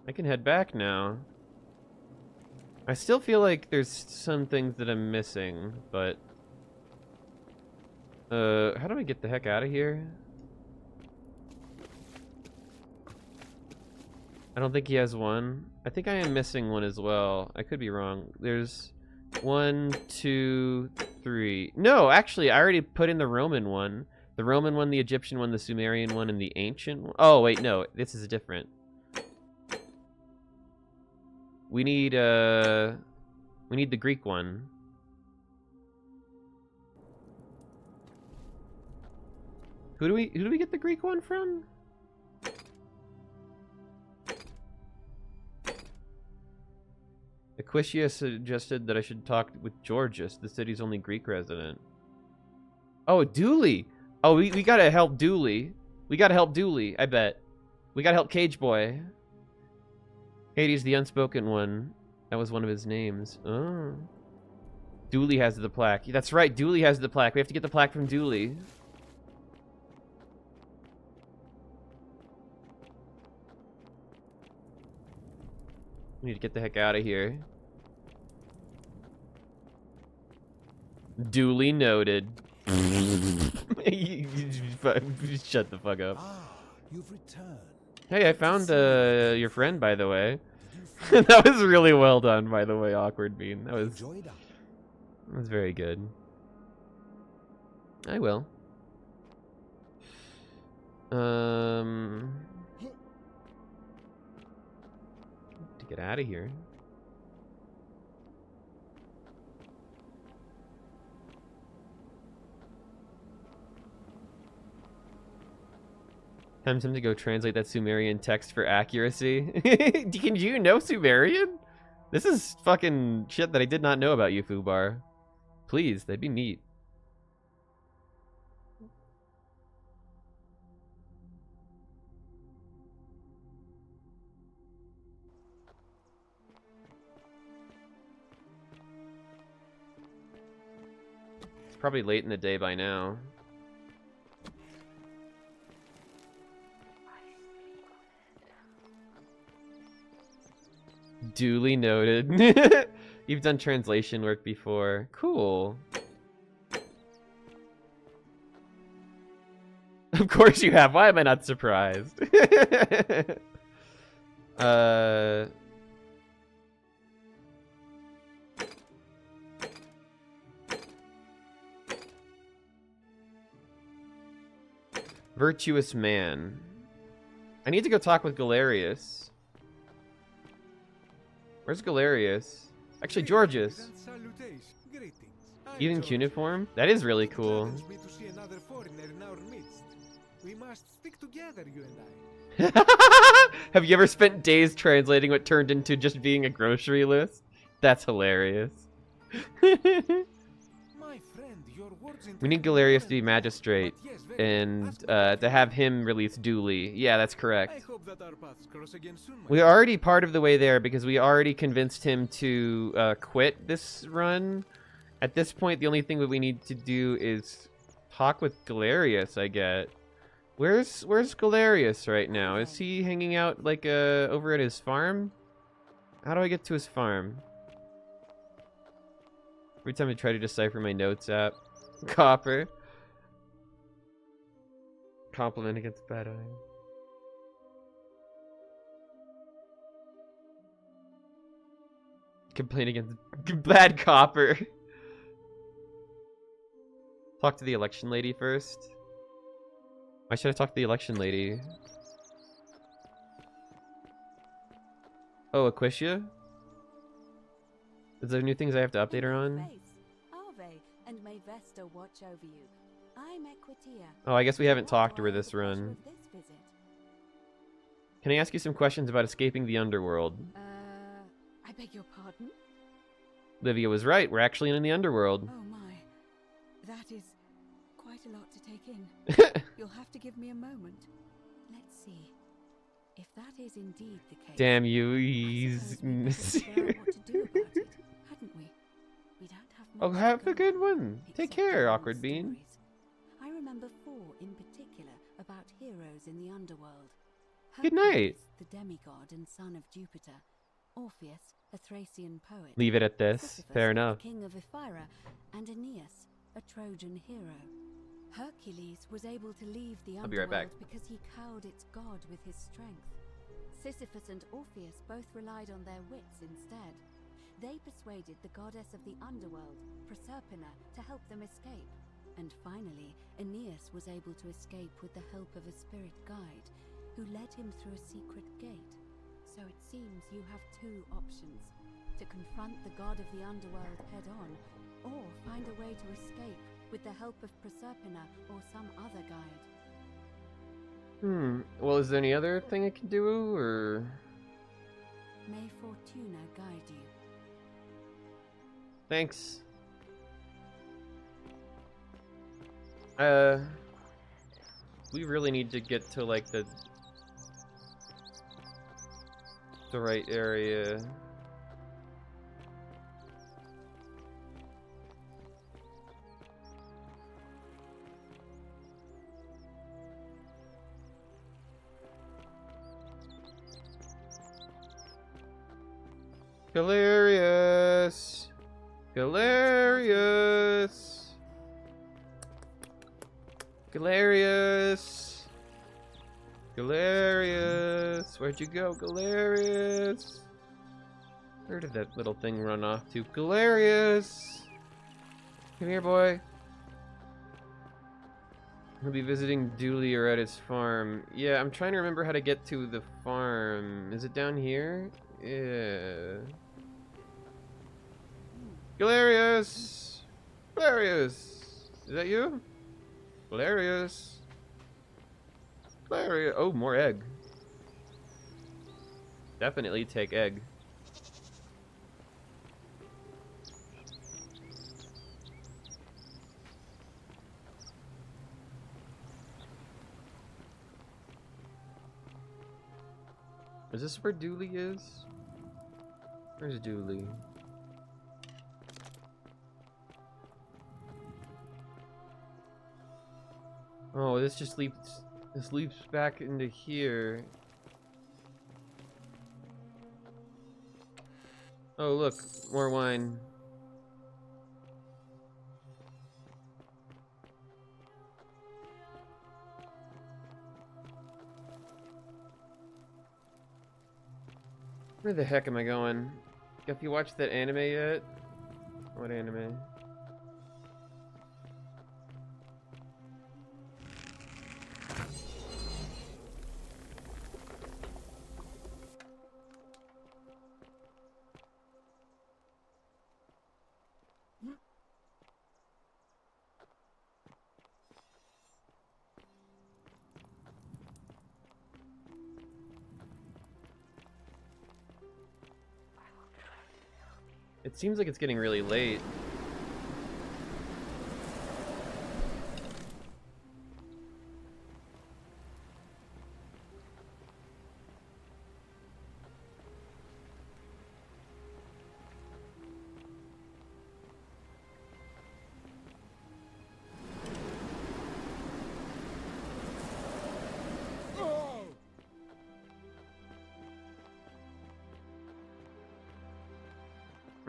I can head back now. I still feel like there's some things that I'm missing, but... how do I get the heck out of here? I don't think he has one. I think I am missing one as well. I could be wrong. There's 1, 2, 3. No, actually, I already put in the Roman one. The Roman one, the Egyptian one, the Sumerian one, and the ancient one. Oh, wait, no. This is different. We need the Greek one. Who do we get the Greek one from? Aquitia suggested that I should talk with Georgius, the city's only Greek resident. Oh, Dooley! Oh, we gotta help Dooley. We gotta help Dooley, I bet. We gotta help Cage Boy. Hades, the unspoken one. That was one of his names. Oh. Dooley has the plaque. That's right, Dooley has the plaque. We have to get the plaque from Dooley. We need to get the heck out of here. Duly noted. Shut the fuck up. You've returned. Hey, I found your friend, by the way. That was really well done, by the way, Awkward Bean. That was very good. I will. To get out of here. Tempts him to go translate that Sumerian text for accuracy. Can you know Sumerian? This is fucking shit that I did not know about you, Fubar. Please, that'd be neat. It's probably late in the day by now. Duly noted. You've done translation work before. Cool. Of course you have. Why am I not surprised? Virtuous man. I need to go talk with Galerius. Where's Galerius? Actually, Georgius. Even cuneiform? That is really cool. We must stick together, you and I. Have you ever spent days translating what turned into just being a grocery list? That's hilarious. We need Galerius to be magistrate and to have him release Dooley. Yeah, that's correct. We're already part of the way there because we already convinced him to quit this run, At this point, the only thing that we need to do is talk with Galerius, I get. Where's Galerius right now? Is he hanging out like over at his farm? How do I get to his farm? Every time I try to decipher my notes app. Copper. Compliment against bad eye. Complain against bad copper. Talk to the election lady first. Why should I talk to the election lady? Oh, Aquisha? Is there new things I have to update her on? Ave, and may Vesta watch over you. I'm Equitia. Oh, I guess we haven't talked to her this run. This visit. Can I ask you some questions about escaping the underworld? I beg your pardon? Livia was right. We're actually in the underworld. Oh my. That is quite a lot to take in. You'll have to give me a moment. Let's see. If that is indeed the case. Damn you, he's what to do about it, hadn't we? We don't have much. Oh, have a good one. Take care, Awkward Bean. I remember 4 in particular about heroes in the underworld. Good night. The demigod and son of Jupiter. Orpheus, a Thracian poet. Leave it at this. Sisyphus, Fair enough. King of Ephyra, and Aeneas, a Trojan hero. Hercules was able to leave the I'll be right back. underworld because he cowed its god with his strength. Sisyphus and Orpheus both relied on their wits instead. They persuaded the goddess of the underworld, Proserpina, to help them escape. And finally, Aeneas was able to escape with the help of a spirit guide, who led him through a secret gate. So it seems you have 2 options: to confront the god of the underworld head-on, or find a way to escape with the help of Proserpina or some other guide. Well, is there any other thing I can do, or... May Fortuna guide you. Thanks. We really need to get to, like, the right area. Galerius! Galerius! Galerius! Galerius! Where'd you go, Galerius? Where did that little thing run off to? Galerius! Come here, boy. He'll be visiting Dooley or at his farm. Yeah, I'm trying to remember how to get to the farm. Is it down here? Yeah. Galerius! Galerius! Is that you? Galerius! Galerius! Oh, more egg. Definitely take egg. Is this where Dooley is? Where's Dooley? Oh, this just leaps back into here. Oh, look, more wine. Where the heck am I going? Have you watched that anime yet? What anime? It seems like it's getting really late.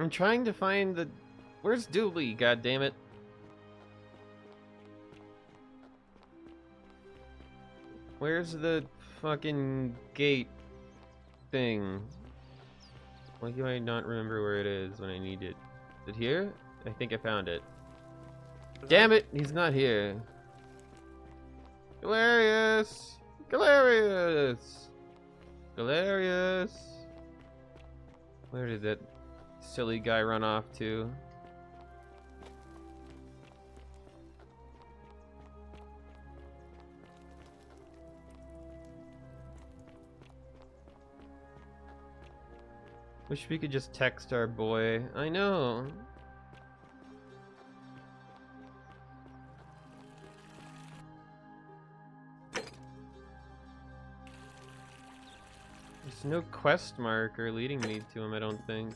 I'm trying to find the... Where's Dooley, God damn it? Where's the fucking gate thing? Why do I not remember where it is when I need it? Is it here? I think I found it. Damn it, he's not here. Galerius! Galerius! Galerius! Where did that silly guy run off to? Wish we could just text our boy. I know. There's no quest marker leading me to him, I don't think.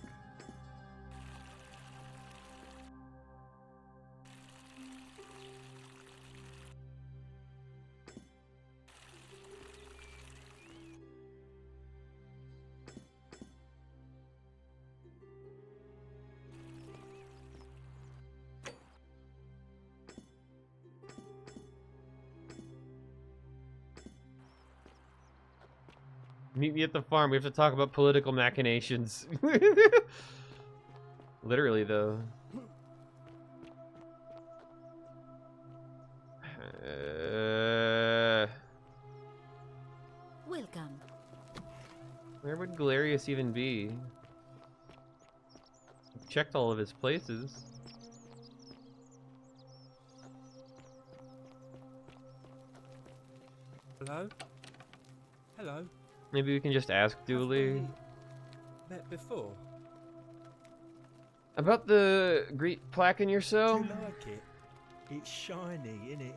Meet me at the farm. We have to talk about political machinations. Literally, though. Welcome. Where would Galerius even be? I've checked all of his places. Hello? Hello? Maybe we can just ask Dooley. Met before? About the Greek plaque in your cell? Do you like it? It's shiny, innit?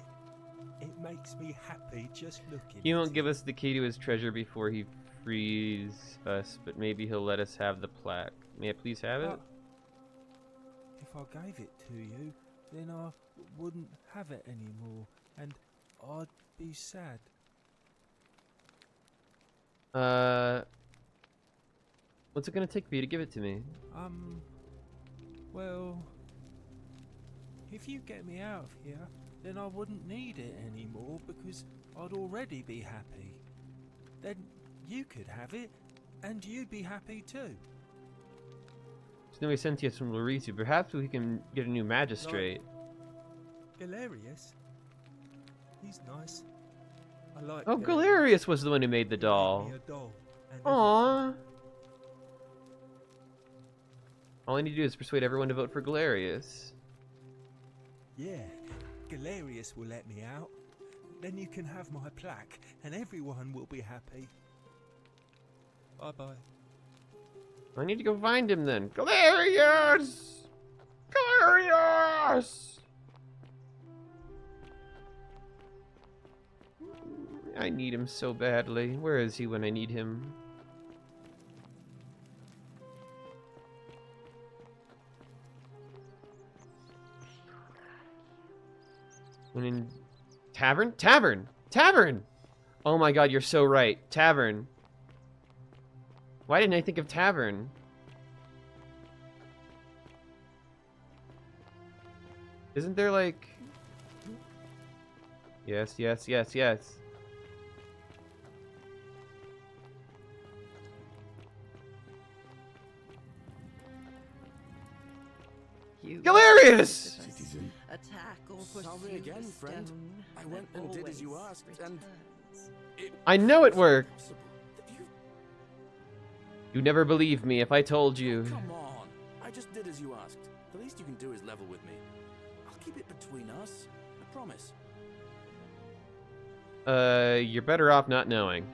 It makes me happy just looking. He won't give us the key to his treasure before he frees us, but maybe he'll let us have the plaque. May I please have it? If I gave it to you, then I wouldn't have it anymore, and I'd be sad. What's it gonna take for you to give it to me? Well, if you get me out of here, then I wouldn't need it anymore because I'd already be happy. Then you could have it, and you'd be happy too. So now we sent you from Laurisu. Perhaps we can get a new magistrate. Galerius? He's nice. I like Oh, Galerius was the one who made the doll. Aww. All I need to do is persuade everyone to vote for Galerius. Yeah, Galerius will let me out. Then you can have my plaque, and everyone will be happy. Bye-bye. I need to go find him then. Galerius! Galerius! I need him so badly. Where is he when I need him? When in tavern? Tavern! Tavern! Oh my god, you're so right. Tavern. Why didn't I think of tavern? Isn't there like... Yes, yes, yes, yes. Galerius! Attack or pursue Sorry again, the friend. stone I went that and did as you always asked, and I know it worked. You never believed me if I told you. Come on. I just did as you asked. The least you can do is level with me. I'll keep it between us. I promise. You're better off not knowing.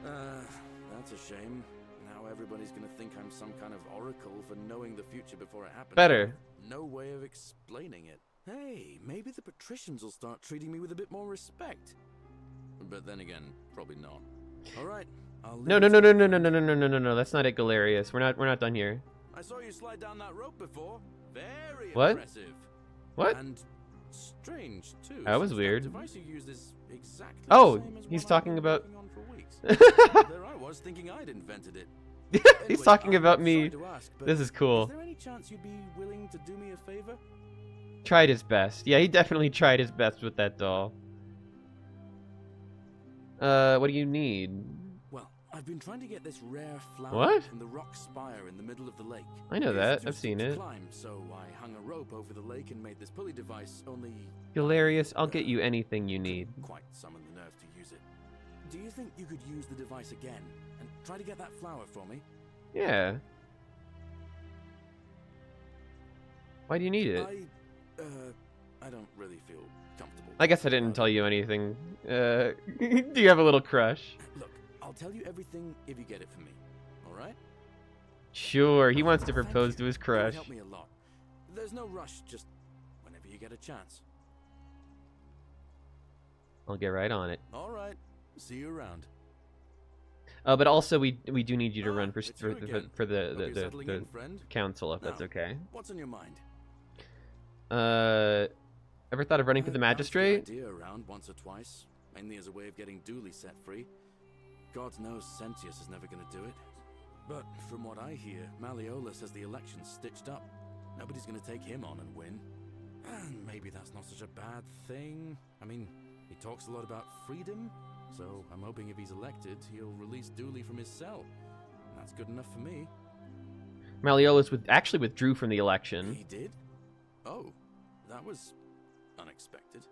That's a shame. Now everybody's gonna think I'm some kind of oracle for knowing the future before it happens. Better. No way of explaining it. Hey, maybe the patricians will start treating me with a bit more respect. But then again, probably not. All right. No, no, no, no, no, no, no, no, no, no, no, no. That's not it, Galerius. We're not done here. I saw you slide down that rope before. Very What? impressive. What? And strange too. That was since weird. device you use is exactly Oh, the same as he's one I've talking been about. working on for weeks. There I was thinking I'd invented it. He's talking about me. Sorry to ask, but This is cool. Is there any chance you'd be willing to do me a favor? Tried his best. Yeah, he definitely tried his best with that doll. What do you need? Well, I've been trying to get this rare flower What? from the rock spire in the middle of the lake. I know It's that. too I've seen steep to it. Climb, so I hung a rope over the lake and made this pulley device. Only Hilarious. I'll get you anything you need. quite summon the nerve to use it. Do you think you could use the device again and try to get that flower for me? Yeah. Why do you need it? I don't really feel comfortable. I guess I didn't tell you anything. Do you have a little crush? Look, I'll tell you everything if you get it for me. All right? Sure, he wants to propose to his That would crush. help me a lot. There's no rush, just whenever you get a chance. I'll get right on it. All right. See you around. But also we do need you to run for it's you again. Hope you're settling the in, friend. council if that's Now, okay. What's on your mind? Ever thought of running for the magistrate? Idea around once or twice, mainly as a way of getting Dooley set free. God knows Sentius is never going to do it. But from what I hear, Malleolus has the election stitched up. Nobody's going to take him on and win. And maybe that's not such a bad thing. I mean, he talks a lot about freedom, so I'm hoping if he's elected, he'll release Dooley from his cell. And that's good enough for me. Malleolus actually withdrew from the election. He did? Oh, that was unexpected.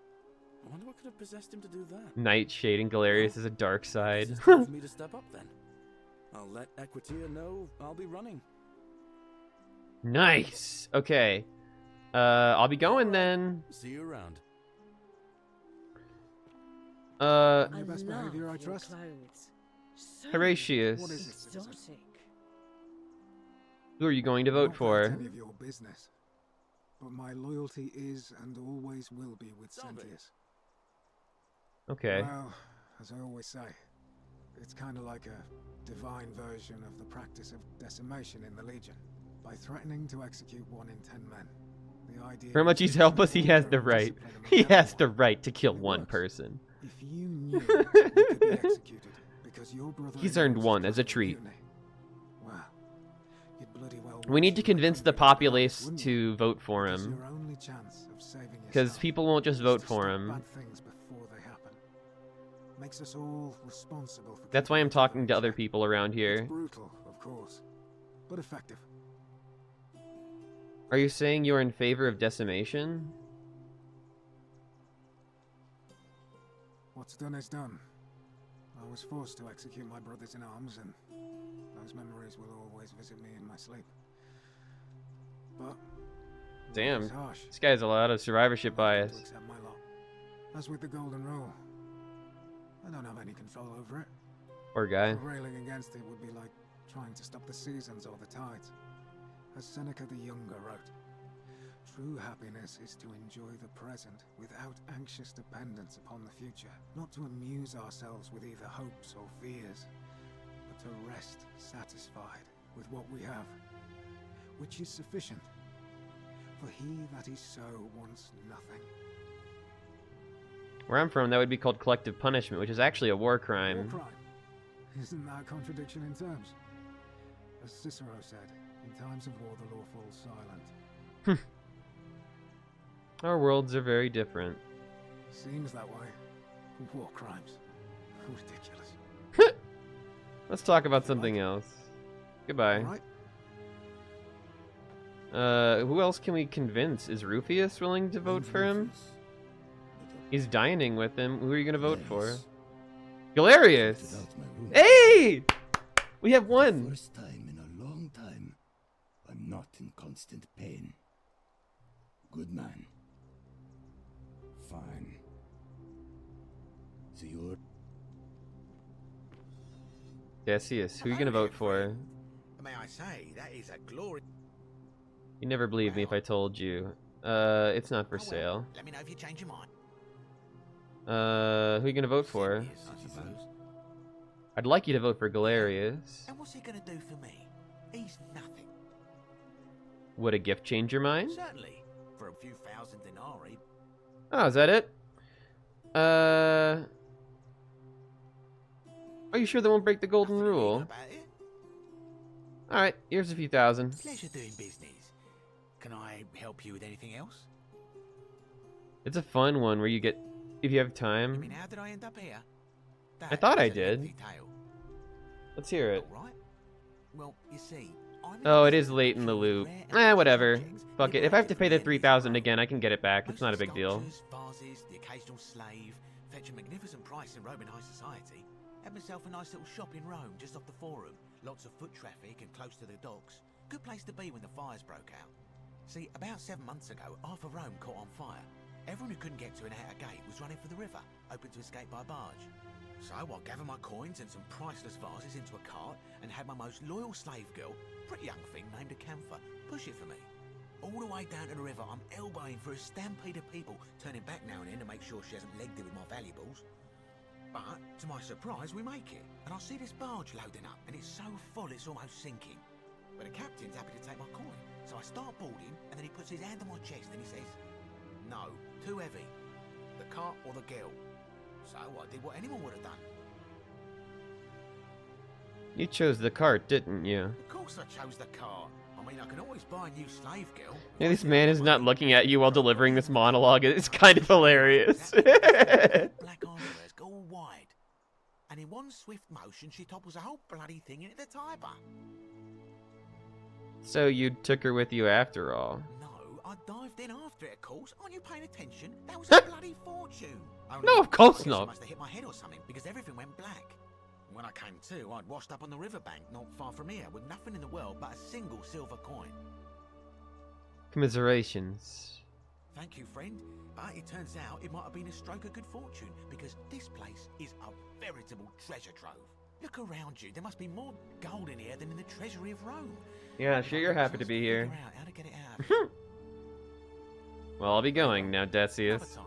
I wonder what could have possessed him to do that. Nightshade and Galerius is a dark side. It's time for me to step up then. I'll let Equitia know I'll be running. Nice. Okay. I'll be going then. See you around. On your best behavior, I trust. Horatius. What is it, citizen? Exotic. Who are you going to vote Not that for? it's any of your business, but my loyalty is and always will be with Sentius. Okay. Well, as I always say, it's kind of like a divine version of the practice of decimation in the Legion. By threatening to execute 1 in 10 men, the idea. For how much he's helped us, he has the right. He has the right to kill one person. If you knew you could be executed because your brother. He's earned one as a treat. Well, you'd bloody well. We need to convince the populace to vote for him. Your only chance of saving Because people won't just vote for him. bad things before they happen. Makes us all responsible for. That's why I'm talking to other people around here. It's brutal, of course, but effective. Are you saying you're in favor of decimation? What's done is done. I was forced to execute my brothers in arms, and those memories will always visit me in my sleep. But Damn, it's harsh. this guy has a lot of survivorship To bias. accept my lot. As with the Golden Rule, I don't have any control over it. Poor guy. Railing against it would be like trying to stop the seasons or the tides. As Seneca the Younger wrote, true happiness is to enjoy the present without anxious dependence upon the future, not to amuse ourselves with either hopes or fears, but to rest satisfied with what we have, which is sufficient. For he that is so wants nothing. Where I'm from, that would be called collective punishment, which is actually a war War crime. crime. Isn't that a contradiction in terms? As Cicero said, in times of war the law falls silent. Our worlds are very different. Seems that way. War crimes. Ridiculous. Let's talk about something else. Goodbye. Who else can we convince? Is Rufius willing to vote for him? He's dining with him. Who are you gonna vote for? Galerius! Hey! We have one! First time in a long time, I'm not in constant pain. Good man. Fine. So you're... Decius, who are you gonna vote for? May I say, that is a glory. You'd never believe me if I told you. It's not for sale. Let me know if you change your mind. Who are you gonna vote for? I suppose. I'd like you to vote for Galerius. And what's he gonna do for me? He's nothing. Would a gift change your mind? Certainly. For a few thousand denarii. Oh, is that it? Are you sure that won't break the golden rule? All right, here's a few thousand. Pleasure doing business. Can I help you with anything else? It's a fun one where you get, if you have I time. mean, how did I end up here? I thought I is a did. lengthy tale. Let's hear it. All right. Well, you see, Oh, it is late in the loop. Whatever. Fuck it. If I have to pay the 3,000 again, I can get it back. It's not a big deal. Sculptures, vases, the occasional slave, fetch a magnificent price in Roman high society. Had myself a nice little shop in Rome, just off the Forum. Lots of foot traffic and close to the docks. Good place to be when the fires broke out. See, about 7 months ago, half of Rome caught on fire. Everyone who couldn't get to an outer gate was running for the river, open to escape by barge. So I gathered my coins and some priceless vases into a cart and had my most loyal slave girl, pretty young thing named Acantha, push it for me. All the way down to the river, I'm elbowing for a stampede of people, turning back now and then to make sure she hasn't legged it with my valuables. But, to my surprise, we make it, and I see this barge loading up, and it's so full it's almost sinking. But the captain's happy to take my coin, so I start boarding, and then he puts his hand on my chest and he says, "No, too heavy. The cart or the girl." So I did what anyone would have done. You chose the cart, didn't you? Of course I chose the cart. I mean, I can always buy a new slave girl. Yeah, this man is not looking at you while delivering this monologue. It's kind of hilarious. Black eyelids go all wide. And in one swift motion, she topples the whole bloody thing into the Tiber. So you took her with you after all. No, I dived in after it, of course. Aren't you paying attention? That was a bloody fortune. No, of course I not. must have hit my head or something, because everything went black. When I came to, I'd washed up on the riverbank not far from here, with nothing in the world but a single silver coin. Commiserations. Thank you, friend. But it turns out it might have been a stroke of good fortune, because this place is a veritable treasure trove. Look around you. There must be more gold in here than in the treasury of Rome. Yeah, sure you're happy to be here. Figure out how to get it out. Well, I'll be going now, Decius.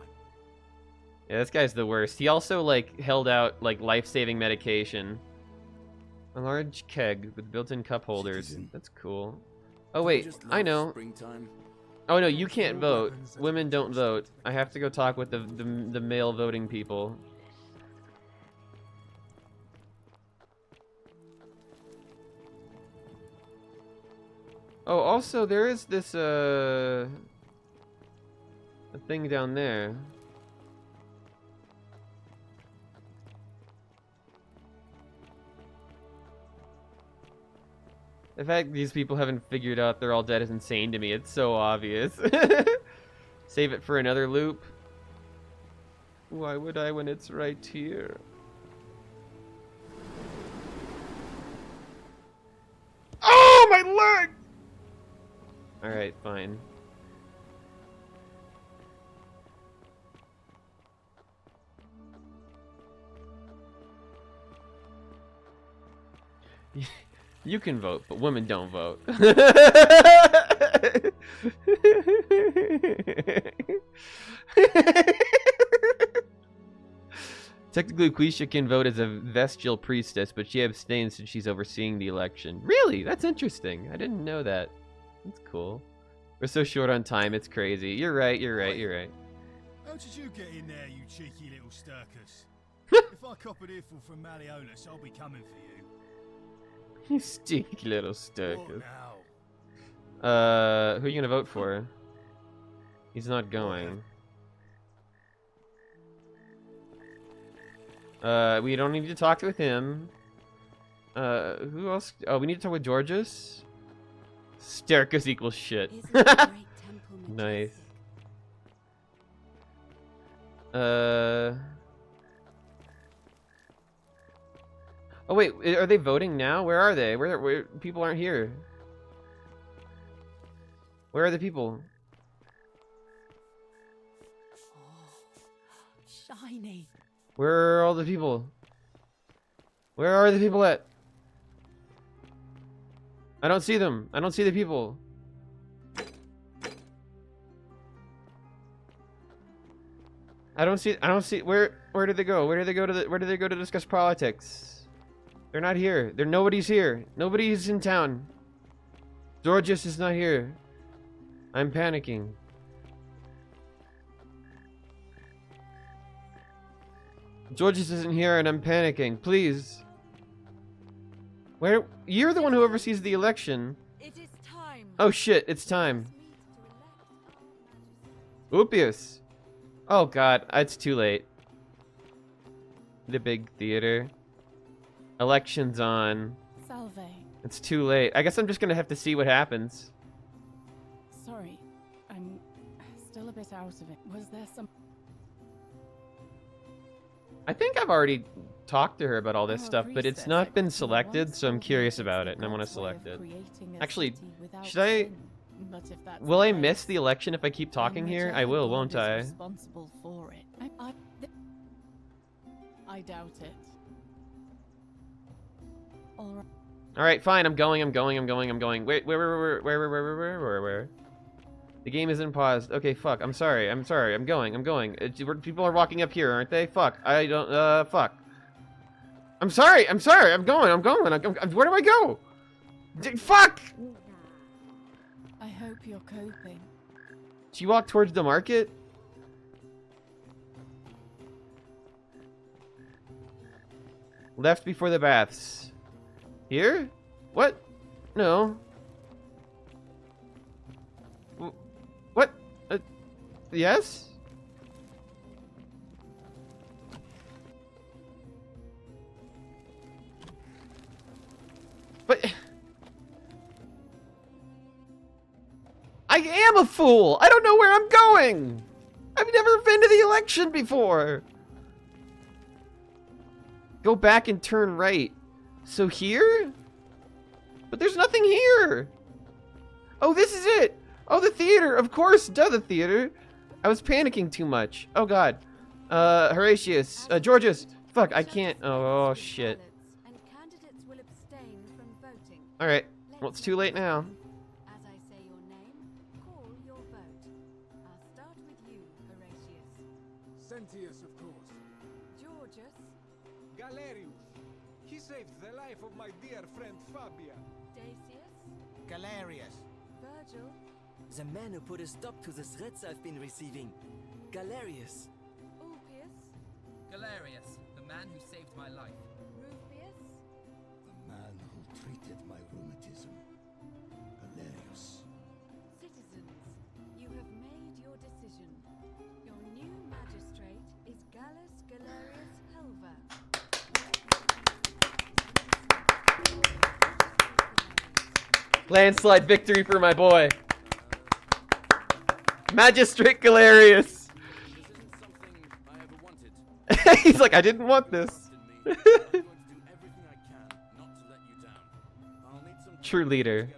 Yeah, this guy's the worst. He also, like, held out, like, life-saving medication. A large keg with built-in cup holders. That's cool. Oh, wait. I know. Oh, no, you can't vote. Women don't vote. I have to go talk with the male voting people. Oh, also, there is this, a thing down there. The fact these people haven't figured out they're all dead is insane to me. It's so obvious. Save it for another loop. Why would I when it's right here? Oh, my leg! Alright, fine. You can vote, but women don't vote. Technically, Quisha can vote as a Vestial priestess, but she abstains since she's overseeing the election. Really? That's interesting. I didn't know that. That's cool. We're so short on time, it's crazy. You're right, you're right, you're right. How did you get in there, you cheeky little Sturkus? If I cop an earful from Malleolus, I'll be coming for you. You stinky little Sturkus. Who Now? are you gonna vote for? He's not going. We don't need to talk with him. Who else? Oh, we need to talk with Georges. Sturkus equals shit. Nice. Oh wait, are they voting now? Where are they? Where people aren't here? Where are the people? Shiny. Where are all the people? Where are the people at? I don't see them. I don't see the people. I don't see where did they go? Where did they go to discuss politics? They're not here. Nobody's here. Nobody's in town. Georges is not here. I'm panicking. Georges isn't here and I'm panicking. Please. Where? You're the one who oversees the election. It is time. Oh shit, it's time. Oopius. Oh god, it's too late. The big theater. Election's on. Salve. It's too late. I guess I'm just gonna have to see what happens. Sorry, I'm still a bit out of it. Was there some... I think I've already talked to her about all this stuff, but it's not been selected, so I'm curious about it, and I want to select it. Actually, should I... Will I miss the election if I keep talking here? I will, won't I? Responsible for it. I doubt it. All right. Alright, fine, I'm going. Wait, where? The game isn't paused. Okay, fuck, I'm sorry, I'm going. People are walking up here, aren't they? Fuck, I don't, fuck. I'm sorry, I'm going. Where do I go? Fuck! I hope you're coping. She walked towards the market? Left before the baths. Here? What? No. What? Yes? But... I am a fool! I don't know where I'm going! I've never been to the election before! Go back and turn right. So here? But there's nothing here! Oh, this is it! Oh, the theater! Of course! Duh, the theater! I was panicking too much. Oh, God. Horatius. Georgius! Fuck, I can't... Oh, shit. Alright. Well, it's too late now. As I say your name, call your vote. I'll start with you, Horatius. Sentius, of course. Georgius. Galerius. He saved the life of my dear friend Fabia. Dacius. Galerius. Virgil. The man who put a stop to the threats I've been receiving. Galerius. Ulpius. Galerius, the man who saved my life. Rufius. The man who treated my rheumatism. Galerius. Citizens, you have made your decision. Your new magistrate is Gallus Galerius Helver. Landslide victory for my boy. Magistrate Galerius. He's like, I didn't want this. True leader.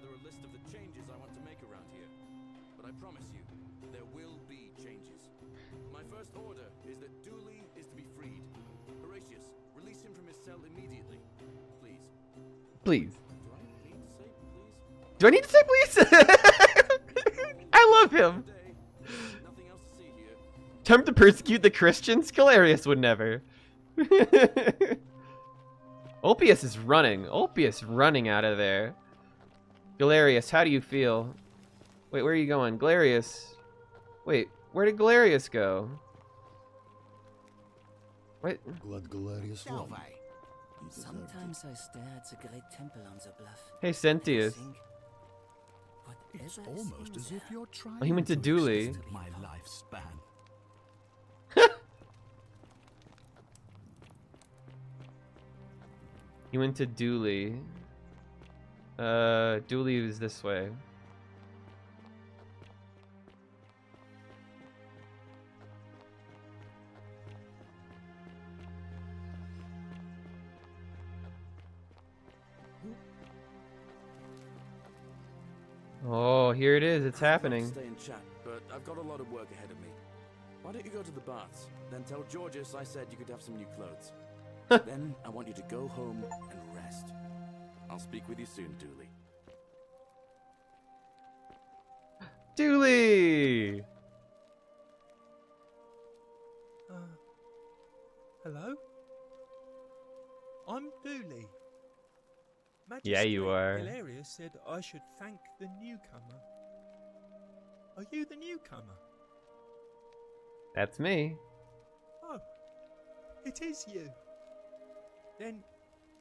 But I promise you, there will be changes. My first order is that Dooley is to be freed. Horatius, release him from his cell immediately. Please. Please. Do I need to say please? Do I need to say please? I love him. Nothing else to see here. Time to persecute the Christians? Galerius would never. Ulpius is running. Ulpius running out of there. Galerius, how do you feel? Wait, where are you going? Galerius. Wait, where did Galerius go? What? Glad Galerius won. Sometimes I stare at the great temple on the bluff. Hey, Sentius. It's almost as if you're trying Oh, he went to Dooley. extend my lifespan. He went to Dooley. Dooley was this way. Oh, here it is. It's happening. Stay and chat, but I've got a lot of work ahead of me. Why don't you go to the baths? Then tell Georgius I said you could have some new clothes. Then I want you to go home and rest. I'll speak with you soon, Dooley. Dooley! Hello? I'm Dooley. Yeah, you are. Galerius said I should thank the newcomer. Are you the newcomer? That's me. Oh, it is you. Then,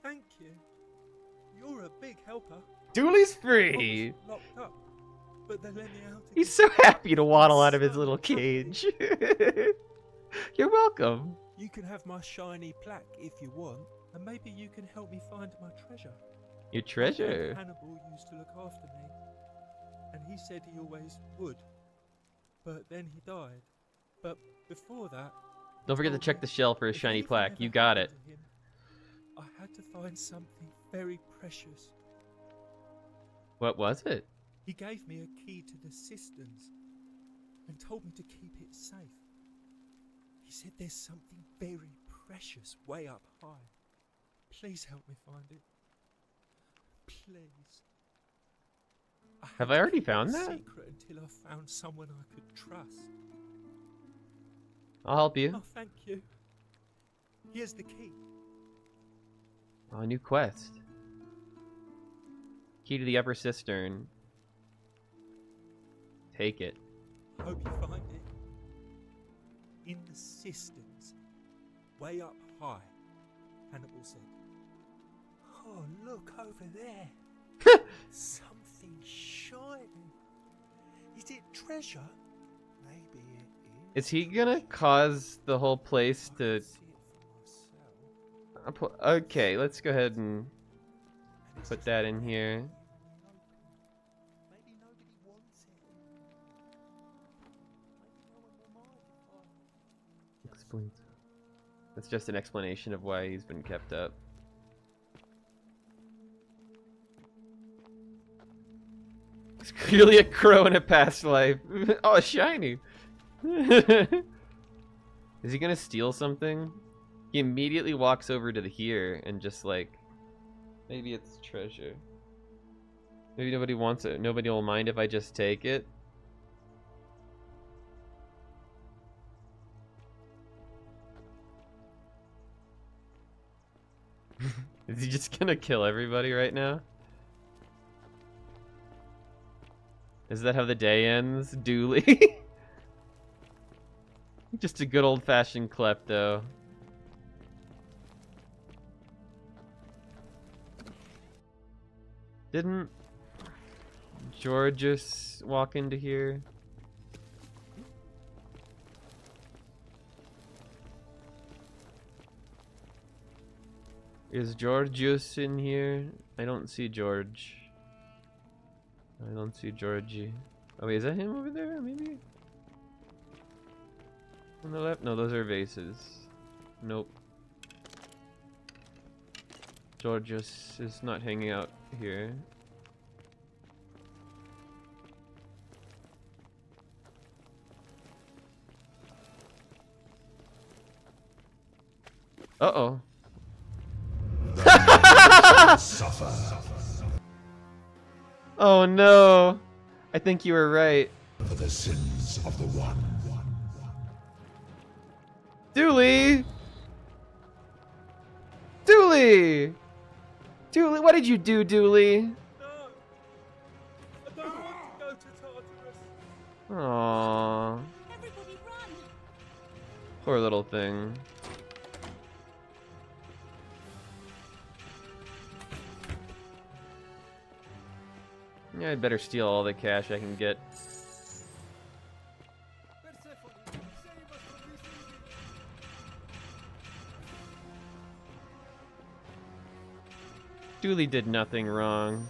thank you. You're a big helper. Dooley's I free! was locked up, but they let me out He's so happy to waddle out of his little cage. You're welcome. You can have my shiny plaque if you want, and maybe you can help me find my treasure. Your My treasure? friend Hannibal used to look after me, and he said he always would. But then he died. But before that, Don't forget to check the shell for a shiny plaque. You got it. him, I had to find something very precious. What was it? He gave me a key to the cisterns and told me to keep it safe. He said there's something very precious way up high. Please help me find it. Please. Have I already keep it found a that? secret until I found someone I could trust. I'll help you. Oh, thank you. Here's the key. Oh, a new quest. Key to the upper cistern. Take it. Hope you find it. In the cisterns, way up high, Hannibal said. Oh, look over there. Something shining. Is it treasure? Maybe it is. Is he gonna cause the whole place to... Okay, let's go ahead and put that in here. Explains. That's just an explanation of why he's been kept up. It's clearly a crow in a past life. Oh, shiny. Is he gonna steal something? He immediately walks over to the here and just like, maybe it's treasure. Maybe nobody wants it. Nobody will mind if I just take it. Is he just gonna kill everybody right now? Is that how the day ends? Dooley? Just a good old-fashioned klepto. Didn't Georgius walk into here? Is Georgius in here? I don't see George. I don't see Georgie. Oh wait, is that him over there? Maybe? On the left? No, those are vases. Nope. Georgius is not hanging out here. Uh-oh. Oh no! I think you were right. For the sins of the one. Dooley! Dooley! Dooley, what did you do, Dooley? No! I don't want to go to Tartarus. Aww. Everybody run! Poor little thing. Yeah, I'd better steal all the cash I can get. Dooley did nothing wrong.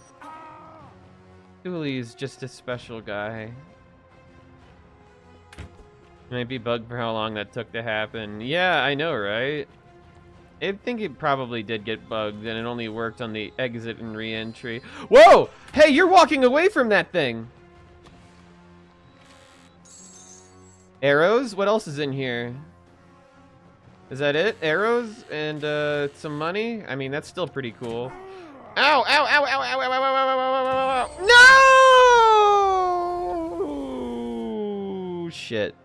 Dooley's just a special guy. Might be bugged for how long that took to happen. Yeah, I know, right? I think it probably did get bugged, and it only worked on the exit and re-entry. Whoa! Hey, you're walking away from that thing! Arrows? What else is in here? Is that it? Arrows and some money? I mean, that's still pretty cool. Ow! Ow! Ow! Ow! Ow! Ow! Ow! Ow! Ow! Ow! Ow! No! Shit.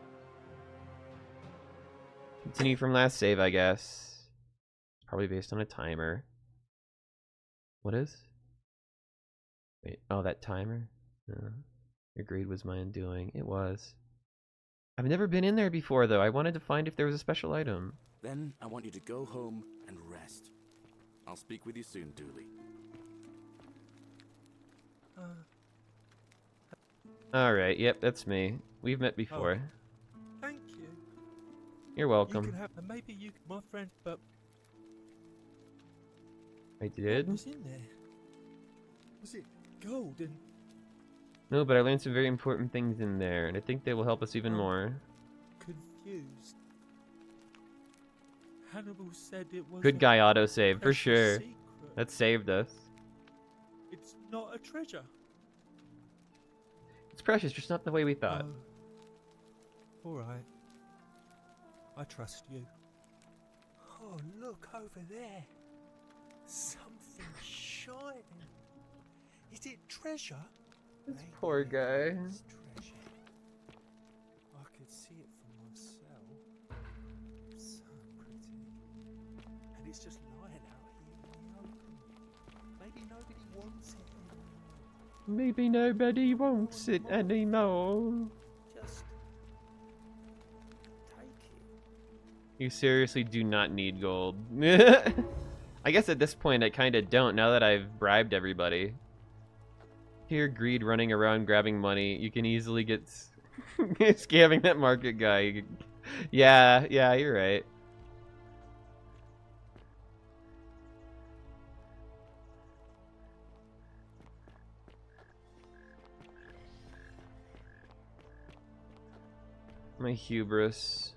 Continue from last save, I guess. Probably based on a timer. What is? Wait, oh, that timer? Your greed was my undoing. It was. I've never been in there before, though. I wanted to find if there was a special item. Then I want you to go home and rest. I'll speak with you soon, Dooley. Alright, yep, that's me. We've met before. Thank you. You're You welcome. can have, and maybe you, my friend, but I did? what was in there? Was it gold and No, but I learned some very important things in there, and I think they will help us even more. confused? Hannibal said it was Good a guy autosave, for precious sure. secret. That saved us. It's not a treasure. It's precious, just not the way we thought. All right. I trust you. Oh, look over there. Something shining. Is it treasure? This poor guy. It's treasure. I could see it for myself. So pretty. And it's just lying out here in the open. Maybe nobody wants it anymore. Maybe nobody wants it anymore. Just take it. You seriously do not need gold. I guess at this point I kinda don't, now that I've bribed everybody. Here, greed running around grabbing money. You can easily get scamming that market guy. Yeah, you're right. My hubris.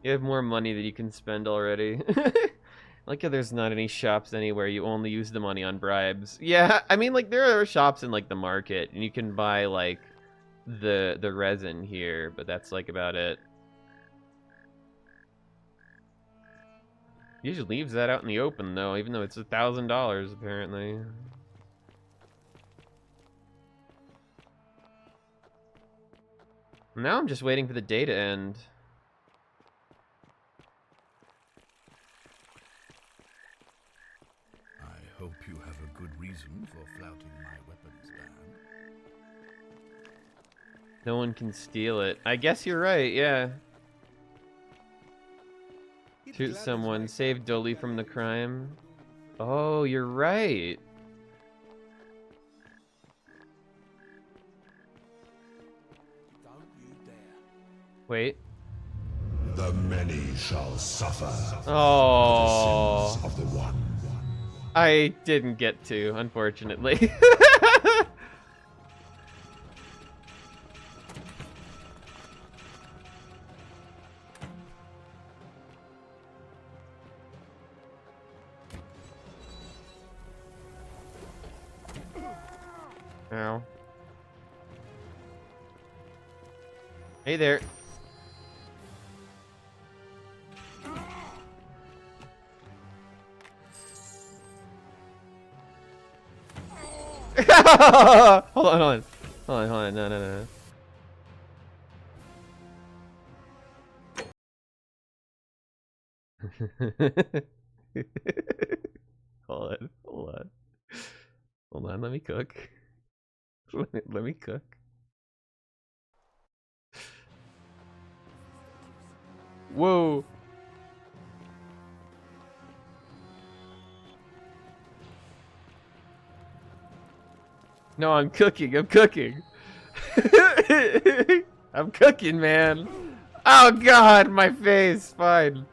You have more money than you can spend already. Like, there's not any shops anywhere. You only use the money on bribes. Yeah, I mean, like, there are shops in, like, the market, and you can buy, like, the resin here, but that's, like, about it. He just leaves that out in the open, though, even though it's $1,000, apparently. Now I'm just waiting for the day to end. I hope you have a good reason for flouting my weapons ban. No one can steal it. I guess you're right, yeah. Shoot someone, save Dolly from the crime. Oh, you're right. Don't you dare. Wait. The many shall suffer Oh. the sins of the one. I didn't get to, unfortunately. Ow. Hey there. Hold on. No. Hold on, let me cook. Let me cook. Whoa. No, I'm cooking. I'm cooking, man. Oh god, my face. Fine.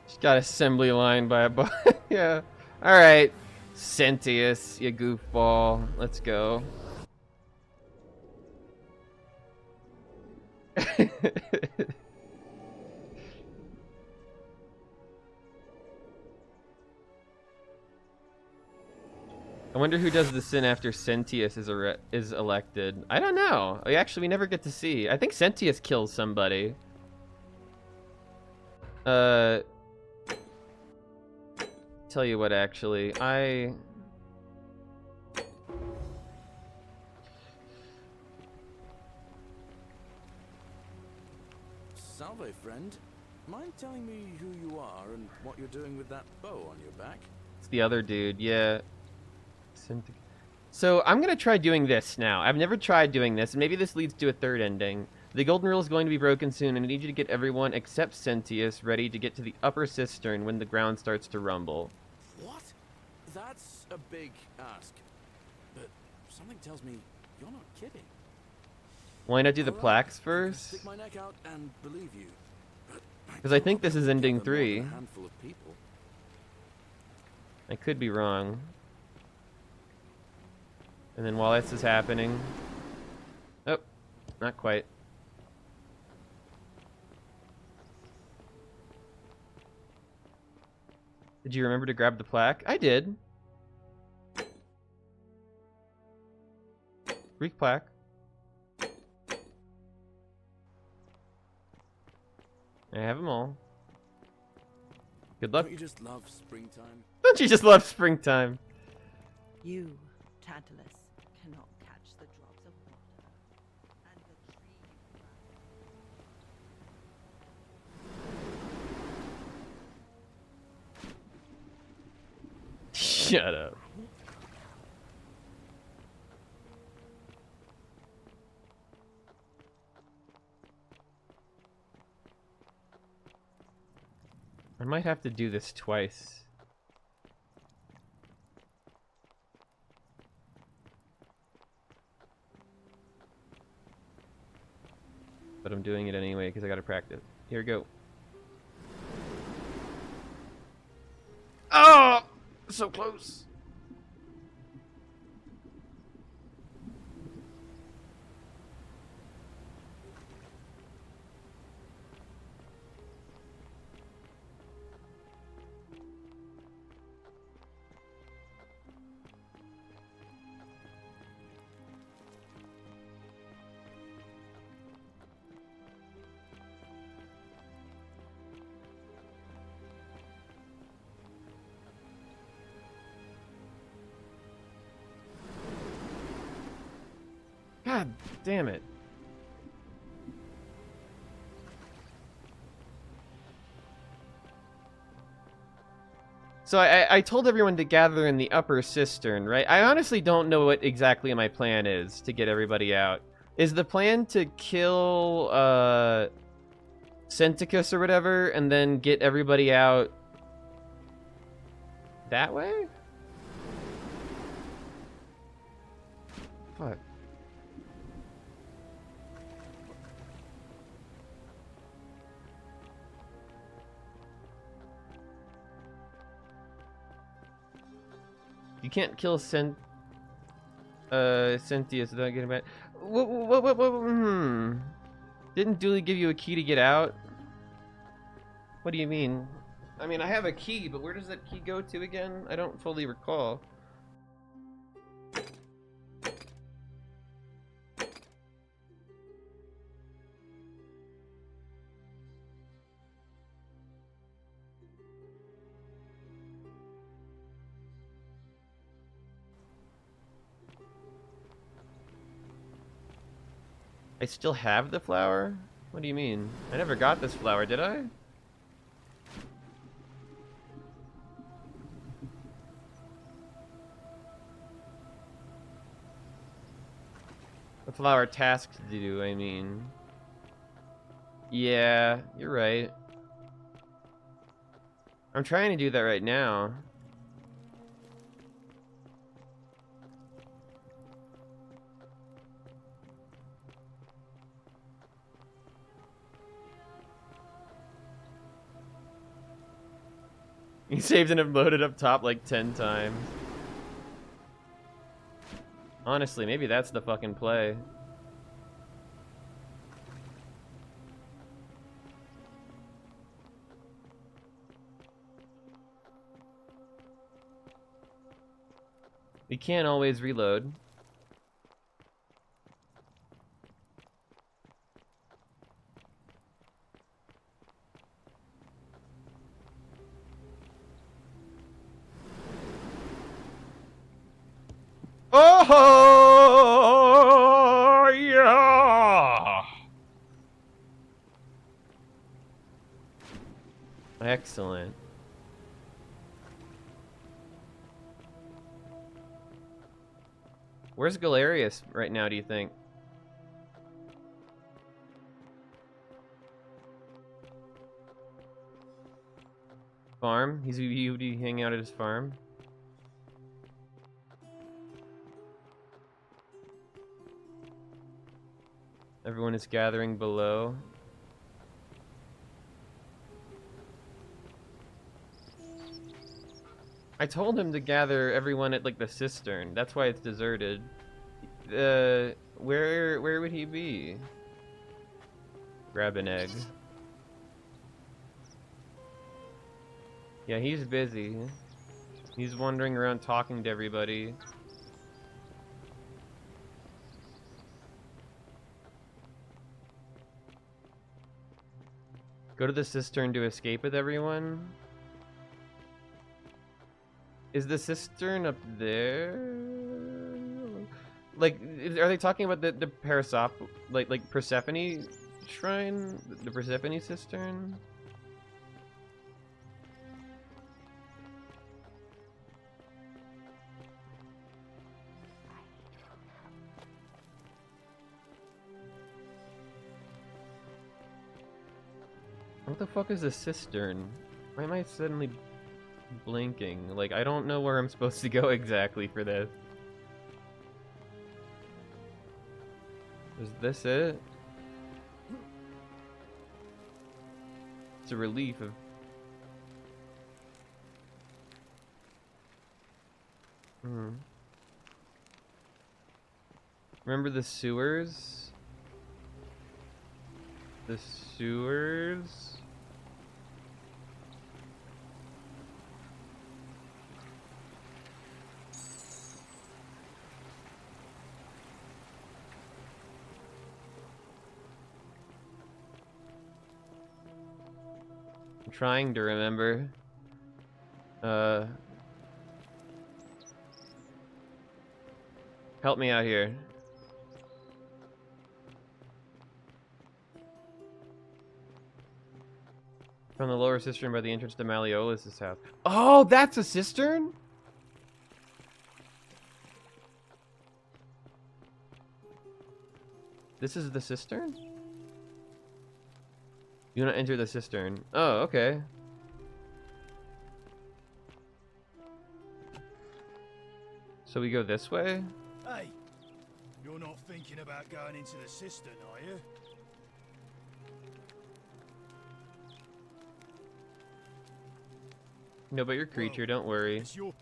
Just got assembly line by a bot. Yeah. Alright. Sentius, you goofball. Let's go. I wonder who does the sin after Sentius is elected. I don't know. We never get to see. I think Sentius kills somebody. Tell you what, actually, Salve, friend. mind telling me who you are and what you're doing with that bow on your back? It's the other dude, yeah. So I'm gonna try doing this now. I've never tried doing this, and maybe this leads to a third ending. The golden rule is going to be broken soon, and I need you to get everyone except Sentius ready to get to the upper cistern when the ground starts to rumble. What? That's a big ask. But something tells me you're not kidding. Why not do the All right, plaques I can first? stick my neck out and believe you. Because I think this is ending Gather more than 3. a handful of people. I could be wrong. And then while this is happening... Oh, not quite. Did you remember to grab the plaque? I did. Greek plaque. I have them all. Good luck. Don't you just love springtime? Don't you just love springtime? You, Tantalus, cannot catch the drops of water, and the tree Shut up. I might have to do this twice. But I'm doing it anyway because I gotta practice. Here we go. Oh! So close. God damn it. So I told everyone to gather in the upper cistern, right? I honestly don't know what exactly my plan is to get everybody out. Is the plan to kill Centicus or whatever and then get everybody out that way? Fuck. You can't kill Sentius without getting back. Didn't Dooley give you a key to get out? What do you mean? I mean, I have a key, but where does that key go to again? I don't fully recall. I still have the flower? What do you mean? I never got this flower, did I? The flower task to do, I mean. Yeah, you're right. I'm trying to do that right now. You saved and have loaded up top like 10 times. Honestly, maybe that's the fucking play. We can't always reload. Oh yeah! Excellent. Where's Galerius right now, do you think? Farm? He would be hanging out at his farm? Everyone is gathering below. I told him to gather everyone at like the cistern. That's why it's deserted. Where would he be? Grab an egg. Yeah, he's busy. He's wandering around talking to everybody. Go to the cistern to escape with everyone? Is the cistern up there? Like, are they talking about the Parasop, like Persephone shrine? The Persephone cistern? What the fuck is a cistern? Why am I suddenly blinking? Like, I don't know where I'm supposed to go exactly for this. Is this it? It's a relief of... Remember the sewers? The sewers? I'm trying to remember. Help me out here. From the lower cistern by the entrance to Malleolus' house. Oh, that's a cistern? This is the cistern? You want to enter the cistern. Oh, okay. So we go this way? Hey, you're not thinking about going into the cistern, are you? No, but you're a creature, don't worry. It's your...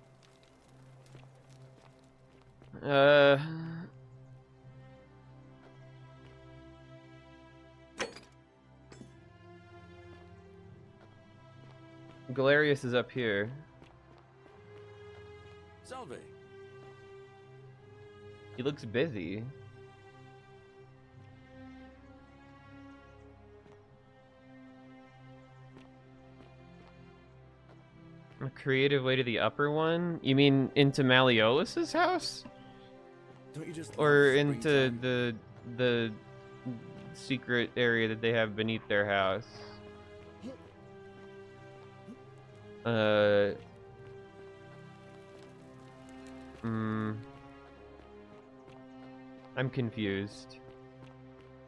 Galerius is up here. Salve. He looks busy. A creative way to the upper one? You mean into Malleolus' house? Don't you just Or love into springtime? the secret area that they have beneath their house? I'm confused.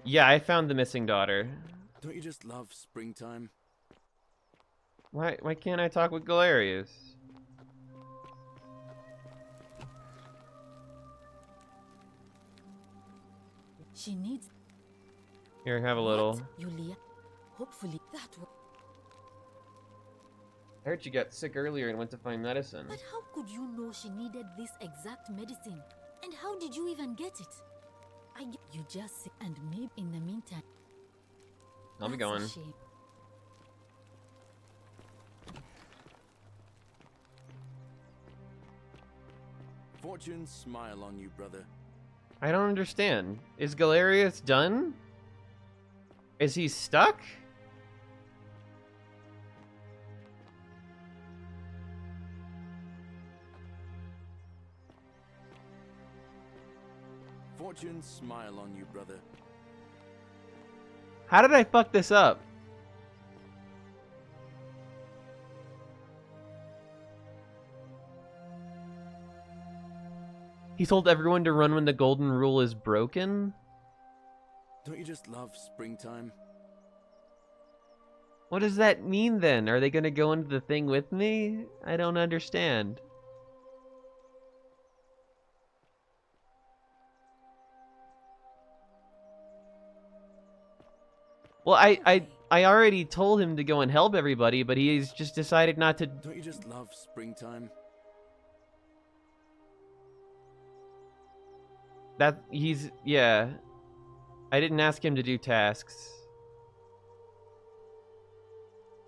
Yeah, I found the missing daughter. Don't you just love springtime? Why can't I talk with Galerius? She needs... Here, have a little. Yulia. Hopefully that will... I heard you got sick earlier and went to find medicine. But how could you know she needed this exact medicine? And how did you even get it? You just sit and maybe in the meantime... I'll be That's a going. shame. Fortune smile on you, brother. I don't understand. Is Galerius done? Is he stuck? Fortune smile on you, brother. How did I fuck this up? He told everyone to run when the golden rule is broken? Don't you just love springtime? What does that mean then? Are they gonna go into the thing with me? I don't understand. Well, I already told him to go and help everybody, but he's just decided not to. Don't you just love springtime? Yeah. I didn't ask him to do tasks.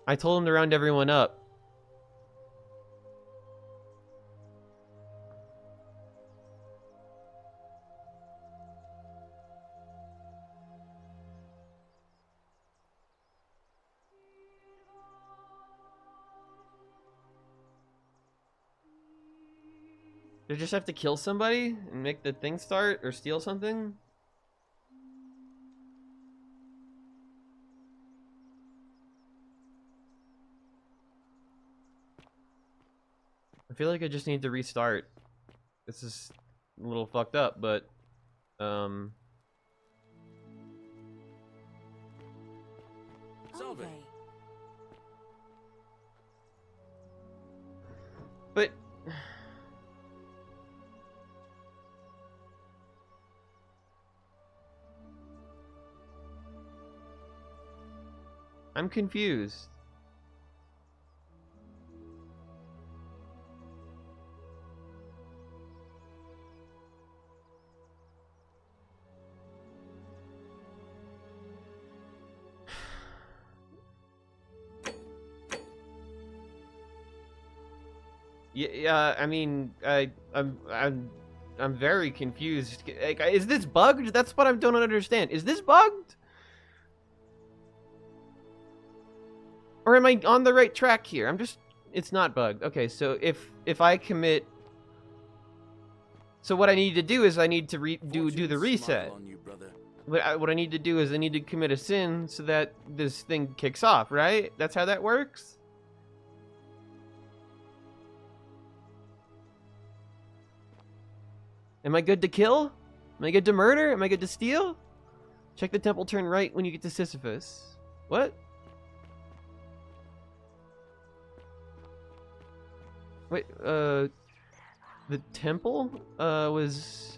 I told him to round everyone up. Did I just have to kill somebody and make the thing start or steal something? I feel like I just need to restart. This is a little fucked up, but Solve it. But I'm confused. Yeah, I mean, I'm very confused. Like, is this bugged? That's what I don't understand. Is this bugged? Or am I on the right track here? It's not bugged. Okay, so if I commit, so what I need to do is I need to do the reset. What I need to do is I need to commit a sin so that this thing kicks off, right? That's how that works? Am I good to kill? Am I good to murder? Am I good to steal? Check the temple, turn right when you get to Sisyphus. What? Wait, the temple, was...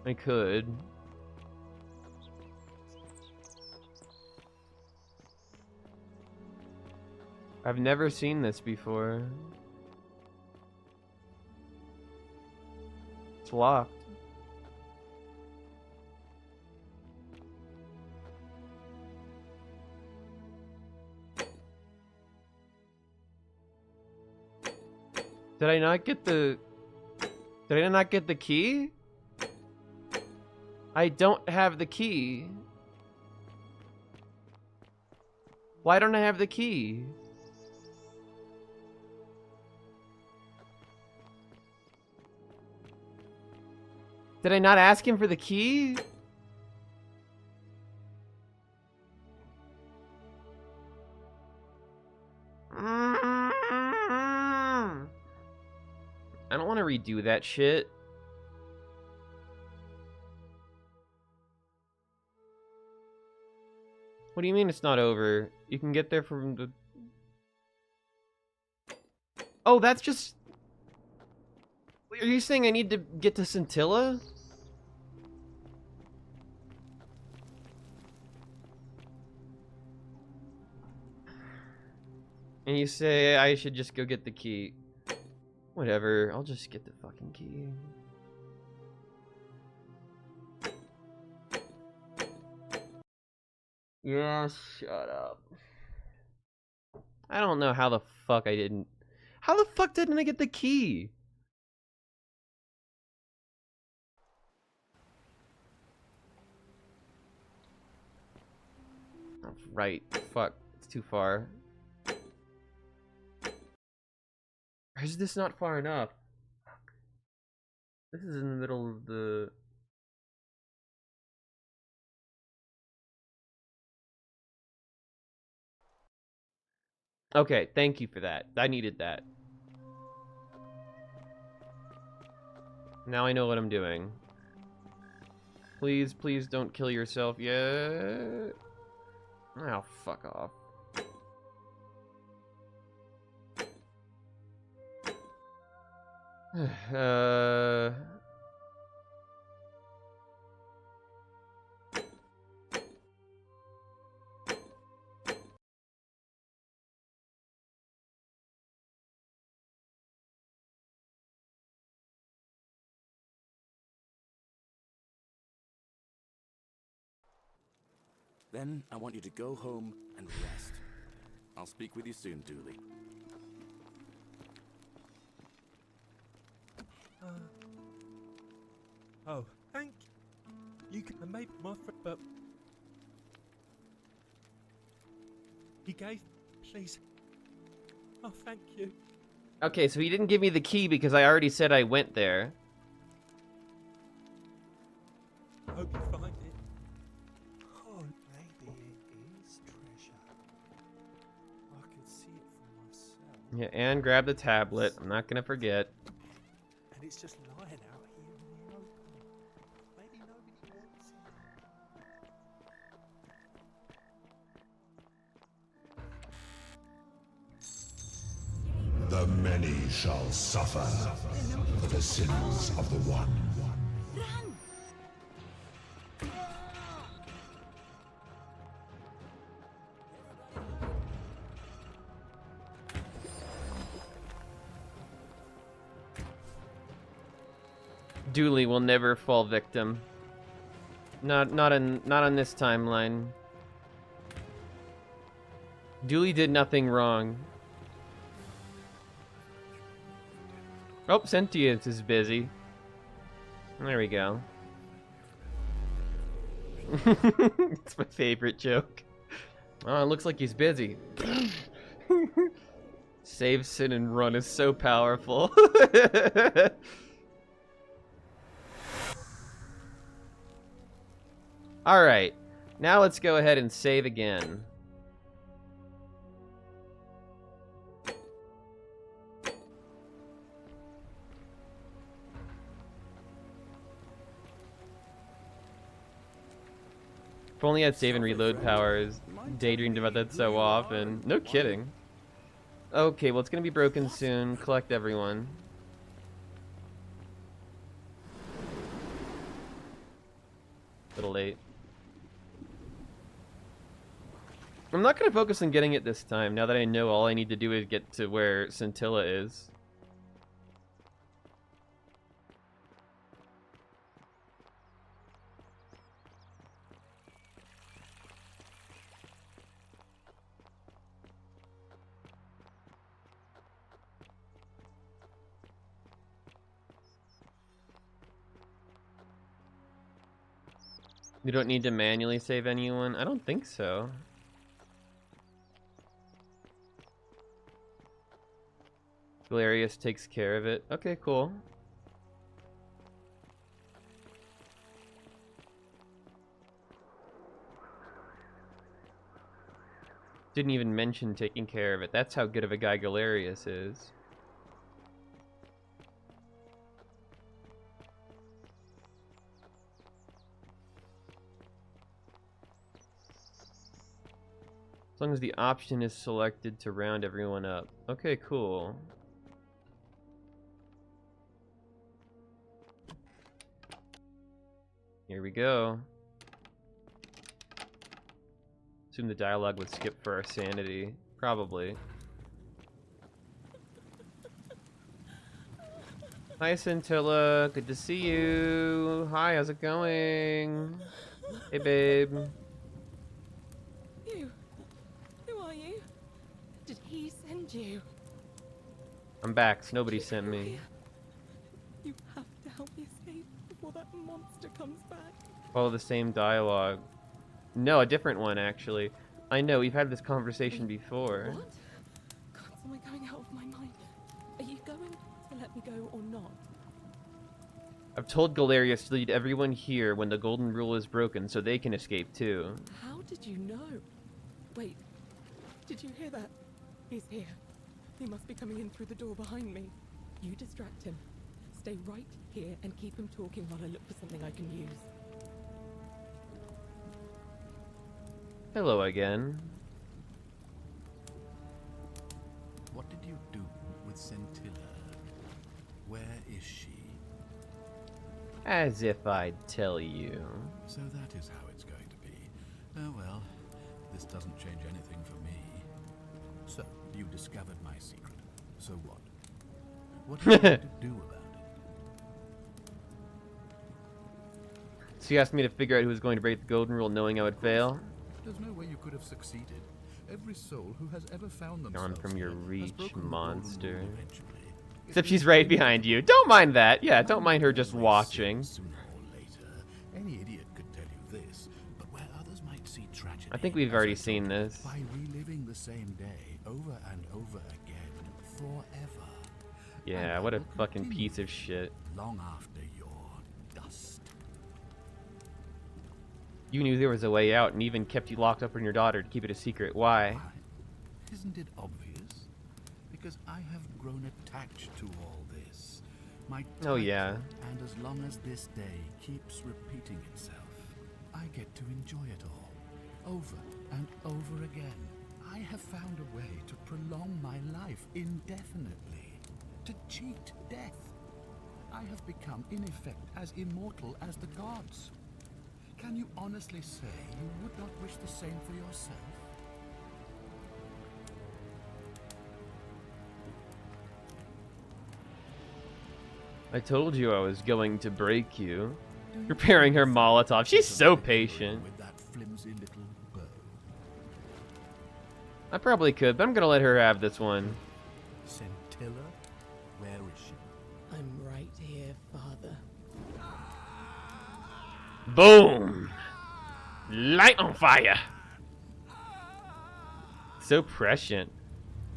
I could. I've never seen this before. It's locked. Did I not get the key? I don't have the key. Why don't I have the key? Did I not ask him for the key? I don't want to redo that shit. What do you mean it's not over? You can get there from the... Oh, that's just... Are you saying I need to get to Scintilla? And you say I should just go get the key. Whatever, I'll just get the fucking key. Yeah, shut up. I don't know how the fuck I didn't... How the fuck didn't I get the key? Oh, right. Fuck. It's too far. Or is this not far enough? This is in the middle of the... Okay, thank you for that. I needed that. Now I know what I'm doing. Please, please don't kill yourself yet. Oh, fuck off. Then I want you to go home and rest. I'll speak with you soon, Dooley. Oh, thank you. You can make my friend, but he gave, please. Oh, thank you. Okay, so he didn't give me the key because I already said I went there. Hope you find it. Oh, maybe it is treasure. I could see it for myself. Yeah, and grab the tablet. I'm not gonna forget. And it's just lying out here in the open. Maybe nobody wants it. The many shall suffer for the sins of the one. Dooley will never fall victim. Not on this timeline. Dooley did nothing wrong. Oh, Sentience is busy. There we go. It's my favorite joke. Oh, it looks like he's busy. Save, sin, and run is so powerful. Alright, now let's go ahead and save again. If only I had save and reload powers. Daydreamed about that so often. No kidding. Okay, well it's gonna be broken soon. Collect everyone. A little late. I'm not gonna focus on getting it this time, now that I know all I need to do is get to where Scintilla is. You don't need to manually save anyone? I don't think so. Galerius takes care of it. Okay, cool. Didn't even mention taking care of it. That's how good of a guy Galerius is. As long as the option is selected to round everyone up. Okay, cool. Here we go. Assume the dialogue would skip for our sanity. Probably. Hi, Scintilla. Good to see you. Hi, how's it going? Hey, babe. You. Who are you? Did he send you? I'm back. So nobody sent me. You have to help me escape before that monster comes back. Follow the same dialogue. No, a different one, actually. I know, we've had this conversation before. What? God, am I going out of my mind? Are you going me go or not? I've told Galerius to lead everyone here when the golden rule is broken so they can escape too. How did you know? Wait, did you hear that? He's here. He must be coming in through the door behind me. You distract him. Stay right here and keep him talking while I look for something I can use. Hello again. What did you do with Scintilla? Where is she? As if I'd tell you. So that is how it's going to be. Oh well, this doesn't change anything for me. So, you discovered my secret. So what? What are you going to do about it? So you asked me to figure out who was going to break the golden rule knowing I would fail? There's no way you could have succeeded. Every soul who has ever found Gone themselves from your here has reach, broken the monster. golden rule eventually. Except she's right behind you. Don't mind that. Yeah, don't mind her just watching. Sooner or later, any idiot could tell you this, but where others might see tragedy, I think we've already seen this. by reliving the same day over and over again forever. Yeah, what a fucking piece of shit. Long after your dust. You knew there was a way out and even kept you locked up with your daughter to keep it a secret. Why? Isn't it obvious? Because I have grown attached to all this. My Oh, yeah. And as long as this day keeps repeating itself, I get to enjoy it all, over and over again. I have found a way to prolong my life indefinitely, to cheat death. I have become, in effect, as immortal as the gods. Can you honestly say you would not wish the same for yourself? I told you I was going to break you. Preparing her Molotov. She's so patient. With that flimsy little bow. I probably could, but I'm gonna let her have this one. Scintilla? Where is she? I'm right here, Father. Boom! Light on fire! So prescient.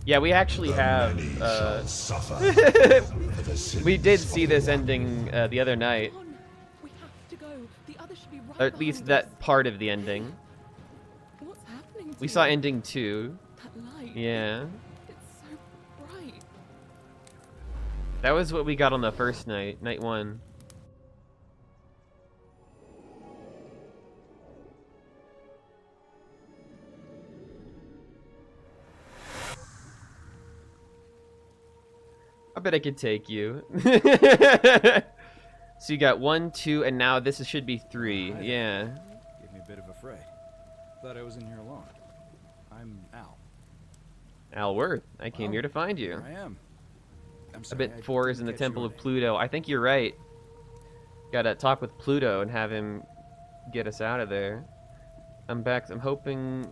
Yeah, we actually have, we did see this ending the other night. We have to go. The others should be right Or at least that part of the ending. What's happening to We saw you? ending 2. That light. Yeah. It's so bright. That was what we got on the first night, night 1. I bet I could take you. So you got 1, 2, and now this should be 3. Yeah. Gave me a bit of a fright. Thought I was in here alone. I'm Al. Al Worth, I came here to find you. I am. I'm I sorry, bet 4 is in the didn't catch Temple your of Pluto. I think you're right. Gotta talk with Pluto and have him get us out of there. I'm back. I'm hoping...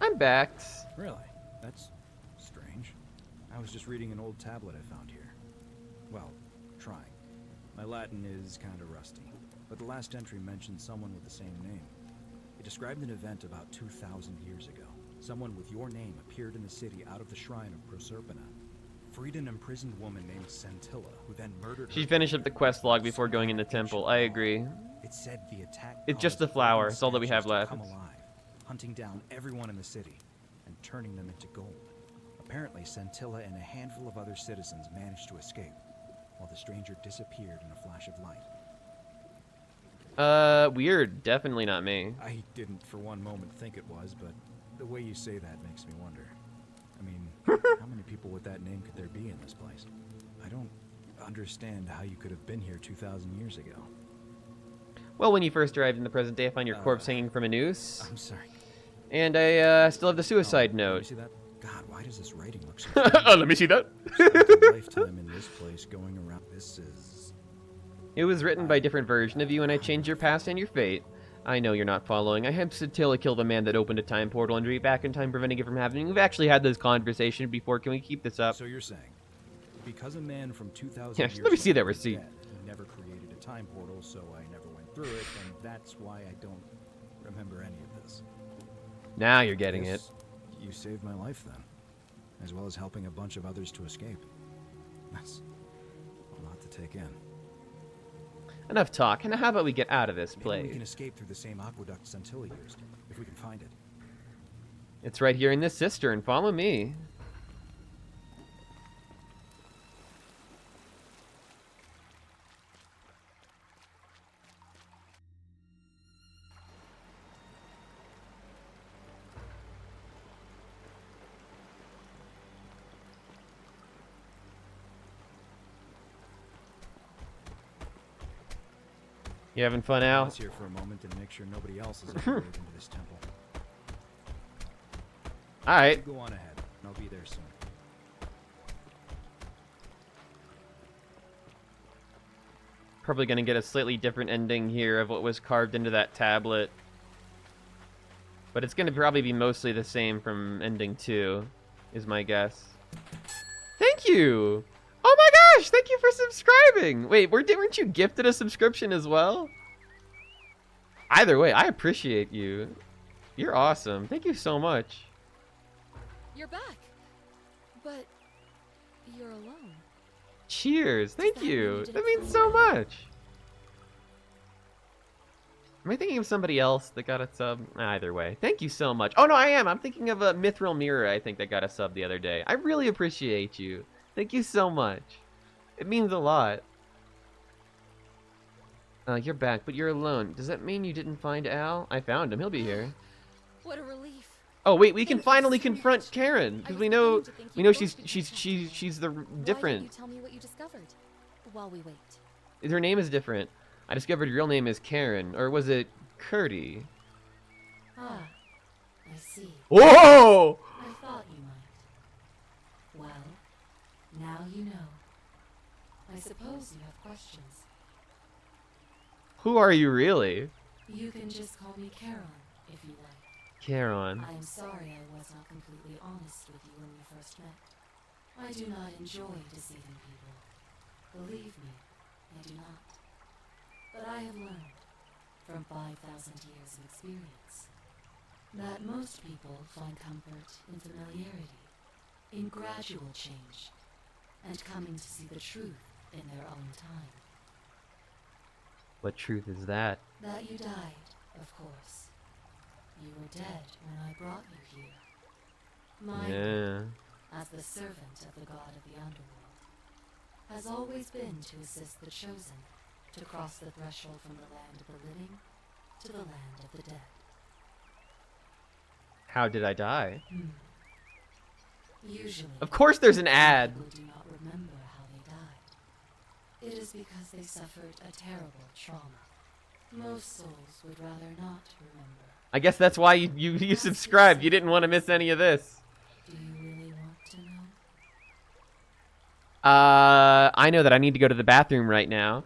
I'm back. Really? That's strange. I was just reading an old tablet I found here. Well, trying. My Latin is kind of rusty, but the last entry mentioned someone with the same name. It described an event about 2,000 years ago. Someone with your name appeared in the city out of the shrine of Proserpina. Freed an imprisoned woman named Scintilla, who then murdered her. She finished up the quest log before going in the temple. I agree. It said the attack It's just the flower. It's all that we have left. Come alive, hunting down everyone in the city and turning them into gold. Apparently, Scintilla and a handful of other citizens managed to escape, while the stranger disappeared in a flash of light. Weird. Definitely not me. I didn't for one moment think it was, but the way you say that makes me wonder. I mean, how many people with that name could there be in this place? I don't understand how you could have been here 2,000 years ago. Well, when you first arrived in the present day, I found your corpse hanging from a noose. I'm sorry. And I still have the suicide Let me note. see that? God, why does this writing look so Let me see that. Spent a lifetime in this place going around. This is... It was written by a different version of you, and I changed your past and your fate. I know you're not following. I have Scintilla kill the man that opened a time portal and read back in time, preventing it from happening. We've actually had this conversation before. Can we keep this up? So you're saying, because a man from 2,000 Yeah, years let me see that ago is receipt. dead, he never created a time portal, so I never went through it, and that's why I don't remember any of this. Now you're getting it. Guess you saved my life then, as well as helping a bunch of others to escape. That's a lot to take in. Enough talk. And how about we get out of this Maybe place? we can escape through the same aqueduct Centilla used, if we can find it. It's right here in this cistern. Follow me. You having fun, Al? Pause here for a moment and make sure nobody else has ever moved into this temple. All right. You go on ahead. I'll be there soon. Probably gonna get a slightly different ending here of what was carved into that tablet. But it's gonna probably be mostly the same from ending 2, is my guess. Thank you! Oh my gosh, thank you for subscribing! Wait, weren't you gifted a subscription as well? Either way, I appreciate you. You're awesome. Thank you so much. You're back. But you're alone. Cheers, thank you. That means so much. Am I thinking of somebody else that got a sub? Either way, thank you so much. Oh no, I am. I'm thinking of a Mithril Mirror, I think, that got a sub the other day. I really appreciate you. Thank you so much. It means a lot. You're back, but you're alone. Does that mean you didn't find Al? I found him. He'll be here. What a relief. Oh wait, we can finally confront Karen because we know she's the different. Why don't you tell me what you discovered while we wait? Her name is different. I discovered her real name is Karen, or was it Curdy? Ah, I see. Whoa! I thought you might. Well, now you know. I suppose you have questions. Who are you really? You can just call me Caron if you like. Karen. I am sorry I was not completely honest with you when we first met. I do not enjoy deceiving people. Believe me, I do not. But I have learned, from 5,000 years of experience, that most people find comfort in familiarity, in gradual change, and coming to see the truth in their own time. What truth is that? That you died, of course. You were dead when I brought you here. My Yeah. as the servant of the god of the underworld, has always been to assist the chosen to cross the threshold from the land of the living to the land of the dead. How did I die? Usually, Of course there's an ad. people do not remember how they died. It is because they suffered a terrible trauma. Most souls would rather not remember. I guess that's why you subscribed. You didn't want to miss any of this. Do you really want to know? I know that I need to go to the bathroom right now.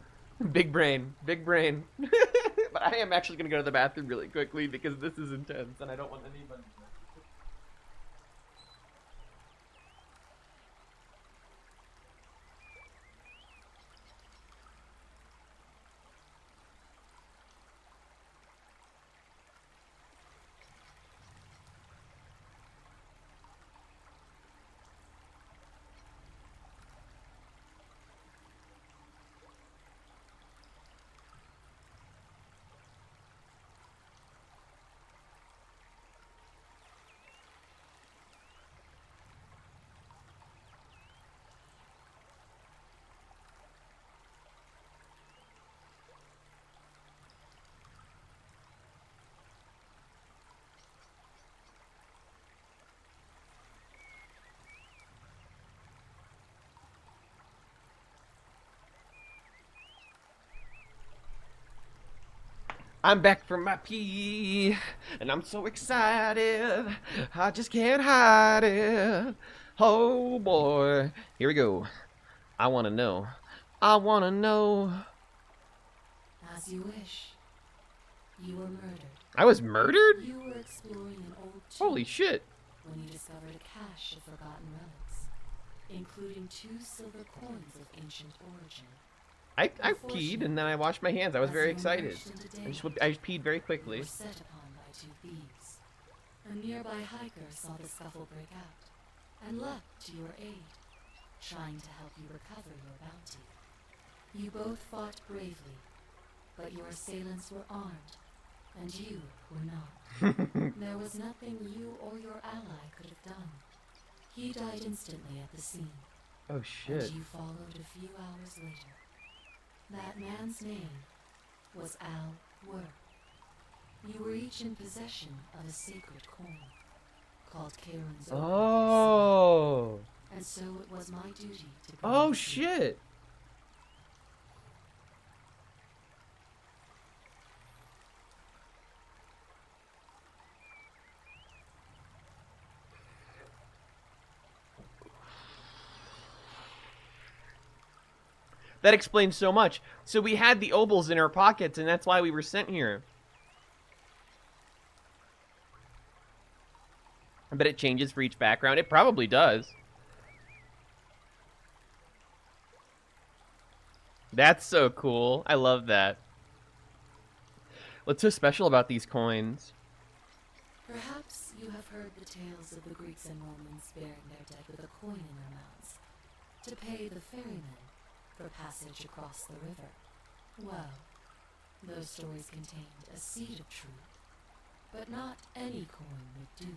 Big brain, big brain. But I am actually going to go to the bathroom really quickly because this is intense and I don't want anybody to. I'm back from my pee, and I'm so excited, I just can't hide it. Oh boy, here we go. I want to know. I want to know. As you wish. You were murdered. I was murdered? You were exploring an old tomb Holy shit. when you discovered a cache of forgotten relics, including 2 silver coins of ancient origin. I peed and then I washed my hands. I was very excited. I just peed very You quickly. were set upon by 2 thieves. A nearby hiker saw the scuffle break out and leapt to your aid, trying to help you recover your bounty. You both fought bravely, but your assailants were armed, and you were not. There was nothing you or your ally could have done. He died instantly at the scene. Oh shit. And you followed a few hours later. That man's name was Al Wur. You were each in possession of a sacred coin called Karen's Open. Oh. And so it was my duty to go. Oh shit. That explains so much. So we had the obols in our pockets, and that's why we were sent here. I bet it changes for each background. It probably does. That's so cool. I love that. What's so special about these coins? Perhaps you have heard the tales of the Greeks and Romans burying their dead with a coin in their mouths to pay the ferrymen for passage across the river. Well, those stories contained a seed of truth, but not any coin would do.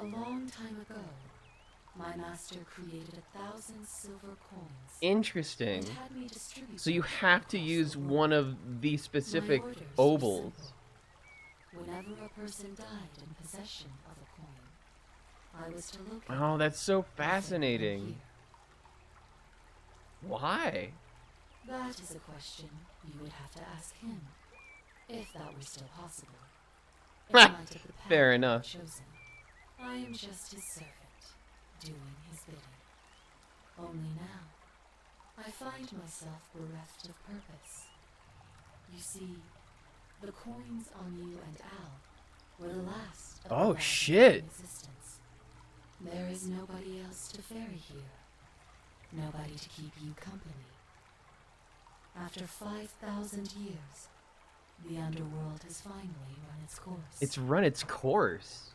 A long time ago, my master created 1,000 silver coins. Interesting. And had me distribute So you them have to across use the world. one of these specific My orders were obols. simple. Whenever a person died in possession of a coin, I was to locate Oh, that's so them and fascinating. here. Why? That is a question you would have to ask him, if that were still possible. In light of the path Fair you have enough. chosen. I am just his servant, doing his bidding. Only now, I find myself bereft of purpose. You see, the coins on you and Al were the last of the Oh, last shit. in existence. There is nobody else to ferry here. Nobody to keep you company. After 5,000 years, the underworld has finally run its course. It's run its course.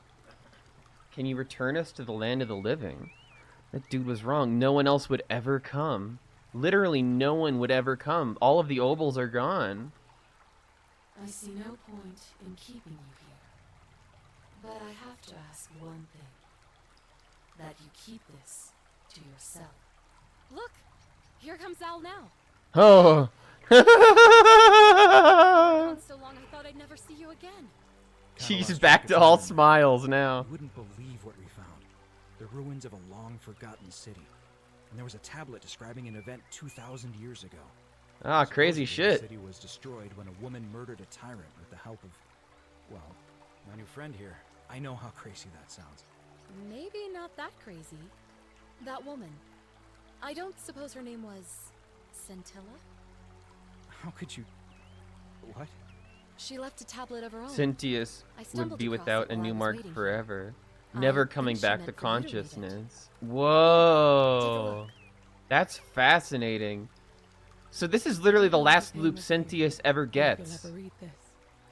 Can you return us to the land of the living? That dude was wrong. No one else would ever come. Literally no one would ever come. All of the obols are gone. I see no point in keeping you here. But I have to ask one thing. That you keep this to yourself. Look! Here comes Al now. Oh. Gone so long I thought I'd never see you again. She's back to all smiles now. You wouldn't believe what we found. The ruins of a long forgotten city. And there was a tablet describing an event 2,000 years ago. Ah, crazy Supposedly, shit. The city was destroyed when a woman murdered a tyrant with the help of, well, my new friend here. I know how crazy that sounds. Maybe not that crazy. That woman. I don't suppose her name was Scintilla? How could you... What? She left a tablet of her own. Cynthius I would stumbled be across without it a while I new was mark waiting here. forever. I Never think coming she back meant to for you to read it. consciousness. Whoa. That's fascinating. So this is literally the last loop Cynthius ever gets. You'll ever read this.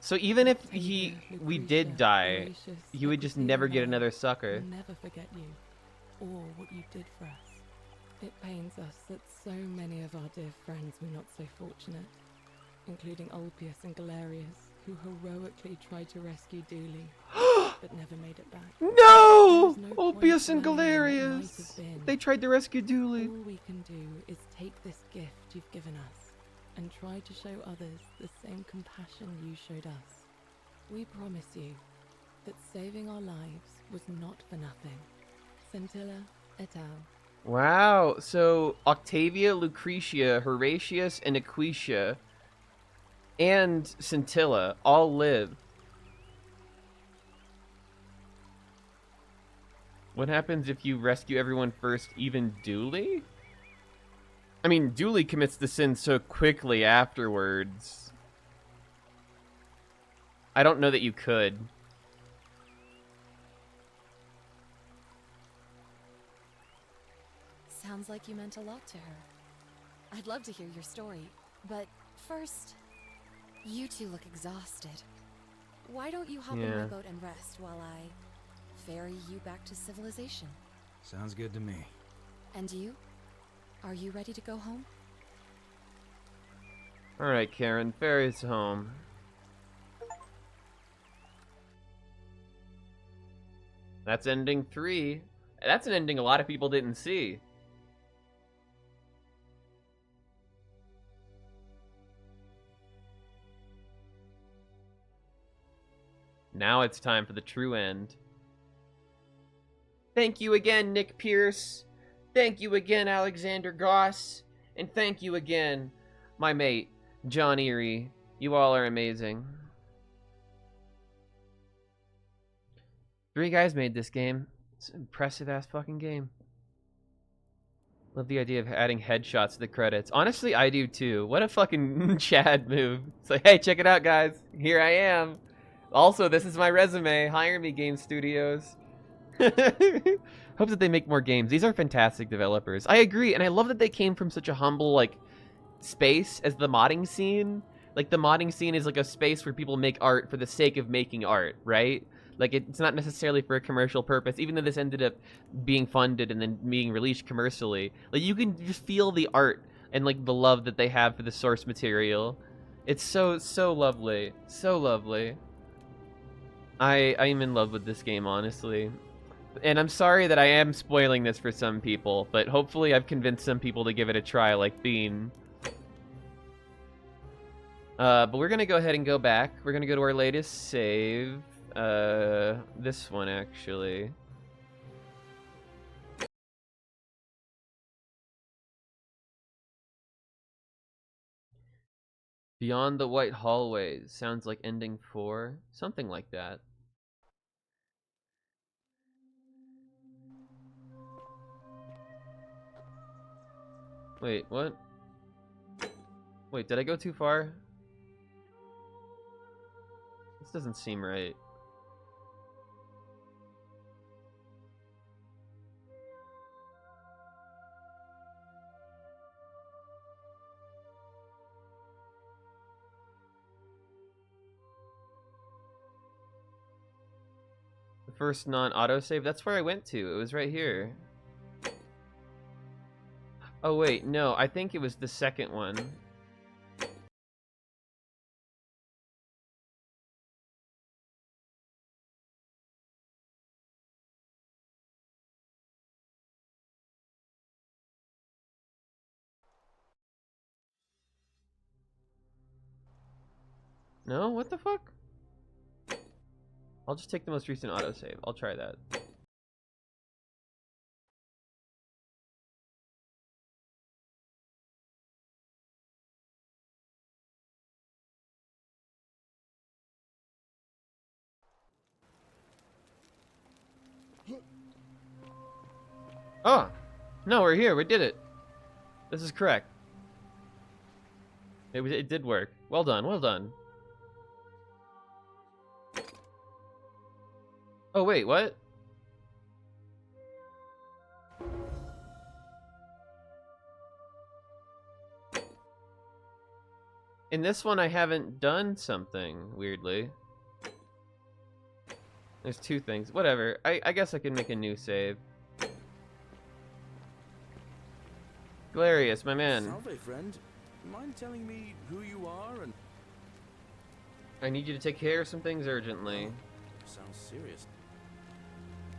So even if Octavia, we Lucretia, did die, Horatius, he would just Equity, never and get Mel another sucker. will never forget you, or what you did for us. It pains us that so many of our dear friends were not so fortunate, including Ulpius and Galerius, who heroically tried to rescue Dooley, but never made it back. No! There is no point Ulpius and dwelling on what might Galerius! have been. They tried to rescue Dooley. All we can do is take this gift you've given us and try to show others the same compassion you showed us. We promise you that saving our lives was not for nothing. Scintilla et al. Wow, so Octavia, Lucretia, Horatius, and Equitia, and Scintilla all live. What happens if you rescue everyone first, even Dooley? I mean, Dooley commits the sin so quickly afterwards. I don't know that you could. Sounds like you meant a lot to her. I'd love to hear your story, but first, you two look exhausted. Why don't you hop in my Yeah. boat and rest while I ferry you back to civilization? Sounds good to me. And you? Are you ready to go home? Alright, Karen, ferry's home. That's ending 3. That's an ending a lot of people didn't see. Now it's time for the true end. Thank you again, Nick Pierce. Thank you again, Alexander Goss. And thank you again, my mate, John Erie. You all are amazing. 3 guys made this game. It's an impressive-ass fucking game. Love the idea of adding headshots to the credits. Honestly, I do too. What a fucking Chad move. It's like, hey, check it out, guys. Here I am. Also, this is my resume. Hire me, Game Studios. Hope that they make more games. These are fantastic developers. I agree, and I love that they came from such a humble, like, space as the modding scene. Like, the modding scene is like a space where people make art for the sake of making art, right? Like, it's not necessarily for a commercial purpose, even though this ended up being funded and then being released commercially. Like, you can just feel the art and, like, the love that they have for the source material. It's so lovely. So lovely. I am in love with this game, honestly. And I'm sorry that I am spoiling this for some people, but hopefully I've convinced some people to give it a try, like Bean. But we're gonna go ahead and go back. We're gonna go to our latest save. This one, actually. Beyond the White Hallways. Sounds like ending 4. Something like that. Wait, what? Wait, did I go too far? This doesn't seem right. The first non-autosave? That's where I went to. It was right here. Oh wait, no, I think it was the second one. No? What the fuck? I'll just take the most recent autosave. I'll try that. Oh! No, we're here. We did it. This is correct. It did work. Well done, well done. Oh, wait, what? In this one, I haven't done something, weirdly. There's 2 things. Whatever. I guess I can make a new save. Galerius, my man. Salve, friend. Mind telling me who you are and... I need you to take care of some things urgently. Sounds serious.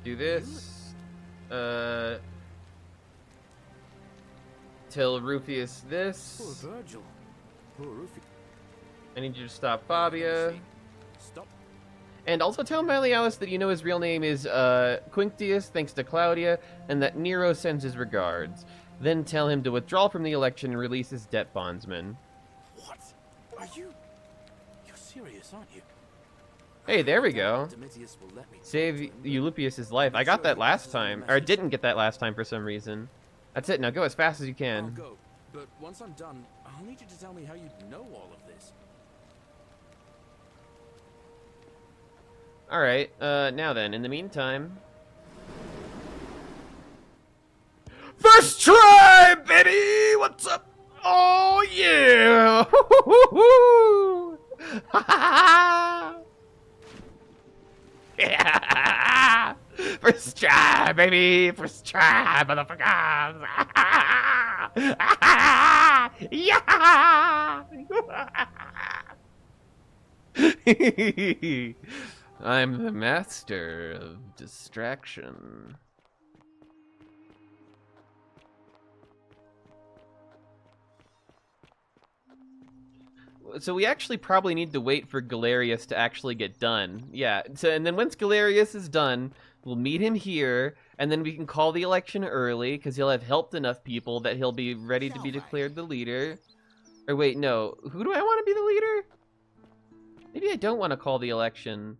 Do this. Tell Rufius this. Poor Virgil. Poor Rufius. I need you to stop Fabia. Stop. And also tell Malleolus that you know his real name is Quinctius, thanks to Claudia, and that Nero sends his regards. Then tell him to withdraw from the election and release his debt bondsman. What? Are you... You're serious, aren't you? Hey, there we go. Domitius will let me Save Eulupius' life. I got that last time. Or I didn't get that last time for some reason. That's it. Now go as fast as you I'll can. go, but once I'm done, I'll need you to tell me how you know all of this. Alright, now then, in the meantime... First try, baby! What's up? Oh, yeah! Yeah! First First try, baby! First try, motherfuckers! Yeah! I'm the master of distraction. So we actually probably need to wait for Galerius to actually get done. Yeah, so, and then once Galerius is done, we'll meet him here, and then we can call the election early, because he'll have helped enough people that he'll be ready to be declared the leader. Or wait, no. Who do I want to be the leader? Maybe I don't want to call the election.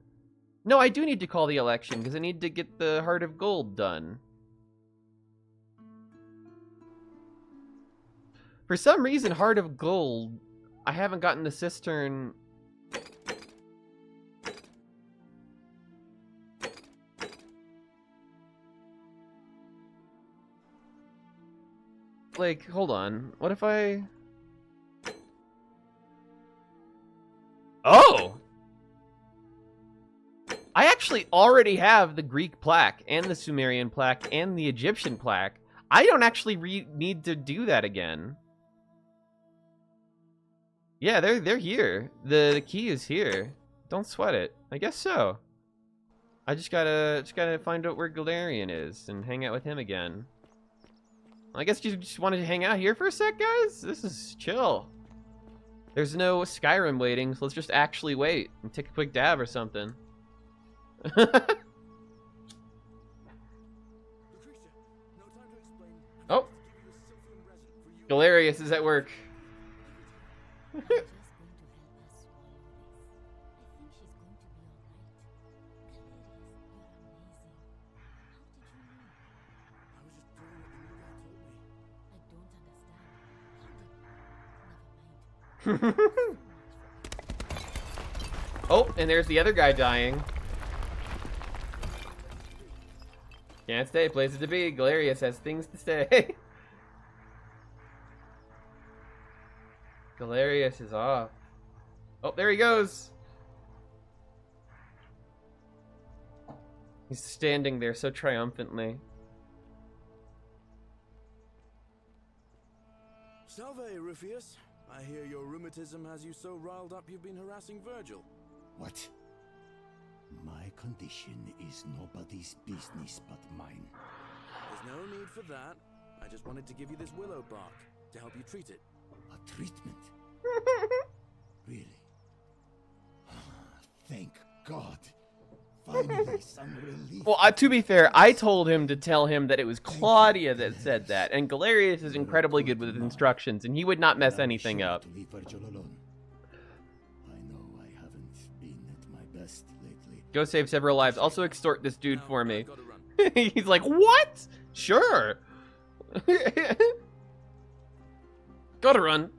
No, I do need to call the election, because I need to get the Heart of Gold done. For some reason, Heart of Gold... I haven't gotten the cistern. Like, hold on. What if I... Oh! I actually already have the Greek plaque, and the Sumerian plaque, and the Egyptian plaque. I don't actually need to do that again. Yeah, they're here. The key is here. Don't sweat it. I guess so. I just gotta find out where Galerian is and hang out with him again. I guess you just wanted to hang out here for a sec, guys? This is chill. There's no Skyrim waiting, so let's just actually wait and take a quick dab or something. Oh! Galerius is at work. Oh, and there's the other guy dying. Can't stay, places to be. Galerius has things to say. Galerius is off. Oh, there he goes. He's standing there so triumphantly. Salve, Rufius. I hear your rheumatism has you so riled up you've been harassing Virgil. What? My condition is nobody's business but mine. There's no need for that. I just wanted to give you this willow bark to help you treat it. A treatment? Really? Thank God. Finally, some relief. Well, to be fair, I told him to tell him that it was Claudia that said that, and Galerius is incredibly good with instructions, and he would not mess anything up. Leave Virgil alone. I know I haven't been at my best lately. Go save several lives. Also extort this dude for me. He's like, what? Sure. Gotta run.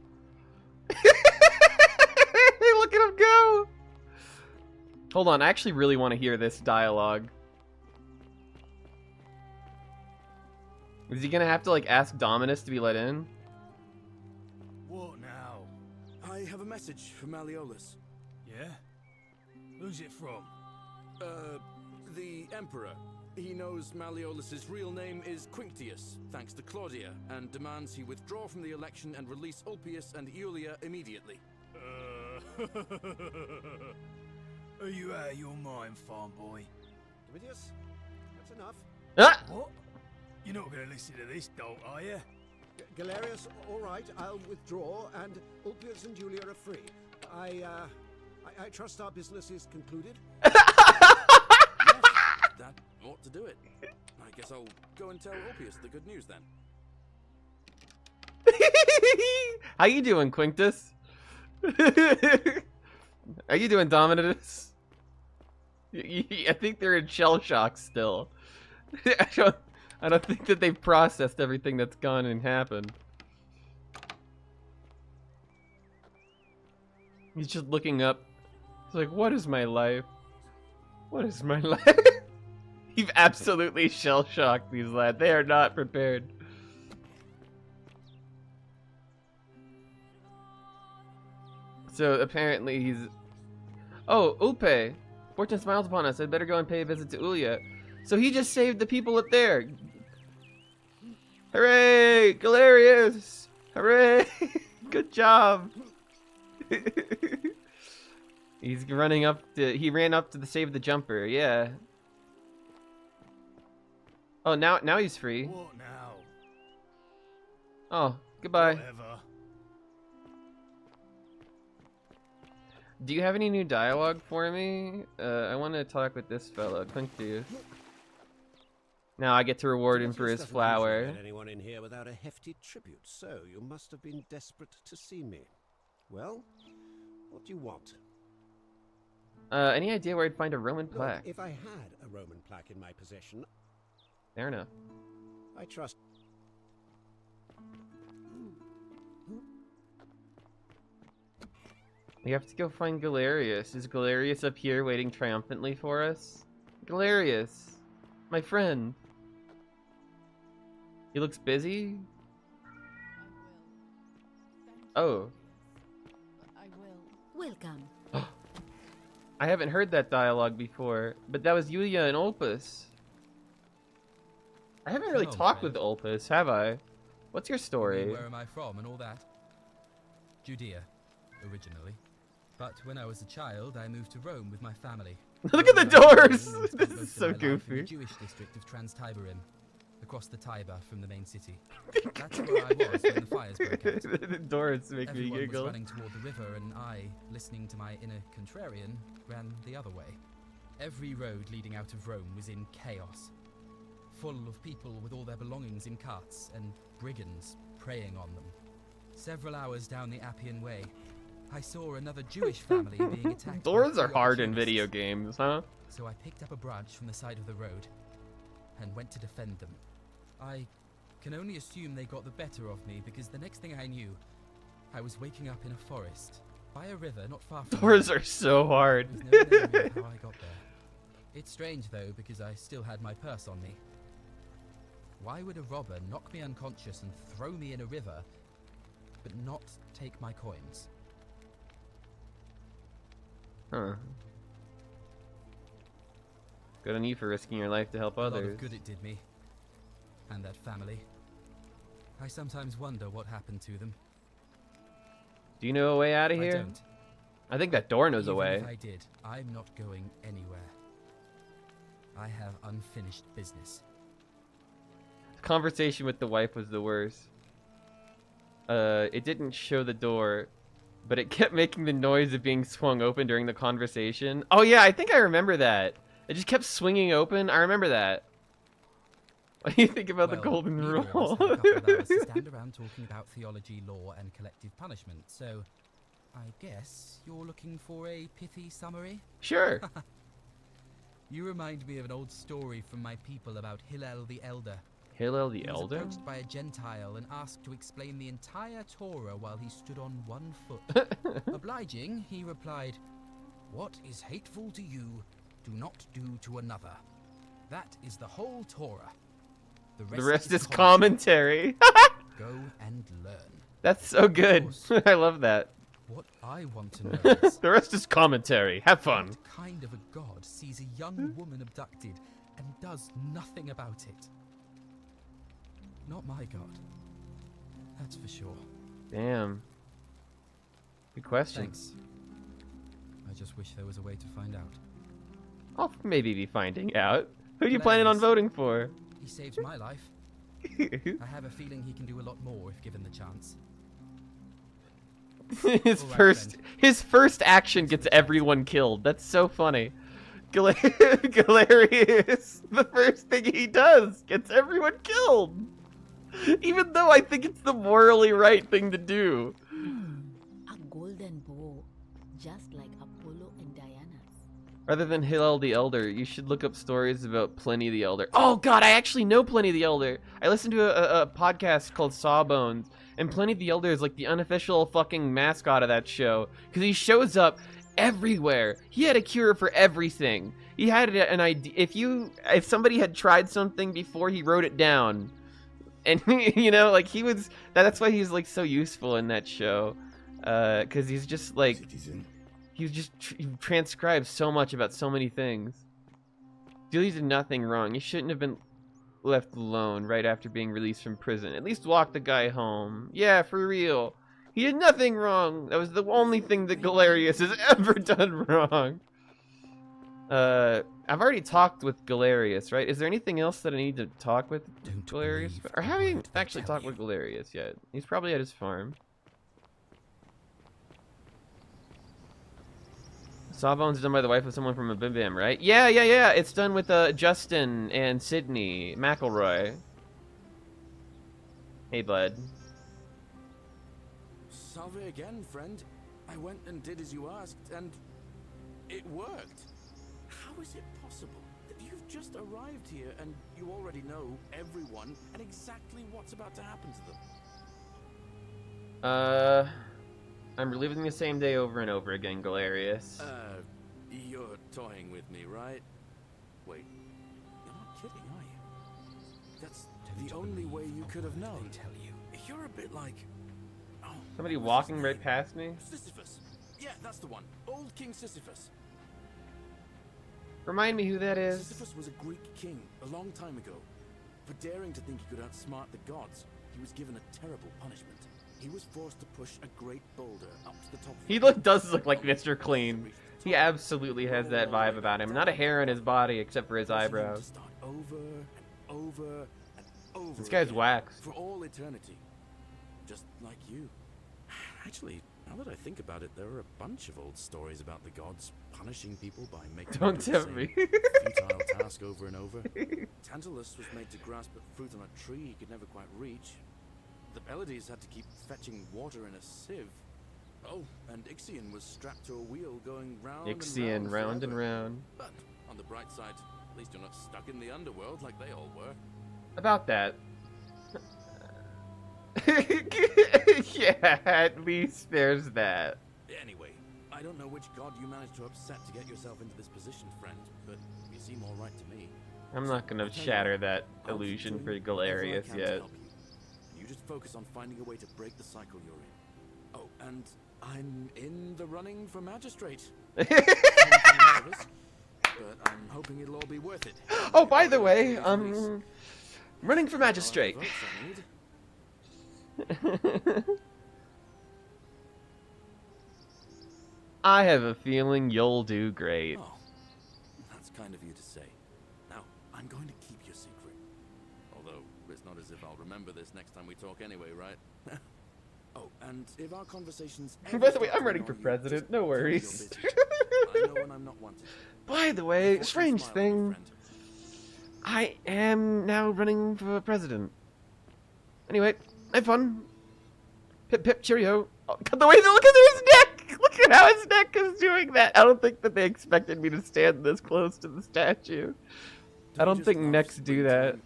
Look at him go. Hold on, I actually really want to hear this dialogue. Is he gonna have to, like, ask Dominus to be let in? What now? I have a message from Malleolus. Yeah? Who's it from? The Emperor. He knows Malleolus's real name is Quinctius, thanks to Claudia, and demands he withdraw from the election and release Ulpius and Iulia immediately. Are you out of your mind, farm boy? Domitius, that's enough. Ah! What? You're not going to listen to this dolt, are you? Galerius, all right, I'll withdraw, and Ulpius and Julia are free. I trust our business is concluded. Yes, that ought to do it. I guess I'll go and tell Ulpius the good news then. How you doing, Quinctus? How you doing, Dominus? I think they're in shell shock still. I don't think that they've processed everything that's gone and happened. He's just looking up. He's like, what is my life? What is my life? You've absolutely shell shocked these lads. They are not prepared. So apparently he's... Oh, Ulpe! Fortune smiles upon us. I'd better go and pay a visit to Ulia. So he just saved the people up there. Hooray! Galerius! Hooray! Good job! He's running up to... He ran up to save the jumper, yeah. Oh, now he's free. What now? Oh, goodbye. Whatever. Do you have any new dialogue for me? I want to talk with this fella, Clinktooth. Now I get to reward him for his flower. Let anyone in here without a hefty tribute, so you must have been desperate to see me. Well, what do you want? Any idea where I'd find a Roman Look, plaque? if I had a Roman plaque in my possession, Fair enough. I trust. We have to go find Galerius. Is Galerius up here waiting triumphantly for us? Galerius! My friend! He looks busy? Oh. I will. Welcome. I haven't heard that dialogue before, but that was Yulia and Opus. I haven't really talked with Opus, have I? What's your story? Where am I from and all that? Judea, originally. But when I was a child, I moved to Rome with my family. Look at the doors! This is so goofy. In the Jewish district of Trans-Tiberim, across the Tiber from the main city. That's where I was when the fires broke out. The doors make Everyone me giggle. was running toward the river, and I, listening to my inner contrarian, ran the other way. Every road leading out of Rome was in chaos, full of people with all their belongings in carts and brigands preying on them. Several hours down the Appian Way, I saw another Jewish family being attacked. Doors are hard in video games, huh? So I picked up a branch from the side of the road and went to defend them. I can only assume they got the better of me, because the next thing I knew, I was waking up in a forest by a river not far from Doors here. are so hard. There's no memory of how I got there. It's strange though, because I still had my purse on me. Why would a robber knock me unconscious and throw me in a river, but not take my coins? Huh. Good on you for risking your life to help A lot others. of good it did me. And that family. I sometimes wonder what happened to them. Do you know a way out of I here? don't. I think that door knows a Even way. if I did, I'm not going anywhere. I have unfinished business. Conversation with the wife was the worst. It didn't show the door, but it kept making the noise of being swung open during the conversation. Oh yeah, I think I remember that. It just kept swinging open. I remember that. What do you think about the golden neither rule? of us had a couple of hours to stand around talking about theology, law, and collective punishment. So, I guess you're looking for a pithy summary? Sure. You remind me of an old story from my people about Hillel the Elder. Hillel the He was Elder? approached by a Gentile and asked to explain the entire Torah while he stood on one foot. Obliging, he replied, "What is hateful to you, do not do to another. That is the whole Torah. The rest is commentary. Go and learn." That's so good. I love that. What I want to know is, The rest is commentary. Have fun. what kind of a god sees a young woman abducted and does nothing about it? Not my god. That's for sure. Damn. Good question. Thanks. I just wish there was a way to find out. I'll maybe be finding out. Who are you planning on voting for? He saved my life. I have a feeling he can do a lot more if given the chance. his first action gets everyone killed. That's so funny. Galerius, the first thing he does gets everyone killed. Even though I think it's the morally right thing to do. A golden bow, just like Apollo and Diana's. Rather than Hillel the Elder, you should look up stories about Pliny the Elder. Oh god, I actually know Pliny the Elder. I listened to a podcast called Sawbones, and Pliny the Elder is like the unofficial fucking mascot of that show, because he shows up everywhere. He had a cure for everything. He had an idea. If somebody had tried something before, he wrote it down. And you know, like that's why he's like so useful in that show, because he's just like he transcribes so much about so many things. Julie did nothing wrong. He shouldn't have been left alone right after being released from prison. At least walk the guy home. Yeah, for real. He did nothing wrong. That was the only thing that Galerius has ever done wrong. I've already talked with Galerius, right? Is there anything else that I need to talk with Galerius? Or have I actually talked with Galerius yet? He's probably at his farm. Sawbone's done by the wife of someone from a Bim Bam, right? Yeah. It's done with Justin and Sydney McElroy. Hey, bud. Salve again, friend. I went and did as you asked, and it worked. How is it possible that you've just arrived here and you already know everyone and exactly what's about to happen to them? I'm reliving the same day over and over again, Galerius. You're toying with me, right? Wait, you're not kidding, are you? That's the only way you could have known. You're a bit like... Oh, Somebody walking right past me? Sisyphus. Yeah, that's the one. Old King Sisyphus. Remind me who that is. Sisyphus was a Greek king a long time ago. For daring to think he could outsmart the gods, he was given a terrible punishment. He was forced to push a great boulder up to the top. He does look like Mr. Clean. He absolutely has that vibe about him. Not a hair on his body except for his eyebrows. Start over and over and over. This guy's again, waxed. for all eternity, just like you. Actually, now that I think about it, there are a bunch of old stories about the gods punishing people by making them Don't do the tell me. same futile task over and over. Tantalus was made to grasp at fruit on a tree he could never quite reach. The Pleiades had to keep fetching water in a sieve. Oh, and Ixion was strapped to a wheel going round Ixion, and round and forever. round. But on the bright side, at least you're not stuck in the underworld like they all were. About that. Yeah, at least there's that. Anyway, I don't know which god you managed to upset to get yourself into this position, friend, but you seem all right to me. I'm not gonna shatter that illusion for Galerius yet. You just focus on finding a way to break the cycle you're in. Oh, and I'm in the running for magistrate. I'm nervous, but I'm hoping it'll all be worth it. Oh, by the way, running for magistrate. I have a feeling you'll do great. Oh, that's kind of you to say. Now, I'm going to keep your secret. Although, it's not as if I'll remember this next time we talk anyway, right? Oh, and if our conversations... By the way, I'm running for president, no worries. I know when I'm not wanted. By the way, strange thing. I am now running for president. Anyway, have fun. Pip pip cheerio. Oh, the way look at his neck! Look at how his neck is doing that. I don't think that they expected me to stand this close to the statue. I don't think necks do that.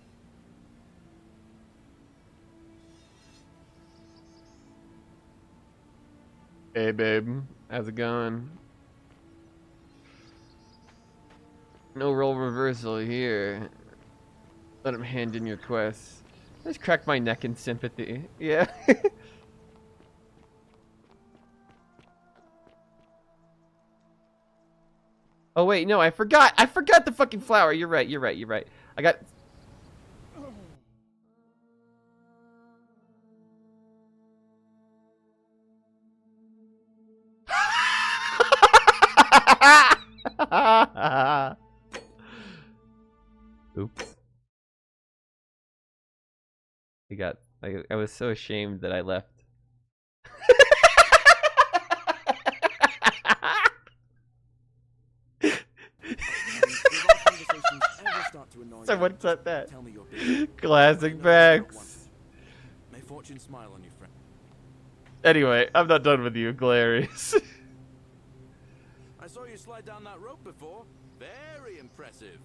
Hey babe, how's it going? No role reversal here. Let him hand in your quest. I just cracked my neck in sympathy. Yeah. Oh wait, no, I forgot. I forgot the fucking flower. You're right. I got... Oops. I was so ashamed that I left. Someone said that. Classic Bex. May fortune smile on you, friend. Anyway, I'm not done with you, Galerius. I saw you slide down that rope before. Very impressive.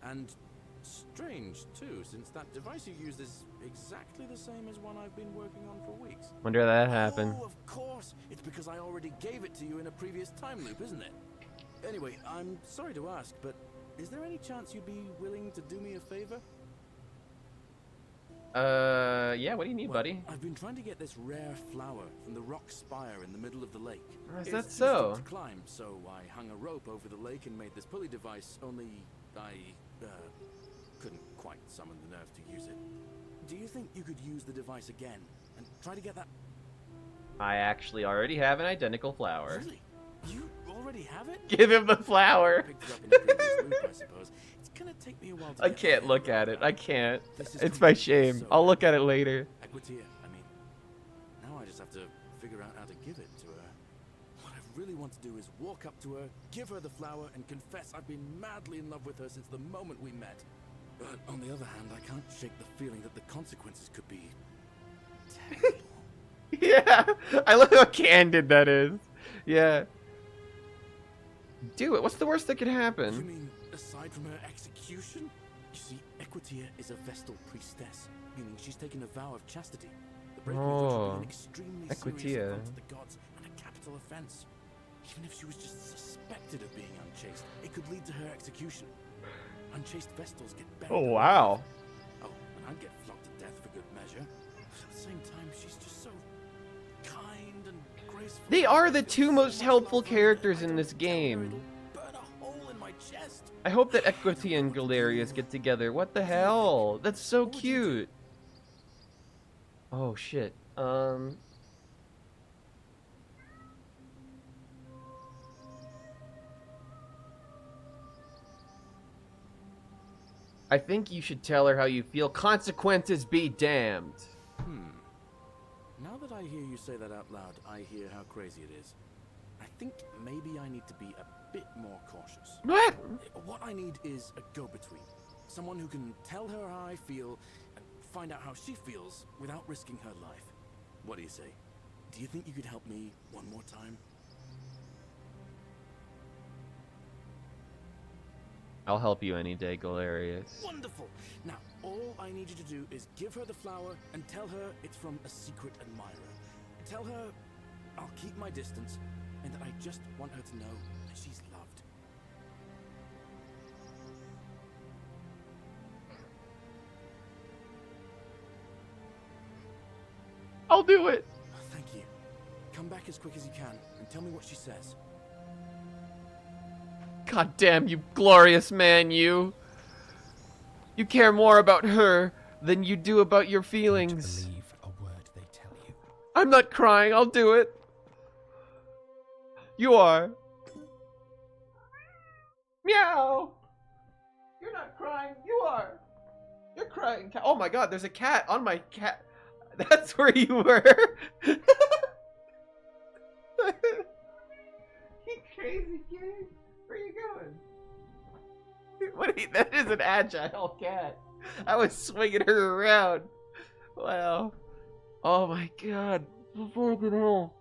And strange, too, since that device you used is exactly the same as one I've been working on for weeks. Wonder how that happened. Oh, of course. It's because I already gave it to you in a previous time loop, isn't it? Anyway, I'm sorry to ask, but is there any chance you'd be willing to do me a favor? Yeah, what do you need, buddy? I've been trying to get this rare flower from the rock spire in the middle of the lake. Is It's that too so? steep to climb, so I hung a rope over the lake and made this pulley device, only I couldn't quite summon the nerve to use it. Do you think you could use the device again and try to get that? I actually already have an identical flower. Really? You already have it? Give him the flower. Picked it up in a previous loop, I suppose. It's gonna take me a while to I get can't my look head at around it. I can't. This is It's my completely shame. so I'll look at it later. Equitia, I mean. Now I just have to figure out how to give it to her. What I really want to do is walk up to her, give her the flower, and confess I've been madly in love with her since the moment we met. But on the other hand, I can't shake the feeling that the consequences could be terrible. Yeah, I love how candid that is. Yeah. Do it. What's the worst that could happen? You mean aside from her execution? You see, Equitia is a Vestal priestess, meaning she's taken a vow of chastity. The breaking of which would be an extremely serious Equitia. affront to the gods and a capital offense. Even if she was just suspected of being unchaste, it could lead to her execution. Unchaste Vestals get buried. Oh, wow. Oh, and I'd get flogged to death for good measure. At the same time, she's just so kind and graceful. They are the two most helpful characters in this game. Burn a hole in my chest. I hope that Equity and Galerius get together. What the hell? That's so cute. Oh shit. I think you should tell her how you feel. Consequences be damned. Now that I hear you say that out loud, I hear how crazy it is. I think maybe I need to be a bit more cautious. What? What I need is a go-between. Someone who can tell her how I feel and find out how she feels without risking her life. What do you say? Do you think you could help me one more time? I'll help you any day, Galerius. Wonderful! Now, all I need you to do is give her the flower and tell her it's from a secret admirer. Tell her I'll keep my distance and that I just want her to know that she's loved. I'll do it! Thank you. Come back as quick as you can and tell me what she says. God damn you, glorious man, you! You care more about her than you do about your feelings. Don't believe a word they tell you. I'm not crying, I'll do it. You are. Meow! You're not crying, you are. You're crying. Oh my god, there's a cat on my cat. That's where you were. You crazy kid. Where are you going? What? That is an agile cat. I was swinging her around. Wow. Oh my god. Fucking hell.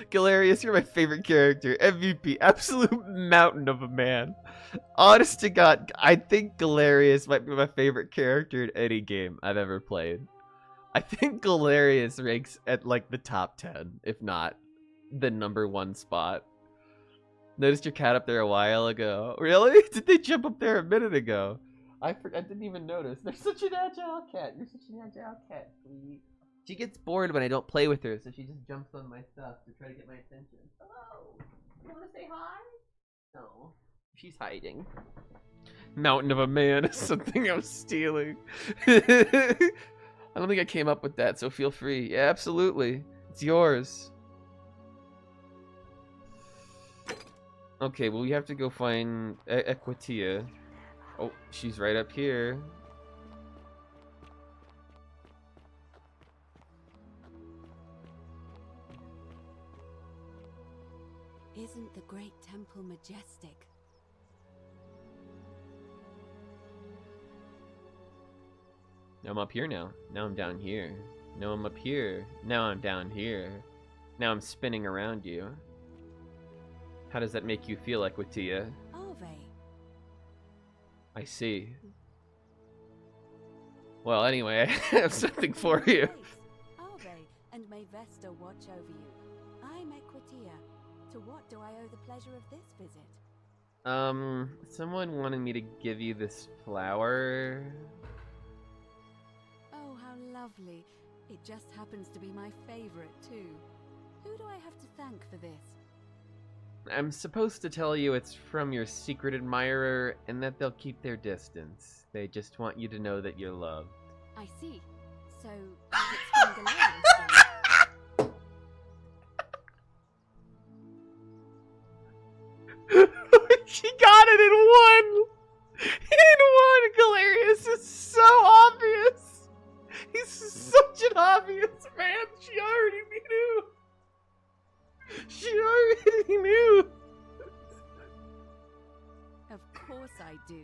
Galerius, you're my favorite character. MVP. Absolute mountain of a man. Honest to God, I think Galerius might be my favorite character in any game I've ever played. I think Galerius ranks at like the top 10, if not the #1 spot. Noticed your cat up there a while ago. Really? Did they jump up there a minute ago? I didn't even notice. They're such an agile cat. You're such an agile cat, sweetie. She gets bored when I don't play with her, so she just jumps on my stuff to try to get my attention. Hello! You want to say hi? No. She's hiding. Mountain of a man is something I'm stealing. I don't think I came up with that, so feel free. Yeah, absolutely. It's yours. Okay, well, we have to go find Equitia. Oh, she's right up here. Isn't the great temple majestic? Now I'm up here now. Now I'm down here. Now I'm up here. Now I'm down here. Now I'm spinning around you. How does that make you feel, Equitia? Ave. I see. Well, anyway, I have something for you. Ave, and may Vesta watch over you. I'm Equitia. To what do I owe the pleasure of this visit? Someone wanted me to give you this flower. Oh, how lovely. It just happens to be my favorite, too. Who do I have to thank for this? I'm supposed to tell you it's from your secret admirer and that they'll keep their distance. They just want you to know that you're loved. I see. So, it's from Galerius then. She got it in one! In one! Galerius is so obvious! He's such an obvious man! She already knew! She already knew! Of course I do.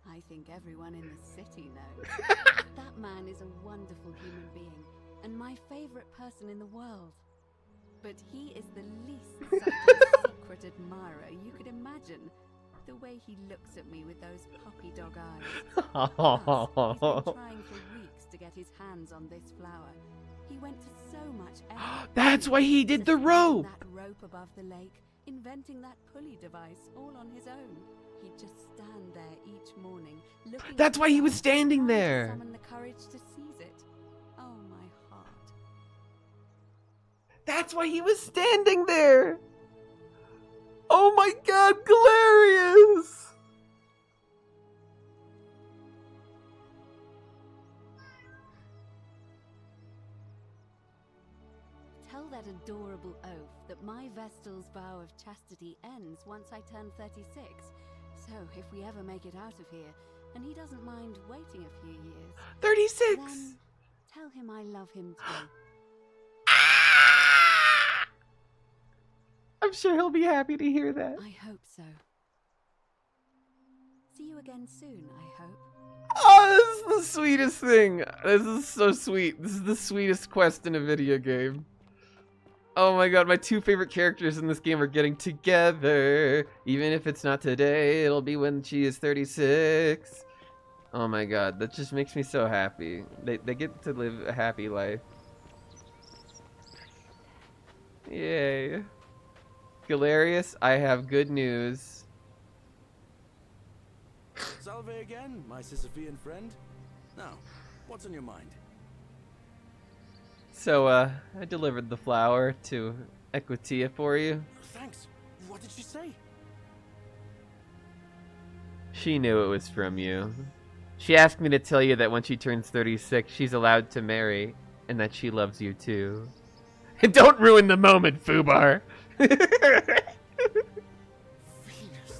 I think everyone in the city knows. That man is a wonderful human being, and my favorite person in the world. But he is the least secret admirer you could imagine. The way he looks at me with those puppy dog eyes. Plus, he's been trying for weeks to get his hands on this flower. He went to so much effort. That's why he did the rope! That rope above the lake, inventing that pulley device all on his own. He'd just stand there each morning, looking. That's why he was standing there! Summon the courage to seize it. Oh, my heart. That's why he was standing there! Oh my god, Galerius! Tell that adorable oaf that my Vestal's vow of chastity ends once I turn 36. So, if we ever make it out of here, and he doesn't mind waiting a few years... 36! Then tell him I love him too. I'm sure he'll be happy to hear that. I hope so. See you again soon, I hope. Oh, this is the sweetest thing. This is so sweet. This is the sweetest quest in a video game. Oh my god, my two favorite characters in this game are getting together. Even if it's not today, it'll be when she is 36. Oh my god, that just makes me so happy. They get to live a happy life. Yay. Galerius, I have good news. Salve again, my Sisyphean friend. Now, what's on your mind? So, I delivered the flower to Equitia for you. Thanks. What did she say? She knew it was from you. She asked me to tell you that when she turns 36, she's allowed to marry, and that she loves you too. Don't ruin the moment, Fubar! Venus,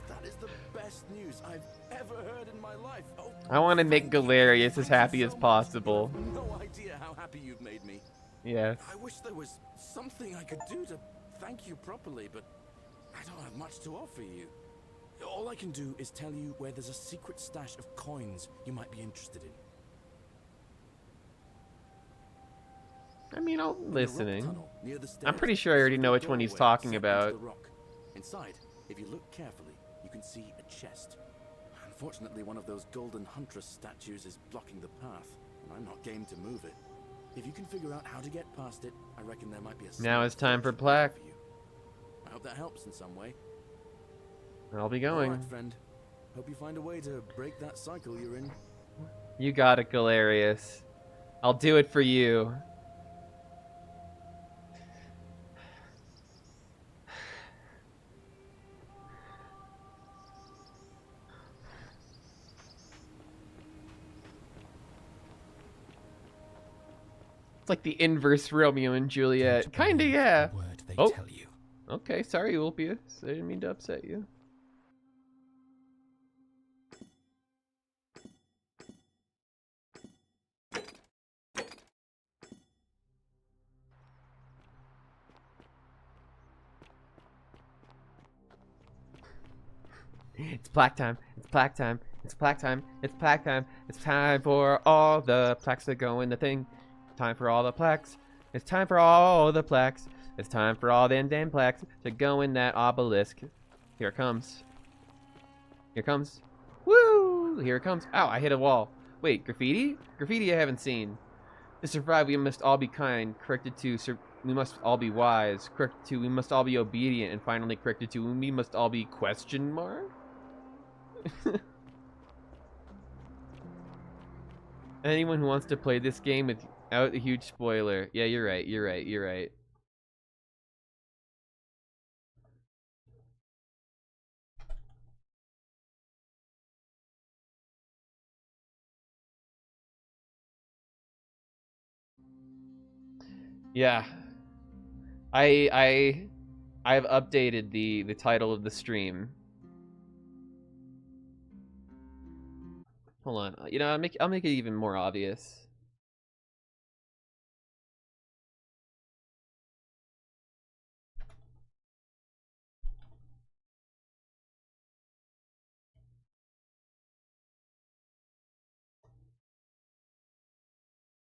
that is the best news I've ever heard in my life. Oh, I want to make Galerius as happy as possible. no idea how happy you've made me. Yes. I wish there was something I could do to thank you properly, but I don't have much to offer you. All I can do is tell you where there's a secret stash of coins you might be interested in. I mean, I'm listening. I'm pretty sure I already know which one he's talking about. Inside, if you look carefully, you can see a chest. Unfortunately, one of those golden huntress statues is blocking the path, and I'm not game to move it. If you can figure out how to get past it, I reckon there might be a... Now it's time for plaque. I hope that helps in some way. I'll be going. All right, friend. Hope you find a way to break that cycle you're in. You got it, Galerius. I'll do it for you. It's like the inverse Romeo and Juliet. Kinda, yeah. Oh, okay. Sorry, Ulpius. I didn't mean to upset you. It's plaque time. It's plaque time. It's plaque time. It's plaque time. It's time for all the plaques to go in the thing. Time for all the plaques. It's time for all the plaques. It's time for all the damn plaques to go in that obelisk. Here it comes. Here it comes. Woo! Here it comes. Ow, I hit a wall. Wait, graffiti? Graffiti I haven't seen. To survive, we must all be kind. Corrected to, we must all be wise. Corrected to, we must all be obedient. And finally corrected to, we must all be question mark? Anyone who wants to play this game without a huge spoiler. Yeah, you're right. You're right. You're right. Yeah. I've updated the title of the stream. Hold on. You know, I'll make it even more obvious.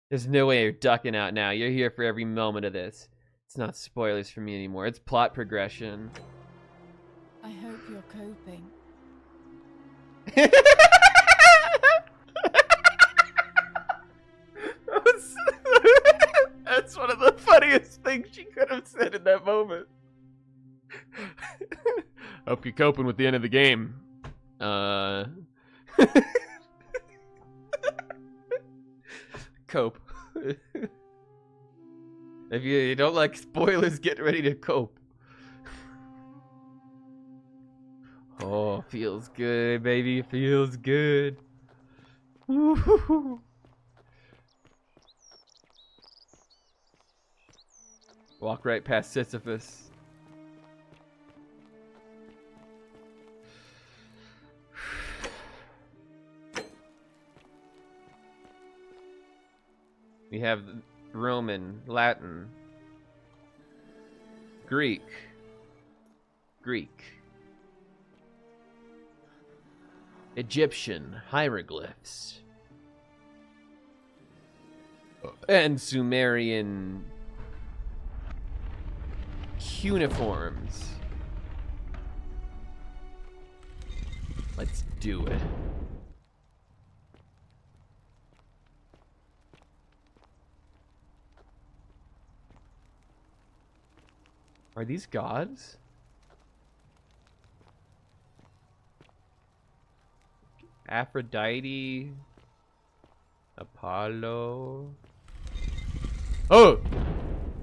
There's no way you're ducking out now. You're here for every moment of this. It's not spoilers for me anymore. It's plot progression. I hope you're coping. That's one of the funniest things she could have said in that moment. Hope you're coping with the end of the game. Cope. If you don't like spoilers, get ready to cope. Oh, feels good, baby. Feels good. Woo-hoo-hoo. Walk right past Sisyphus. We have Roman, Latin, Greek, Egyptian hieroglyphs, and Sumerian cuneiforms. Let's do it. Are these gods? Aphrodite, Apollo. Oh!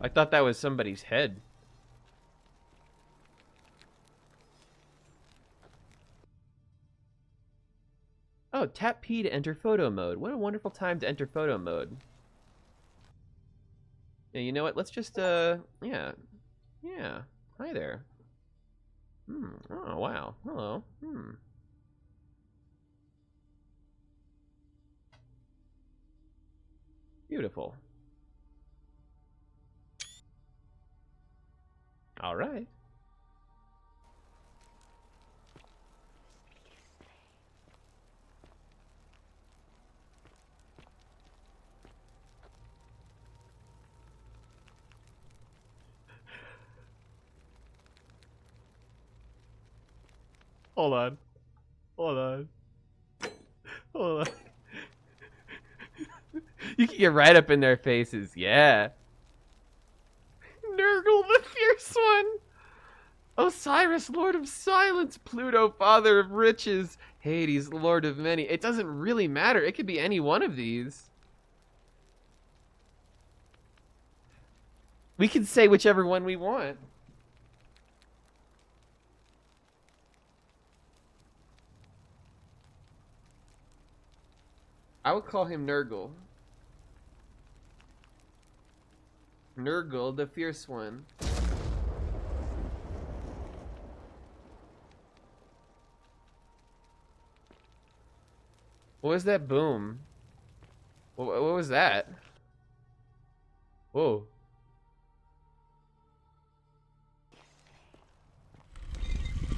I thought that was somebody's head. Oh, tap P to enter photo mode. What a wonderful time to enter photo mode. Yeah, you know what? Let's just, yeah. Yeah. Hi there. Oh, wow. Hello. Beautiful. All right. Hold on. Hold on. Hold on. You can get right up in their faces. Yeah. Nurgle the Fierce One. Osiris, Lord of Silence. Pluto, Father of Riches. Hades, Lord of Many. It doesn't really matter. It could be any one of these. We can say whichever one we want. I would call him Nurgle. Nurgle, the Fierce One. What was that boom? What was that? Whoa.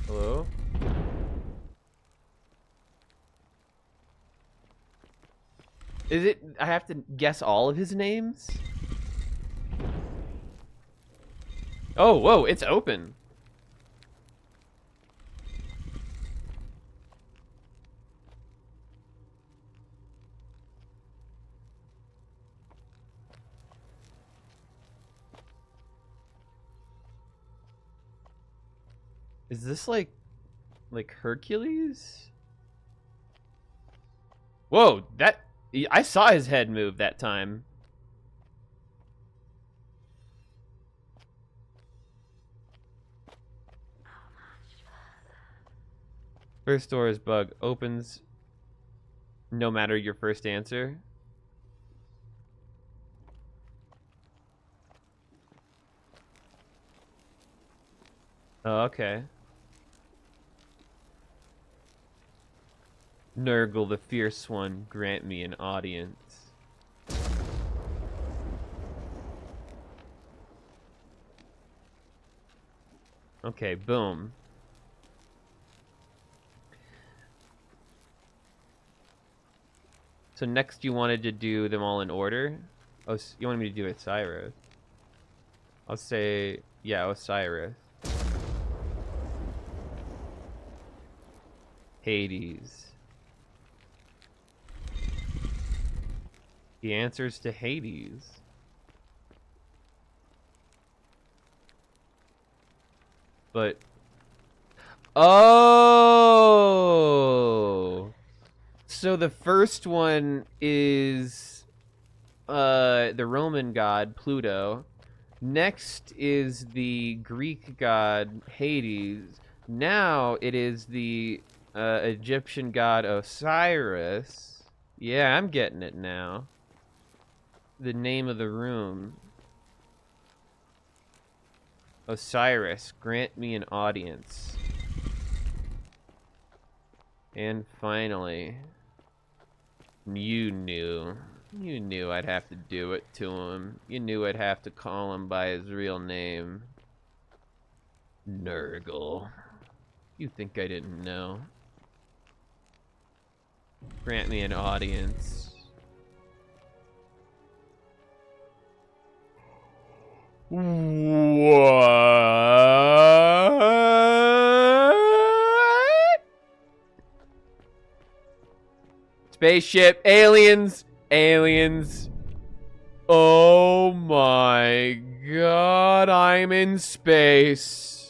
Hello? Is it? I have to guess all of his names? Oh, whoa, it's open. Is this like Hercules? Whoa, I saw his head move that time. First door is bug. Opens no matter your first answer. Oh, okay. Nurgle the Fierce One, grant me an audience. Okay, boom. So next you wanted to do them all in order? Oh, you wanted me to do Osiris. I'll say, yeah, Osiris. Hades. The answer's to Hades. But... Oh! So the first one is the Roman god Pluto. Next is the Greek god Hades. Now it is the Egyptian god Osiris. Yeah, I'm getting it now. The name of the room. Osiris, grant me an audience. And finally, you knew I'd have to do it to him. You knew I'd have to call him by his real name. Nurgle. You think I didn't know? Grant me an audience. What? Spaceship, aliens, aliens. Oh my god, I'm in space.